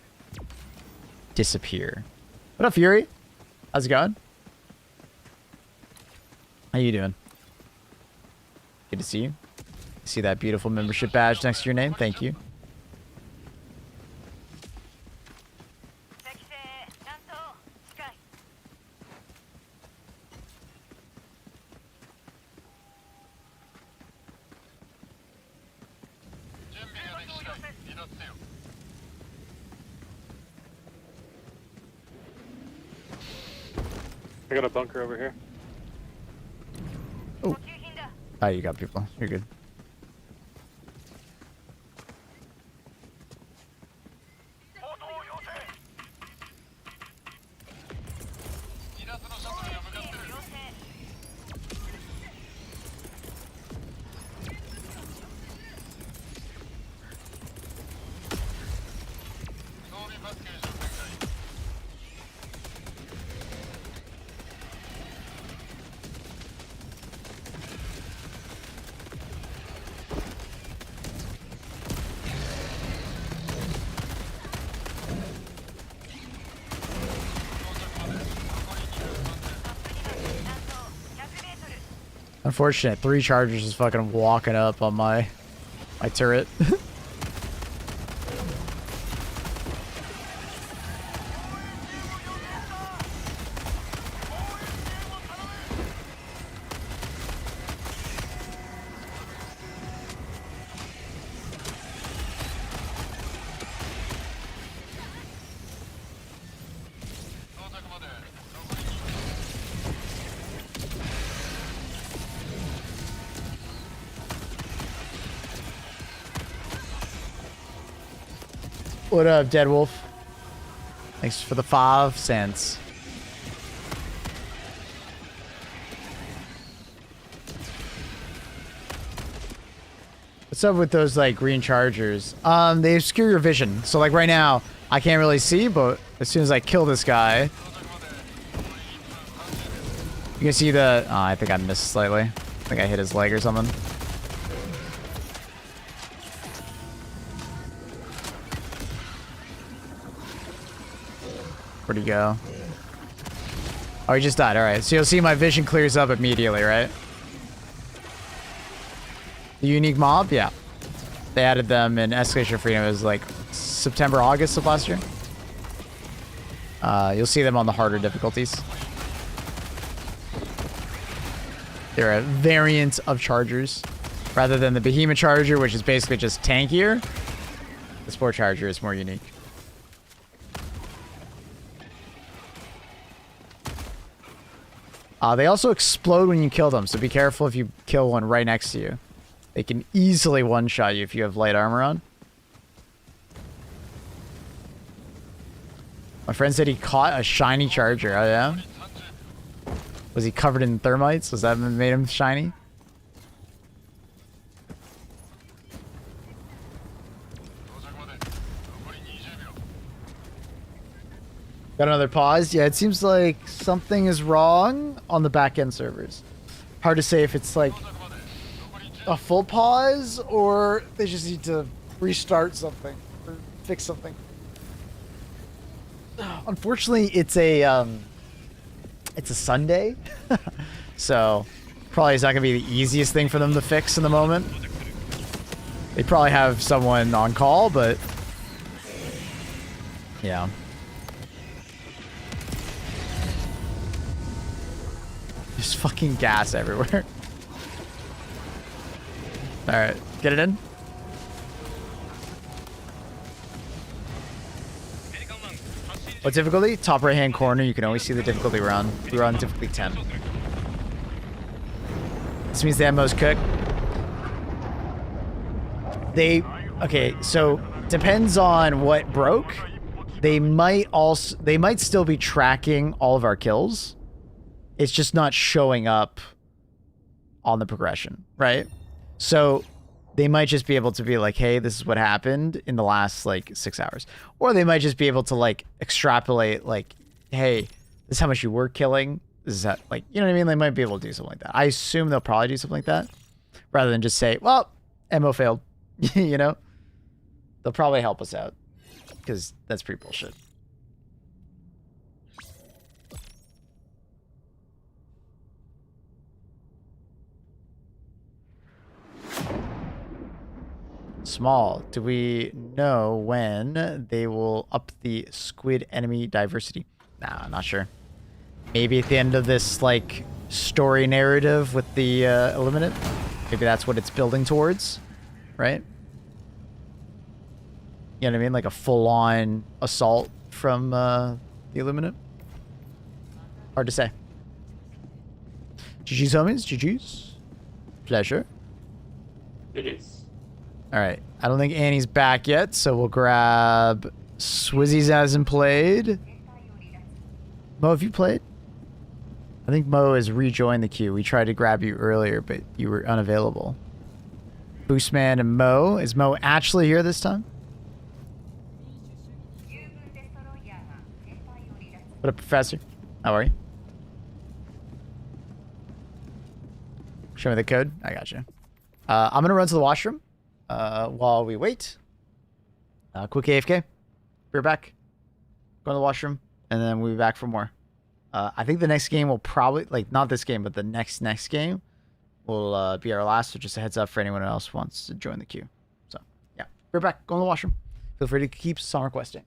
disappear. What up, Fury? How's it going? How you doing? Good to see you. See that beautiful membership badge next to your name? Thank you. I got a bunker over here. Oh. Ah, you got people. You're good. Unfortunate. 3 chargers is fucking walking up on my turret. What up, Dead Wolf? Thanks for the 5 cents. What's up with those like green chargers? They obscure your vision. So like right now, I can't really see, but as soon as I kill this guy, you can see the. Oh, I think I missed slightly. I think I hit his leg or something. Where'd he go? Oh, he just died. All right. So you'll see my vision clears up immediately, right? The unique mob? Yeah. They added them in Escalation of Freedom. It was like September, August of last year. You'll see them on the harder difficulties. They're a variant of chargers. Rather than the Behemoth charger, which is basically just tankier, the Sport charger is more unique. They also explode when you kill them, so be careful if you kill one right next to you. They can easily one-shot you if you have light armor on. My friend said he caught a shiny charger. Oh, yeah? Was he covered in thermites? Was that what made him shiny? Got another pause? Yeah, it seems like something is wrong on the back-end servers. Hard to say if it's like a full pause or they just need to restart something. fix something. Unfortunately, it's a Sunday, so probably it's not gonna be the easiest thing for them to fix in the moment. They probably have someone on call, but yeah. There's fucking gas everywhere. All right, get it in. What difficulty? Top right hand corner. You can always see the difficulty we're on. We're on difficulty 10. This means the ammo's cooked. Okay, so depends on what broke. They might still be tracking all of our kills. It's just not showing up on the progression, right? So they might just be able to be like, hey, this is what happened in the last like 6 hours. Or they might just be able to like extrapolate like, hey, this is how much you were killing. This is how, like, you know what I mean? They might be able to do something like that. I assume they'll probably do something like that rather than just say, well, MO failed, you know? They'll probably help us out because that's pretty bullshit. Small. Do we know when they will up the squid enemy diversity? Nah, I'm not sure. Maybe at the end of this, like, story narrative with the Illuminate. Maybe that's what it's building towards, right? You know what I mean? Like a full-on assault from the Illuminate. Hard to say. GG's, homies. GG's. Pleasure. It is. All right. I don't think Annie's back yet, so we'll grab Swizzy's hasn't played. Mo, have you played? I think Mo has rejoined the queue. We tried to grab you earlier, but you were unavailable. Boostman and Mo. Is Mo actually here this time? What up, Professor? How are you? Show me the code. I got you. I'm going to run to the washroom while we wait. Quick AFK. We're back. Go to the washroom, and then we'll be back for more. I think the next game will probably, like, not this game, but the next game will be our last. So just a heads up for anyone else who wants to join the queue. So, yeah. We're back. Go in the washroom. Feel free to keep summer questing.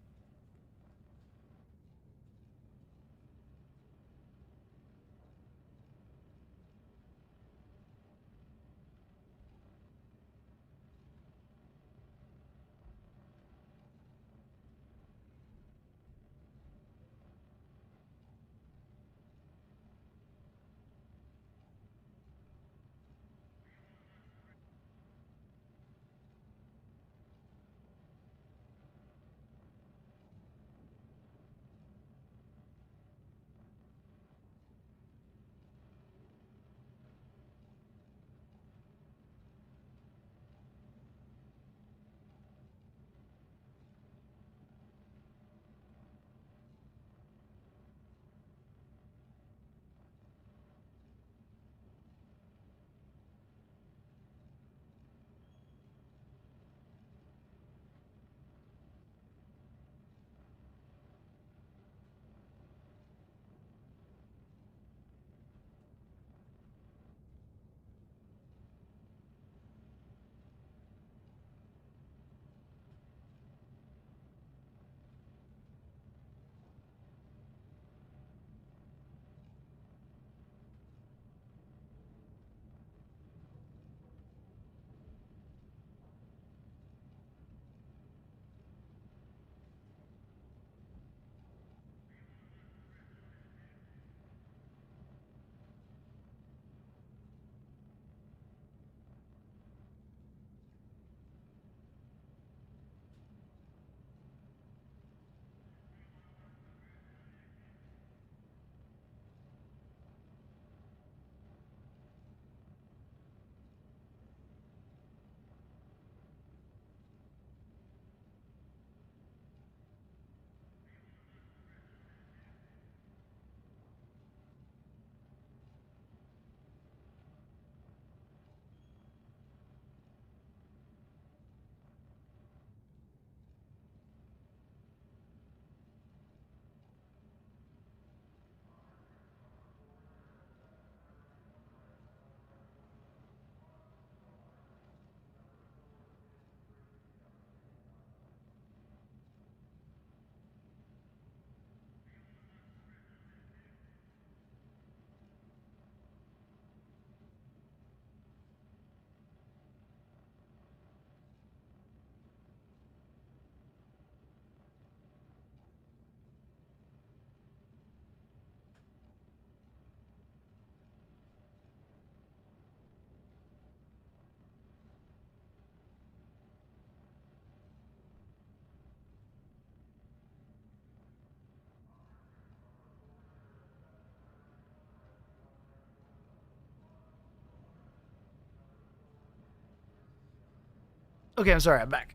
Okay, I'm sorry, I'm back.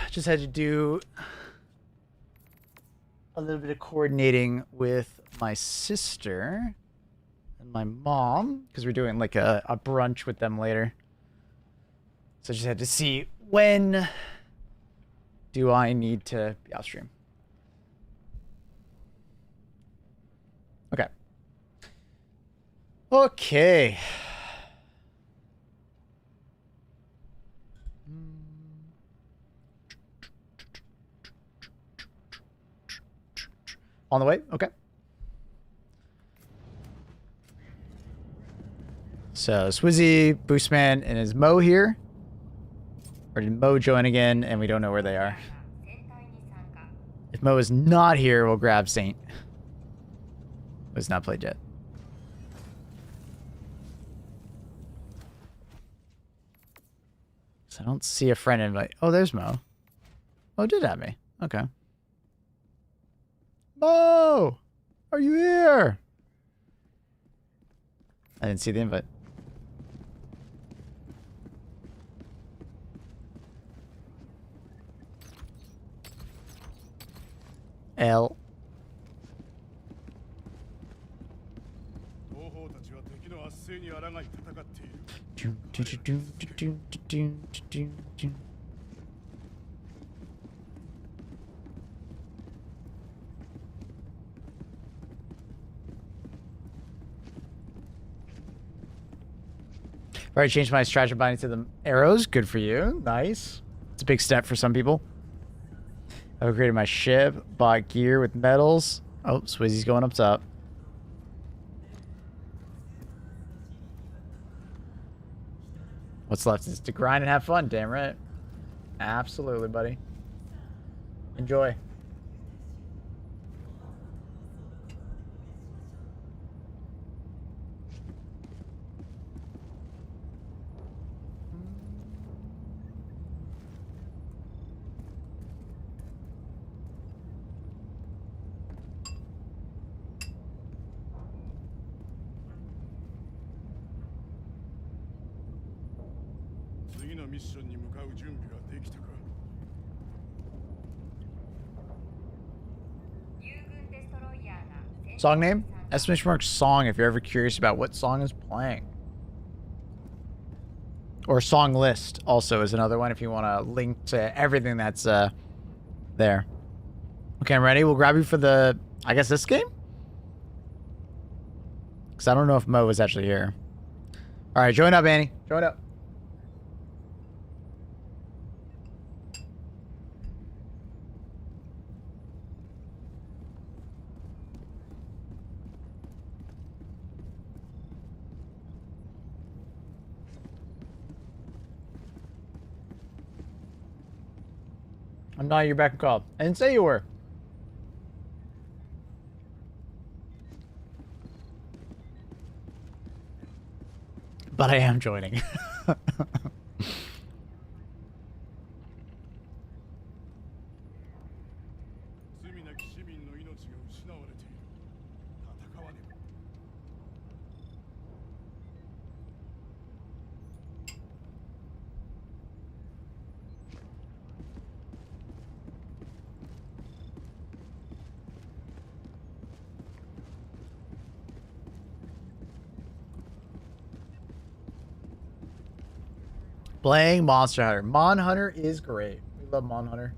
Just had to do a little bit of coordinating with my sister and my mom, because we're doing like a brunch with them later. So I just had to see when do I need to be off stream. Okay. Okay. On the way? Okay. So, Swizzy, Boostman, and is Mo here? Or did Mo join again and we don't know where they are? If Mo is not here, we'll grab Saint. Who has not played yet. So I don't see a friend invite. Oh, there's Mo. Oh, did have me. Okay. Mo! Are you here? I didn't see the invite. L. Alright, changed my strategy binding to the arrows. Good for you. Nice. It's a big step for some people. I've upgraded my ship, bought gear with metals. Oh, Swizzy's going up top. What's left is to grind and have fun, damn right. Absolutely, buddy. Enjoy. Song name? Exclamation mark song if you're ever curious about what song is playing. Or song list also is another one if you want to link to everything that's there. Okay, I'm ready. We'll grab you for the, I guess, this game? Because I don't know if Mo was actually here. Alright, join up, Annie. Join up. I'm not your back and call. I didn't say you were. But I am joining. Playing Monster Hunter. Mon Hunter is great. We love Mon Hunter.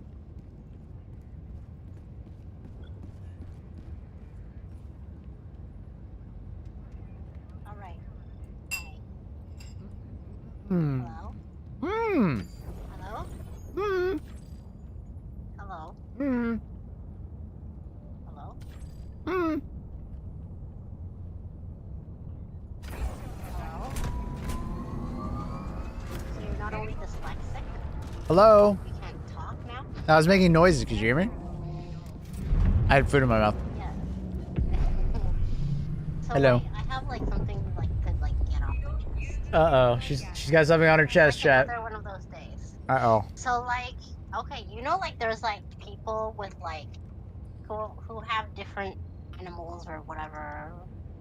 All right. Hmm. Hello? Hmm. Hello? Hmm. Hello? Hmm. Hello? Hmm. Hello? So you're not only dyslexic, Hello. you can't talk now? I was making noises. Could you hear me? I had food in my mouth. Yeah. So Hello. wait, I have like something like to like get off my chest. Uh-oh. She's got something on her chest, It's chat. another one of those days. Uh-oh. So like, okay, you know like there's like people with like who have different animals or whatever,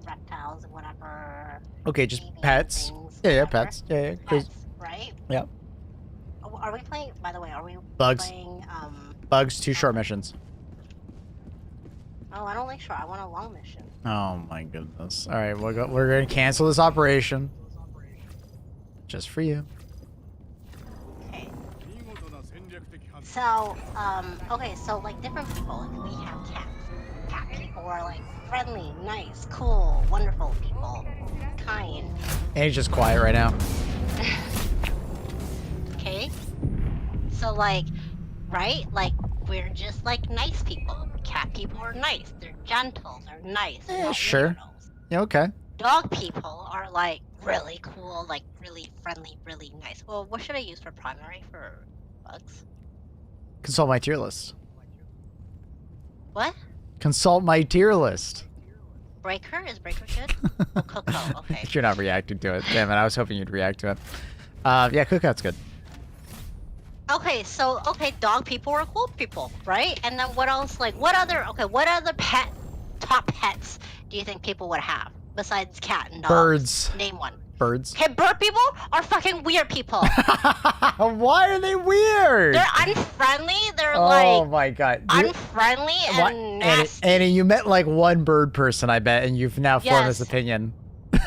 reptiles or whatever. Okay, just babies, pets. things, Yeah, whatever. pets. Yeah. Pets, right? Yeah. are we playing? By the way, are we Bugs. playing? Bugs, 2 short missions. Oh, I don't like short. I want a long mission. Oh my goodness. All right, we're gonna cancel this operation. Just for you. Okay. So, okay, so like different people. Like, we have cats. Cat people are like friendly, nice, cool, wonderful people, kind. And he's just quiet right now. Okay. So like, right? Like we're just like nice people. Cat people are nice. They're gentle. They're nice. Yeah, not sure. weirdos. Yeah, okay. Dog people are like really cool, like really friendly, really nice. Well, what should I use for primary for bugs? Consult my tier list. What? Consult my tier list. Breaker? Is Breaker good? Oh, Coco. Okay. You're not reacting to it. Damn it, I was hoping you'd react to it. Yeah, Cookout's good. Okay, so dog people are cool people, right? And then what else? Like, what other top pets do you think people would have besides cat and dog? Birds. Name one. Birds. Okay, bird people are fucking weird people. Why are they weird? They're unfriendly. They're Oh like my god. unfriendly and nasty. Annie, you met like one bird person, I bet, and you've now formed this Yes. opinion.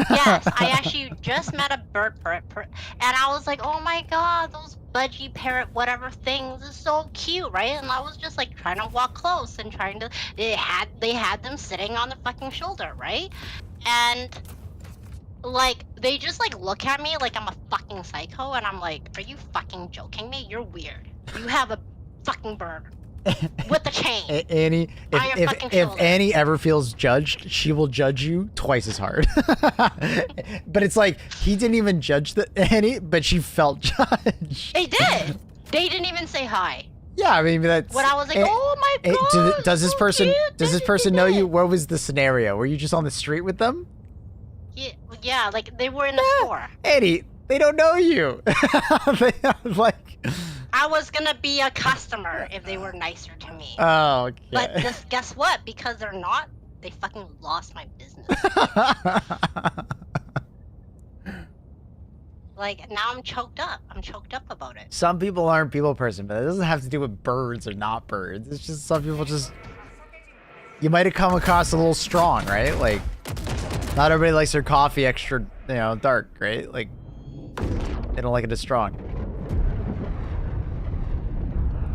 Yes, I actually just met a bird and I was like, oh my god, those budgie parrot whatever things is so cute, right? And I was just like trying to walk close and trying to. They had them sitting on the fucking shoulder, right? And like they just like look at me like I'm a fucking psycho, and I'm like, are you fucking joking me? You're weird. You have a fucking bird with the chain. Annie, On your fucking if shoulder. Annie ever feels judged, she will judge you twice as hard. But it's like he didn't even judge Annie, but she felt judged. They did. They didn't even say hi. Yeah, I mean that's. When I was like, oh my god. Does this so person cute, does this person know you? What was the scenario? Were you just on the street with them? Yeah, like they were in the store. Annie, they don't know you. They like. I was gonna be a customer if they were nicer to me. Oh, okay. But just guess what? Because they're not, they fucking lost my business. Like now I'm choked up. I'm choked up about it. Some people aren't people person, but it doesn't have to do with birds or not birds. It's just some people just. You might have come across a little strong, right? Like, not everybody likes their coffee extra, dark, right? Like, they don't like it as strong.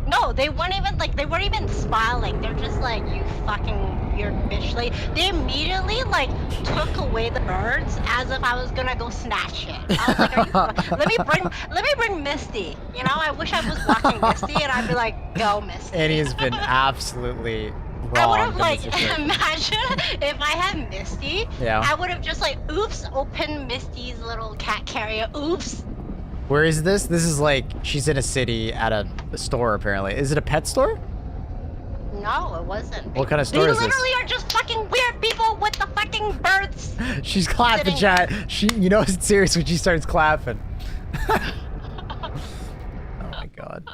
No, they weren't even smiling. They're just like, you fucking weird bitch. Like, they immediately like took away the birds as if I was gonna go snatch it. I was like, let me bring Misty. You know, I wish I was walking Misty and I'd be like, go Misty. Annie has been absolutely wrong. I would have in like this situation. imagine if I had Misty. Yeah. I would have just like, oops, open Misty's little cat carrier. Oops. Where is this? This is like she's in a city at a store apparently. Is it a pet store? No, it wasn't. What kind of store is They this? literally are just fucking weird people with the fucking birds. She's clapping, Sitting- chat. You know it's serious when she starts clapping. Oh my god.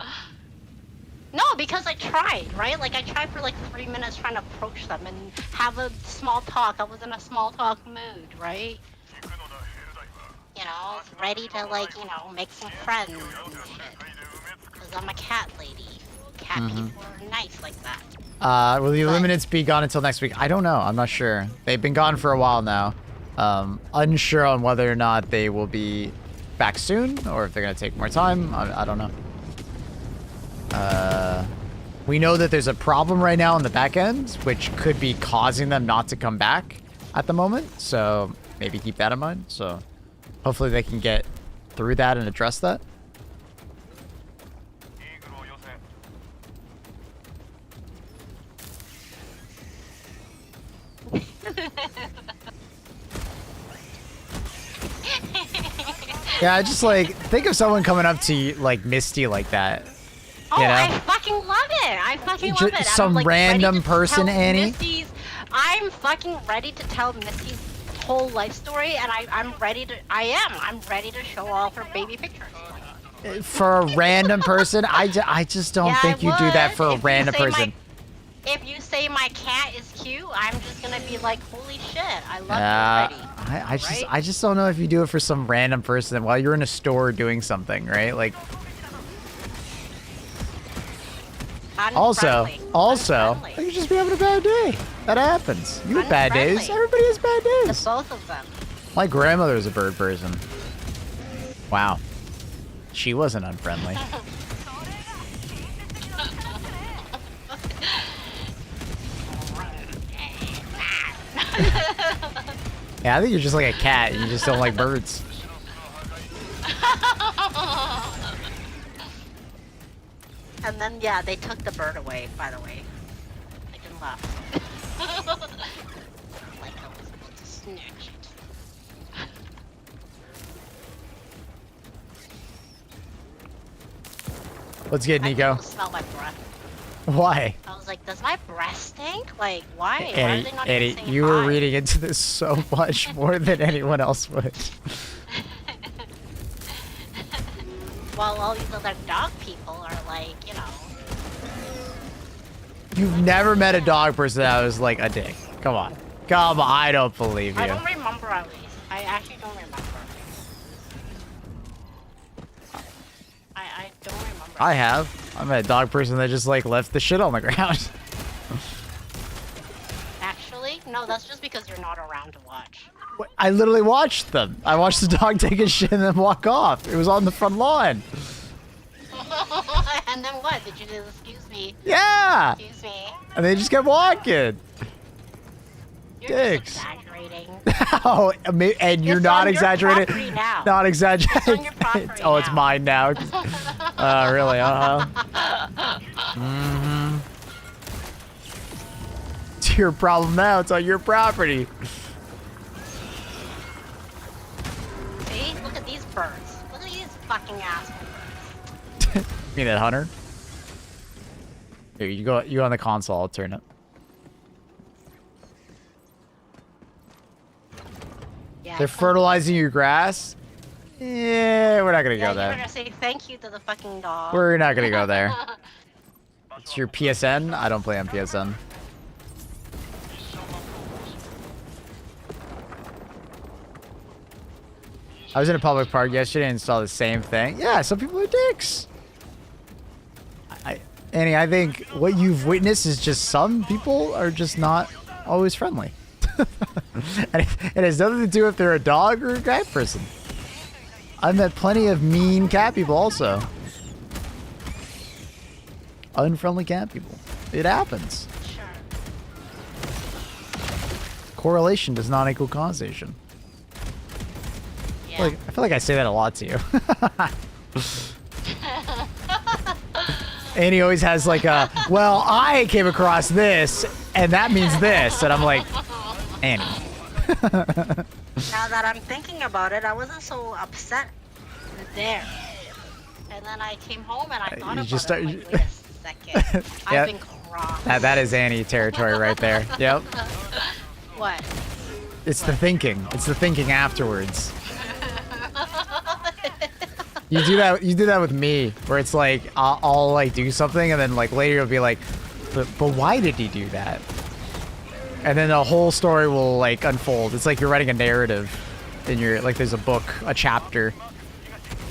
No, because I tried, right? Like I tried for like 3 minutes trying to approach them and have a small talk. I was in a small talk mood, right? You know, ready to like, make some friends and shit. Cause I'm a cat lady. Cat people are nice like that. Will the Illuminates be gone until next week? I don't know. I'm not sure. They've been gone for a while now. Unsure on whether or not they will be back soon or if they're going to take more time. I don't know. We know that there's a problem right now on the back end, which could be causing them not to come back at the moment. So maybe keep that in mind. So hopefully they can get through that and address that. Yeah, I just like think of someone coming up to you like Misty like that. Oh, You know? I fucking love it. I fucking love it. And Some I'm, like, random ready to person, tell Annie? I'm fucking ready to tell Misty's whole life story, and I'm ready to show all her baby pictures. For a random person, I just don't Yeah, think I you do that would. for a If you random say person. If you say my cat is cute, I'm just gonna be like, holy shit, I love you already. I right? just don't know if you do it for some random person while you're in a store doing something, right? Like, Also, Unfriendly. you just be having a bad day. That happens. You have bad days. Unfriendly. Everybody has bad The days. both of them. My grandmother was a bird person. Wow. She wasn't unfriendly. Yeah, I think you're just like a cat. You just don't like birds. And then, yeah, they took the bird away, by the way. I didn't laugh. Like I was about to snatch it. Let's get I can Nico. almost smell my breath. Why? I was like, does my breath stink? Like, why? Why are Eddie, they not Eddie, even saying you were hi? reading into this so much more than anyone else would. While all these other dog people are like, you know. You've never met a dog person that was like a dick. Come on. Come on, I don't believe you. I don't remember at least. I actually don't remember. I don't remember. I have. I met a dog person that just like left the shit on the ground. Actually, no, that's just because you're not around to watch. I literally watched them. I watched the dog take a shit and then walk off. It was on the front lawn. And then what? Did you do excuse me? Yeah. Excuse me? And they just kept walking. You're Dicks. just exaggerating. Oh, and you're It's not on your exaggerating. property now. Not exaggerating. It's on your property Oh, it's now. mine now. Really? Mm-hmm. It's your problem now. It's on your property. See? Look at these birds. Look at these fucking assholes. You mean that hunter? Here, you go on the console. I'll turn it. Yeah, They're fertilizing your grass? Yeah, we're not gonna yeah, go you're there. gonna say thank you to the fucking dog. We're not gonna go there. It's your PSN? I don't play on PSN. I was in a public park yesterday and saw the same thing. Yeah, some people are dicks. Annie, I think what you've witnessed is just some people are just not always friendly. And it has nothing to do if they're a dog or a cat person. I've met plenty of mean cat people also. Unfriendly cat people. It happens. Sure. Correlation does not equal causation. Yeah. I feel like I say that a lot to you. And he always has like a, well, I came across this, and that means this. And I'm like, Annie. Now that I'm thinking about it, I wasn't so upset there. And then I came home and I thought You about just it. I'm like, wait a second. Yeah. I've been crossed. That is Annie territory right there. Yep. What? It's the thinking. It's the thinking afterwards. You do that with me, where it's like I'll like do something and then like later you'll be like, but why did he do that? And then the whole story will like unfold. It's like you're writing a narrative, and you're like there's a book, a chapter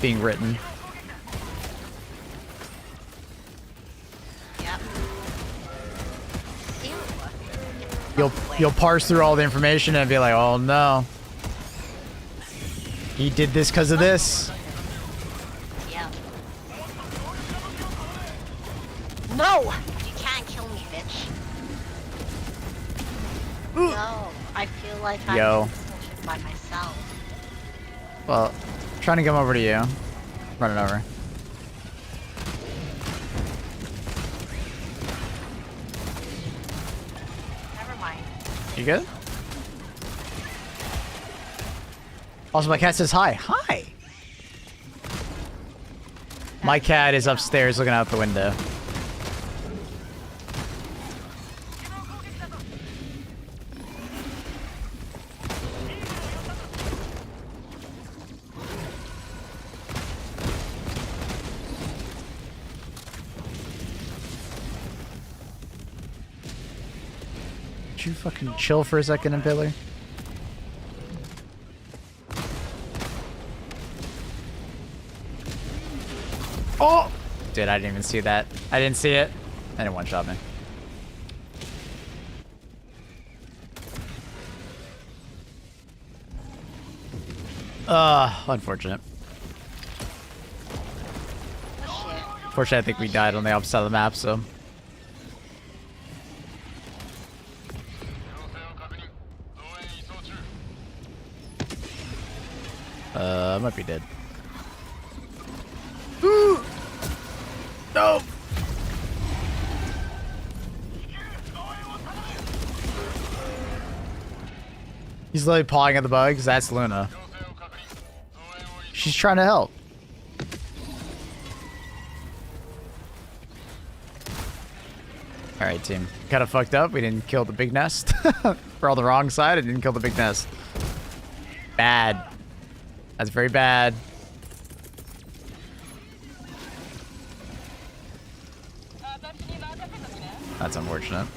being written. Yep. Ew. You'll parse through all the information and be like, oh no, he did this because of this. Yep. No! You can't kill me, bitch. No, I feel like I'm Yo. in this mission by myself. Well, I'm trying to come over to you. Running over. Never mind. You good? Also, my cat says hi. Hi! My cat is upstairs looking out the window. Could you fucking chill for a second, Impaler? Oh! Dude, I didn't even see that. I didn't see it. And it one-shot me. Unfortunate. Fortunately, I think we died on the opposite side of the map, so. I might be dead. No! He's literally pawing at the bugs. That's Luna. She's trying to help. Alright, team. Kind of fucked up. We didn't kill the big nest. We're on the wrong side. I didn't kill the big nest. Bad. That's very bad. That's unfortunate.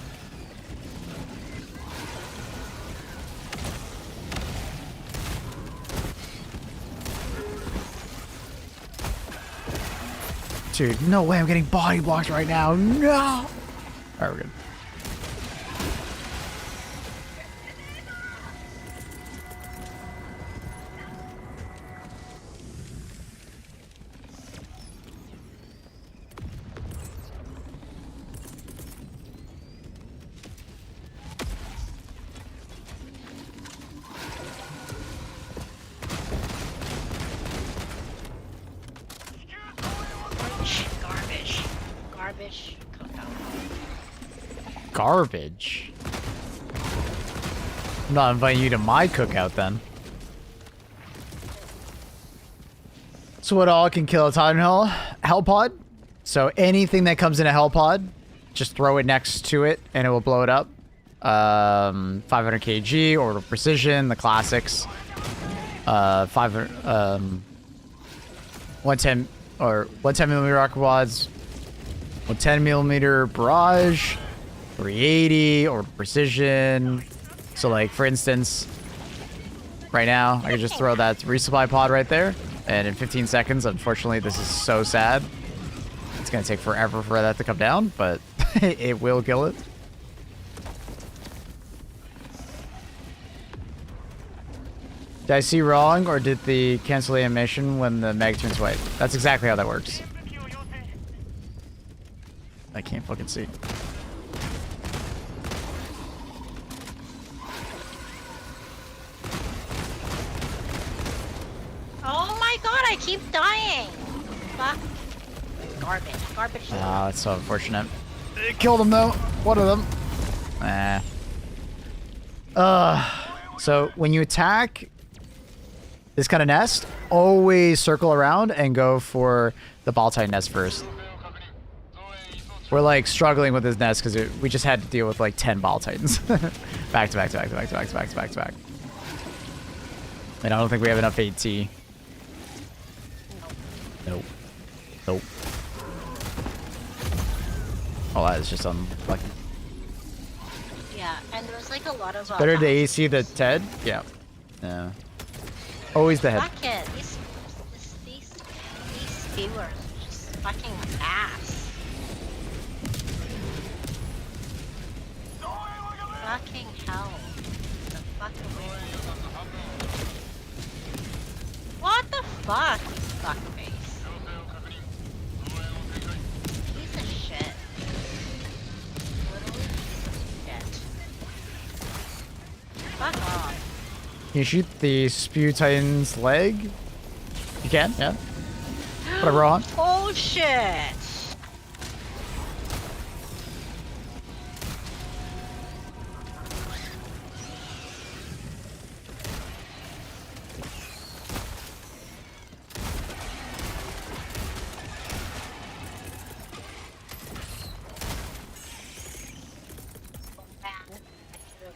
Dude, no way I'm getting body blocked right now. No! Alright, we're good. Garbage. Garbage? I'm not inviting you to my cookout then. So what all can kill a Titan Hell pod? So anything that comes in a Hell pod, just throw it next to it and it will blow it up. 500 kg, order precision, the classics. 110 or 110 millimeter rocket wads, 110 millimeter barrage, 380 or precision. So like for instance, right now I can just throw that resupply pod right there, and in 15 seconds, unfortunately this is so sad. It's gonna take forever for that to come down, but it will kill it. Did I see wrong, or did the cancel the animation when the mag turns white? That's exactly how that works. I can't fucking see. Oh my god, I keep dying. Fuck. Garbage. Garbage. Ah, that's so unfortunate. It killed him though. One of them. So when you attack this kind of nest, always circle around and go for the ball titan nest first. We're like struggling with this nest because we just had to deal with like 10 ball titans. Back to back to back to back to back to back to back to back. And I don't think we have enough AT. Nope. Nope. Oh, that is just unlucky. Yeah, and there was like a lot of Better to AC the Ted? Yeah. Yeah. Always the head. Fuck it. These viewers are just fucking ass. Fucking hell. The fucking what the fuck? Fuckface. Piece of shit. Literally piece of shit. Fuck off. Can you shoot the Spew Titan's leg? You can, yeah. Whatever on. Oh shit!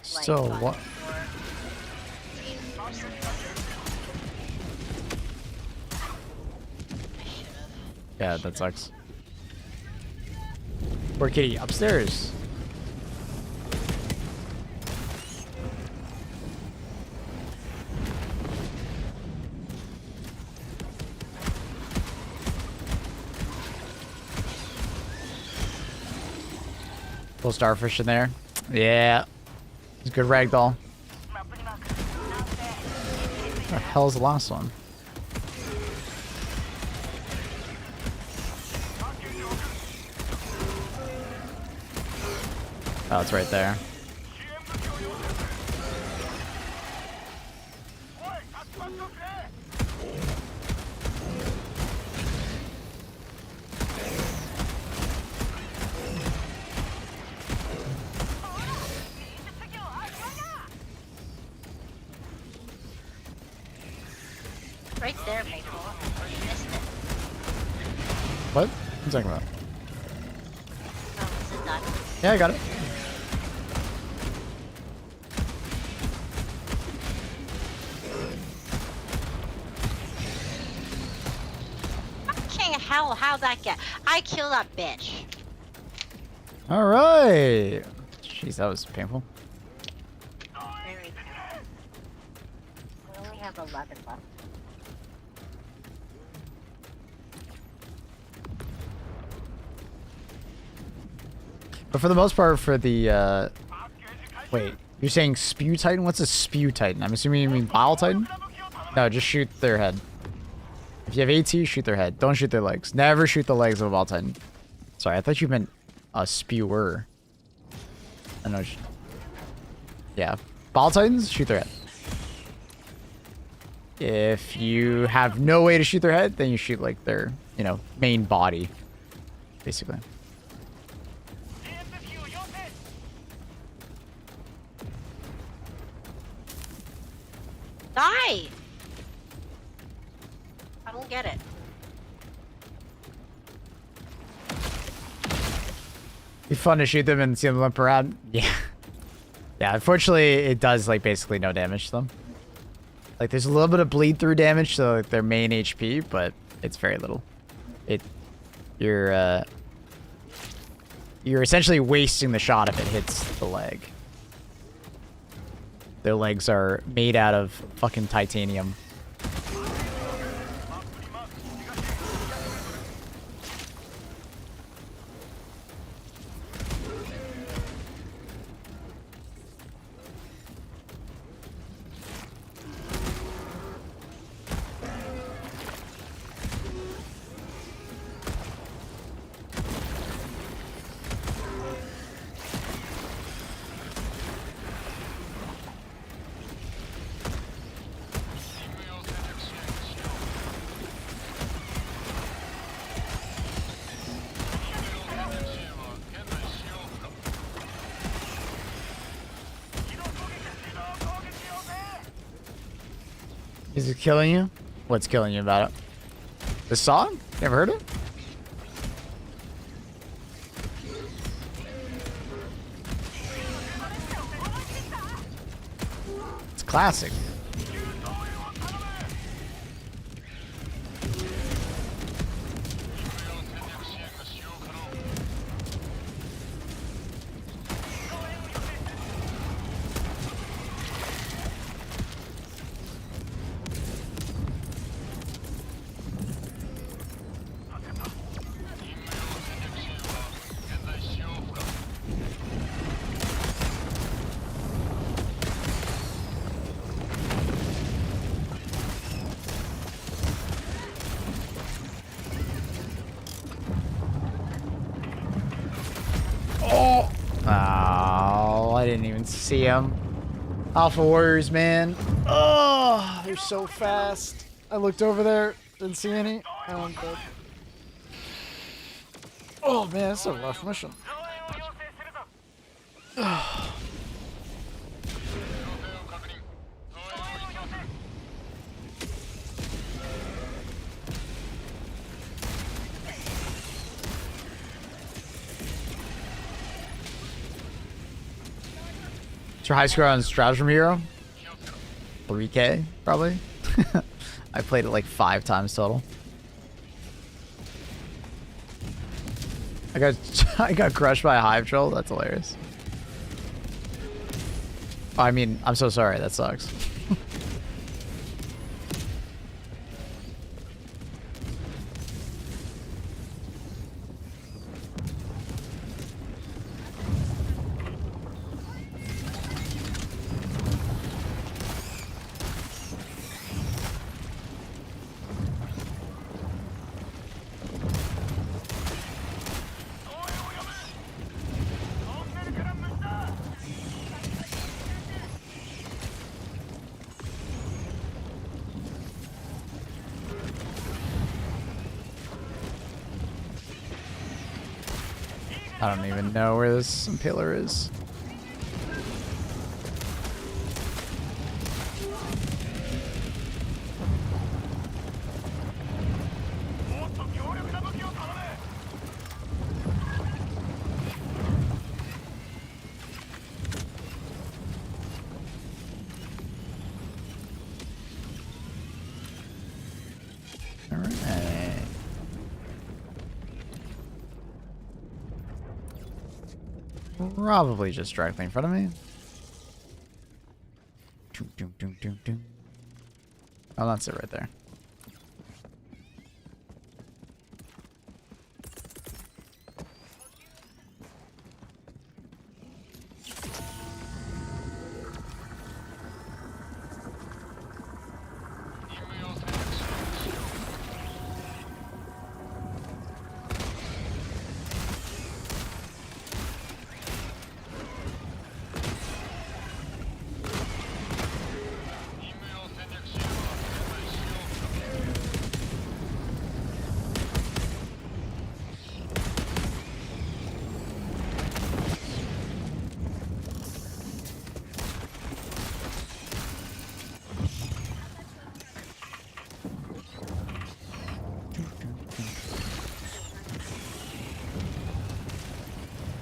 So what? Yeah, that sucks. Poor kitty, upstairs. Little starfish in there. Yeah. It's a good ragdoll. Where the hell's the last one? Oh, it's right there. Right there, Maple. You missed it. What? What are you talking about? Oh, is it done? Yeah, I got it. Fucking hell, how'd that get? I killed that bitch. All right. Jeez, that was painful. Very good. We only have 11 left. But for the most part, for the wait, you're saying Spew Titan? What's a Spew Titan? I'm assuming you mean Bile Titan? No, just shoot their head. If you have AT, shoot their head. Don't shoot their legs. Never shoot the legs of a Bile Titan. Sorry, I thought you meant a Spewer. I know. Yeah, Bile Titans, shoot their head. If you have no way to shoot their head, then you shoot like their, you know, main body, basically. Die! I don't get it. Be fun to shoot them and see them limp around. Yeah. Yeah, unfortunately, it does, like, basically no damage to them. Like, there's a little bit of bleed through damage to like, their main HP, but it's very little. You're essentially wasting the shot if it hits the leg. Their legs are made out of fucking titanium. Is it killing you? What's killing you about it? The song? Never heard it? It's classic. Oh, I didn't even see him. Alpha Warriors, man. Oh, they're so fast. I looked over there, didn't see any. Oh, I'm dead. Oh man, that's a rough mission. What's your high score on Stratagem Hero? 3K, probably. I played it like 5 times total. I got crushed by a hive troll. That's hilarious. I mean, I'm so sorry. That sucks. I don't even know where this impaler is. Alright. Probably just directly in front of me. Doom, doom, doom, doom, doom. Oh, that's it right there.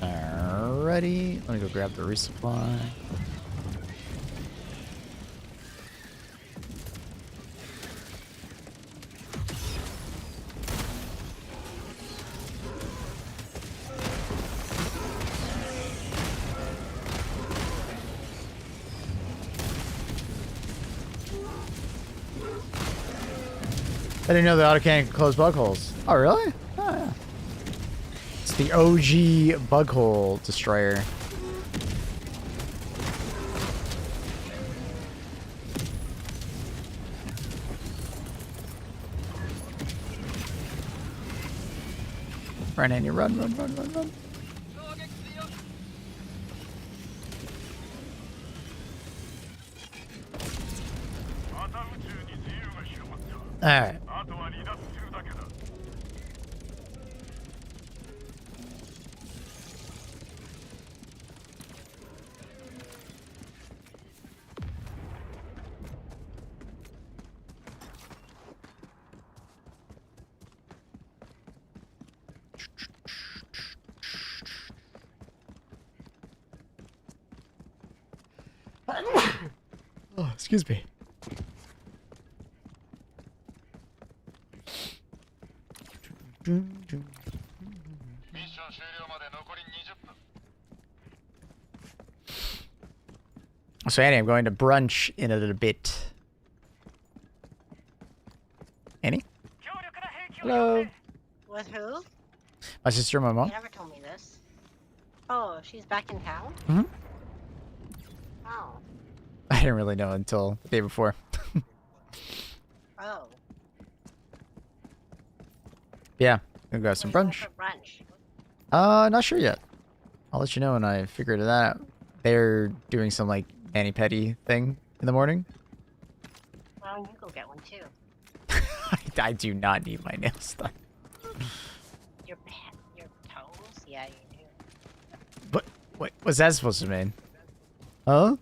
Alrighty, let me go grab the resupply. I didn't know the autocannon could close bug holes. Oh, really? Oh, yeah. It's the OG bug hole destroyer. Run, Andy, run, run, run, run, run. Alright. Oh, excuse me. So Annie, I'm going to brunch in a little bit. Annie? Hello. With who? My sister and my mom. You never told me this. Oh, she's back in town? Mm-hmm. Oh. I didn't really know until the day before. Oh. Yeah, gonna go have some Where's brunch. the brunch? Not sure yet. I'll let you know when I figure it out. They're doing some like mani-pedi thing in the morning. Well, you go get one too. I do not need my nails done. Your toes? Yeah, you do. But wait, what's that supposed to mean? Huh?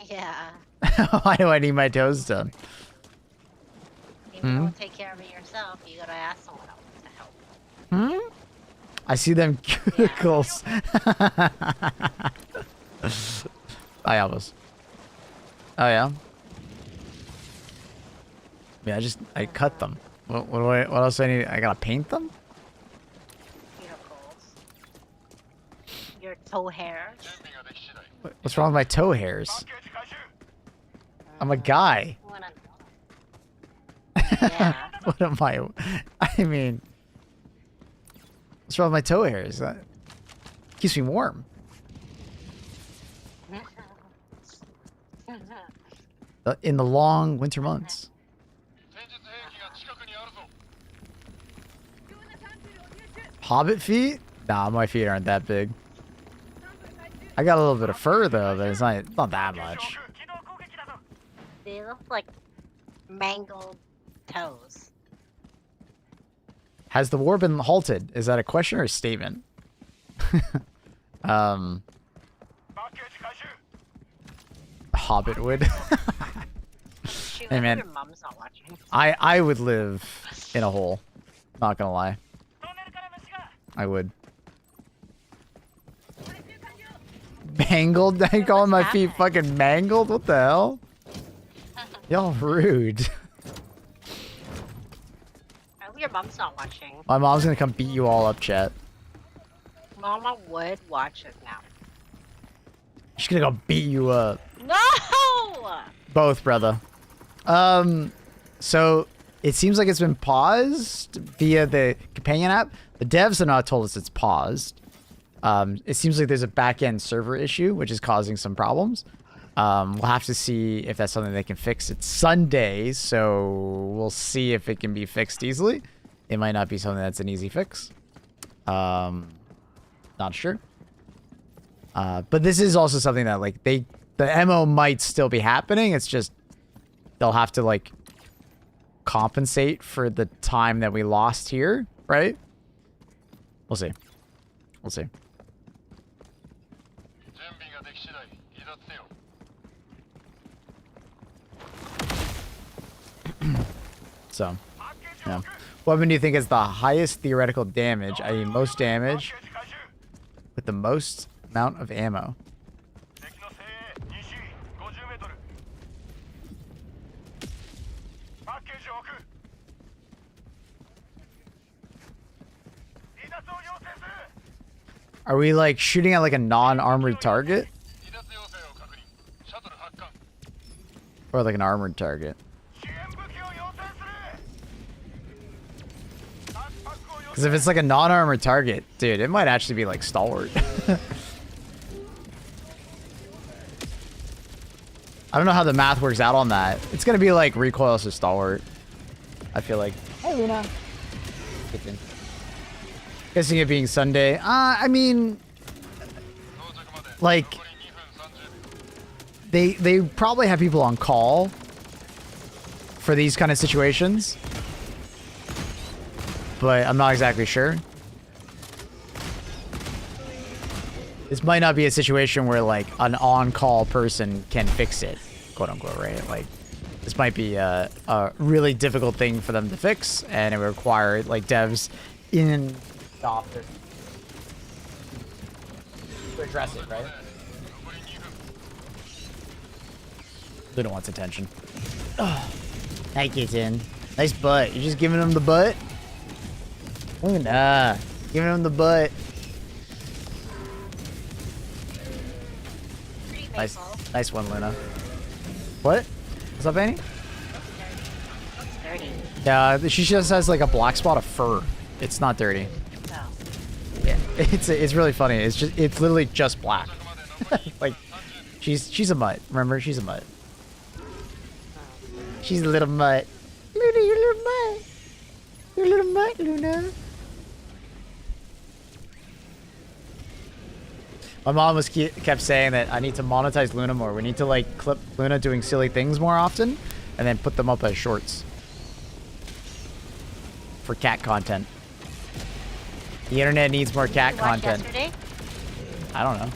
Yeah. Why do I need my toes done? If you don't take care of it yourself, you gotta ask someone else to help. Hmm? I see them cuticles. I almost. Oh yeah. Yeah, I cut them. What else do I need? I gotta paint them? Cuticles. Your toe hairs. What's wrong with my toe hairs? I'm a guy. Yeah. What am I mean, what's wrong with my toe hairs? That keeps me warm. In the long winter months. Hobbit feet? Nah, my feet aren't that big. I got a little bit of fur though, but it's not that much. They look like mangled toes. Has the war been halted? Is that a question or a statement? Hobbit would. Shoot, Hey, I hope man. your mom's not watching. I would live in a hole. Not gonna lie. I would. Mangled? I calling my feet fucking mangled? What the hell? Y'all rude. I hope your mom's not watching. My mom's gonna come beat you all up, chat. Mama would watch it now. She's gonna go beat you up. No! Both, brother. So it seems like it's been paused via the companion app. The devs have not told us it's paused. It seems like there's a back-end server issue, which is causing some problems. We'll have to see if that's something they can fix. It's Sunday, so we'll see if it can be fixed easily. It might not be something that's an easy fix. Not sure. But this is also something that, like, the MO might still be happening. It's just they'll have to, like, compensate for the time that we lost here, right? We'll see. We'll see. So, yeah. What weapon do you think is the highest theoretical damage, i.e. most damage, with the most amount of ammo? Are we, like, shooting at, like, a non-armored target? Or, like, an armored target? Because if it's, like, a non-armored target, dude, it might actually be, like, stalwart. I don't know how the math works out on that. It's gonna be, like, recoil to stalwart. I feel like. Hey, Luna. Kitchen. Guessing it being Sunday. I mean, like, they probably have people on call for these kind of situations, but I'm not exactly sure. This might not be a situation where, like, an on-call person can fix it, quote unquote, right? Like, this might be a really difficult thing for them to fix, and it would require, like, devs in the office to address it, right? Luna wants attention. Oh, hi, kitten. Nice butt. You're just giving him the butt? Luna, giving him the butt. Nice, nice one, Luna. What? What's up, Annie? Dirty. Yeah, she just has, like, a black spot of fur. It's not dirty. No. Yeah, it's really funny. It's literally just black. Like, she's a mutt. Remember, she's a mutt. She's a little mutt. Luna, you're a little mutt. You're a little mutt, Luna. My mom kept saying that I need to monetize Luna more. We need to, like, clip Luna doing silly things more often, and then put them up as shorts for cat content. The internet needs more cat content. Yesterday? I don't know.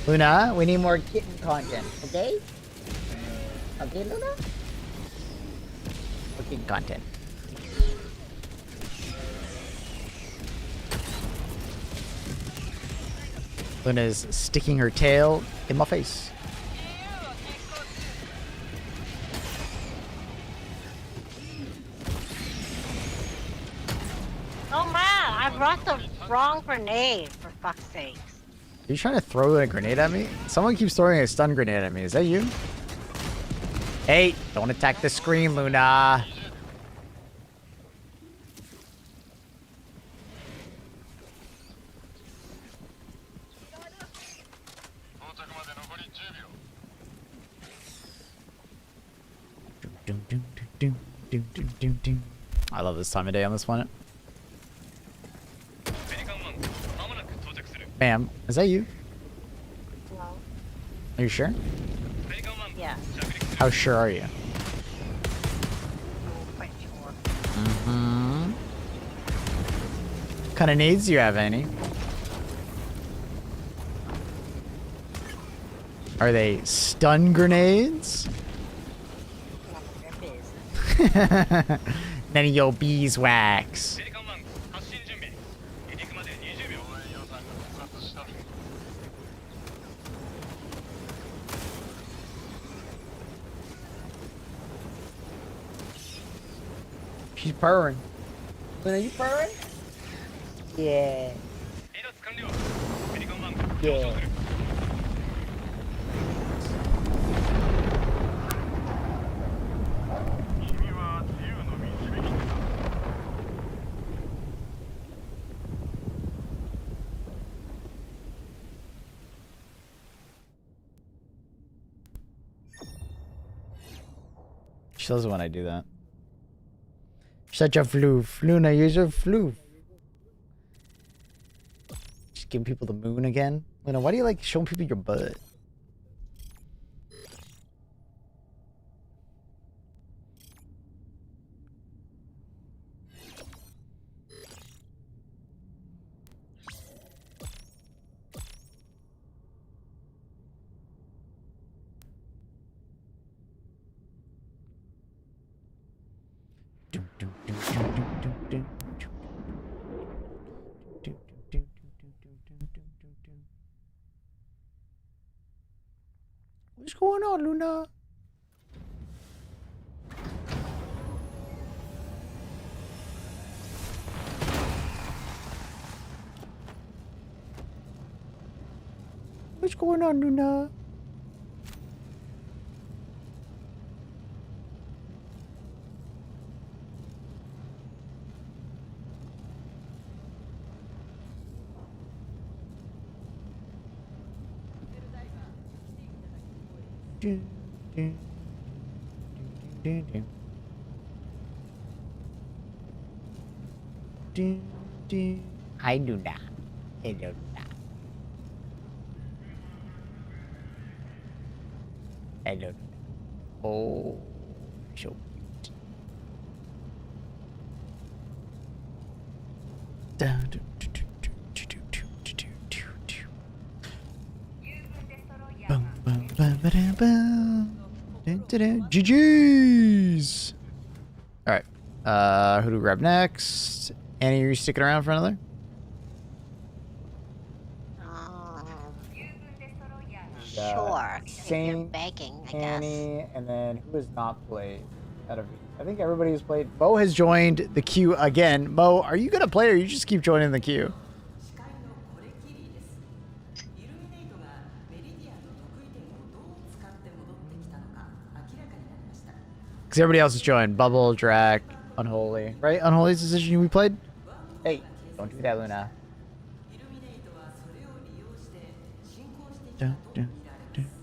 Luna, we need more kitten content, okay? Okay, Luna? More kitten content. Luna's sticking her tail in my face. Oh man, I brought the wrong grenade, for fuck's sakes. Are you trying to throw a grenade at me? Someone keeps throwing a stun grenade at me. Is that you? Hey, don't attack the screen, Luna. I love this time of day on this planet. Ma'am, is that you? No. Are you sure? Yeah. How sure are you? Mm-hmm. What kind of nades do you have, Annie? Are they stun grenades? None of your beeswax. She's purring. Are you purring? Yeah. Yeah. She loves it when I do that. Such a floof. Luna, you're so floof. Just giving people the moon again. Luna, why do you like showing people your butt? What's going on, Luna? What's going on, Luna? I do not. I do not. I don't. Oh, so GG's. All right. Who do we grab next? Annie, are you sticking around for another? Sure. If you're begging, I guess. Annie, and then who has not played? Out of, I think everybody has played. Mo has joined the queue again. Mo, are you gonna play, or you just keep joining the queue? Because everybody else has joined. Bubble, Drac, Unholy. Right? Unholy's the decision we played? Hey, don't do that, Luna.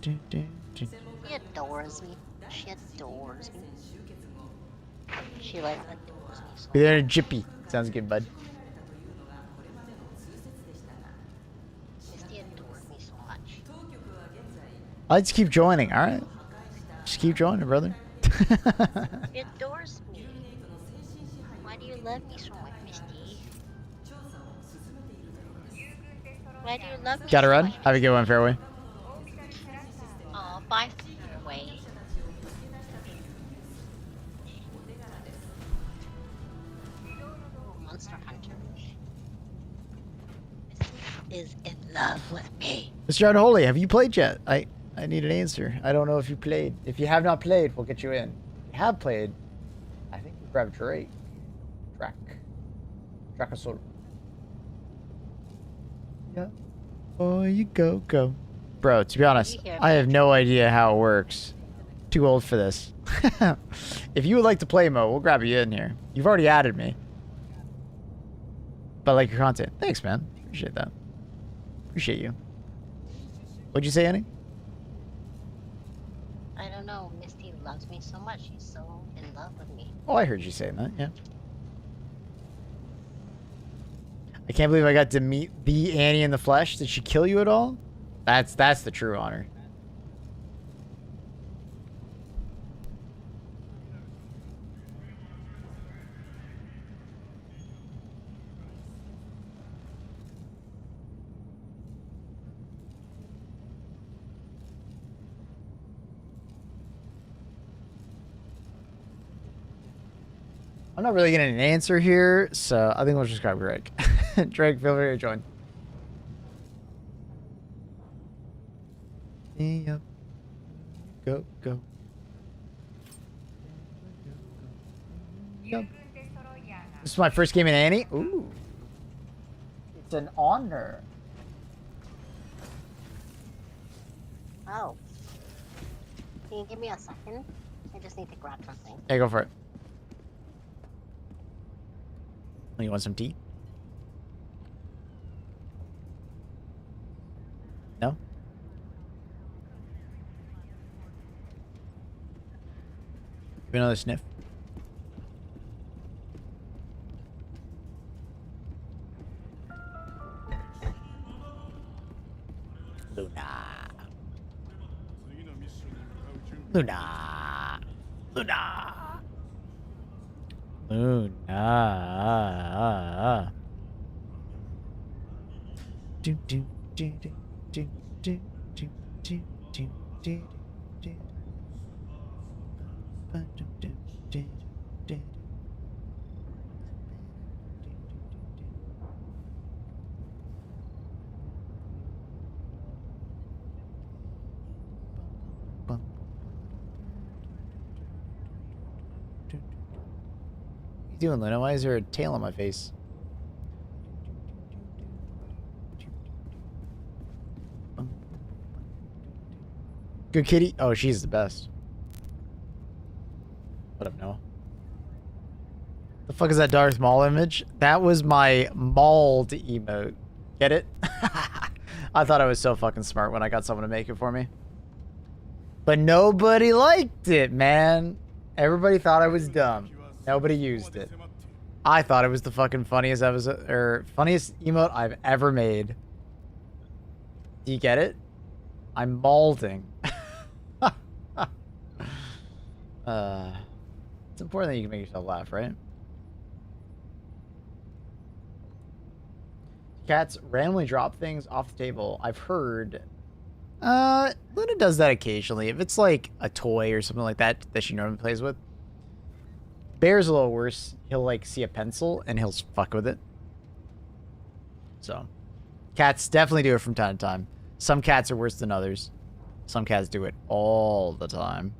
She adores me. She adores me. She like adores me so Be there in a jippy. Sounds good, bud. Misty adores me so much. I'll just keep joining, alright? Just keep joining, brother. She adores me. Why do you love me so much, Misty? Why do you love me Gotta so run. much? Have a good one, Fairway. Oh, bye, Fairway. Ooh, Monster Hunter. Misty is in love with me. Mr. Unholy, have you played yet? I need an answer. I don't know if you played. If you have not played, we'll get you in. If you have played, I think we grab Drake. Dracosol. Yeah. Oh, you go. Bro, to be honest, I have no idea how it works. Too old for this. If you would like to play, Mo, we'll grab you in here. You've already added me. But I like your content. Thanks, man. Appreciate that. Appreciate you. What'd you say, Annie? I don't know. Misty loves me so much. She's so in love with me. Oh, I heard you saying that, yeah. I can't believe I got to meet the Annie in the flesh. Did she kill you at all? That's the true honor. I'm not really getting an answer here, so I think we'll just grab Greg. Drake, feel free to join. Yep. Go, go. Yep. This is my first game in Annie. Ooh. It's an honor. Oh. Can you give me a second? I just need to grab something. Yeah, go for it. Oh, you want some tea? No? Give me another sniff. Luna. Luna. Luna. Luna. Do do do do do do do do do do do. What are you doing, Luna? Why is there a tail on my face? Good kitty. Oh, she's the best. What up, Noah? The fuck is that Darth Maul image? That was my mauled emote. Get it? I thought I was so fucking smart when I got someone to make it for me. But nobody liked it, man. Everybody thought I was dumb. Nobody used it. I thought it was the fucking funniest episode, or funniest emote I've ever made. Do you get it? I'm maulding. It's important that you can make yourself laugh, right? Cats randomly drop things off the table. I've heard. Luna does that occasionally. If it's like a toy or something like that that she normally plays with. Bear's a little worse. He'll like see a pencil and he'll fuck with it. So, cats definitely do it from time to time. Some cats are worse than others. Some cats do it all the time.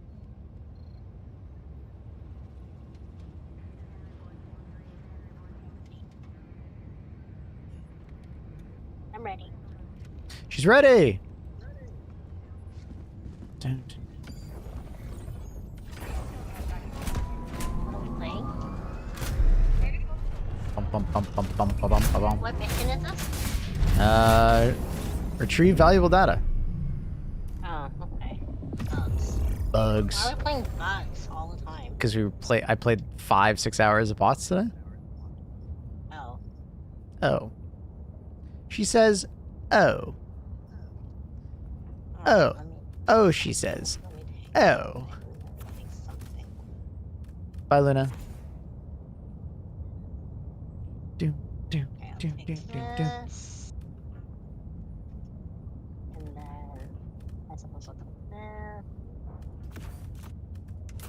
I'm ready. She's ready. Dun, dun. What are we playing? Bum, bum, bum, bum, bum, bum, bum, bum. What mission is this? Retrieve valuable data. Oh, okay. Bugs. Bugs. Why are we playing bugs all the time? Because I played 5-6 hours of bots today. Oh. Oh. She says, oh. Oh. Let me, Oh, she says. let me take, Oh. take something. Bye, Luna. Do, do, Okay, I'll do, take do, do, do. this. And then I suppose I'll take this.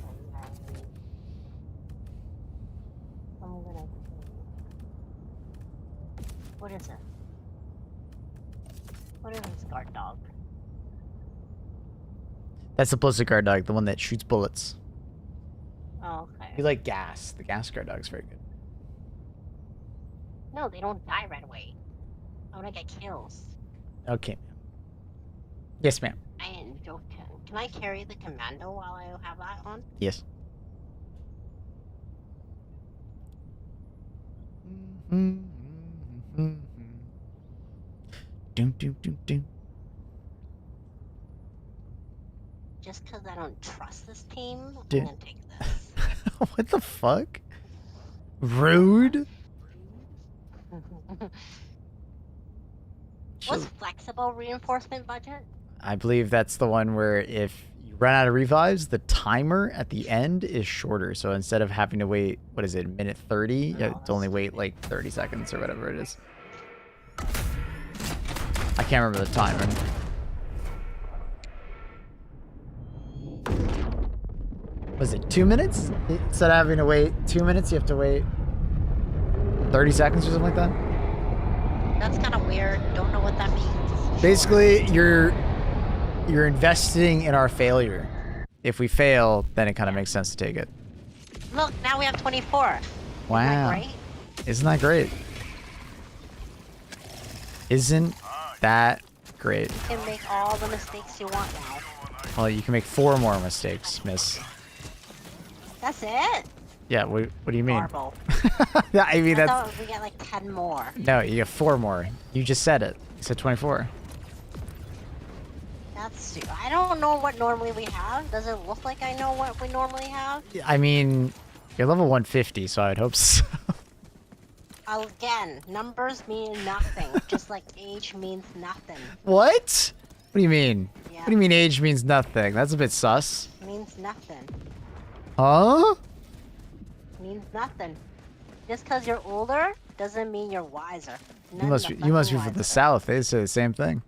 And then I'm gonna do... What is it? What is this guard dog? That's the ballistic guard dog, the one that shoots bullets. Oh, okay. You like gas. The gas guard dog's very good. No, they don't die right away. I wanna get kills. Okay, ma'am. Yes, ma'am. I am joking. Can I carry the commando while I have that on? Yes. Doom, doom, doom, doom. Just because I don't trust this team, Dude. I'm gonna take this. What the fuck? Rude? What's flexible reinforcement budget? I believe that's the one where if you run out of revives, the timer at the end is shorter. So instead of having to wait, what is it, minute 30? You have to only wait like 30 seconds or whatever it is. I can't remember the timer. Was it 2 minutes? Instead of having to wait 2 minutes, you have to wait 30 seconds or something like that? That's kind of weird. Don't know what that means. Basically, you're investing in our failure. If we fail, then it kind of makes sense to take it. Look, now we have 24. Wow. Isn't that great? Isn't that great? Isn't that great? You can make all the mistakes you want now. Well, you can make 4 more mistakes, miss. That's it? Yeah, what do you mean? Marble. Yeah, I mean, I that's... thought we get like 10 more. No, you get 4 more. You just said it. You said 24. That's... I don't know what normally we have. Does it look like I know what we normally have? I mean, you're level 150, so I'd hope so. Again, numbers mean nothing. Just like age means nothing. What? What do you mean? Yeah. What do you mean age means nothing? That's a bit sus. Means nothing. Huh? Means nothing. Just because you're older doesn't mean you're wiser. You must be from the South. They say the same thing.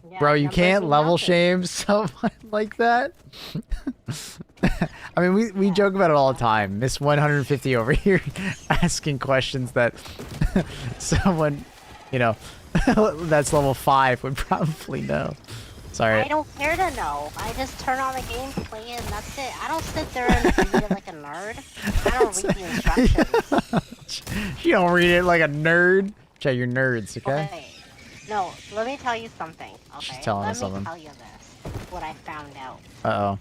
Yeah, Bro, you numbers can't mean level nothing. shame someone like that. I mean, we joke about it all the time. Miss 150 over here asking questions that someone, you know, that's level 5 would probably know. Sorry. I don't care to know. I just turn on the game, play it, and that's it. I don't sit there and read it like a nerd. I don't read the instructions. You don't read it like a nerd. Check your nerds, okay? No, let me tell you something. Okay. She's telling us something. Let me tell you this. What I found out. Uh-oh.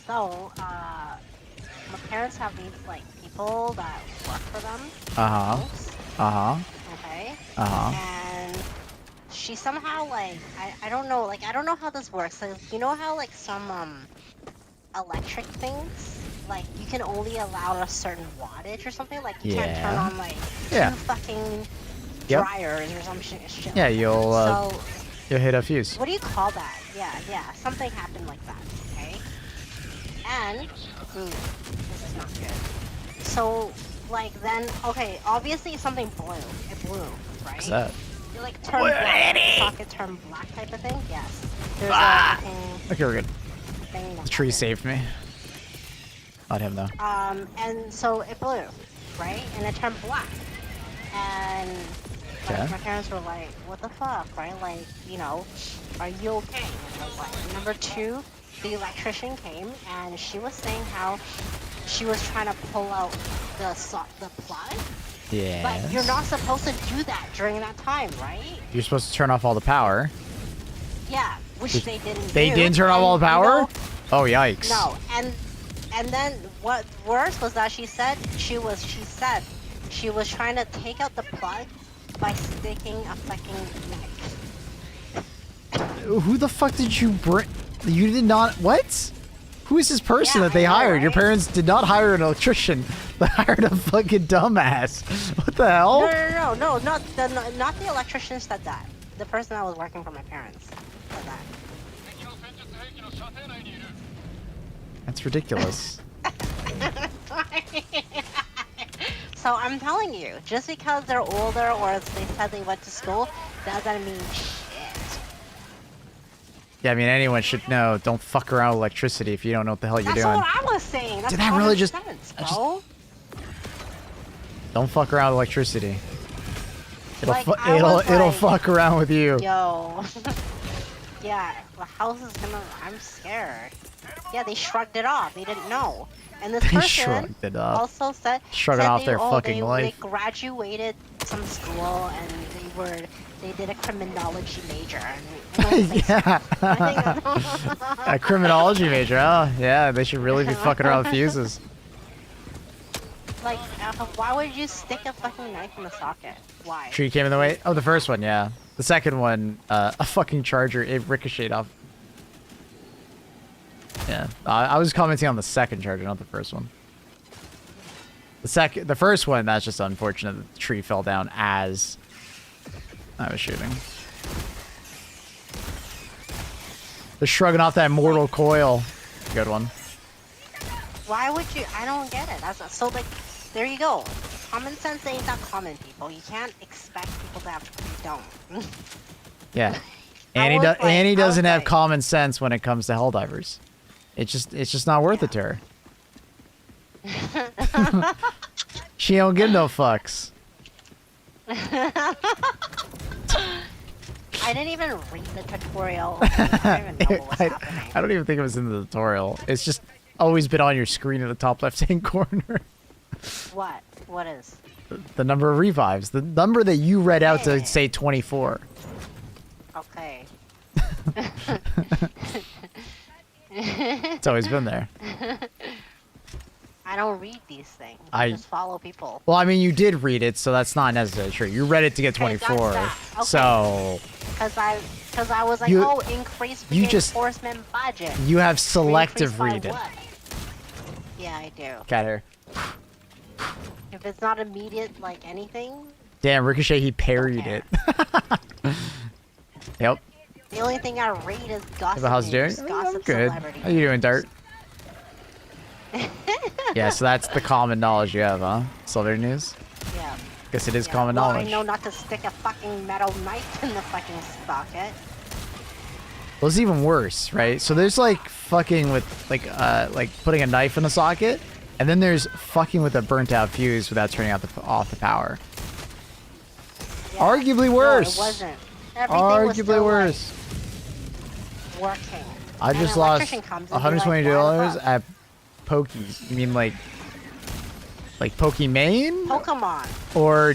So, my parents have these like people that work for them. Uh-huh. Folks, Uh-huh. okay. Uh-huh. And she somehow like I don't know, like I don't know how this works. So you know how like some electric things, like you can only allow a certain wattage or something, like you can't turn on like 2 fucking dryers or some shit. Yeah, you'll hit a fuse. What do you call that? Yeah, something happened like that, okay? And, this is not good. So, like then, okay, obviously something blew. It blew, right? What's that? It like turned black, socket turned black type of thing, yes. There's a Okay, we're good. thing The tree saved me. Not him, though. and so it blew, right? And it turned black. And like, my parents were like, what the fuck, right? Like, you know, are you okay? And I was like, number 2, the electrician came and she was saying how she was trying to pull out the plug. Yeah. But you're not supposed to do that during that time, right? You're supposed to turn off all the power. Yeah, which they didn't do. They didn't turn off all the power? No, Oh, yikes. no, and then what worse was that she said she was trying to take out the plug by sticking a fucking knife. Who the fuck did you bring? You did not. What? Who is this person that they I know, hired? Your right? parents did not hire an electrician. They hired a fucking dumbass. What the hell? No, not the electrician said that. The person that was working for my parents said that. That's ridiculous. So I'm telling you, just because they're older or they said they went to school, doesn't mean shit. Yeah, I mean, anyone should know. Don't fuck around with electricity if you don't know what the hell you're That's doing. what I was saying. That's Did that really just- sense, I just- bro. Don't fuck around with electricity. It'll Like, fu- I it'll was it'll like- fuck around with you. Yo. Yeah, the house is gonna. I'm scared. Yeah, they shrugged it off. They didn't know. And this They person shrugged it off. also said Shrugging off their fucking they life. graduated some school and they did a criminology major. And I was like, Yeah. I think that's- A criminology major. Oh, yeah. They should really be fucking around with fuses. Like, why would you stick a fucking knife in the socket? Why? Tree came in the way. Oh, the first one, yeah. The second one, a fucking charger. It ricocheted off. Yeah, I was commenting on the second charger, not the first one. The first one, that's just unfortunate that the tree fell down as I was shooting. They're shrugging off that mortal coil. Good one. Why would you? I don't get it. That's so like. There you go. Common sense ain't that common, people. You can't expect people to have. You don't. Yeah. Annie, was like- Annie I was doesn't have like- common sense when it comes to Helldivers. It's just not worth it to her. She don't give no fucks. I didn't even read the tutorial. I don't even know what was happening. I don't even think it was in the tutorial. It's just always been on your screen in the top left-hand corner. What? What is? The number of revives. The number that you read out to say 24. Okay. It's always been there. I don't read these things. I- I just follow people. Well, I mean, you did read it, so that's not necessarily true. You read it to get Okay, that's 24. that. Okay. So Cause I was like, You- oh, increase you just- reinforcement budget. you have Increase selective by reading. what? Yeah, I do. Cat hair. If it's not immediate, like anything, Damn, Ricochet, he parried Okay. it. Yep. the only thing I read is gossip. But how's it doing? news, I'm gossip good. celebrity How you doing, Dart? news. Yeah, so that's the common knowledge you have, huh? Celebrity news? Yeah. Guess it is Yeah. common Well, knowledge. I know not to stick a fucking metal knife in the fucking socket. Well, it's even worse, right? So there's like fucking with like putting a knife in a socket, and then there's fucking with a burnt out fuse without turning off the power. Yeah. Arguably No, worse. it wasn't. Everything was Arguably still, worse. Like, working. I And just an lost electrician comes and be like, "Why the $120 fuck?" at Pokey. You mean like Pokimane? Pokemon. Or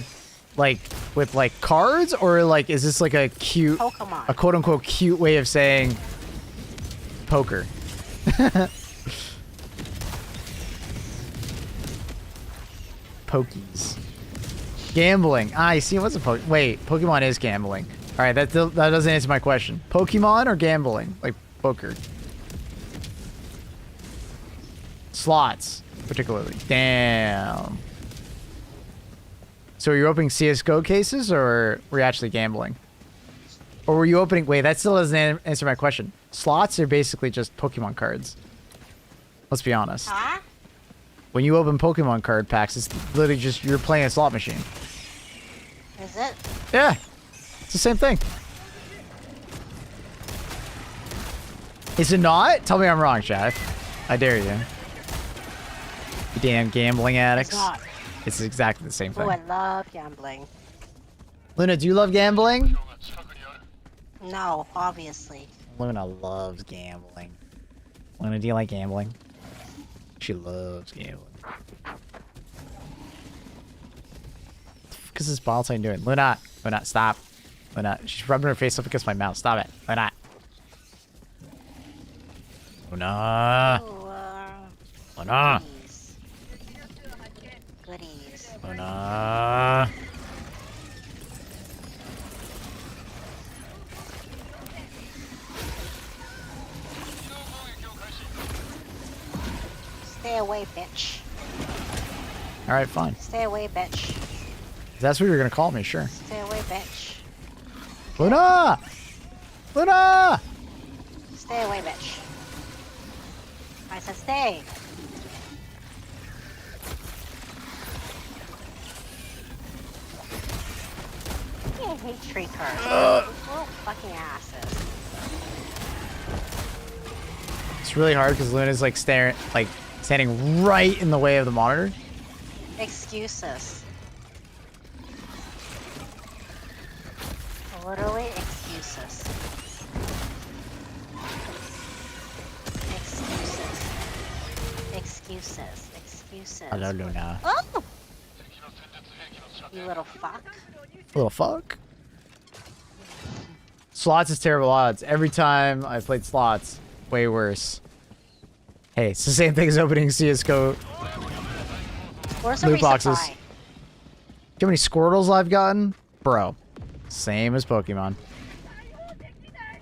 like with like cards? Or like is this like a cute, Pokemon. a quote unquote cute way of saying poker? Pokies. Gambling. Ah, you see, what's a Wait, Pokemon is gambling. All right, that doesn't answer my question. Pokemon or gambling? Like poker. Slots, particularly. Damn. So are you opening CSGO cases, or were you actually gambling? Or were you opening... Wait, that still doesn't answer my question. Slots are basically just Pokemon cards. Let's be honest. Huh? When you open Pokemon card packs, it's literally just you're playing a slot machine. Is it? Yeah. It's the same thing. Is it not? Tell me I'm wrong, chat. I dare you. You damn gambling addicts. It's not. It's exactly the same Oh, thing. I love gambling. Luna, do you love gambling? No, obviously. Luna loves gambling. Luna, do you like gambling? She loves gambling. What is this ball sign doing? Luna! Luna, stop. Luna, she's rubbing her face up against my mouth. Stop it. Luna. Luna. Ooh, Luna. goodies. Goodies. Luna. Stay away, bitch. Alright, fine. Stay away, bitch. If that's what you're gonna call me, sure. Stay away, bitch. Luna! Luna! Stay away, bitch. I said stay. I hate tree cards. Little fucking asses. It's really hard because Luna's like standing right in the way of the monitor. Excuses. Literally excuses. Excuses. Excuses. Excuses. Hello, Luna. Oh! You little fuck. Little fuck. Slots is terrible odds. Every time I played slots, way worse. Hey, it's the same thing as opening CSGO. Where's the Loot boxes. resupply? Do you know how many Squirtles I've gotten? Bro. Same as Pokemon.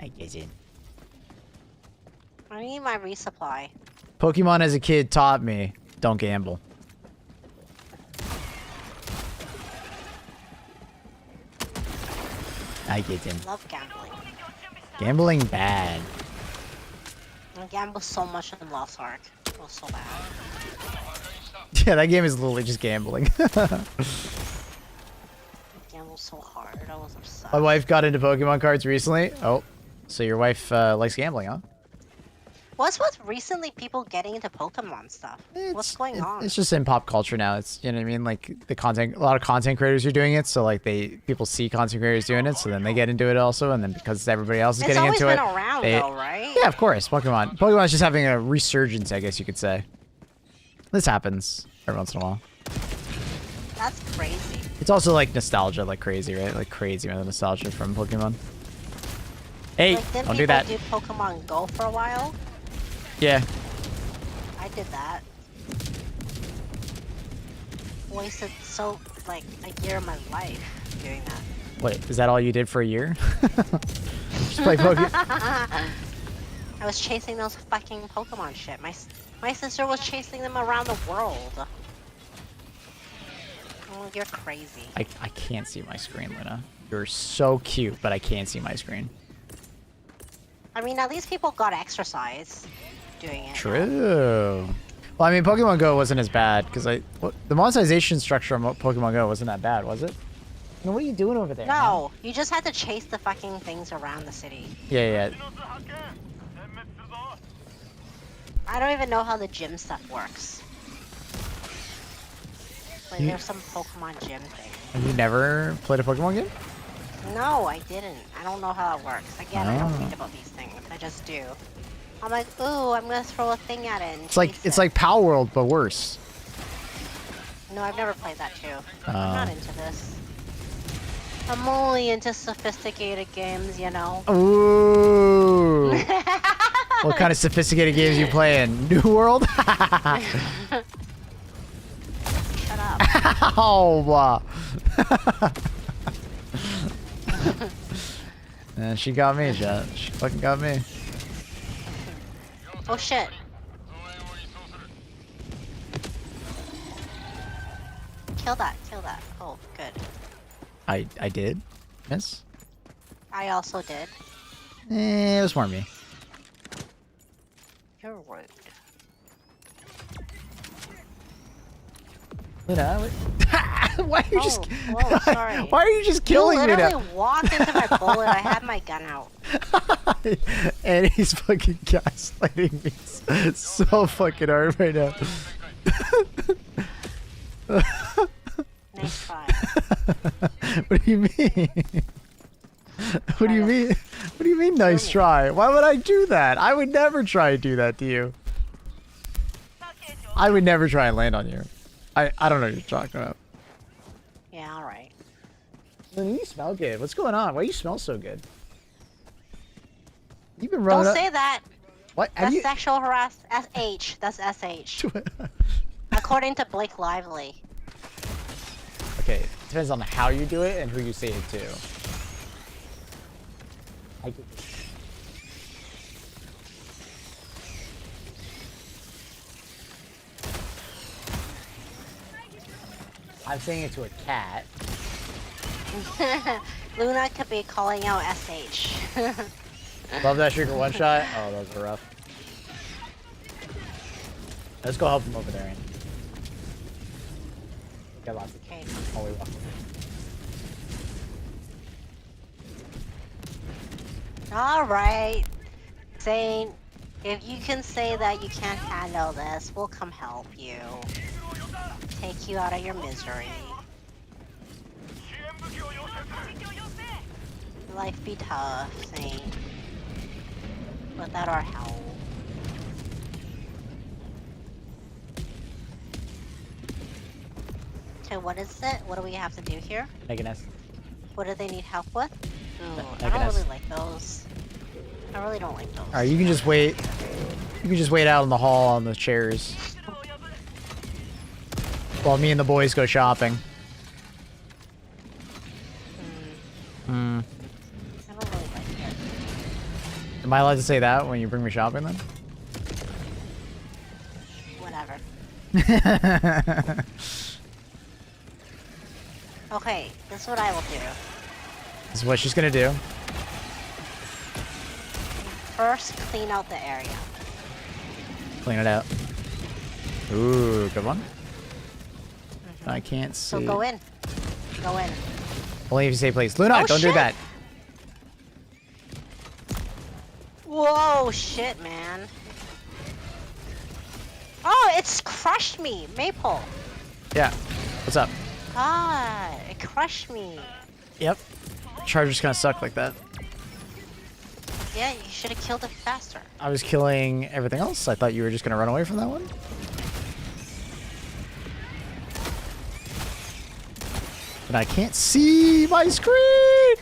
I guess it. I need my resupply. Pokemon as a kid taught me, don't gamble. I get it. Love gambling. Gambling bad. I gambled so much in Lost Ark. It was so bad. Yeah, that game is literally just gambling. I gambled so hard. I was upset. My wife got into Pokemon cards recently. Oh, So your wife likes gambling, huh? What's with recently people getting into Pokemon stuff? What's going on? It's just in pop culture now. It's, you know what I mean? Like a lot of content creators are doing it. So like people see content creators doing it, so then they get into it also. And then because everybody else is getting into it, It's always been around though, right? Yeah, of course. Pokemon's just having a resurgence, I guess you could say. This happens every once in a while. That's crazy. It's also like nostalgia, like crazy, right? Like crazy amount of nostalgia from Pokemon. Hey, Like, didn't don't do that. people do Pokemon Go for a while? Yeah. I did that. Wasted like a year of my life doing that. Wait, is that all you did for a year? Just play Pokemon. I was chasing those fucking Pokemon shit. My sister was chasing them around the world. Oh, you're crazy. I can't see my screen, Luna. You're so cute, but I can't see my screen. I mean, at least people got exercise doing it. True. Well, I mean, Pokemon Go wasn't as bad because the monetization structure on Pokemon Go wasn't that bad, was it? No, what are you doing over there? No, you just had to chase the fucking things around the city. Yeah. I don't even know how the gym stuff works. Like, there's some Pokemon gym thing. Have you never played a Pokemon game? No, I didn't. I don't know how that works. Again, I don't think about these things. I just do. I'm like, ooh, I'm gonna throw a thing at it. And It's like Power World, but worse. No, I've never played that too. I'm not into this. I'm only into sophisticated games, you know. Ooh. What kind of sophisticated games you playing? New World? Shut up. Oh, and she got me, Jet. She fucking got me. Oh shit. Kill that. Oh, good. I did, miss. I also did. It was more me. You're rude. Luna, why are you just? Whoa, sorry. Why are you just killing me You now? literally walked into my bullet. I had my gun out. And he's fucking gaslighting me so fucking hard right now. Nice try. What do you mean? What do you mean? What do you mean, nice try? Why would I do that? I would never try and do that to you. I would never try and land on you. I don't know what you're talking about. Yeah, alright. You smell good. What's going on? Why do you smell so good? You've been running Don't up... say that. What? Have That's you... sexual harassment. SH. That's SH. According to Blake Lively. Okay, it depends on how you do it and who you say it to. I'm saying it to a cat. Luna could be calling out SH. Love that sugar one shot. Oh, those were rough. Let's go help him over there. Get lots of Okay. holy rock. Alright. Saying, if you can say that you can't handle this, we'll come help you. Take you out of your misery. Life be tough, Saint. Without our help. Okay, what is it? What do we have to do here? Make an S. What do they need help with? Ooh, Make I an don't S. really like those. I really don't like those. Alright, you can just wait. You can just wait out in the hall on the chairs. While me and the boys go shopping. I don't really like it. Am I allowed to say that when you bring me shopping then? Whatever. Okay, this is what I will do. This is what she's gonna do. First, clean out the area. Clean it out. Ooh, good one. I can't see. So go in. Go in. Only if you say please. Luna, Oh, don't do shit. that. Whoa, shit, man. Oh, it's crushed me, Maple. Yeah. What's up? God, it crushed me. Yep. Charger's gonna suck like that. Yeah, you should have killed it faster. I was killing everything else. I thought you were just gonna run away from that one. And I can't see my screen!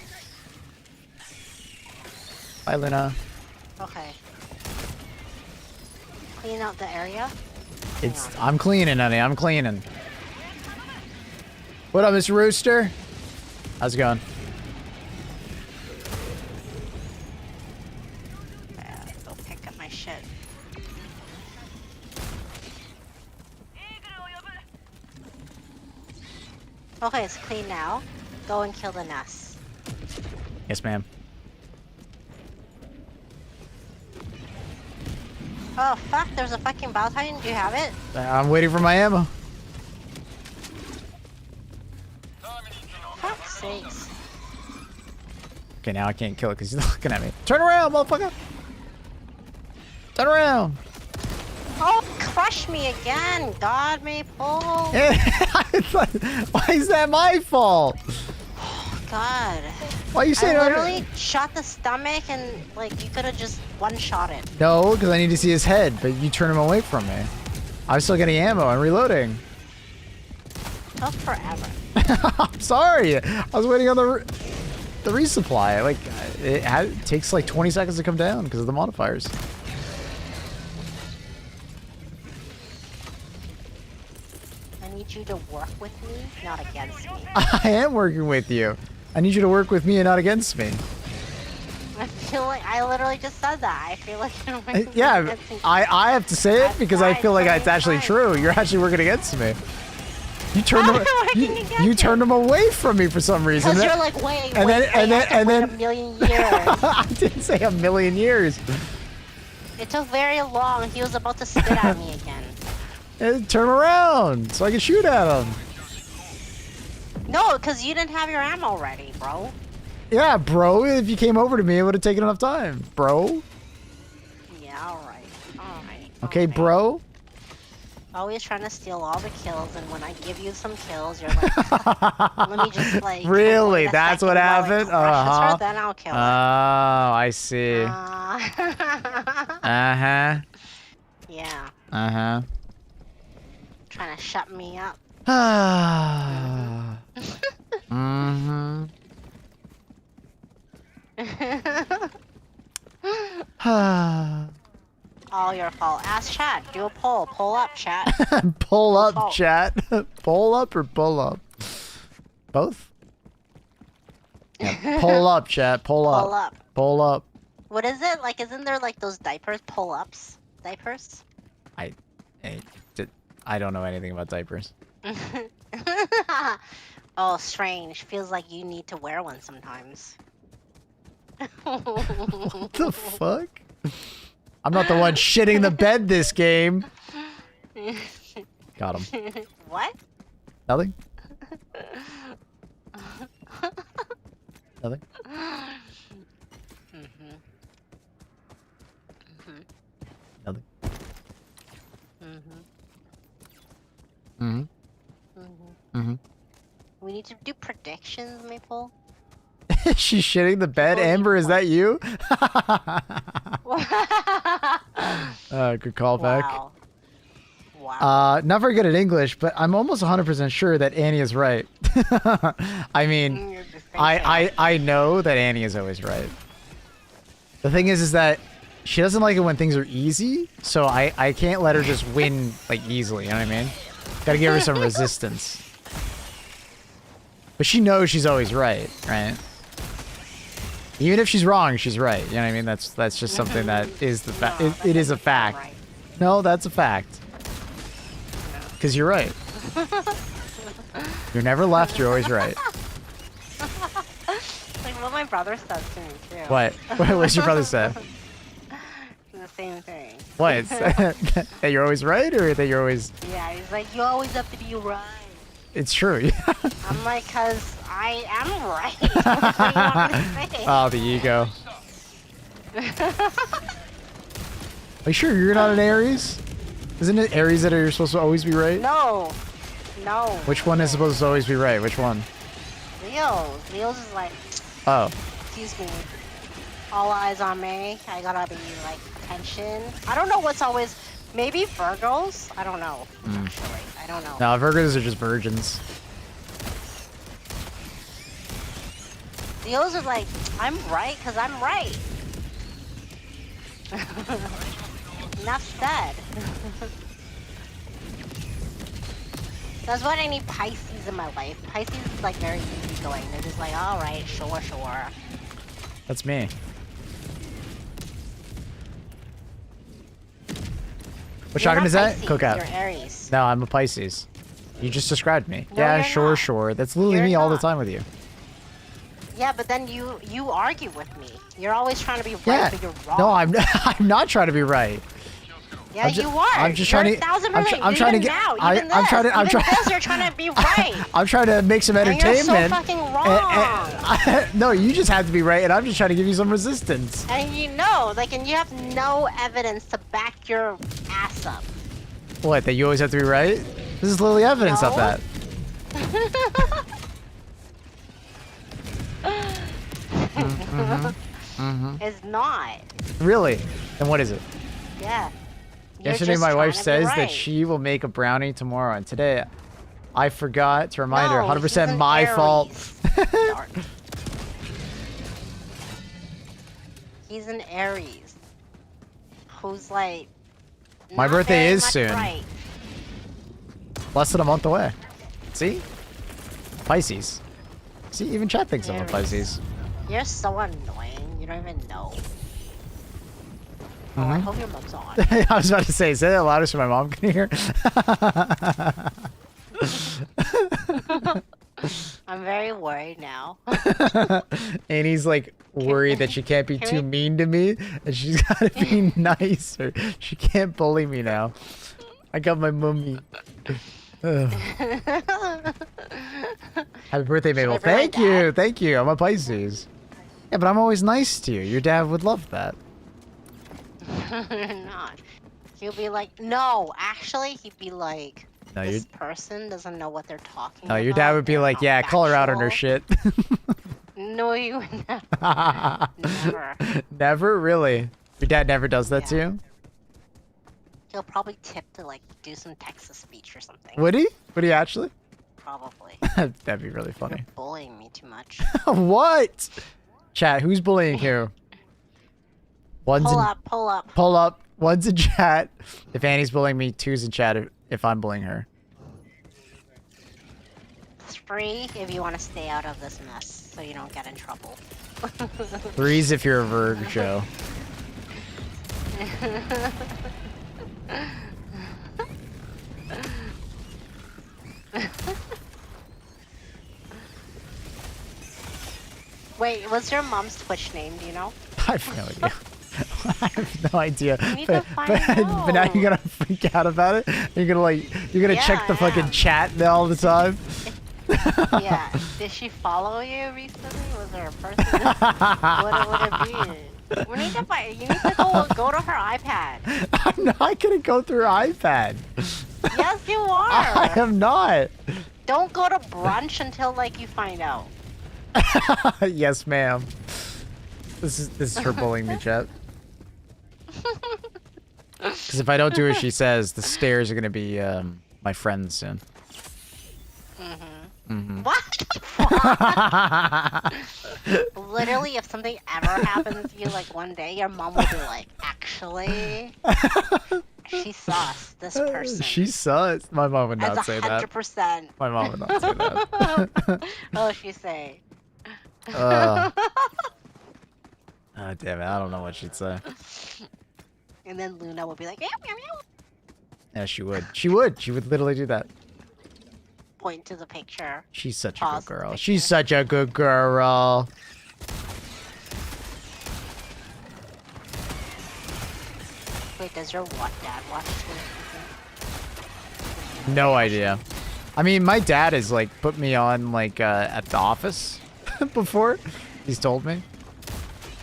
Bye, Luna. Okay. Clean out the area. I'm cleaning, honey. I'm cleaning. What up, Mr. Rooster? How's it going? Go pick up my shit. Okay, it's clean now. Go and kill the nest. Yes, ma'am. Oh fuck, there's a fucking Bow Titan. Do you have it? I'm waiting for my ammo. Fuck's sakes. Okay, now I can't kill it because he's looking at me. Turn around, motherfucker! Turn around! Oh, crush me again, God Maple. Why is that my fault? God. Why are you saying I literally shot the stomach and like you could have just one-shot it. No, because I need to see his head, but you turn him away from me. I'm still getting ammo and reloading. Took forever. I'm sorry. I was waiting on the resupply. Like, it takes like 20 seconds to come down because of the modifiers. I need you to work with me, not against me. I am working with you. I need you to work with me and not against me. I feel like I literally just said that. I feel like you're working Yeah, against me. I have to say it That's because I fine, feel like fine, it's actually fine. true. You're actually working against me. You turned I'm him. working against You you. turned him away from me for some reason. Because you're like, wait, and wait, then- and I then- have to and wait then- a million years. I didn't say a million years. It took very long. He was about to spit at me again. Turn around so I can shoot at him. No, because you didn't have your ammo ready, bro. Yeah, bro. If you came over to me, it would have taken enough time, bro. Yeah, alright. Alright. Okay, alright. bro. Always trying to steal all the kills, and when I give you some kills, you're like, let me just like. Really? wait a That's what second while it happened? crushes her, Uh-huh. then I'll kill Oh, her. I see. Uh-huh. Yeah, Uh-huh. trying to shut me up. Mm-hmm. All your fault. Ask chat. Do a poll. Pull up, chat. Pull up, fault. chat. Pull up or pull up? Both? Yeah. Pull up, chat. Pull up. Pull up. Pull up. What is it? Like, isn't there like those diapers? Pull-ups? Diapers? I don't know anything about diapers. Oh, strange. Feels like you need to wear one sometimes. What the fuck? I'm not the one shitting the bed this game. Got him. What? Nothing? Nothing? Nothing? Mm-hmm. Mm-hmm. We need to do predictions, Maple. She's shitting the bed. Holy Amber, is fuck. that you? Good callback. Wow. Wow. Not very good at English, but I'm almost 100% sure that Annie is right. I mean, You're just I know that Annie is always right. The thing is that she doesn't like it when things are easy, so I can't let her just win like easily, you know what I mean? Gotta give her some resistance. But she knows she's always right, right? Even if she's wrong, she's right. You know what I mean? That's just something that is the fact. No, It is a that's fact. right. No, that's a fact. Because you're right. You're never left. You're always right. Like what my brother says to me too. What? What's your brother say? The same thing. What? That you're always right, or that you're always? Yeah, he's like, you always have to be right. It's true. I'm like, cause I am right. What do you want me to say? Oh, the ego. Are you sure you're not an Aries? Isn't it Aries that are supposed to always be right? No. No. Which one is supposed to always be right? Which one? Leo's. Leo's is like, Oh. excuse me. All eyes on me. I gotta be like attention. I don't know what's always. Maybe Virgos? I don't know. Actually, I don't know. No, Virgos are just virgins. Leos are like, I'm right because I'm right. Enough said. That's what I need Pisces in my life. Pisces is like very easygoing. They're just like, all right, sure, sure. That's me. What You're shotgun not is that? Pisces, Cookout. You're Aries. No, I'm a Pisces. You just described me. No, yeah, you're sure, not. sure. That's literally You're me all the not. time with you. Yeah, but then you argue with me. You're always trying to be right, Yeah. but you're wrong. No, I'm I'm not trying to be right. Yeah, I'm ju- you are. I'm just You're trying to- 1,000%. I'm trying to Even get- now, I- even I'm this, trying to- I'm even trying- this, you're trying to be right. I'm trying to make some And you're so entertainment. fucking wrong. No, you just have to be right, and I'm just trying to give you some resistance. And you know, like, and you have no evidence to back your ass up. What? That you always have to be right? This is literally evidence of No. that. It's not. Really? Then what is it? Yeah. You're Yesterday, just my trying wife to be says right. that she will make a brownie tomorrow, and today I forgot to remind her. No, 100% he's an my fault. Aries. Dark. He's an Aries. Who's like. My not birthday very is much soon. Right. Less than a month away. See? Pisces. See, even chat thinks I'm a Aries. Pisces. You're so annoying. You don't even know. Oh, I Mhm. hope your mom's on. I was about to say that louder so my mom can hear. I'm very worried now. Annie's like worried that she can't be Can too we- mean to me, and she's gotta be nice, or she can't bully me now. I got my mummy. Ugh. Happy birthday, Mabel. Should I bring my Thank you, thank you. I'm a Pisces. Yeah, but I'm always nice to you. Your dad would love that. Not. He'll be like, no, actually, he'd be like, No, this person doesn't know what they're talking No, about. your dad would be They're like, not yeah, call her out on her factual." shit. No, you would never. Never. Never? Really? Your dad never does that to Yeah. you? He'll probably tip to like do some Texas speech or something. Would he? Would he actually? Probably. That'd be really funny. You're bullying me too much. What? Chat, who's bullying who? One's Pull in, up, pull up. pull up. One's in chat if Annie's bullying me. Two's in chat if I'm bullying her. 3 if you want to stay out of this mess so you don't get in trouble. 3's if you're a Virgo. Wait, what's your mom's Twitch name? Do you know? I have no idea. I have no idea. You need to find but now out. you're gonna freak out about it. You're gonna Yeah, check the I fucking am. chat all the time. Yeah. Did she follow you recently? Was there a person? What would it be? We need to find. You need to go to her iPad. I'm not gonna go through her iPad. Yes, you I are. am not. Don't go to brunch until like you find out. Yes, ma'am. This is her bullying me, chat. Because if I don't do as she says, the stairs are gonna be my friends soon. What the fuck? Literally, if something ever happens to you, like one day, your mom will be like, actually, she sus, this person. She sus. My mom would not That's say that. 100%. My mom would not say that. Oh, she say. Oh, damn it. I don't know what she'd say. And then Luna will be like, meow, meow, meow. Yeah, she would. She would. She would literally do that. Point to the picture. She's such a Pause good the girl. picture. She's such a good girl. Wait, does your dad watch Twitch? No idea. I mean, my dad has like put me on like at the office before. He's told me.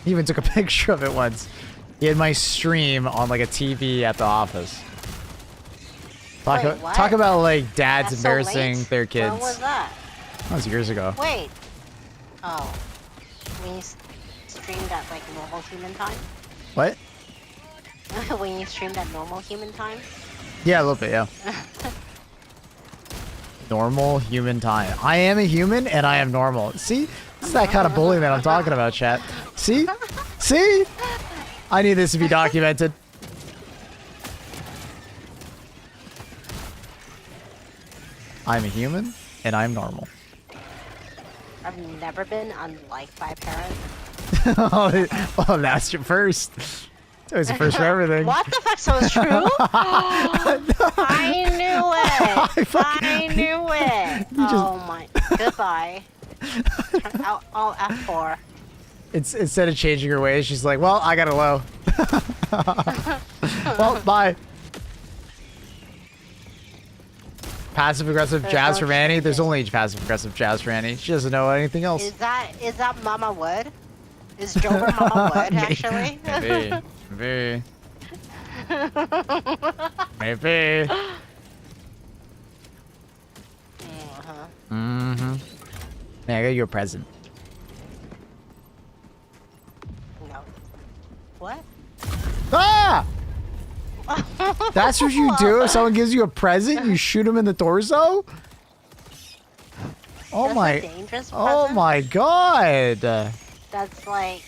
He even took a picture of it once. He had my stream on like a TV at the office. Talk, Wait, what? talk about like dads That's so embarrassing late? their kids. When was that? That was years ago. Wait. Oh. When you streamed at like normal human time? What? When you streamed at normal human time? Yeah, a little bit, yeah. Normal human time. I am a human and I am normal. See? This is that kind of bullying that I'm talking about, chat. See? See? I need this to be documented. I'm a human and I'm normal. I've never been unliked by a parent. Oh, that's your first. It's always the first for everything. What the fuck? So it's true? I knew it. I knew it. Oh my. Goodbye. I'll F4. It's instead of changing her ways, she's like, well, I got a low. Well, bye. Passive aggressive jabs for Annie. There's only passive aggressive jabs for Annie. She doesn't know anything else. Is that Mama Wood? Is Jover Mama Wood actually? Maybe. Maybe. Maybe. Mm-hmm. Hey, I got you a present. No. What? Ah! That's what you do if someone gives you a present? You shoot him in the torso? Oh That's my! a dangerous Oh present? my god! That's like.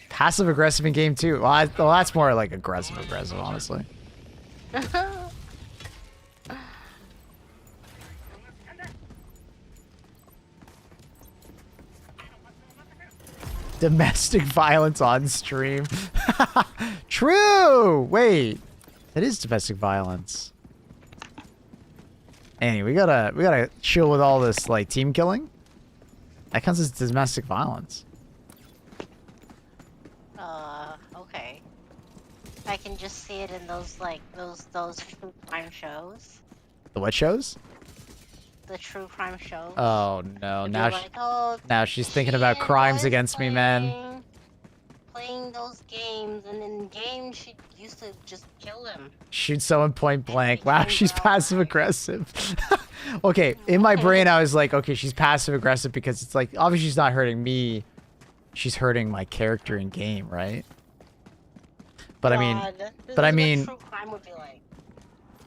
Passive aggressive in game 2. Well, that's more like aggressive, honestly. Domestic violence on stream. True. Wait, that is domestic violence. Anyway, we gotta chill with all this like team killing. That counts as domestic violence. Okay. I can just see it in those like those true crime shows. The what shows? The true crime shows. Oh no! Where Now they're like, oh, now she's thinking about crimes was against me, man. Playing those games, and in games she used to just kill him. Shoot someone point blank. Wow, became she's brown passive aggressive. Okay, in my brain I was like, okay, she's passive aggressive because it's like obviously she's not hurting me. She's hurting my character in game, right? But I mean, God, this but I is what mean, true crime would be like.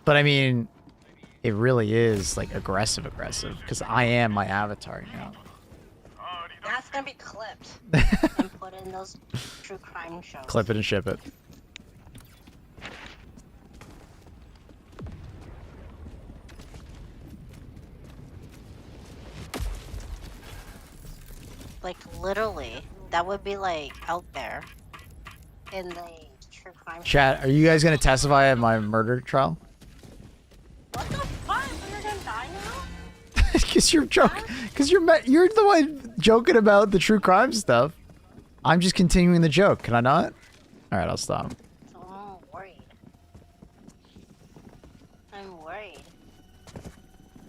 but I mean, it really is like aggressive because I am my avatar now. That's gonna be clipped and put in those true crime shows. Clip it and ship it. Like literally, that would be like out there in the true crime. Chat, are you guys gonna testify at my murder trial? What the fuck? You're gonna die now? Because you're joking. Because you're the one joking about the true crime stuff. I'm just continuing the joke. Can I not? All right, I'll stop. So I'm worried. I'm worried.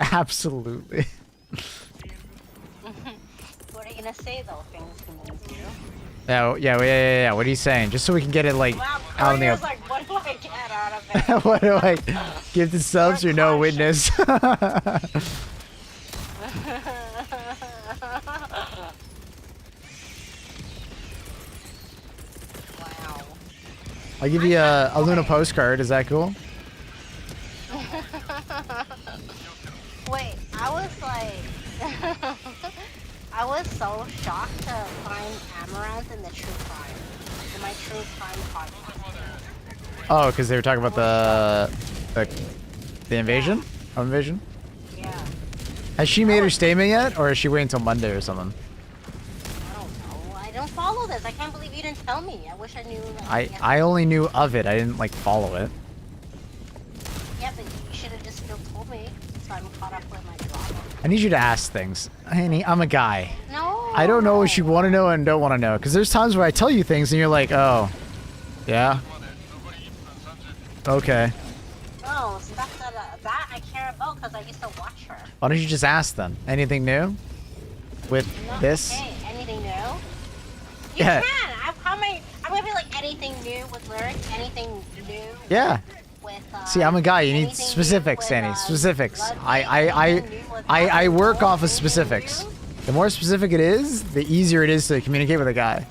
Absolutely. What are you gonna say though? Things humans do. Yeah. What are you saying? Just so we can get it like Wow, out in the Courier's open. like, what do I get out of it? What do I give the subs or no witness? Wow. I'll give you a Luna postcard. Is that cool? Wait, I was like, I was so shocked to find Amaranth in the true crime, in my true crime podcast. Oh, because they were talking about the invasion? Home invasion? Yeah, Has she made her statement yet, or is she waiting until Monday or something? I don't know. I don't follow this. I can't believe you didn't tell me. I wish I knew. I only knew of it. I didn't like follow it. Yeah, but you should have just still told me, so I'm caught up with my drama. I need you to ask things. Honey, I'm a guy. No. I don't know what you want to know and don't want to know. Because there's times where I tell you things and you're like, oh, yeah? Okay. No, stuff that I care about because I used to watch her. Why don't you just ask then? Anything new with No, this? Okay, anything new? You Yeah. can. How I'm gonna be like anything new with lyrics, anything new. Yeah. With, See, I'm a guy. You need anything new specifics, with, Annie. Specifics. blood I anything new with I work off of anything specifics. new. The more specific it is, the easier it is to communicate with a guy.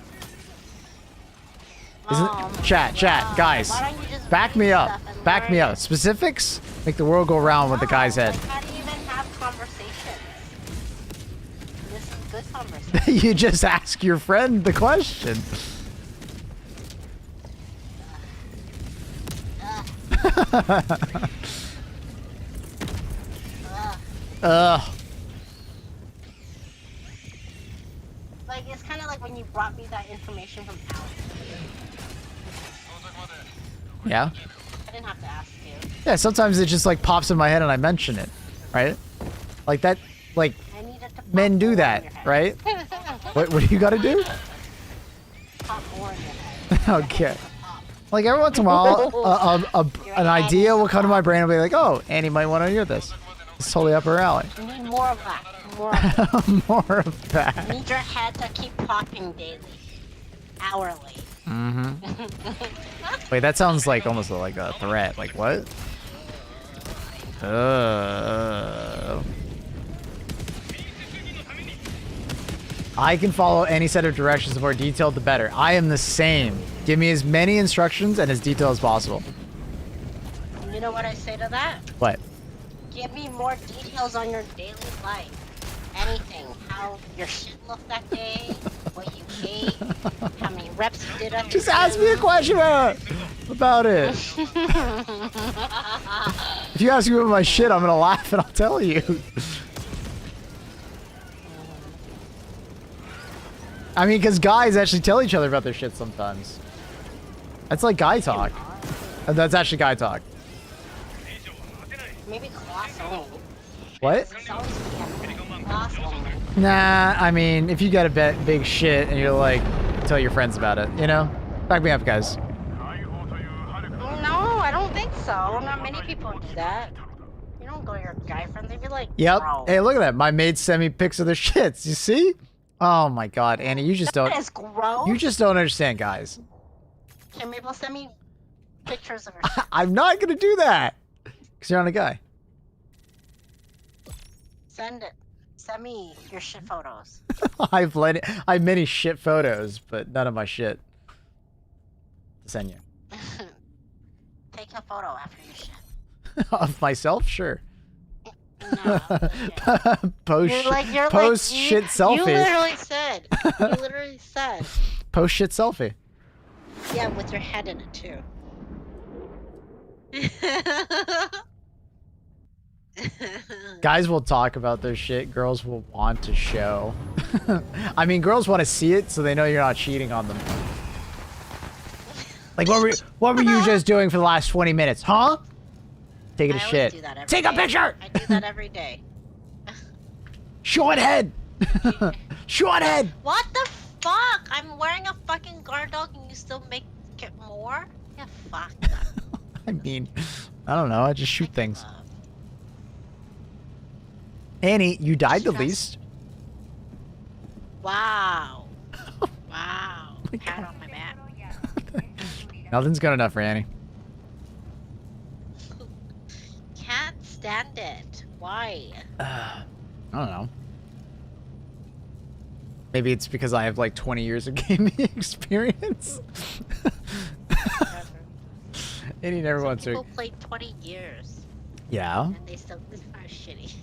Chat, guys, Why don't you just back me read up. stuff and Back me learn up. it? Specifics make the world go round with the guy's head. Like, how do you even have conversations? This is good conversation. You just ask your friend the question. Ugh. Like, it's kind of like when you brought me that information from Alex. Yeah. I didn't have to ask you. Yeah, sometimes it just like pops in my head and I mention it, right? Like that, like I needed to pop men do more in that, your head. right? What do you gotta do? Pop more in your head. Okay. Like every once in a while, an idea will come to my brain and be like, oh, Annie might want to hear this. It's totally up her alley. You need more of that. More of that. More of that. You need your head to keep popping daily. Hourly. Mm-hmm. Wait, that sounds like almost like a threat. Like what? I can follow any set of directions. The more detailed, the better. I am the same. Give me as many instructions and as detailed as possible. You know what I say to that? What? Give me more details on your daily life. Anything. How your shit looked that day. What you ate. How many reps you did at Just ask me a question about it. If you ask me about my shit, I'm gonna laugh and I'll tell you. I mean, because guys actually tell each other about their shit sometimes. That's like guy talk. That's actually guy talk. Maybe class only. What? It's always class only. Nah, I mean, if you got a big shit and you're like, tell your friends about it, you know? Back me up, guys. No, I don't think so. Not many people do that. You don't go to your guy friends. They'd be like, Yep. bro. Hey, look at that. My maid sent me pics of their shits. You see? Oh my god, Annie, you just don't. That is gross. You just don't understand, guys. Can people send me pictures of her? I'm not gonna do that. Because you're not a guy. Send it. Send me your shit photos. I have many shit photos, but none of my shit to send you. Take a photo after your shit. Of myself? Sure. No, Post shit selfie. You literally said. Post shit selfie. Yeah, with your head in it too. Guys will talk about their shit. Girls will want to show. I mean, girls want to see it so they know you're not cheating on them. Like, what were you just doing for the last 20 minutes, huh? Taking a shit. Take a picture! I do that every day. Short head! Short head! What the fuck? I'm wearing a fucking guard dog and you still make it more? Yeah, fuck. I mean, I don't know. I just shoot things. Annie, you died the least. Wow. Wow. Pat on my back. Nothing's good enough for Annie. Can't stand it. Why? I don't know. Maybe it's because I have like 20 years of gaming experience. Annie never wants to. People played 20 years. Yeah. And they still are shitty.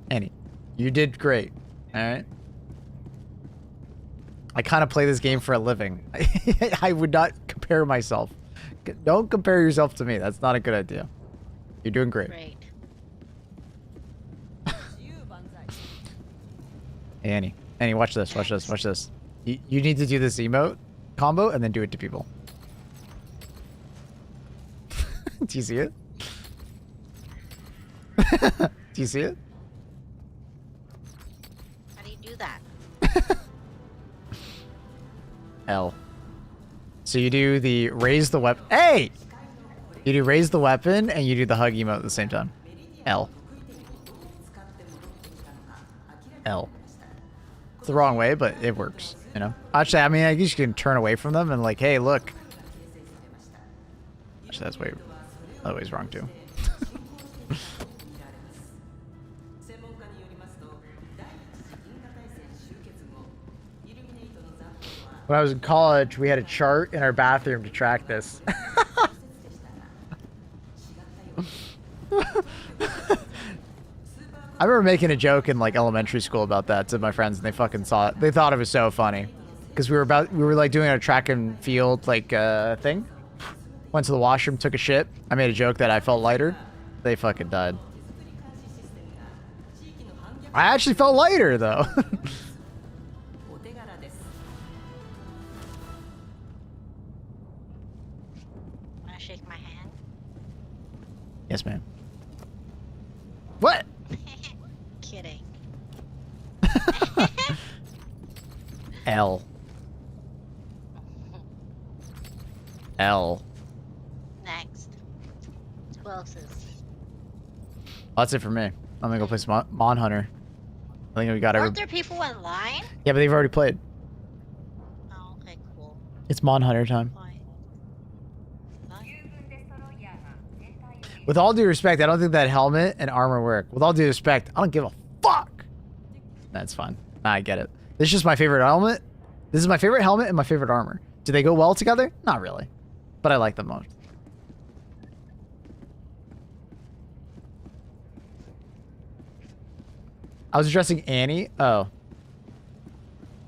Annie, you did great. All right. I kind of play this game for a living. I would not compare myself. Don't compare yourself to me. That's not a good idea. You're doing great. Great. Hey, Annie, watch this. Watch this. Watch this. You need to do this emote combo and then do it to people. Do you see it? Do you see it? How do you do that? L. So you do the raise the weapon. Hey! You do raise the weapon and you do the hug emote at the same time. L. L. It's the wrong way, but it works. You know? Actually, I mean, I guess you can turn away from them and like, hey, look. Actually, that's way, other way's wrong too. When I was in college, we had a chart in our bathroom to track this. I remember making a joke in like elementary school about that to my friends, and they fucking saw it. They thought it was so funny because we were like doing a track and field like thing. Went to the washroom, took a shit. I made a joke that I felt lighter. They fucking died. I actually felt lighter though. Wanna shake my hand? Yes, ma'am. What? Kidding. L. L. Next. Who else is? That's it for me. I'm gonna go play some Mon Hunter. I think we got Aren't there people online? Yeah, but they've already played. Oh, okay, cool. It's Mon Hunter time. Fine. With all due respect, I don't think that helmet and armor work. With all due respect, I don't give a fuck. That's fine. I get it. This is just my favorite helmet. This is my favorite helmet and my favorite armor. Do they go well together? Not really. But I like them most. I was addressing Annie. Oh.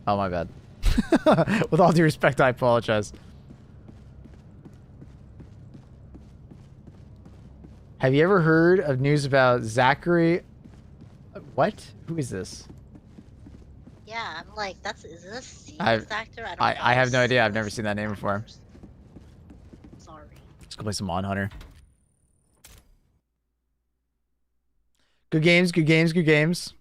Oh, my bad. With all due respect, I apologize. Have you ever heard of news about Zachary? What? Who is this? Yeah, I'm like, is this a serious actor? I don't know. I have no idea. I've never seen that name before. Sorry. Let's go play some Mon Hunter. Good games, good games, good games.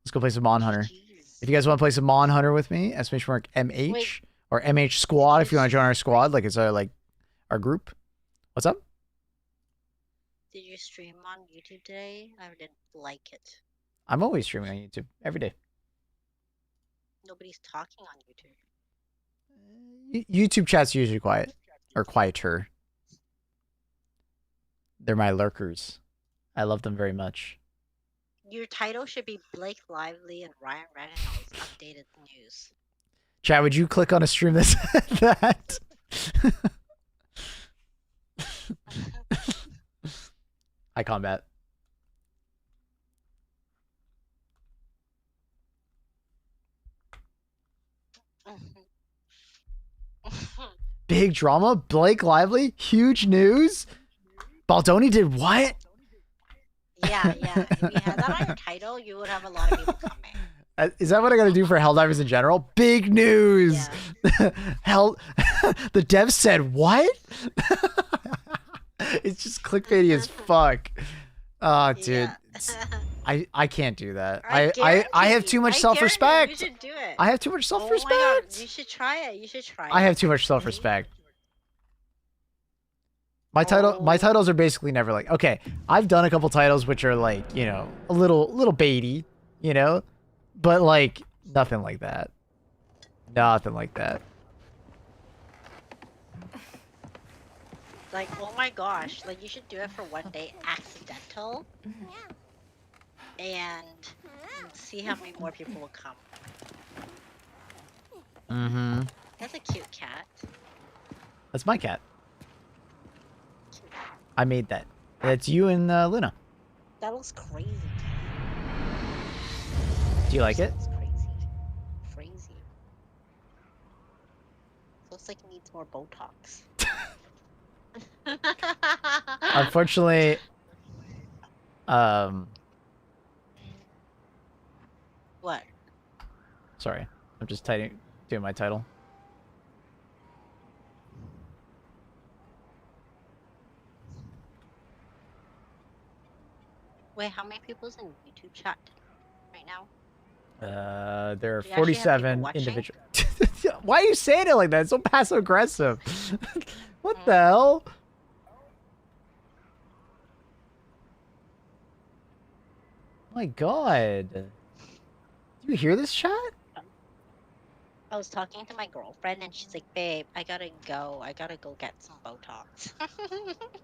Let's go play some Mon Hunter. Jeez. If you guys want to play some Mon Hunter with me, exclamation mark MH. Wait. Or MH Squad if you want to join our squad, like it's our our group. What's up? Did you stream on YouTube today? I didn't like it. I'm always streaming on YouTube every day. Nobody's talking on YouTube. YouTube chat's usually quiet or quieter. They're my lurkers. I love them very much. Your title should be Blake Lively and Ryan Reynolds updated news. Chat, would you click on a stream that said that? Hi, Combat. Big drama? Blake Lively? Huge news? Baldoni did what? Yeah. If you had that on your title, you would have a lot of people coming. Is that what I gotta do for Helldivers in general? Big news! Yeah. Hell, the dev said what? It's just clickbaity as fuck. Oh, dude. Yeah. I can't do that. I I have too much self-respect. You should do it. I have too much Oh my self-respect. God, you should try it. You should try it. I have too much self-respect. My titles are basically never like, okay, I've done a couple titles which are like, you know, a little baity, you know, but like nothing like that. Nothing like that. Like, oh my gosh, like you should do it for one day, accidental, and see how many more people will come. Mm-hmm. That's a cute cat. That's my cat. I made that. That's you and Luna. That looks crazy. Do you like it? Looks crazy. Crazy. Looks like it needs more Botox. Unfortunately, What? sorry. I'm just doing my title. Wait, how many people's in YouTube chat right now? There are Do you actually have people 47 watching? individual. Why are you saying it like that? It's so passive aggressive. What the hell? My God. Do you hear this chat? I was talking to my girlfriend and she's like, babe, I gotta go. I gotta go get some Botox.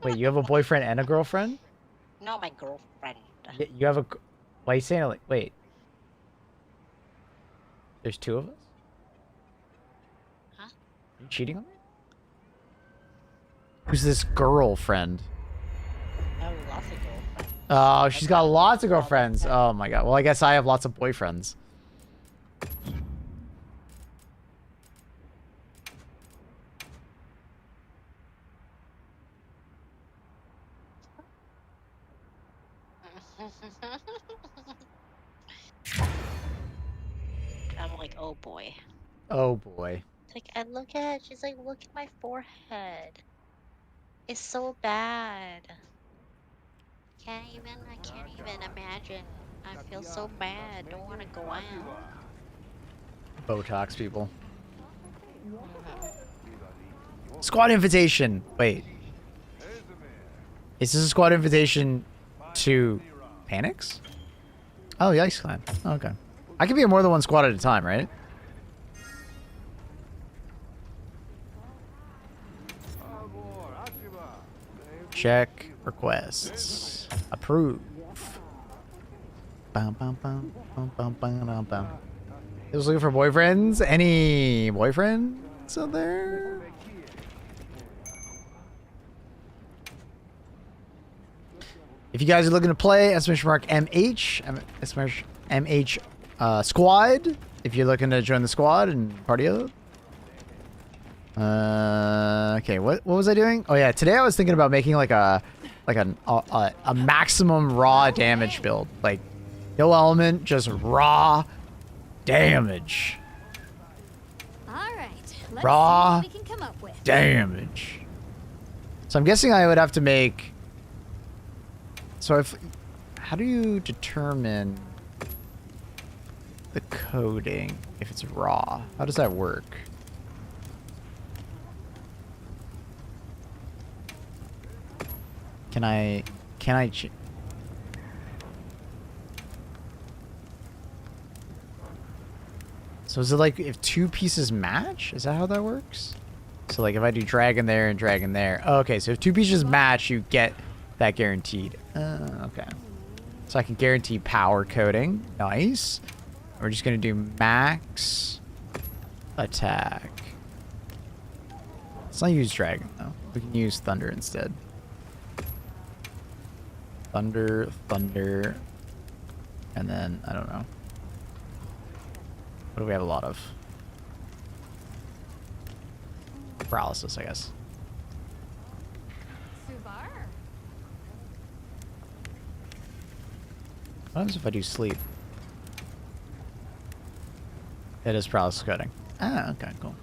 Wait, you have a boyfriend and a girlfriend? No, my girlfriend. You have a. Why are you saying it like? Wait. There's two of us? Huh? Are you cheating on me? Who's this girlfriend? I have lots of girlfriends. Oh, she's got lots of girlfriends. Oh my god. Well, I guess I have lots of boyfriends. I'm like, oh boy. Oh boy. It's like, I look at it, she's like, look at my forehead. It's so bad. I can't even imagine. I feel so bad. Don't want to go out. Botox people. Squad invitation. Wait. Is this a squad invitation to Panics? Oh, the Ice Clan. Oh, okay. I can be in more than one squad at a time, right? Check requests. Approve. Bum, bum, bum, bum, bum, bum, bum, bum. Just looking for boyfriends? Any boyfriends out there? If you guys are looking to play, !MH squad. If you're looking to join the squad and party up. Okay, what was I doing? Oh yeah, today I was thinking about making like a maximum raw damage build. Like no element, just raw damage. All right. Let's Raw see what we can come up with. damage. So I'm guessing I would have to make. So how do you determine the coding if it's raw? How does that work? Can I So is it like if two pieces match? Is that how that works? So like if I do dragon there and dragon there. Oh, okay, so if two pieces match, you get that guaranteed. Okay. So I can guarantee power coding. Nice. We're just going to do max attack. Let's not use dragon though. We can use thunder instead. Thunder, and then, I don't know. What do we have a lot of? Paralysis, I guess. Subar. What happens if I do sleep? It is paralysis coding. Ah, okay, cool.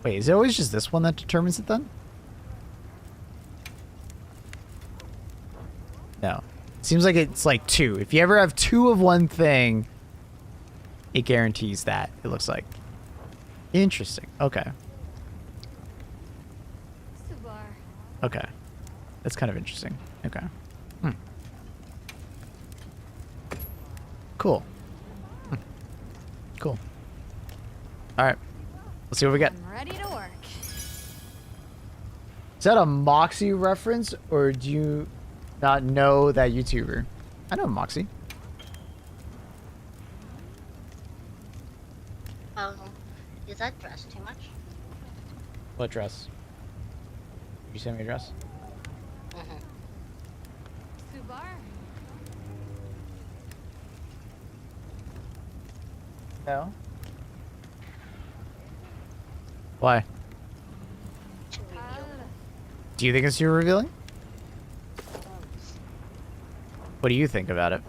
Wait, is it always just this one that determines it then? No. It seems like it's like two. If you ever have two of one thing, it guarantees that, it looks like. Interesting. Okay. Subar. Okay. That's kind of interesting. Okay. Cool. Cool. Alright. Let's see what we get. I'm ready to work. Is that a Moxie reference, or do you not know that YouTuber? I know Moxie. Is that dress too much? What dress? Did you send me a dress? Subar. No. Why? Too revealing. Do you think it's too revealing? What do you think about it?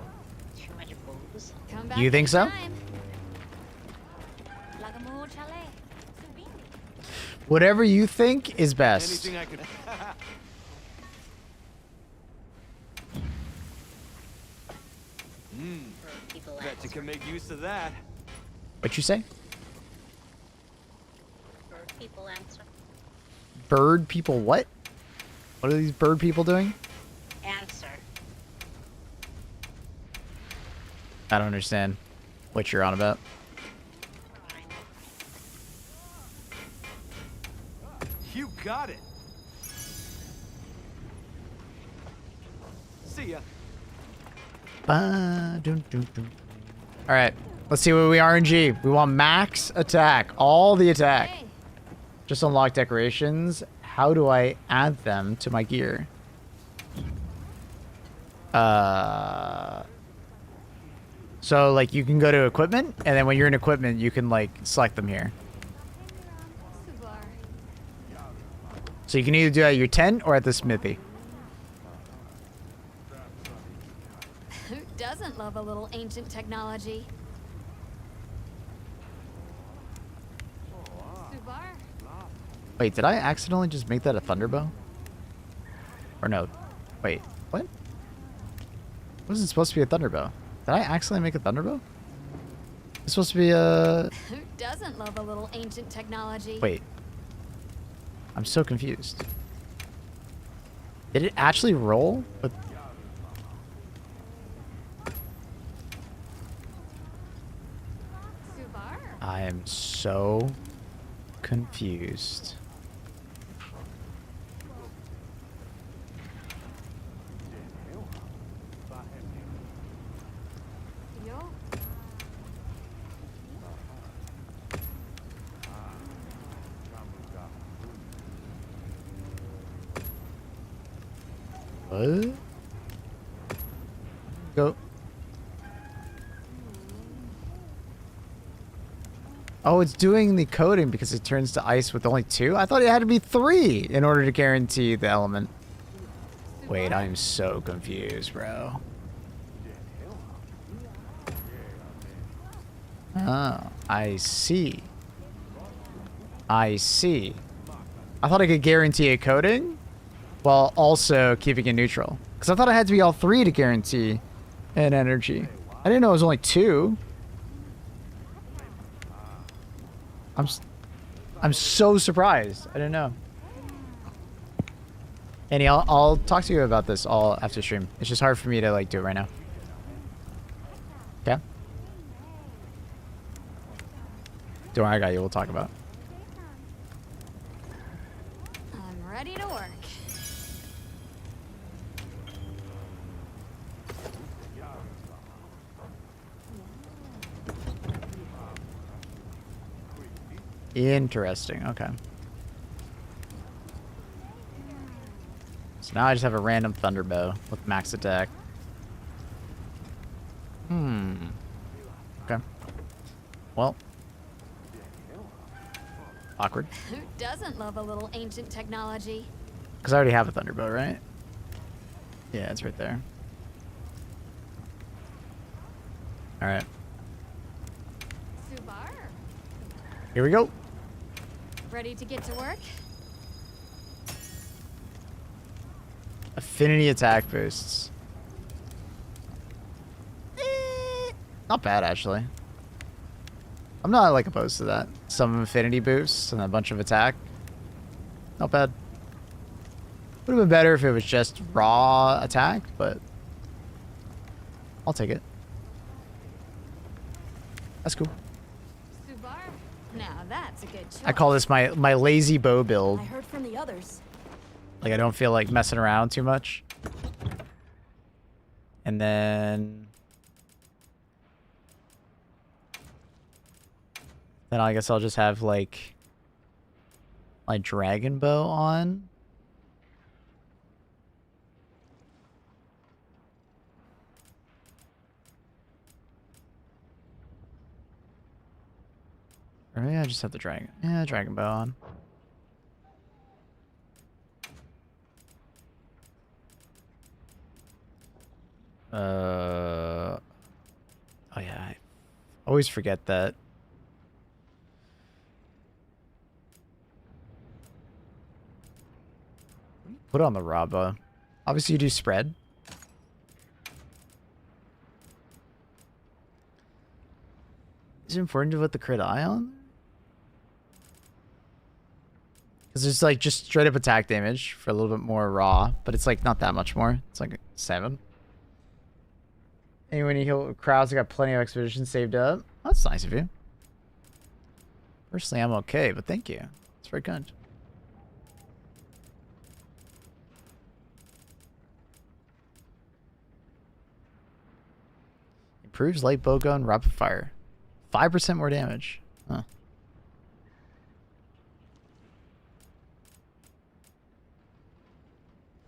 Too much booze. Come back You think so? anytime. Lagamo Chalet. Subini. Whatever you think is best. Anything I could. People Bet you answer. can make use of that. What'd you say? People answer. Bird people what? What are these bird people doing? Answer. I don't understand what you're on about. You got it. See ya. All right, let's see what we RNG. We want max attack, all the attack. Hey, Just unlock decorations. How do I add them to my gear? So like you can go to equipment, and then when you're in equipment, you can like select them here. Subar. So you can either do it at your tent or at the smithy. Who doesn't love a little ancient technology? Subar. Wait, did I accidentally just make that a thunderbow? Or no? Wait, what? Wasn't supposed to be a thunderbow. Did I accidentally make a thunderbow? It's supposed to be a... Who doesn't love a little ancient technology? Wait. I'm so confused. Did it actually roll? With... Subar. I am so confused. Yo. What? Go. Oh, it's doing the coding because it turns to ice with only 2? I thought it had to be 3 in order to guarantee the element. Wait, I'm so confused, bro. Oh, I see. I see. I thought I could guarantee a coding while also keeping it neutral. Because I thought it had to be all 3 to guarantee an energy. I didn't know it was only 2. I'm so surprised. I didn't know. Annie, I'll talk to you about this all after stream. It's just hard for me to like do it right now. Okay? Don't worry, I got you. We'll talk about it. I'm ready to work. Interesting. Okay. So now I just have a random thunderbow with max attack. Okay. Well. Awkward. Who doesn't love a little ancient technology? Because I already have a thunderbow, right? Yeah, it's right there. Alright. Subar. Here we go. Ready to get to work? Affinity attack boosts. Not bad, actually. I'm not, like, opposed to that. Some affinity boosts and a bunch of attack. Not bad. Would have been better if it was just raw attack, but I'll take it. That's cool. Subar. Now that's a good choice. I call this my lazy bow build. I heard from the others. Like, I don't feel like messing around too much. And then I guess I'll just have, like, my dragon bow on. Or maybe I just have the dragon. Yeah, dragon bow on. Oh yeah, I always forget that. Put on the raw bow. Obviously you do spread. Is it important to put the crit eye on? Because it's like just straight up attack damage for a little bit more raw, but it's like not that much more. It's like 7. And when you heal crowds, I got plenty of expeditions saved up. That's nice of you. Personally, I'm okay, but thank you. It's very kind. Improves light bowgun, rapid fire. 5% more damage. Huh.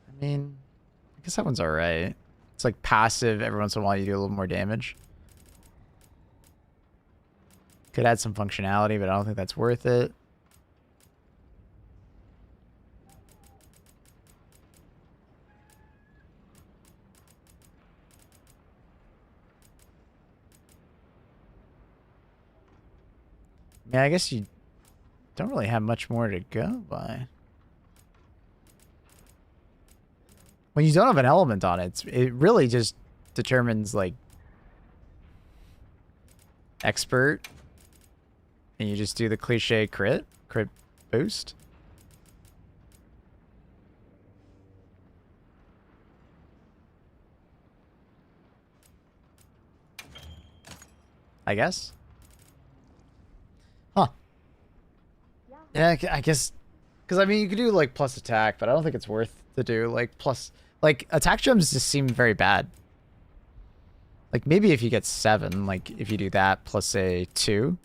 I mean, I guess that one's alright. It's like passive. Every once in a while you do a little more damage. Could add some functionality, but I don't think that's worth it. Yeah, I guess you don't really have much more to go by. When you don't have an element on it, it really just determines, like, expert. And you just do the cliche crit boost. I guess. Huh. Yeah, I guess. Because, I mean, you could do, like, plus attack, but I don't think it's worth to do, like, plus. Like, attack gems just seem very bad. Like, maybe if you get 7, like, if you do that plus, say, 2.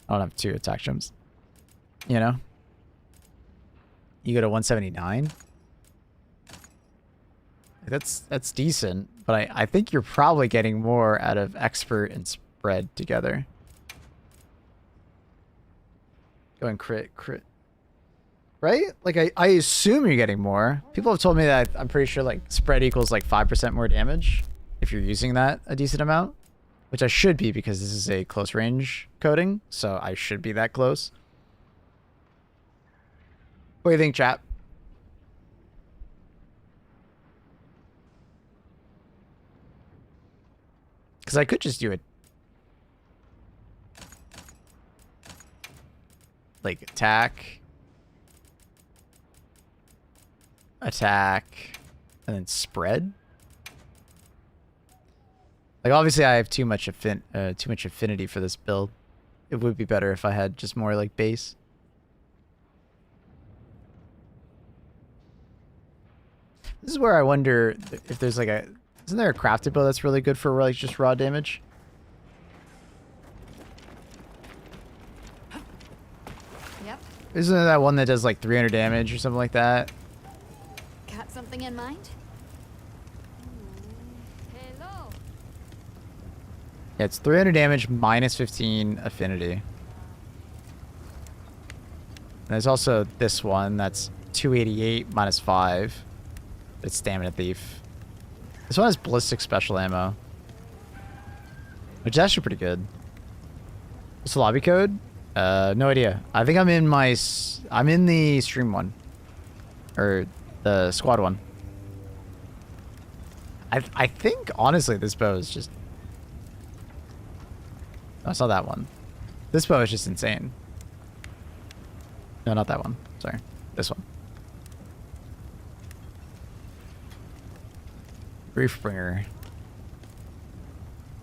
I don't have 2 attack gems. You know? You go to 179. That's decent, but I think you're probably getting more out of expert and spread together. Going crit. Right? Like, I assume you're getting more. People have told me that I'm pretty sure, like, spread equals, like, 5% more damage if you're using that a decent amount. Which I should be because this is a close range coding, so I should be that close. What do you think, chat? Because I could just do it. Like, attack, and then spread. Like, obviously I have too much affinity for this build. It would be better if I had just more, like, base. This is where I wonder if there's, like, a... Isn't there a crafted bow that's really good for, like, just raw damage? Yep. Isn't there that one that does, like, 300 damage or something like that? Got something in mind? Hello. Yeah, it's 300 damage minus 15 affinity. And there's also this one that's 288 minus 5. It's Stamina Thief. This one has ballistic special ammo, which is actually pretty good. What's the lobby code? No idea. I think I'm in the stream one. Or the squad one. I think, honestly, this bow is just... No, it's not that one. This bow is just insane. No, not that one. Sorry. This one. Reefbringer.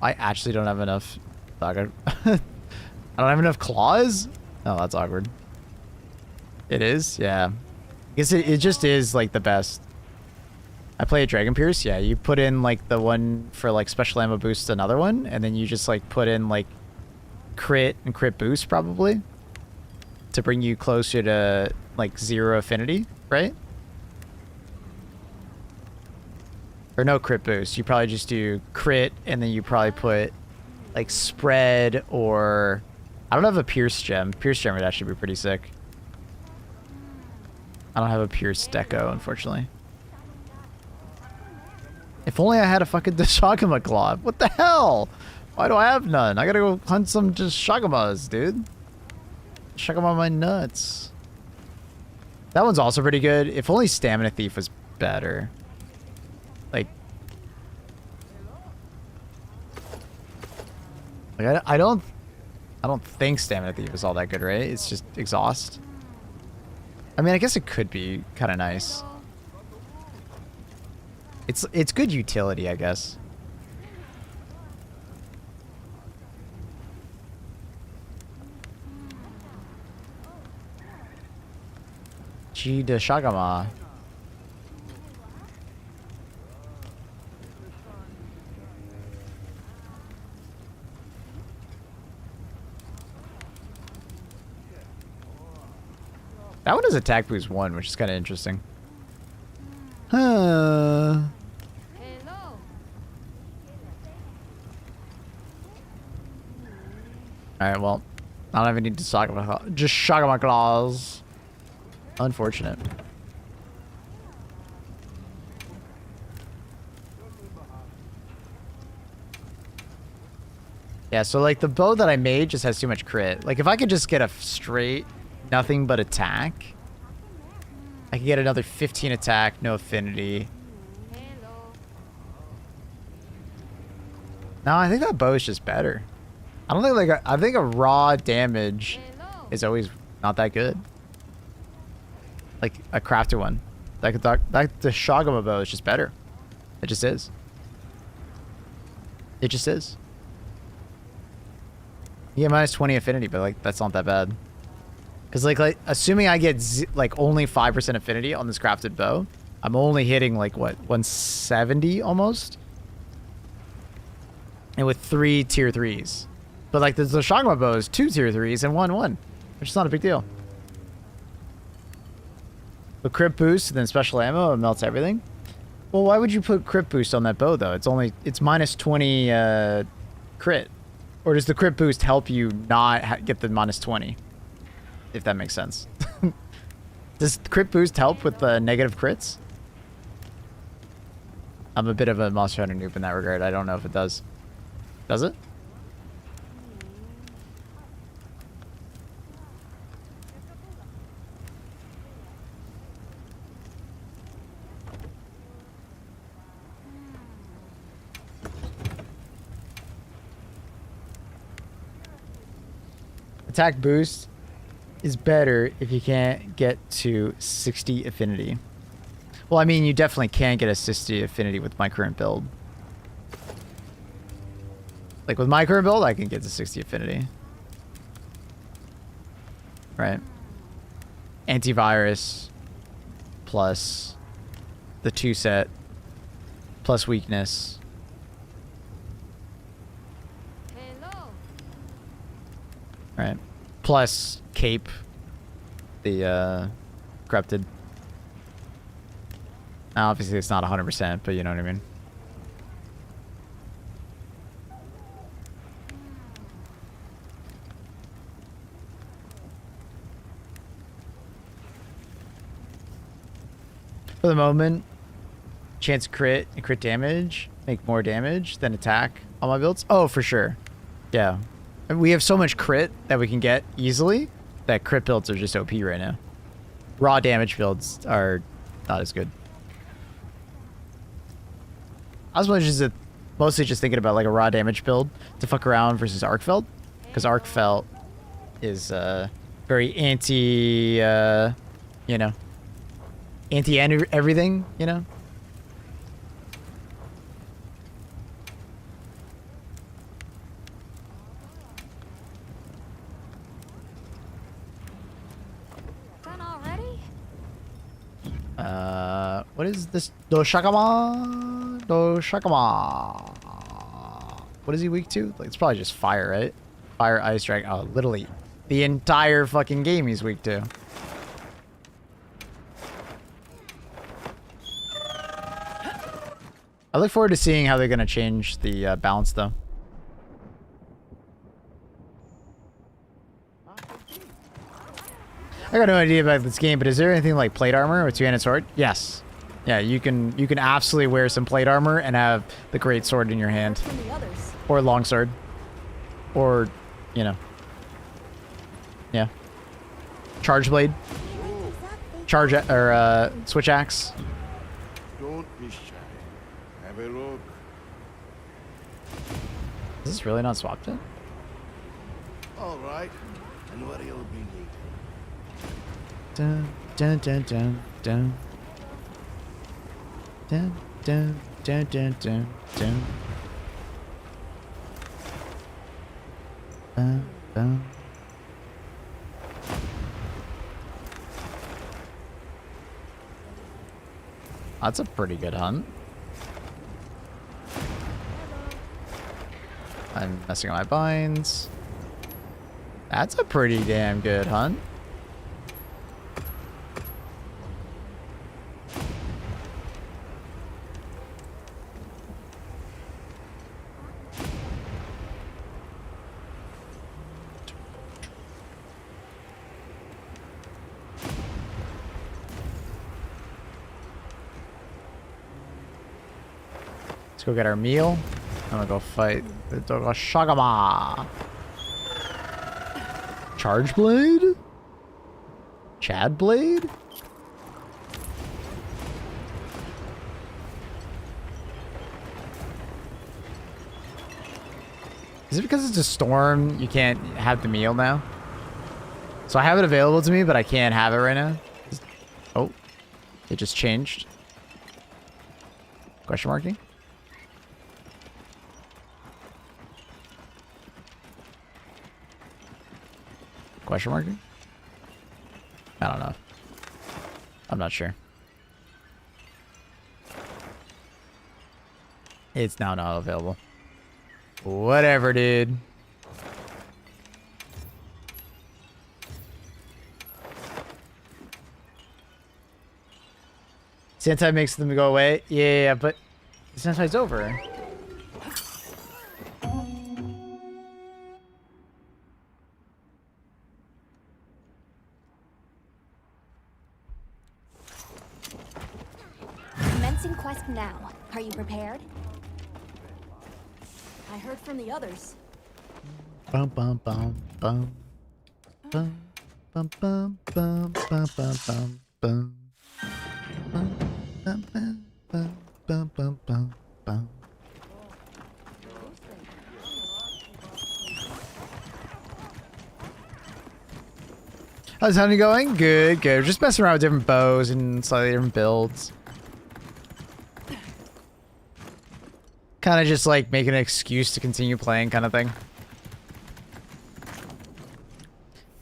I actually don't have enough... I don't have enough claws? Oh, that's awkward. It is? Yeah. I guess it just is, like, the best. I play a Dragon Pierce. Yeah, you put in, like, the one for, like, special ammo boost, another one, and then you just, like, put in, like, crit and crit boost, probably, to bring you closer to, like, 0 affinity, right? Or no crit boost. You probably just do crit, and then you probably put, like, spread, or... I don't have a Pierce gem. Pierce gem would actually be pretty sick. I don't have a Pierce deco, unfortunately. If only I had a fucking Shagama claw. What the hell? Why do I have none? I gotta go hunt some just Shagamas, dude. Shagama my nuts. That one's also pretty good. If only Stamina Thief was better. Like I don't think Stamina Thief is all that good, right? It's just exhaust. I mean, I guess it could be kind of nice. It's good utility, I guess. G de Shagama. That one is attack boost 1, which is kind of interesting. Huh. Hello. Alright, well, I don't even need to shock my just shock my claws. Unfortunate. Yeah, so like the bow that I made just has too much crit. Like if I could just get a straight nothing but attack, I could get another 15 attack, no affinity. Hello. No, I think that bow is just better. I don't think like I think a raw damage Hello. is always not that good. Like a crafted one. Like the Shagama bow is just better. It just is. It just is. You get minus 20 affinity, but like that's not that bad. Cause like assuming I get like only 5% affinity on this crafted bow, I'm only hitting like what 170 almost, and with 3 tier 3s. But like the Shagama bow is 2 tier 3s and 1/1, which is not a big deal. But crit boost and then special ammo, it melts everything. Well, why would you put crit boost on that bow though? It's minus 20 crit. Or does the crit boost help you not get the minus 20? If that makes sense. Does crit boost help with the negative crits? I'm a bit of a Monster Hunter noob in that regard. I don't know if it does. Does it? Attack boost is better if you can't get to 60 affinity. Well, I mean, you definitely can get a 60 affinity with my current build. Like with my current build, I can get to 60 affinity. Right? Antivirus plus the 2 set plus weakness. Hello. Right. Plus cape. The corrupted. Now, obviously it's not 100%, but you know what I mean. For the moment, chance crit and crit damage make more damage than attack on my builds. Oh, for sure. Yeah. And we have so much crit that we can get easily that crit builds are just OP right now. Raw damage builds are not as good. I was mostly just thinking about like a raw damage build to fuck around versus Arcfelt, because Arcfelt is very anti, you know, anti everything, you know. Done already? What is this? Doshakama? Doshakama. What is he weak to? Like, it's probably just fire, right? Fire, ice, dragon. Oh, literally. The entire fucking game he's weak to. I look forward to seeing how they're going to change the balance, though. I got no idea about this game, but is there anything like plate armor with two-handed sword? Yes. Yeah, you can absolutely wear some plate armor and have the great sword in your hand. From the others. Or long sword. Or, you know. Yeah. Charge blade. Charge, or, switch axe. Don't be shy. Have a look. Is this really not swapped yet? All right. And what you'll be needing. Dun, dun, dun, dun, dun. Dun, dun, dun, dun, dun, dun. Dun, dun. That's a pretty good hunt. I'm messing up my binds. That's a pretty damn good hunt. go get our meal. I'm gonna go fight the Shagama. Charge Blade? Chad Blade? Is it because it's a storm you can't have the meal now? So I have it available to me, but I can't have it right now. Oh, it just changed. Question marking? Question marking? I don't know. I'm not sure. It's now not available. Whatever, dude. Sentai makes them go away. Yeah, but Sentai's over. Commencing quest now. Are you prepared? I heard from the others. Bum bum bum bum bum bum bum bum bum bum bum bum. Bum, bum, bum, bum, bum, bum, bum, bum. How's the hunting going? Good, good. We're just messing around with different bows and slightly different builds. Kind of just like making an excuse to continue playing kind of thing.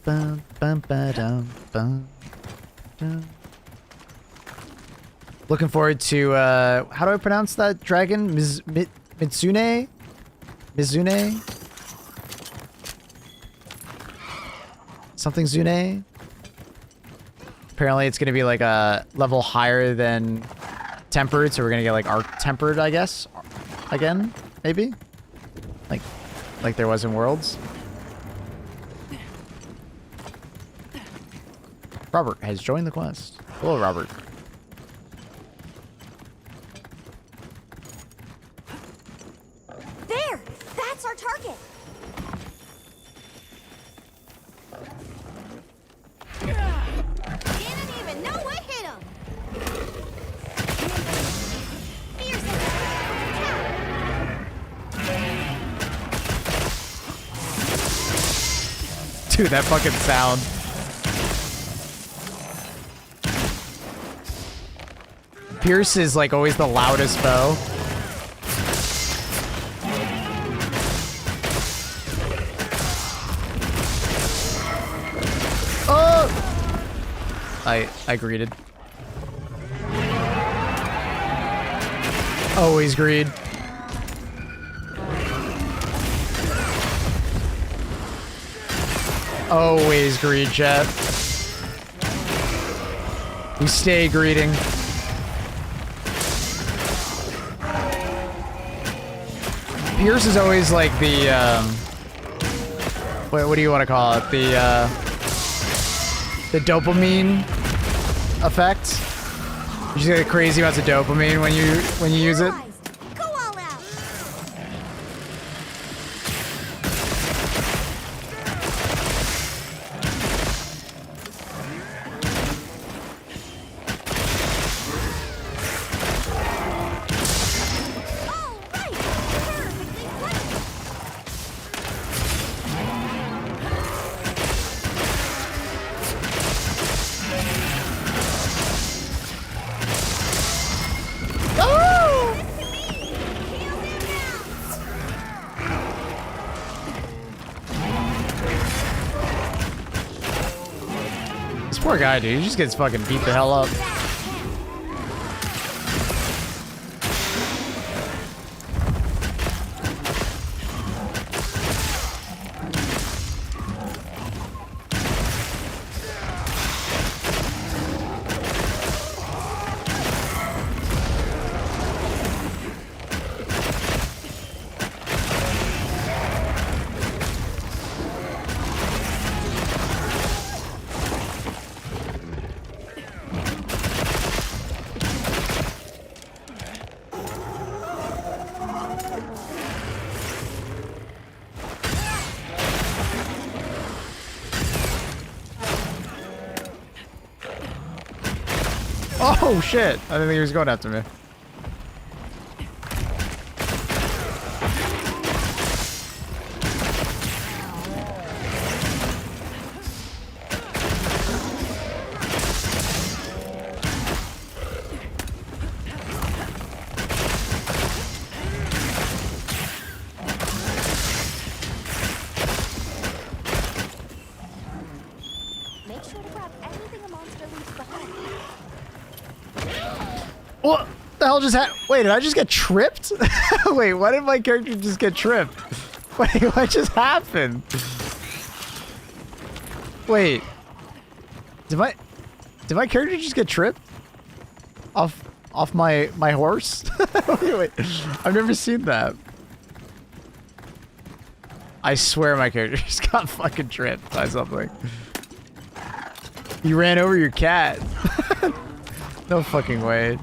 Bum, bum, ba, dum, bum, dum. Looking forward to, how do I pronounce that dragon? Mizune? Mizune? Something Zune? Apparently it's going to be like a level higher than tempered, so we're going to get like arc tempered, I guess. Again, maybe? Like there was in Worlds. Robert has joined the quest. Hello, Robert. There! That's our target! Didn't even know I hit him! Fierce attack! Dude, that fucking sound. Pierce is like always the loudest bow. I greeted. Always greed. Always greed, chat. We stay greeting. Pierce is always like the, what do you want to call it? The dopamine effect. You just get crazy amounts of dopamine when you use it. Go all out! All right! Perfectly placed! This poor guy, dude, he just gets fucking beat the hell up. Oh shit! I didn't think he was going after me. Make sure to grab anything a monster leaves behind. What the hell just happened? Wait, did I just get tripped? Wait, why did my character just get tripped? Wait, what just happened? Wait. Did my character just get tripped? Off my horse? wait, I've never seen that. I swear my character just got fucking tripped by something. You ran over your cat. No fucking way.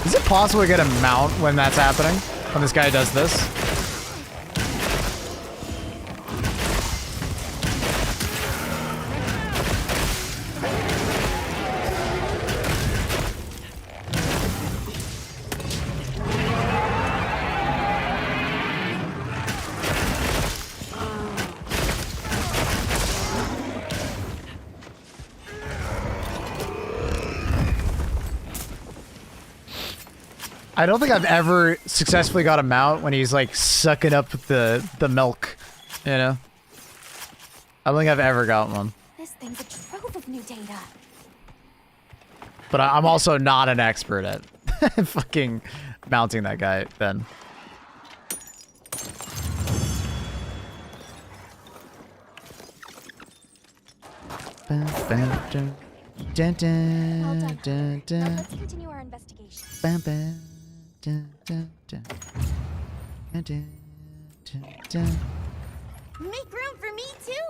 Is it possible to get a mount when that's happening? When this guy does this? I don't think I've ever successfully got a mount when he's like sucking up the milk, you know? I don't think I've ever got one. This thing's a trove of new data. But I'm also not an expert at fucking mounting that guy, Ben. Well done. Now let's continue our investigation. Make room for me too.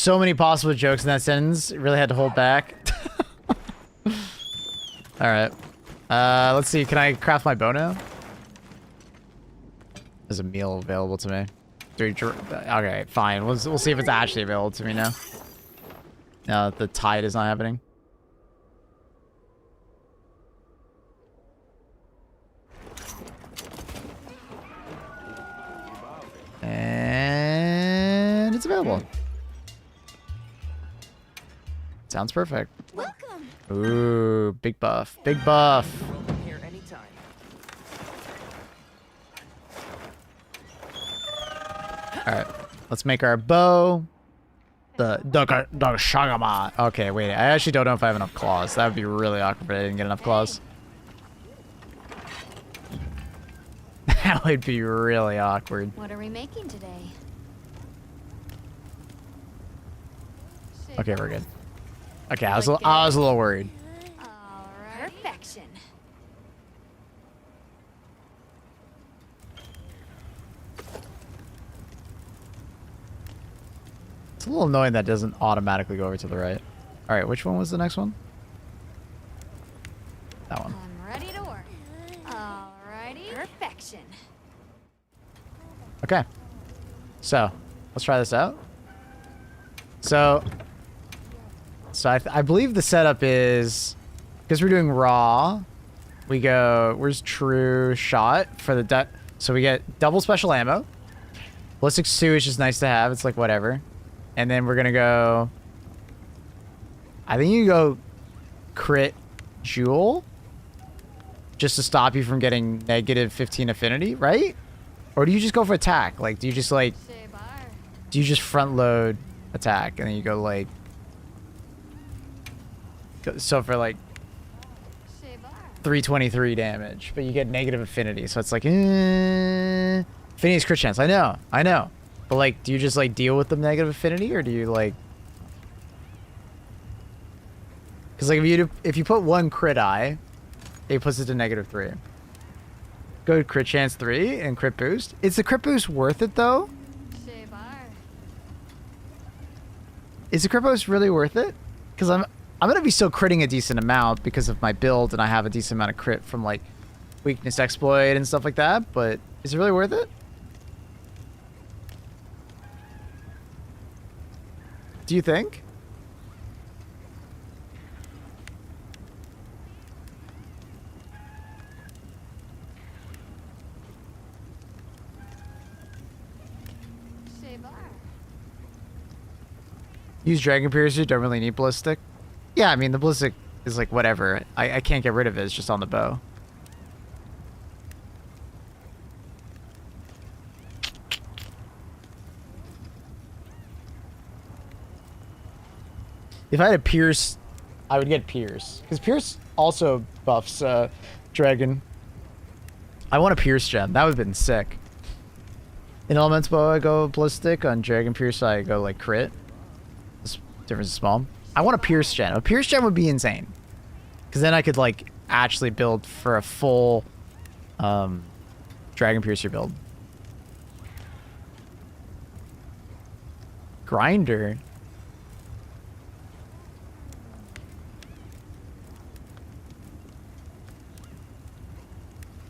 So many possible jokes in that sentence. Really had to hold back. Alright. Let's see. Can I craft my bow now? There's a meal available to me. Okay, fine. We'll see if it's actually available to me now. No, the tide is not happening. And it's available. Sounds perfect. Welcome. Ooh, big buff. Big buff. Here anytime. Alright. Let's make our bow. The Shagama. Okay, wait. I actually don't know if I have enough claws. That would be really awkward if I didn't get enough claws. That would be really awkward. What are we making today? Okay, we're good. Okay, I was a little worried. All right. Perfection. It's a little annoying that doesn't automatically go over to the right. All right, which one was the next one? That one. I'm ready to work. All righty. Perfection. Okay. So, let's try this out. So I believe the setup is, because we're doing raw, we go, where's true shot for the, so we get double special ammo. Ballistic sewage is nice to have. It's like whatever. And then we're going to go, I think you go crit jewel just to stop you from getting negative 15 affinity, right? Or do you just go for attack? Like, do you just like, do you just front load attack and then you go like, so for like, 323 damage, but you get negative affinity, so it's like, affinity is crit chance. I know. But like, do you just like deal with the negative affinity, or do you like? Because like if you put one crit eye, it puts it to -3. Go to crit chance 3 and crit boost. Is the crit boost worth it though? Is the crit boost really worth it? Because I'm gonna be still critting a decent amount because of my build, and I have a decent amount of crit from like weakness exploit and stuff like that. But is it really worth it? Do you think? Use Dragon Piercer, don't really need Ballistic. Yeah, I mean, the Ballistic is like whatever. I can't get rid of it, it's just on the bow. If I had a Pierce, I would get Pierce. Because Pierce also buffs Dragon. I want a Pierce gem. That would have been sick. In Elemental Bow, I go Ballistic. On Dragon Pierce, I go like crit. Difference is small. I want a Pierce gen. A Pierce gen would be insane. Because then I could like actually build for a full Dragon Piercer build. Grinder.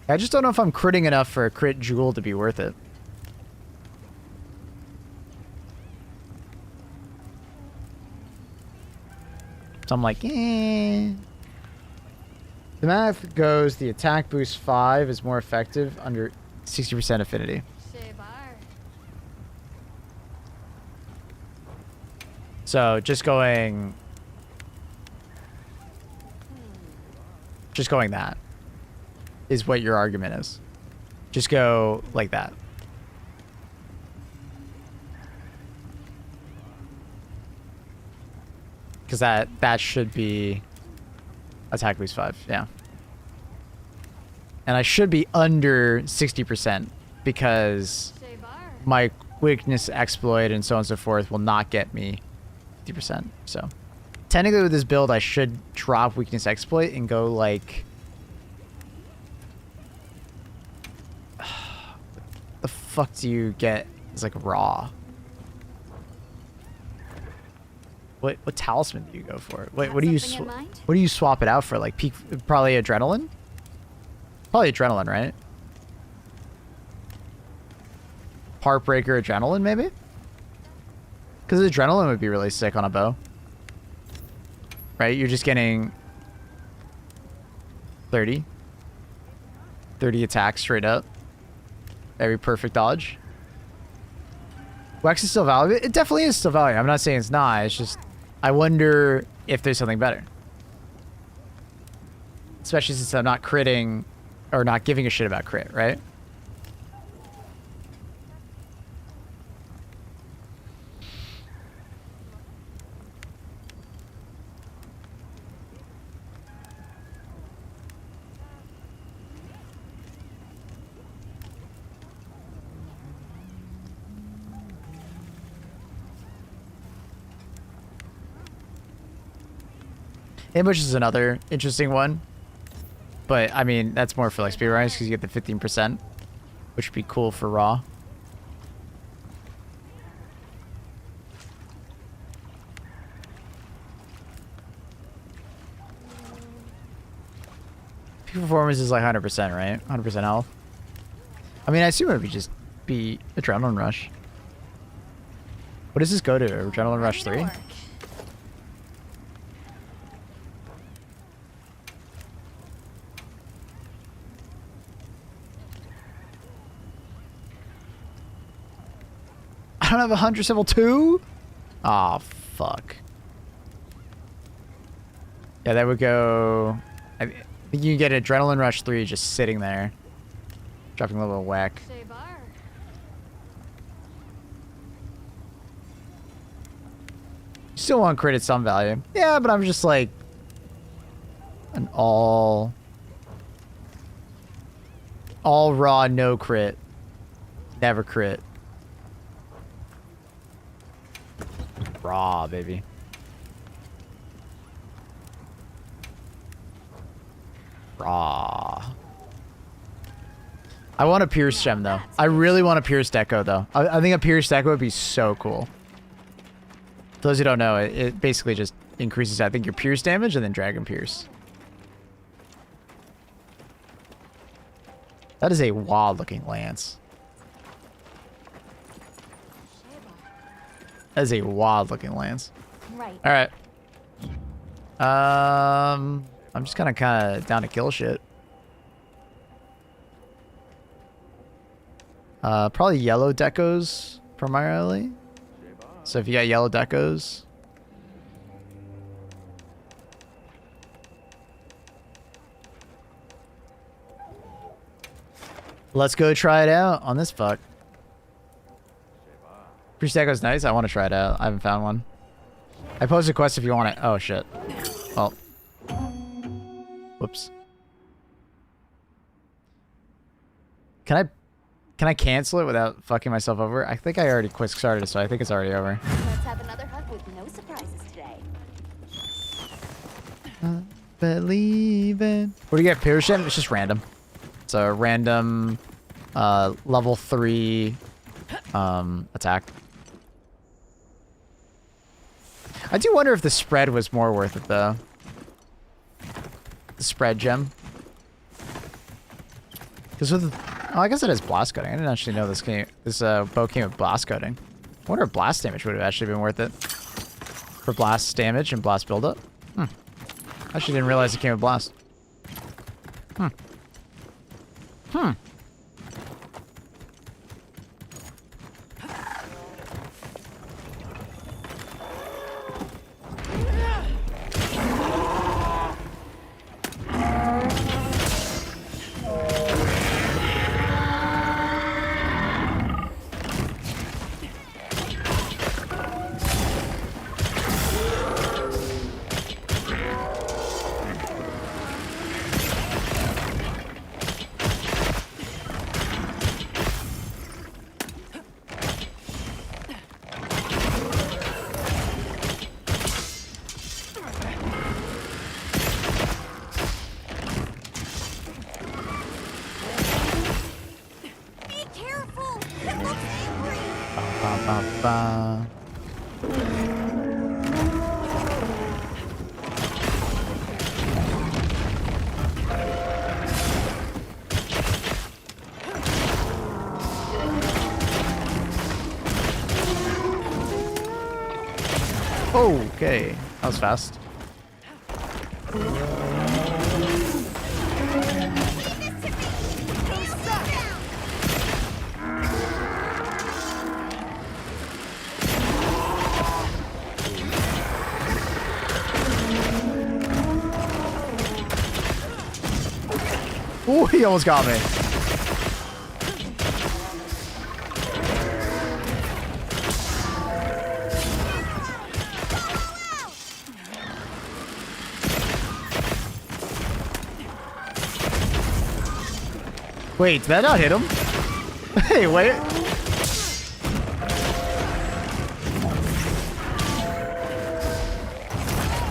I just don't know if I'm critting enough for a crit jewel to be worth it. So I'm like, eh. The math goes, the attack boost 5 is more effective under 60% affinity. So just going that is what your argument is. Just go like that. Because that should be attack boost 5, yeah. And I should be under 60% because my weakness exploit and so on and so forth will not get me 50%. So technically with this build, I should drop weakness exploit and go like... the fuck do you get? It's like raw. What talisman do you go for? What do you swap it out for? Like peak, probably adrenaline? Probably adrenaline, right? Heartbreaker adrenaline, maybe? Because adrenaline would be really sick on a bow. Right? You're just getting 30 attacks straight up. Every perfect dodge. Wax is still valuable. It definitely is still valuable. I'm not saying it's not. It's just, I wonder if there's something better. Especially since I'm not critting or not giving a shit about crit, right? Ambush is another interesting one. But, I mean, that's more for, like, speedrunners because you get the 15%. Which would be cool for Raw. Peak performance is, like, 100%, right? 100% health. I mean, I assume it would just be Adrenaline Rush. What does this go to? Adrenaline Rush 3? I don't have a Huntress level 2? Aw, fuck. Yeah, that would go... I think you can get Adrenaline Rush 3 just sitting there. Dropping a little whack. Still want crit at some value. Yeah, but I'm just like... an all All raw, no crit. Never crit. Raw, baby. Raw. I want a Pierce gem, though. I really want a Pierce Deco, though. I think a Pierce Deco would be so cool. For those who don't know, it basically just increases, I think, your Pierce damage and then Dragon Pierce. That is a wild-looking lance. That is a wild-looking lance. Right. All right. I'm just kind of down to kill shit. Probably yellow decos primarily. So if you got yellow decos. Let's go try it out on this fuck. Priest Deco's nice. I want to try it out. I haven't found one. I posted a quest if you want it. Oh shit. Well. Whoops. Can I cancel it without fucking myself over? I think I already quick started, so I think it's already over. Let's have another hunt with no surprises today. Believe it. What do you get? Pierce gem? It's just random. It's a random level 3 attack. I do wonder if the spread was more worth it though. The spread gem. Because with oh, I guess it has blast cutting. I didn't actually know this bow came with blast cutting. I wonder if blast damage would have actually been worth it. For blast damage and blast buildup. I actually didn't realize it came with blast. Be careful! It looks angry! Ba. Okay, that was fast. Oh, he almost got me. Wait, did that not hit him? Hey, wait.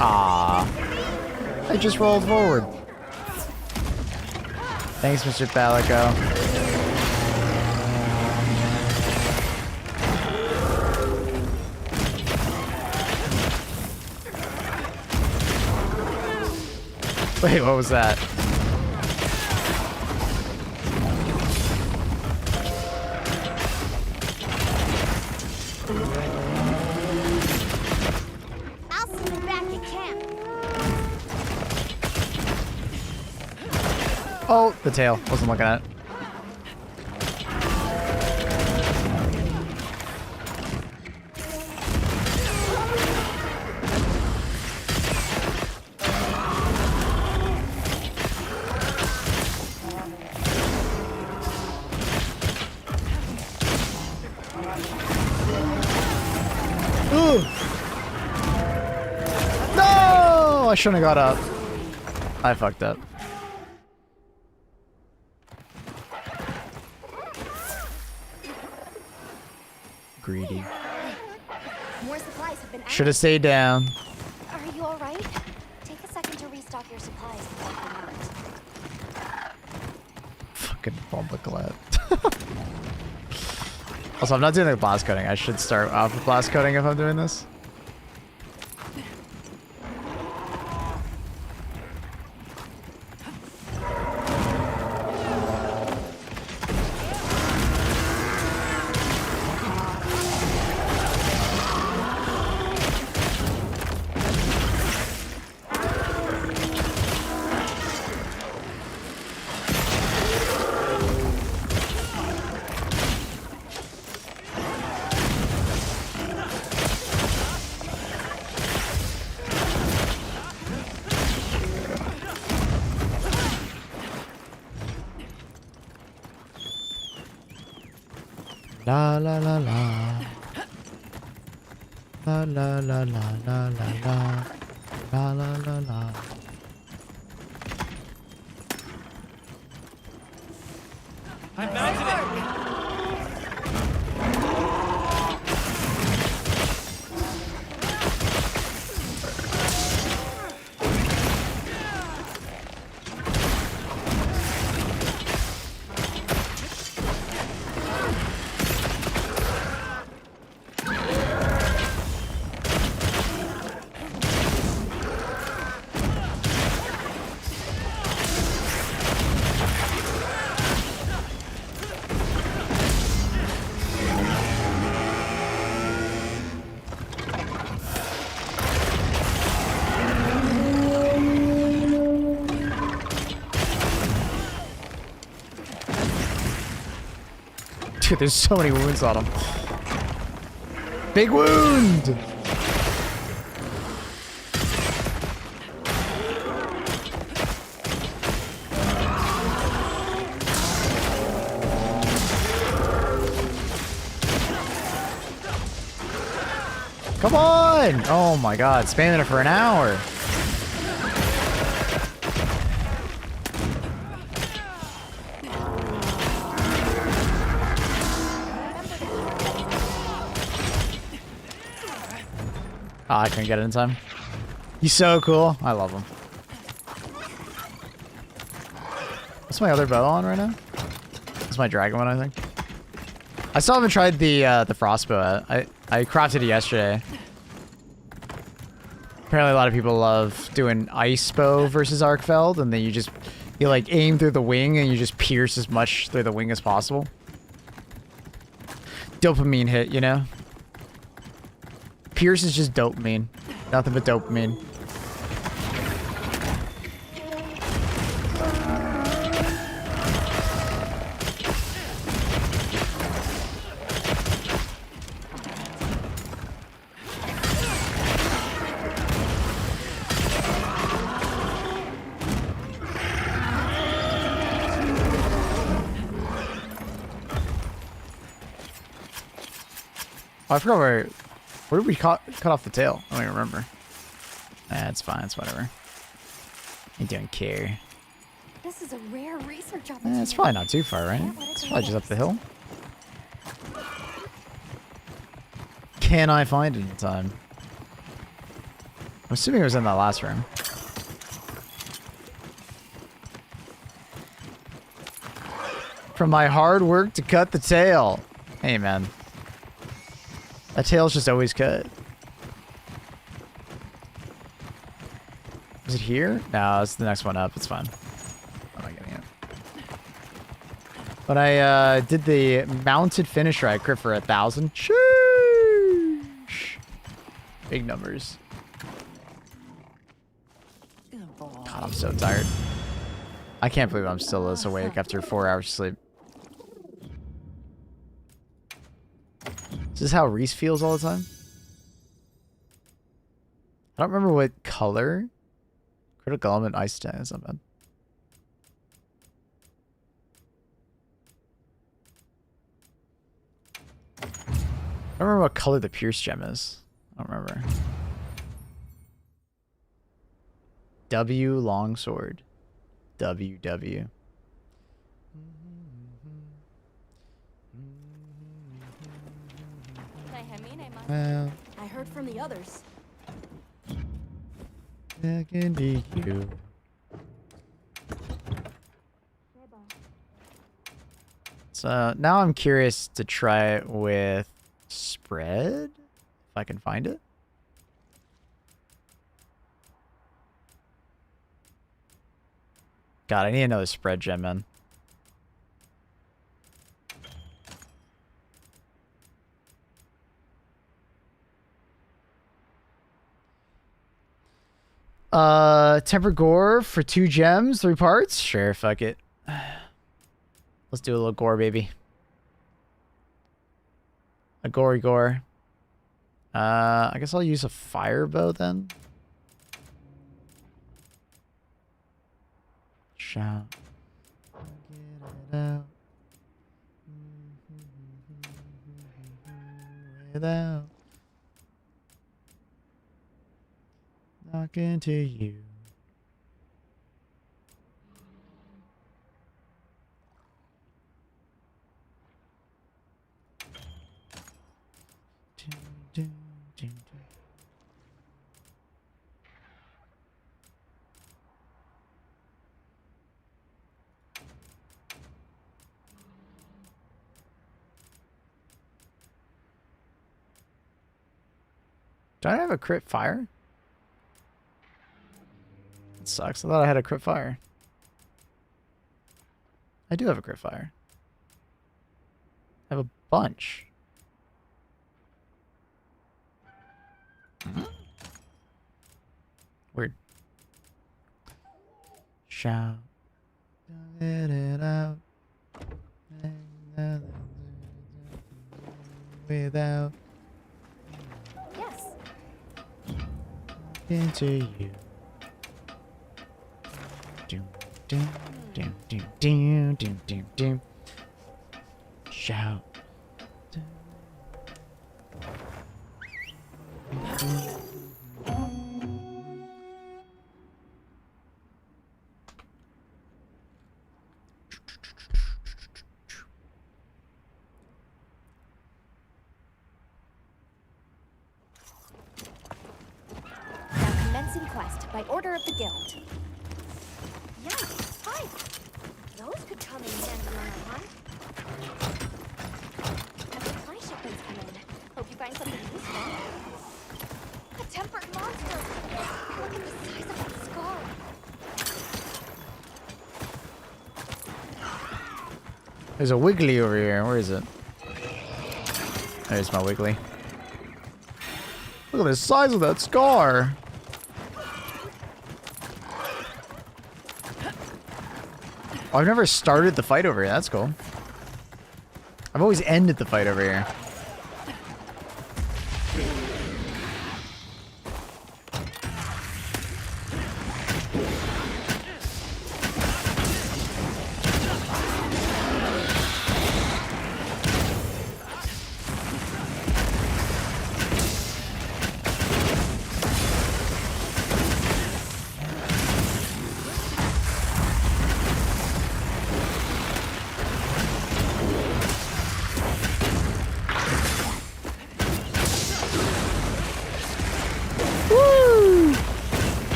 Ah, I just rolled forward. Thanks, Mr. Palico. Wait, what was that? I'll see you back at camp. Oh, the tail. Wasn't looking at it. Ooh. No! I shouldn't have got up. I fucked up. greedy. More supplies have been added. Should have stayed down. Are you all right? Take a second to restock your supplies before you come out. Fucking bumbleclad. Also, I'm not doing the blast coating. I should start off with blast coating if I'm doing this. La la la la. La la la la la la la. La la la la. Dude, there's so many wounds on him. Big wound! Come on! Oh my god, spamming it for an hour. Oh, I couldn't get it in time. He's so cool. I love him. What's my other bow on right now? It's my dragon one, I think. I still haven't tried the frostbow. I crafted it yesterday. Apparently a lot of people love doing ice bow versus arcfeld, and then you like aim through the wing and you just pierce as much through the wing as possible. Dopamine hit, you know? Pierce is just dopamine. Nothing but dopamine. Oh, I forgot where did we cut off the tail? I don't even remember. Nah, it's fine. It's whatever. I don't care. This is a rare research opportunity. It's probably not too far, right? It's probably just up the hill. Can I find it in time? I'm assuming it was in that last room. From my hard work to cut the tail. Hey, man. That tail's just always cut. Is it here? No, it's the next one up. It's fine. I'm not getting it. When I did the mounted finisher, I crit for 1,000. Sheesh. Big numbers. God, I'm so tired. I can't believe I'm still this awake after 4 hours of sleep. Is this how Reese feels all the time? I don't remember what color. Critical element ice tag is not bad. I don't remember what color the pierce gem is. I don't remember. W longsword. WW. Well, I heard from the others. that can be you. So now I'm curious to try it with spread, if I can find it. God, I need another spread gem, man. Temper gore for 2 gems, 3 parts? Sure, fuck it. Let's do a little gore, baby. A gory gore. I guess I'll use a fire bow then. Shout. Get it out. Without talking to you. Do I have a crit fire? It sucks. I thought I had a crit fire. I do have a crit fire. I have a bunch. Weird. Shout. Get it out. Without Yes. into you. Doom, doom, doom, doom, doom, doom, doom, doom. Shout. Now commencing quest by order of the guild. Yeah, fine. Those could come in handy on our hunt. A supply shipment's come in. Hope you find something useful. A tempered monster! Look at the size of that skull. There's a wiggly over here. Where is it? There's my wiggly. Look at the size of that scar. Oh, I've never started the fight over here. That's cool. I've always ended the fight over here.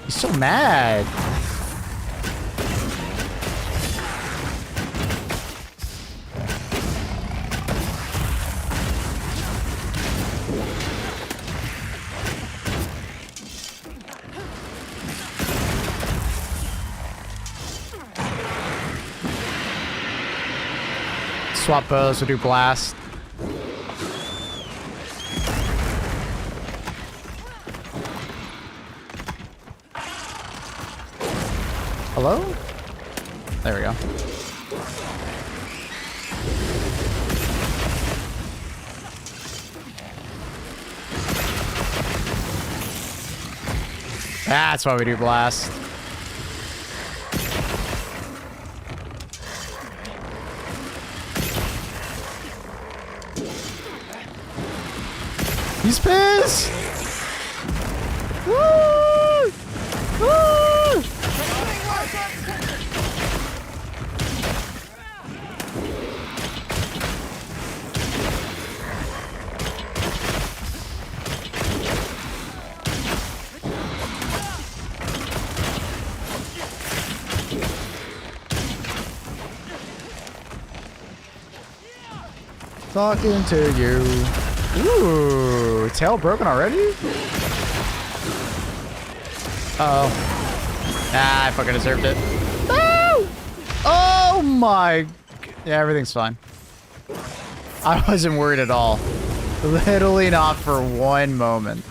So mad. Swap bows, we'll do blast. Hello? There we go. That's why we do blast. He's pissed! Woo! Woo! Talking to you. Ooh, tail broken already? Uh-oh. Ah, I fucking deserved it. No! Oh my... Yeah, everything's fine. I wasn't worried at all. Literally not for one moment.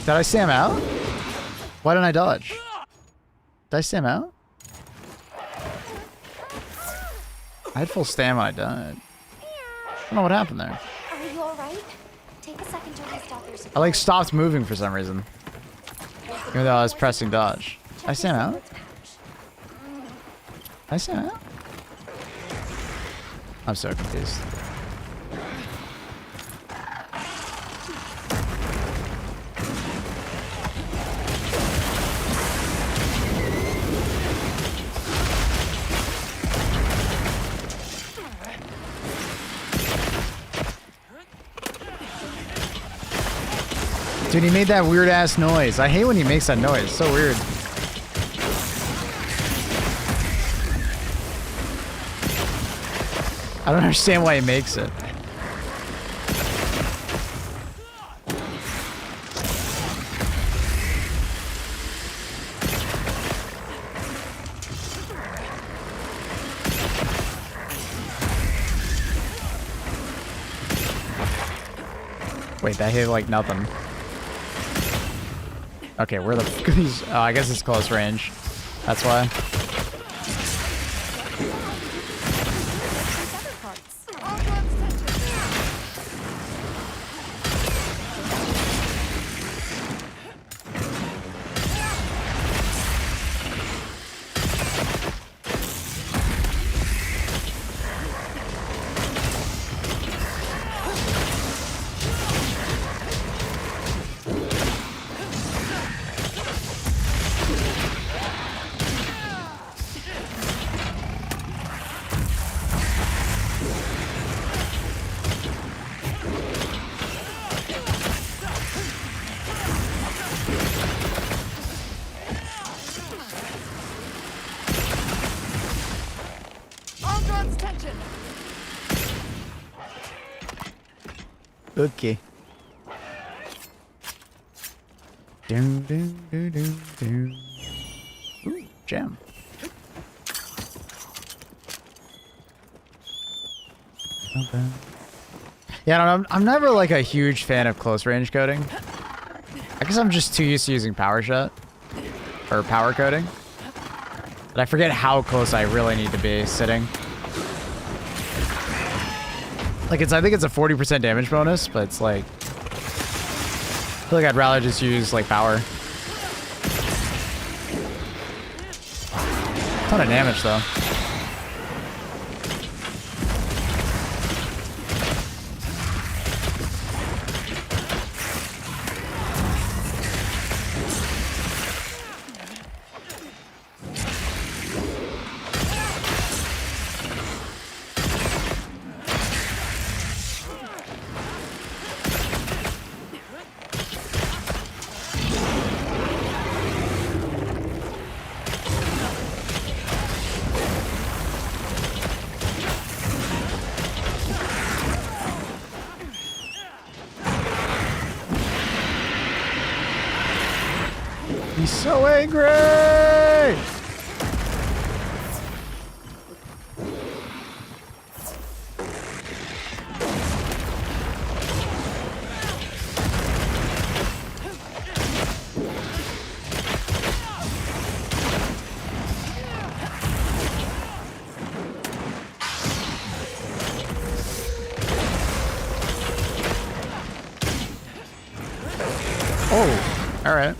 Did I Sam out? Why didn't I dodge? Did I Sam out? I had full stam when I died. I don't know what happened there. Are you alright? Take a second to restart your I like stopped moving for some reason. Even though I was pressing dodge. Did I Sam out? Did I Sam out? I'm so confused. Dude, he made that weird ass noise. I hate when he makes that noise. It's so weird. I don't understand why he makes it. Wait, that hit like nothing. Okay, where the fuck are these? Oh, I guess it's close range. That's why. Okay. Doom, doom, doom, doom, doom. Ooh, gem. Okay. Yeah, I don't know, I'm never like a huge fan of close range coding. I guess I'm just too used to using power shot. Or power coding. But I forget how close I really need to be sitting. Like I think it's a 40% damage bonus, but it's like, I feel like I'd rather just use like power. Ton of damage though. He's so angry! Oh, all right.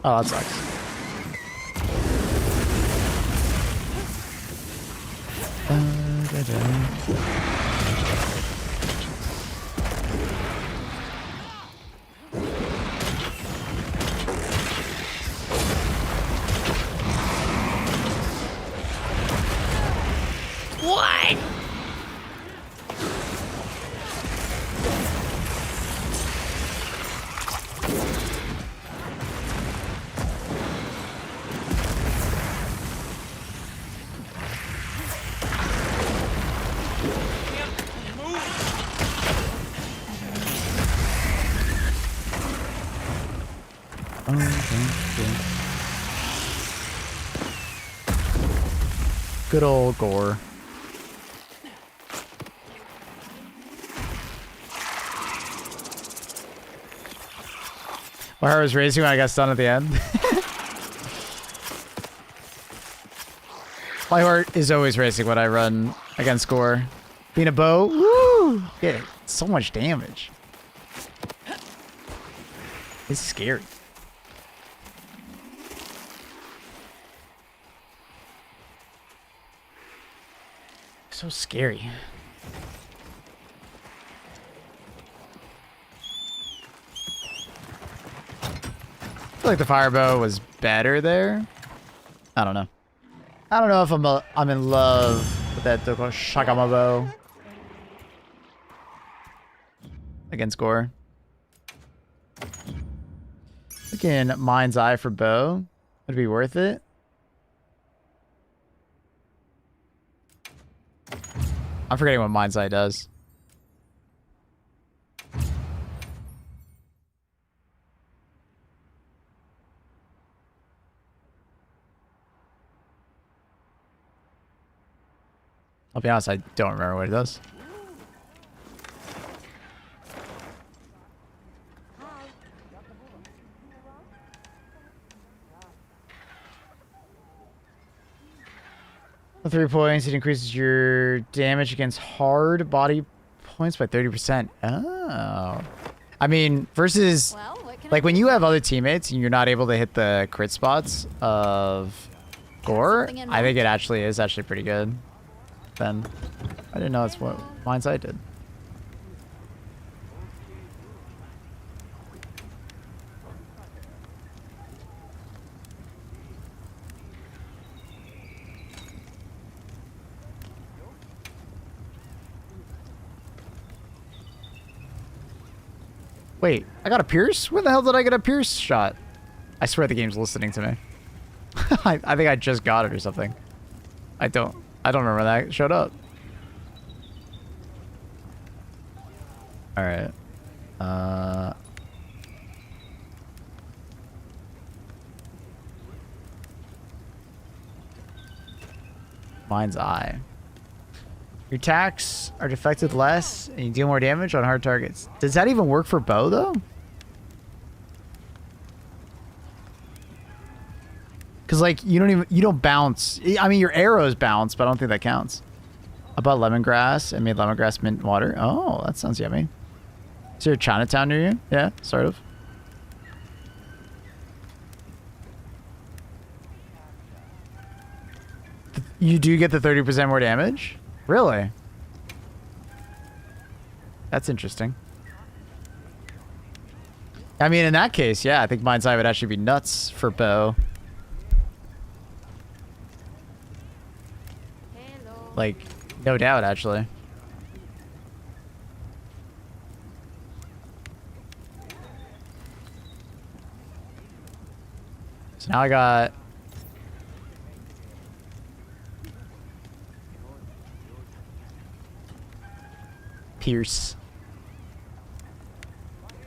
Oh, that sucks. What? Good old gore. My heart was racing when I got stunned at the end. My heart is always racing when I run against gore. Being a bow, woo! Get so much damage. It's scary. So scary. I feel like the fire bow was better there. I don't know. I don't know if I'm in love with that Doko Shagama bow against gore. Again, Mind's Eye for bow. Would it be worth it? I'm forgetting what Mind's Eye does. I'll be honest, I don't remember what it does. For 3 points, it increases your damage against hard body points by 30%. Oh. I mean, versus, Well, what can like, when you have other teammates and you're not able to hit the crit spots of gore, something in I think it actually is pretty good. Then, I didn't know that's what Mind's Eye did. Wait, I got a pierce? Where the hell did I get a pierce shot? I swear the game's listening to me. I think I just got it or something. I don't remember that showed up. Alright. Mind's Eye. Your attacks are deflected less, and you deal more damage on hard targets. Does that even work for bow, though? Because, like, you don't bounce. I mean, your arrows bounce, but I don't think that counts. I bought lemongrass and made lemongrass mint water. Oh, that sounds yummy. Is there a Chinatown near you? Yeah, sort of. You do get the 30% more damage? Really? That's interesting. I mean, in that case, yeah, I think Mind's Eye would actually be nuts for bow. Like, no doubt, actually. So now I got... Pierce.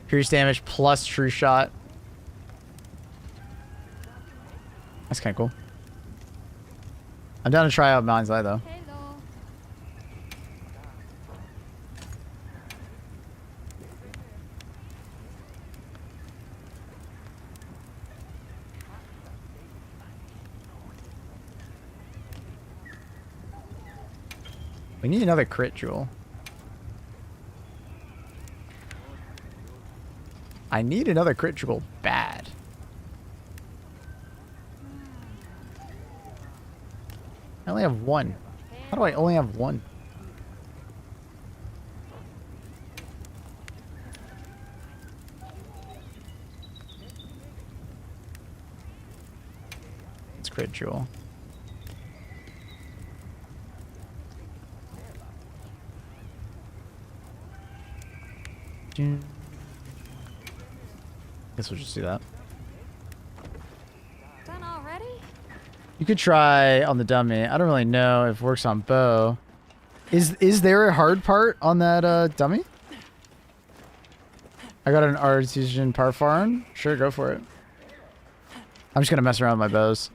Pierce damage plus true shot. That's kind of cool. I'm down to try out Mind's Eye, though. We need another crit jewel. I need another crit jewel bad. I only have one. How do I only have one? crit jewel. Guess we'll just do that. Done already? You could try on the dummy. I don't really know if it works on bow. Is there a hard part on that dummy? I got an artisan parfarn. Sure, go for it. I'm just gonna mess around with my bows.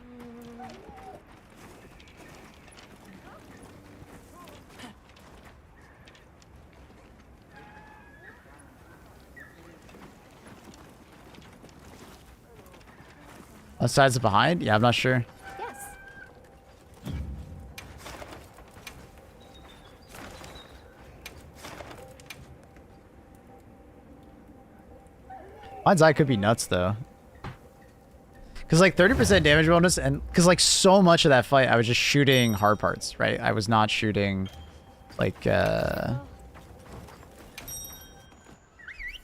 On sides of behind? Yeah, I'm not sure. Yes. Mine's eye could be nuts though. Cause like 30% damage bonus and cause like so much of that fight I was just shooting hard parts, right? I was not shooting like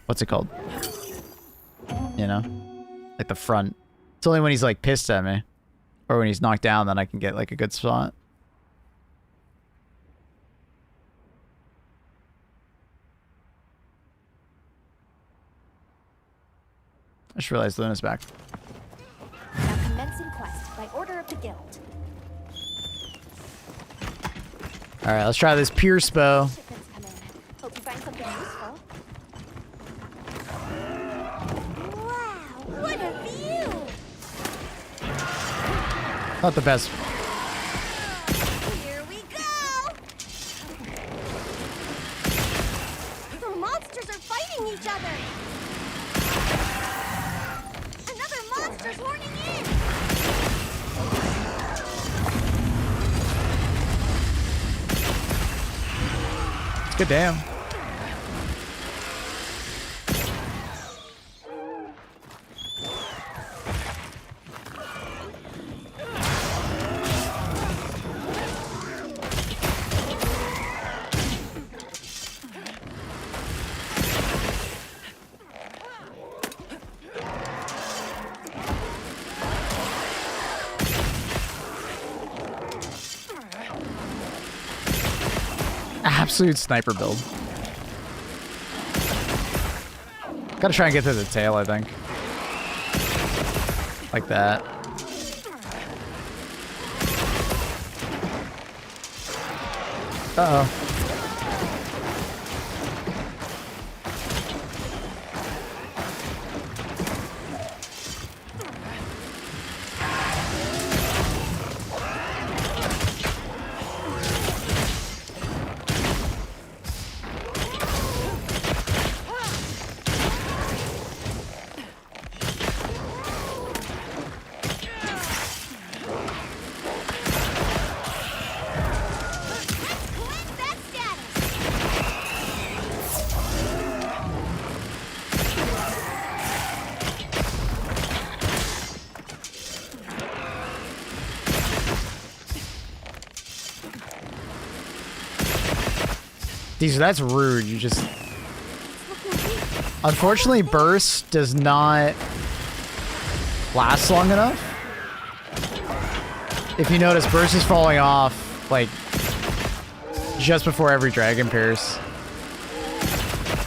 what's it called? You know? Like the front. It's only when he's like pissed at me. Or when he's knocked down that I can get like a good spot. I just realized Luna's back. Now commencing quest by order of the guild. Alright, let's try this Pierce bow. Shipments come in. Hope you find something useful. Wow, what a view! Not the best. Here we go! The monsters are fighting each other! Another monster's horning in! Good damn. Absolute sniper build. Gotta try and get to the tail, I think. Like that. Uh-oh. Dude, that's rude. You just... Unfortunately, burst does not last long enough. If you notice, burst is falling off, like, just before every Dragon Pierce.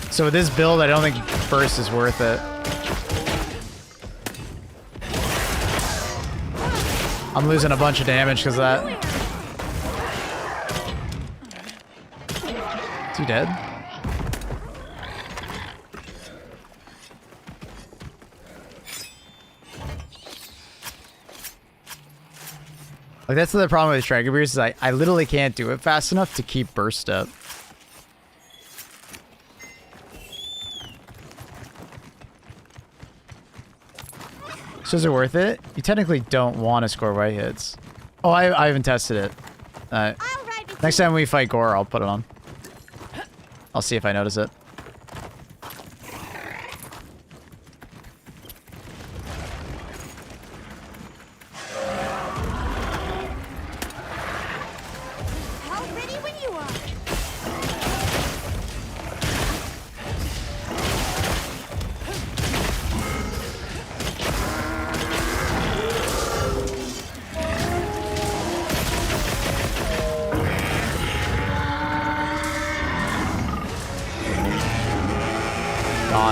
So with this build, I don't think burst is worth it. I'm losing a bunch of damage because of that. Is he dead? Like, that's the problem with Dragon Pierce is I literally can't do it fast enough to keep burst up. So is it worth it? You technically don't want to score white hits. Oh, I haven't tested it. Next time we fight Gore, I'll put it on. I'll see if I notice it. How ready when you are.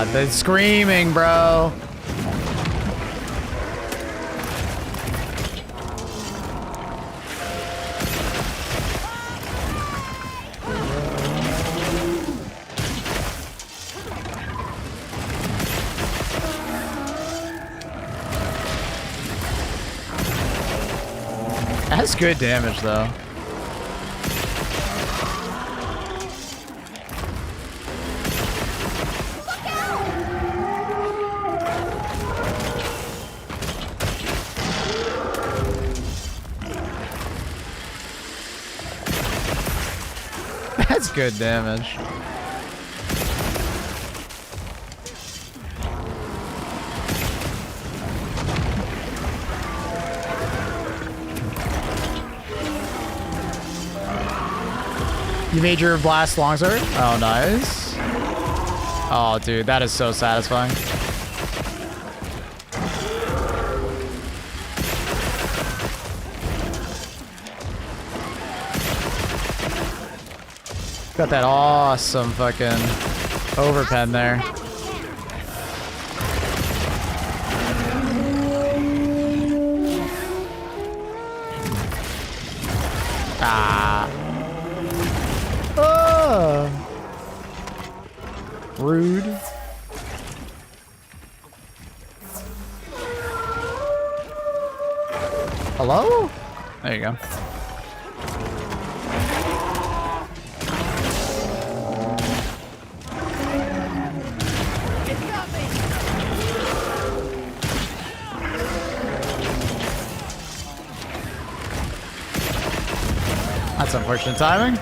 Ah, the screaming, bro. That's good damage, though. That's good damage. You made your blast longsword? Oh, nice. Oh, dude, that is so satisfying. Got that awesome fucking overpen there. Ah. Oh. Rude. Hello? There you go. That's unfortunate timing.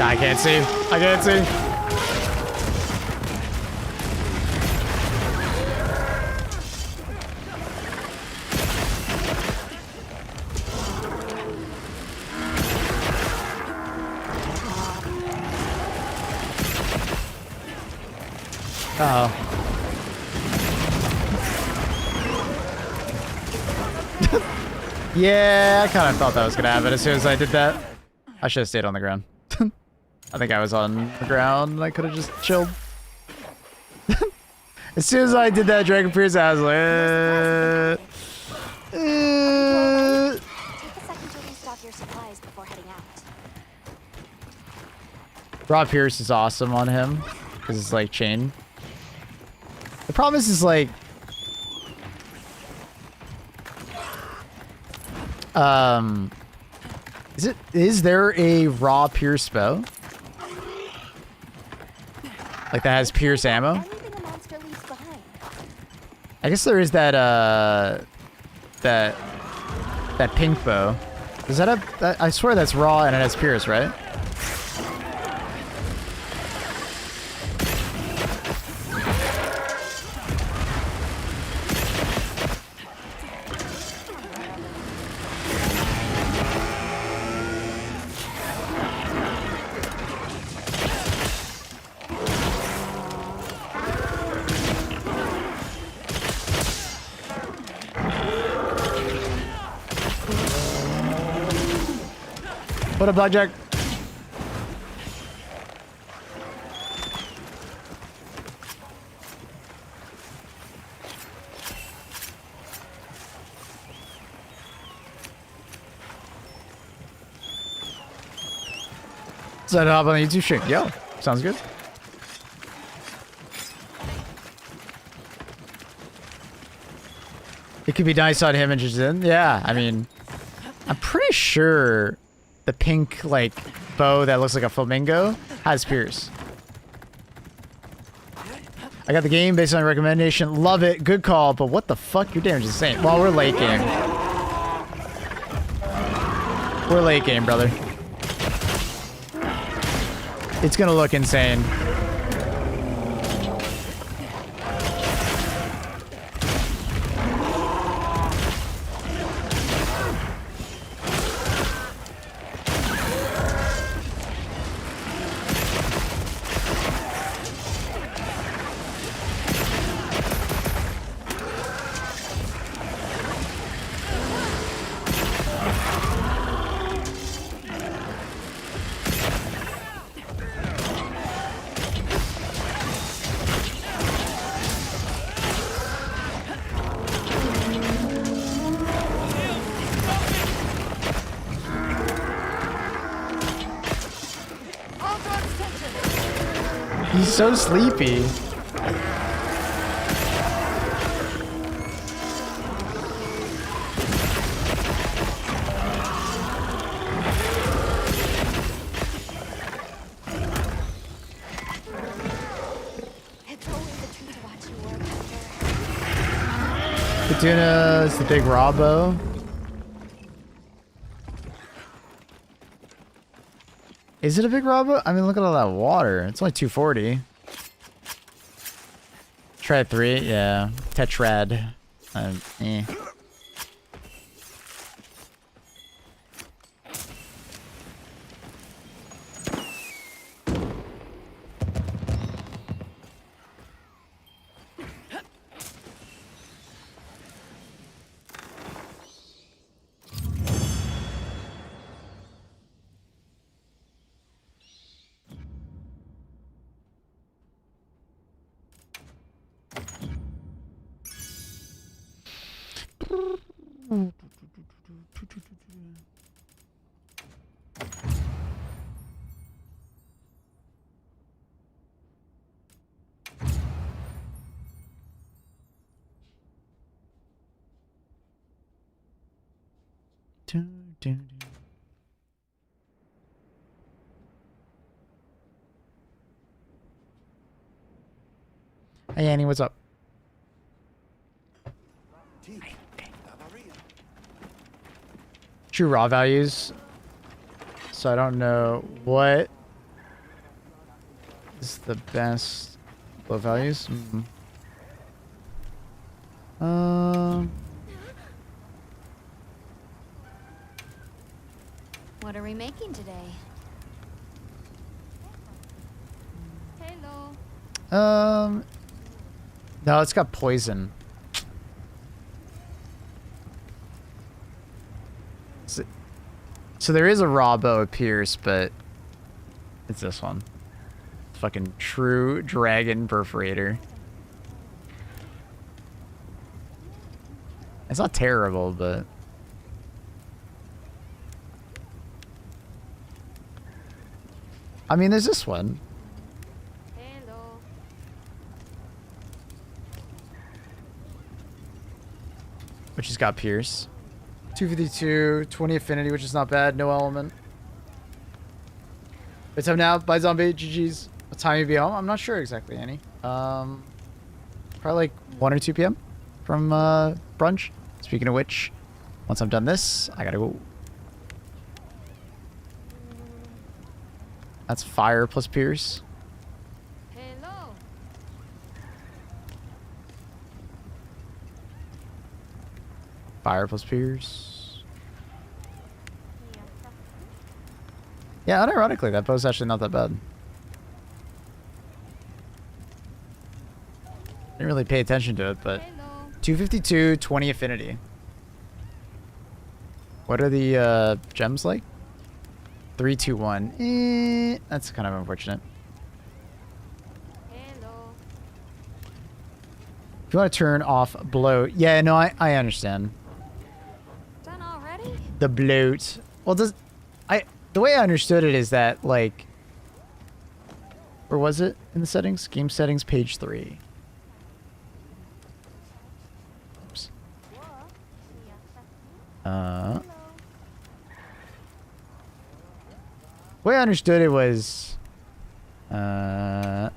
I can't see. I can't see. Uh-oh. Yeah, I kind of thought that was gonna happen as soon as I did that. I should have stayed on the ground. I think I was on the ground and I could have just chilled. As soon as I did that Dragon Pierce, I was like, Take a second to restock your supplies before heading out. Raw Pierce is awesome on him because it's like chain. The problem is like, is there a raw Pierce bow? Like that has Pierce ammo? Anything a monster leaves behind. I guess there is that that pink bow. Is that a? I swear that's raw and it has Pierce, right? What up, Blackjack? Set it up on the YouTube stream. Yo, sounds good. It could be nice on him and just in. Yeah, I mean, I'm pretty sure the pink, like, bow that looks like a flamingo has Pierce. I got the game based on recommendation. Love it. Good call. But what the fuck? Your damage is insane. Well, we're late game. We're late game, brother. It's gonna look insane. He's so sleepy. It's always a treat to watch you work. Katuna is the big Robbo. Is it a big Robbo? I mean, look at all that water. It's only 240. Trad 3, yeah. Tetrad. Eh. Hey Annie, what's up? True raw values. So I don't know what is the best low values. What are we making today? Hello. No, it's got poison. So there is a raw bow of Pierce, but it's this one. Fucking true dragon perforator. It's not terrible, but I mean, there's this one. Hello. Which has got Pierce. 252, 20 affinity, which is not bad. No element. It's time now. Bye, zombie. GG's. What time you be home? I'm not sure exactly, Annie. Probably like 1 or 2 p.m. from brunch. Speaking of which, once I'm done this, I gotta go. That's fire plus Pierce. Hello. Fire plus Pierce. Yeah, unironically, that bow's actually not that bad. Didn't really pay attention to it, but Hello. 252, 20 affinity. What are the gems like? 3, 2, 1. That's kind of unfortunate. Hello. If you want to turn off bloat, yeah, no, I understand. Done already? The bloat. Well, the way I understood it is that, like, where was it in the settings? Game settings, page 3. Oops. The way I understood it was, like,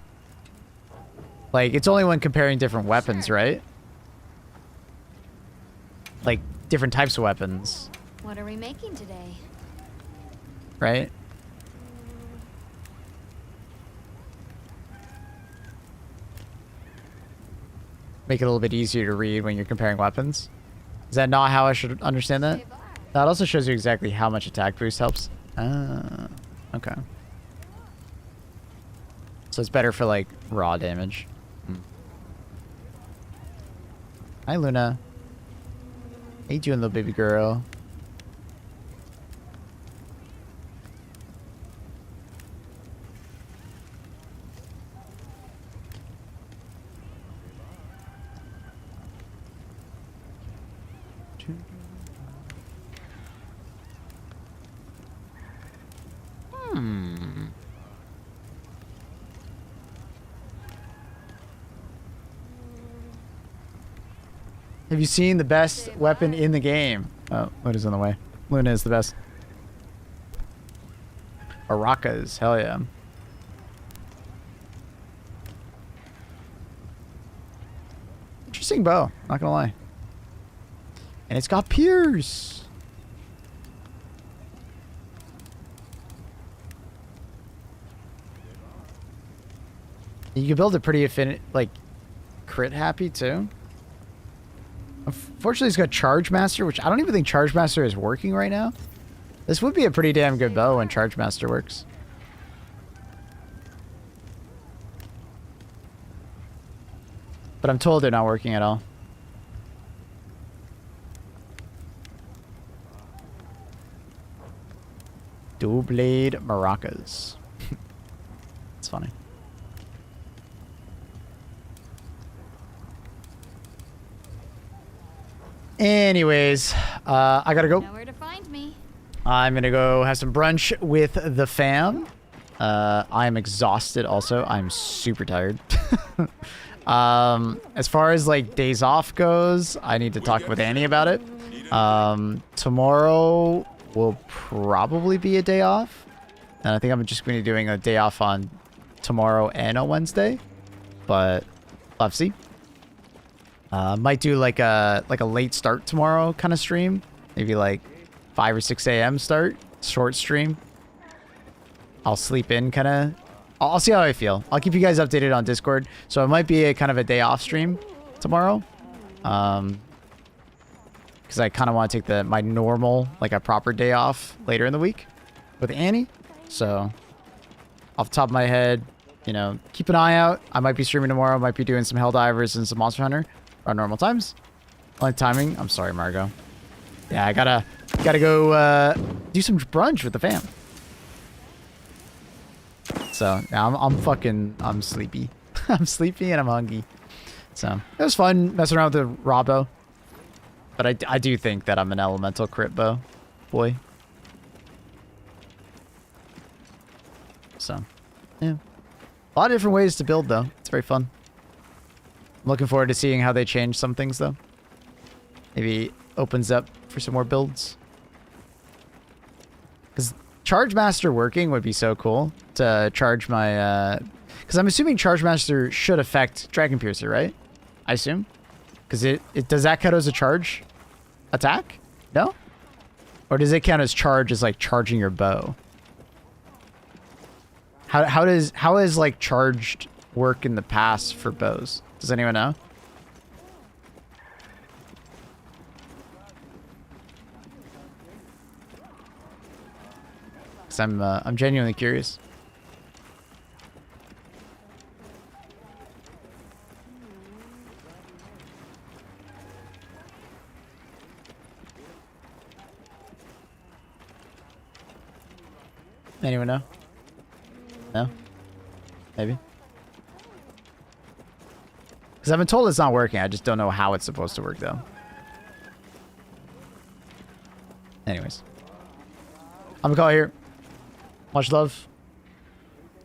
it's only when comparing different weapons, right? Like, different types of weapons, What are we making today? right? make it a little bit easier to read when you're comparing weapons. Is that not how I should understand that? That also shows you exactly how much attack boost helps. Okay. So it's better for like raw damage. Hi, Luna. How you doing, little baby girl? Have you seen the best weapon in the game? Oh, Luna's on the way. Luna is the best. Maracas, hell yeah. Interesting bow, not gonna lie. And it's got Pierce. You can build it pretty like crit happy too. Unfortunately, it's got Charge Master, which I don't even think Charge Master is working right now. This would be a pretty damn good bow when Charge Master works. But I'm told they're not working at all. Dual blade maracas. It's funny. Anyways, I gotta go. Know where to find me. I'm gonna go have some brunch with the fam. I'm exhausted also. I'm super tired. As far as like days off goes, I need to talk with Annie about it. Tomorrow will probably be a day off. And I think I'm just going to be doing a day off on tomorrow and on Wednesday. But we'll have to see. Might do like a late start tomorrow kind of stream. Maybe like 5 or 6 a.m. start. Short stream. I'll sleep in kind of. I'll see how I feel. I'll keep you guys updated on Discord. So it might be a kind of a day off stream tomorrow. Because I kind of want to take my normal, like a proper day off later in the week with Annie. So off the top of my head, you know, keep an eye out. I might be streaming tomorrow. Might be doing some Helldivers and some Monster Hunter around normal times. Only timing. I'm sorry, Margot. Yeah, I gotta go do some brunch with the fam. So now I'm sleepy. I'm sleepy and I'm hungry. So it was fun messing around with the raw bow. But I do think that I'm an elemental crit bow boy. So yeah, a lot of different ways to build though. It's very fun. I'm looking forward to seeing how they change some things though. Maybe opens up for some more builds. Because Charge Master working would be so cool to charge my... Because I'm assuming Charge Master should affect Dragon Piercer, right? I assume. Because it does that count as a charge attack? No? Or does it count as charge as like charging your bow? How has like charged work in the past for bows? Does anyone know? Because I'm genuinely curious. Anyone know? No? Maybe? Because I've been told it's not working. I just don't know how it's supposed to work, though. Anyways. I'm gonna call it here. Much love.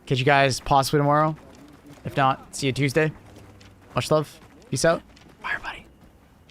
Catch you guys possibly tomorrow. If not, see you Tuesday. Much love. Peace out.